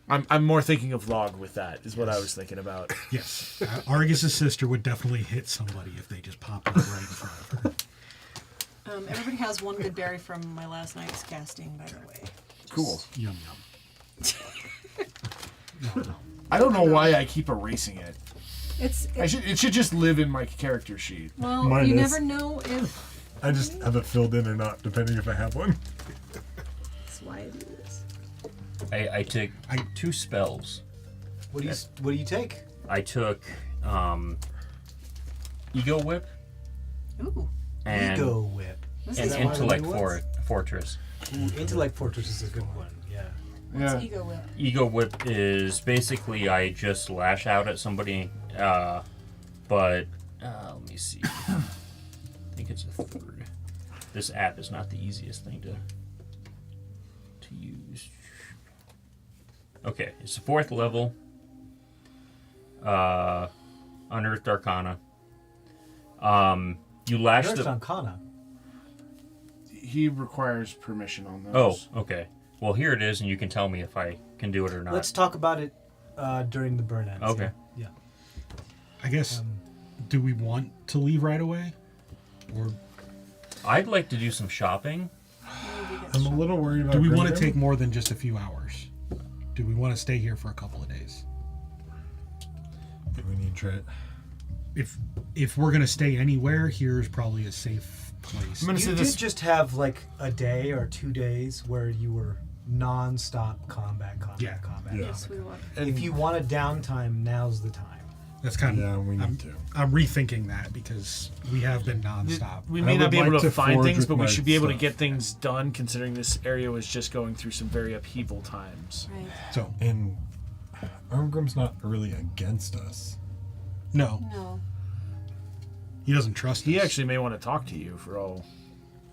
I'm more thinking of Log with that, is what I was thinking about. Yes. Argus's sister would definitely hit somebody if they just popped up right in front of her. everybody has one good berry from my last night's casting, by the way. Cool. Yum yum. I don't know why I keep erasing it. It's It should just live in my character sheet. well, Mine you is. never know if I just have it filled in or not, depending if I have one. that's why I do this. I took 2 spells. What do you take? I took Ego Whip Ooh, and, Ego Whip. this and is one of the Intellect new ones? Fortress. Intellect Fortress is a good one. Yeah. what's Yeah. ego whip? Ego Whip is basically I just lash out at somebody, but let me see. I think it's a 3rd. This app is not the easiest thing to use. Okay, it's the 4th level. Unearthed Arcana. You lash First the. on Kana. He requires permission on Oh, those. okay. Well, here it is, and you can tell me if I can do it or not. Let's talk about it during the burn ends. Okay. Yeah. I guess, do we want to leave right away? Or I'd like to do some shopping. I'm a little worried about. do we want to Grimgrim. take more than just a few hours? Do we want to stay here for a couple of days? Do we need Trit? If we're gonna stay anywhere, here's probably a safe place. I'm gonna You say did this. just have like a day or 2 days where you were non-stop combat. Yeah. Yeah. Yes, we will. If you want a downtime, now's the time. That's kind of. Yeah, we need to. I'm rethinking that because we have been nonstop. We I may would not be able like to to find forge things, with but we my should be able to stuff. get things done considering this area was just going through some very upheaval times. Right. So And Armgrim's not really against us. no, No. he doesn't trust He us. actually may want to talk to you for all.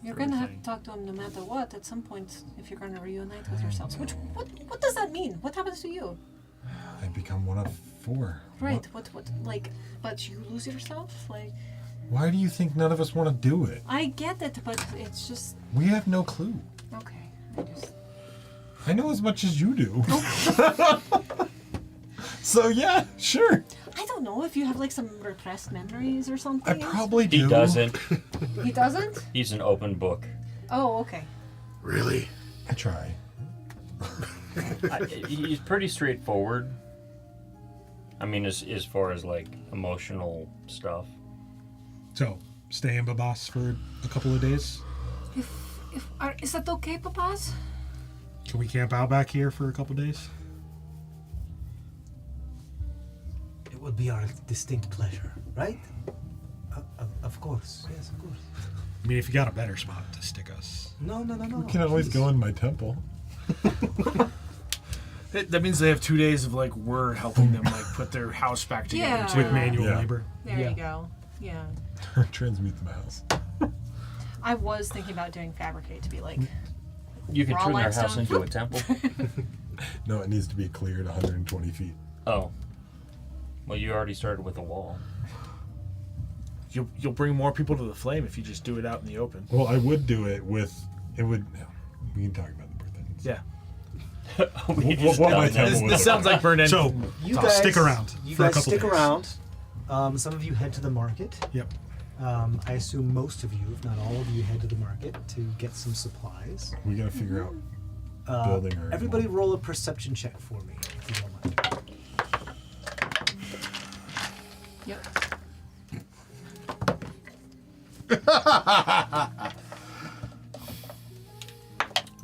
You're gonna have Everything. to talk to him no matter what at some point if you're gonna reunite with yourselves. What does that mean? What happens to you? I become one of 4. Right. What like but you lose yourself? Like Why do you think none of us want to do it? I get it, but it's just We have no clue. okay. I just I know as much as you do. So yeah, sure. I don't know if you have like some repressed memories or I something. probably do. He doesn't. He doesn't? He's an open book. Oh, okay. Really? I try. He's pretty straightforward. I mean, as far as like emotional stuff. So stay in Babas for a couple of days. Is that okay, Papas? Can we camp out back here for a couple of days? It would be our distinct pleasure, right? Of course, yes, of course. I mean, if you got a better spot to stick us. No. We can always go in my temple. That means they have 2 days of like we're helping them like put their house back together. Yeah. too. With manual Yeah. labor. There Yeah. you go. Yeah. Transmute the house. I was thinking about doing fabricate to be like You can Raw turn their house limestone. into a temple. No, it needs to be cleared 120 feet. Oh. Well, you already started with a wall. You'll bring more people to the flame if you just do it out in the open. Well, I would do it with. It would. No, we can talk about the birth engines. Yeah. We just what done my that. temple This, was this sounds like burn So engine. You talk. guys stick around You for a guys couple stick days. around. Some of you head to the market. Yep. I assume most of you, if not all of you, head to the market to get some supplies. We gotta figure out building our. Everybody roll a perception check for me, if you don't mind. Yep.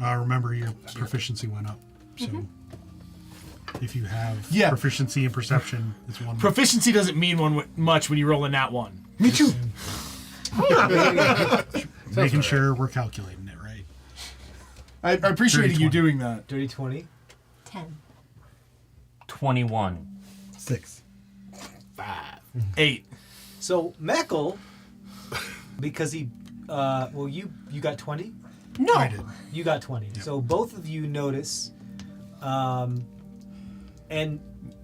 Remember your proficiency went up. So if you have Yeah. proficiency in perception, it's one. Proficiency doesn't mean much when you roll a nat 1. Me too. Making sure we're calculating it right. I appreciate you 30-20. doing that. Dirty 20. 10. 21. 6. 8. So Meckel, because he, you got 20. No. I did. You got 20. So both of you notice, and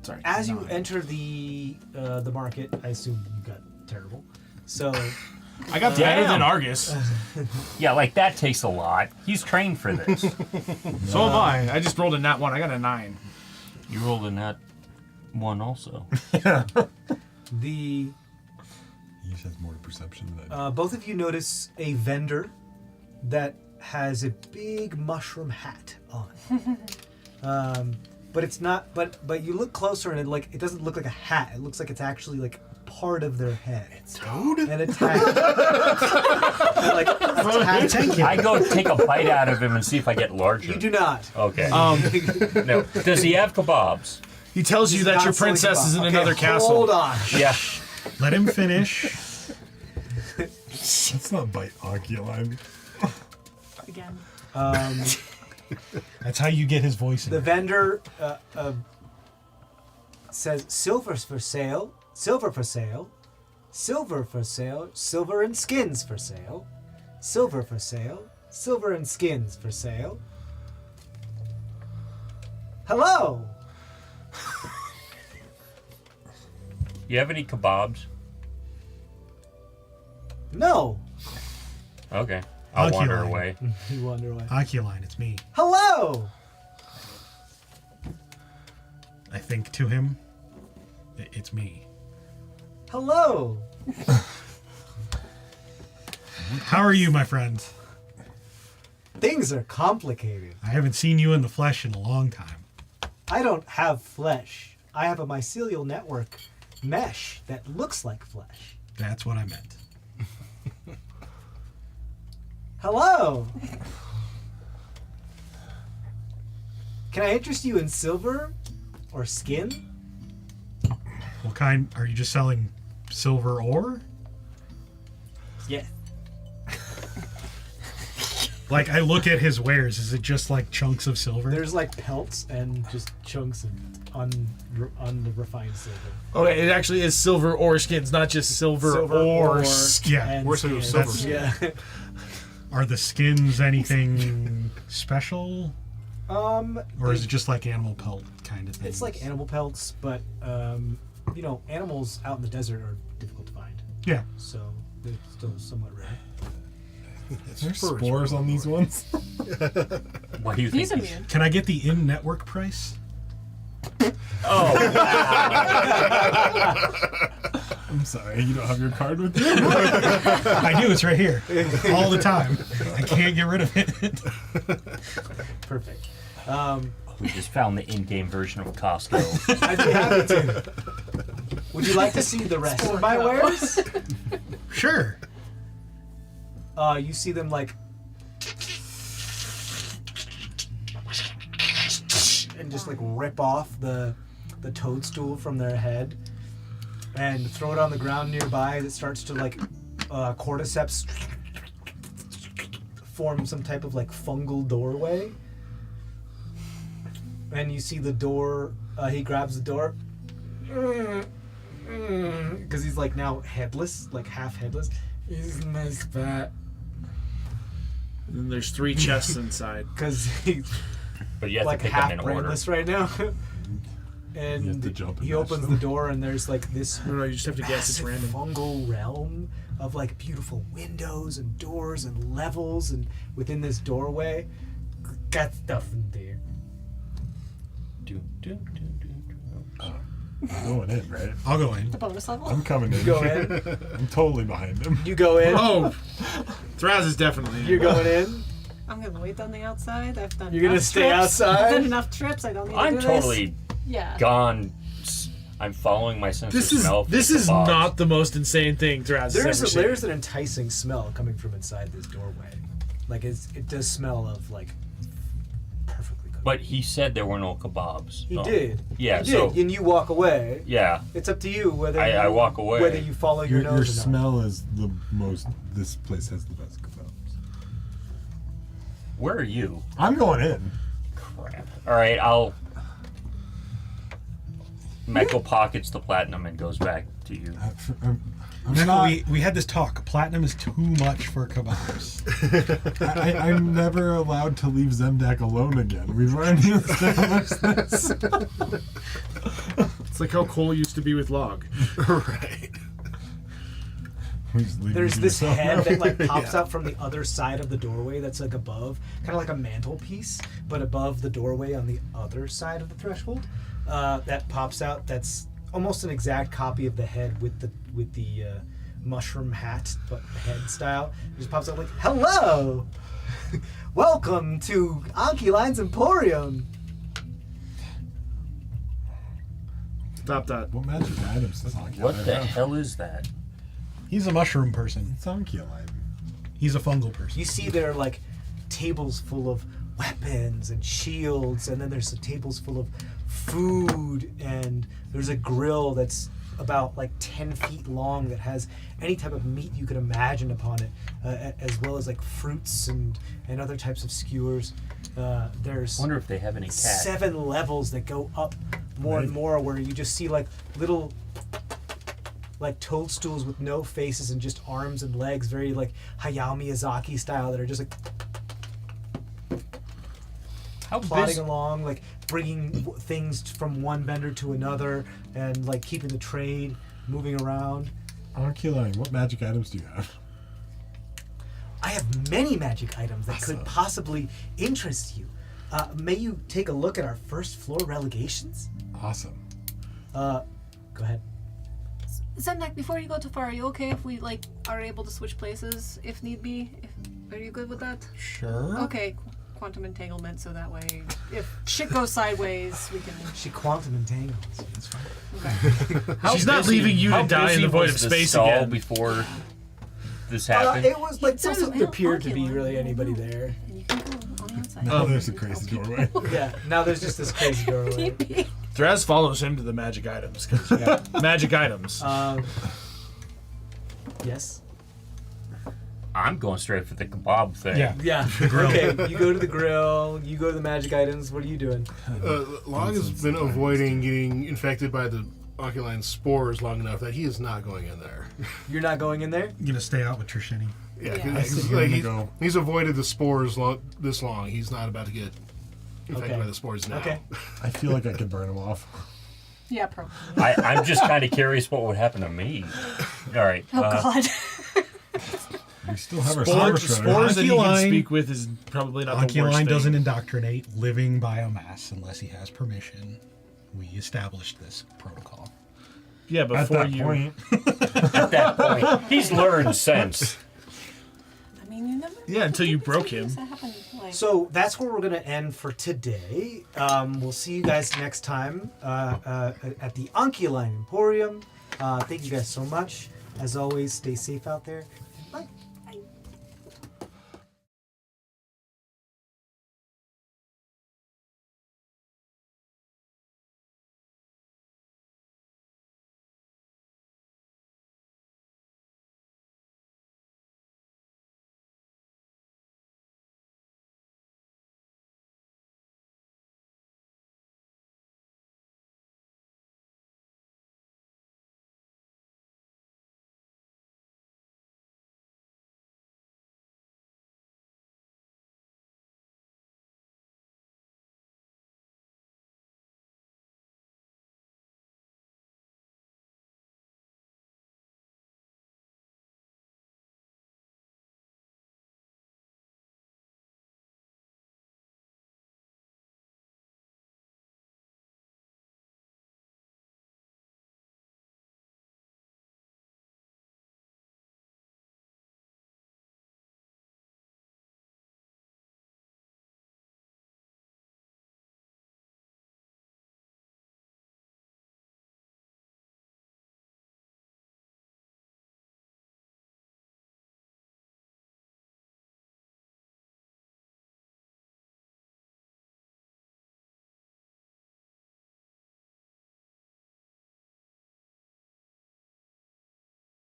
Sorry. as you enter the market, I assume you got terrible. So I got better Damn. than Argus. Yeah, like that takes a lot. He's trained for this. So am I. I just rolled a nat 1. I got a 9. You rolled a nat 1 also. the He just has more perception than I do. both of you notice a vendor that has a big mushroom hat on. But it's not. But you look closer and it doesn't look like a hat. It looks like it's actually like part of their head. Toad? And attached. like attached. I go take a bite out of him and see if I get larger. You do not. Okay. No. Does he have kebabs? He tells you that your Not selling princess kebab. is in Okay, another castle. Hold on. Yeah. Let him finish. Let's not bite Oculine. Again. That's how you get his voice in. The there. vendor says silver's for sale, silver for sale, silver for sale, silver and skins for sale, silver for sale, silver and skins for sale. Hello. You have any kebabs? No. Okay. I'll wander Oculine. away. You wander away. Oculine, it's me. Hello. I think to him, it's me. Hello. How are you, my friend? Things are complicated. I haven't seen you in the flesh in a long time. I don't have flesh. I have a mycelial network mesh that looks like flesh. That's what I meant. Hello. Can I interest you in silver or skin? What kind? Are you just selling silver ore? Yeah. Like, I look at his wares. Is it just like chunks of silver? There's like pelts and just chunks of unrefined silver. Okay, it actually is silver ore skins, not just silver, ore skin. Yeah. And Where's the skin. silver? Yeah. Are the skins anything special? Or is it just like animal pelt kind of thing? It's like animal pelts, but you know, animals out in the desert are difficult to find, Yeah. so they're still somewhat rare. There's spores on these ones. Why do you think He's immune. Can I get the in-network price? I'm sorry, you don't have your card with you? I do. It's right here. All the time. I can't get rid of it. Perfect. we just found the in-game version of Costco? I'd be happy to. Would you like to see the rest of my wares? Sure. You see them like, and just like rip off the toadstool from their head and throw it on the ground nearby as it starts to like cordyceps form some type of like fungal doorway. And you see the door, he grabs the door because he's like now headless, like half headless. He's a nice bat. And then there's 3 chests inside. Because he's But you have like to pick them half in order. brainless right now. You have And to jump and he mash opens them. the door and there's like this No, you just have to guess. It's massive random. fungal realm of like beautiful windows and doors and levels, and within this doorway got stuff in there. I'm going in, right? I'll go in. The bonus level? I'm coming in. Go in. I'm totally behind him. You go in. Oh! Thraz is definitely in. You're going in. I'm gonna wait on the outside. I've done You're gonna enough stay trips. outside? I've done enough trips. I don't need to I'm do totally this. Yeah. gone. I'm following my sense of smell. This for is kebabs. not the most insane thing Thraz has ever seen. There's an enticing smell coming from inside this doorway. Like it does smell of like perfectly cooked. But he said there were no kebabs. He so- did. Yeah, He did, so and you walk away. yeah. It's up to you whether I walk away. whether you follow your Your nose or not. smell is the most. This place has the best kebabs. Where are you? I'm going in. Crap. All right, I'll. Meko pockets the platinum and goes back to you. I'm Michael, not. we had this talk. Platinum is too much for kebabs. I'm never allowed to leave Zemdak alone again. We've already established this. It's like how Cole used to be with Log. Right. There's this head that like pops out from the other side of the doorway that's like above, kind of like a mantelpiece, but above the doorway on the other side of the threshold. That pops out. That's almost an exact copy of the head with the mushroom hat, but head style. It just pops out like, "Hello, welcome to Ankiline's Emporium." Stop that. What magic items does Anki What the have? hell is that? He's a mushroom person. It's Anki-Line. He's a fungal person. You see there are like tables full of weapons and shields, and then there's some tables full of food, and there's a grill that's about like 10 feet long that has any type of meat you could imagine upon it, as well as like fruits and other types of skewers. There's I wonder if they have any cat. 7 levels that go up more and more, where you just see like little like toadstools with no faces and just arms and legs, very like Hayao Miyazaki style, that are just like How plodding busy? along, like bringing things from one vendor to another, and like keeping the trade moving around. Anki-Line, what magic items do you have? I have many magic items that could Awesome. possibly interest you. May you take a look at our first floor relegations? Awesome. Go ahead. Zemnak, before you go too far, are you okay if we are able to switch places if need be? Are you good with that? Sure. Okay, quantum entanglement, so that way, if shit goes sideways, we can. She quantum entangles. That's fine. Okay. She's not leaving you to die in the void of space again. Before this happened. It was like It's also doesn't appear to be ocular. really anybody there. And you can go on the outside. Now there's a crazy doorway. Yeah. Now there's just this crazy doorway. Thraz follows him to the magic items. 'Cause magic items. Yes. I'm going straight for the kebab thing. Yeah. Yeah. grill. Okay, you go to the grill. You go to the magic items. What are you doing? Log has been avoiding getting infected by the oculine spores long enough that he is not going in there. You're not going in there. I'm gonna stay out with Trishini. Yeah, Yeah. 'cause, I think like, you're gonna go. he's avoided the spores this long. He's not about to get infected Okay. by the spores now. Okay. I feel like I could burn him off. Yeah, probably. I'm just kind of curious what would happen to me. All right. Oh God. We still have our spore shredder. Spores that he can Oculine- speak with is probably not the worst Oculine thing. doesn't indoctrinate living biomass unless he has permission. We established this protocol. Yeah, At before that you. point, At that point, he's learned sense. I mean, you never. Yeah, until you It's broke things him. that happen, like- So that's where we're going to end for today. We'll see you guys next time at the Oculine Emporium. Thank you guys so much. As always, stay safe out there.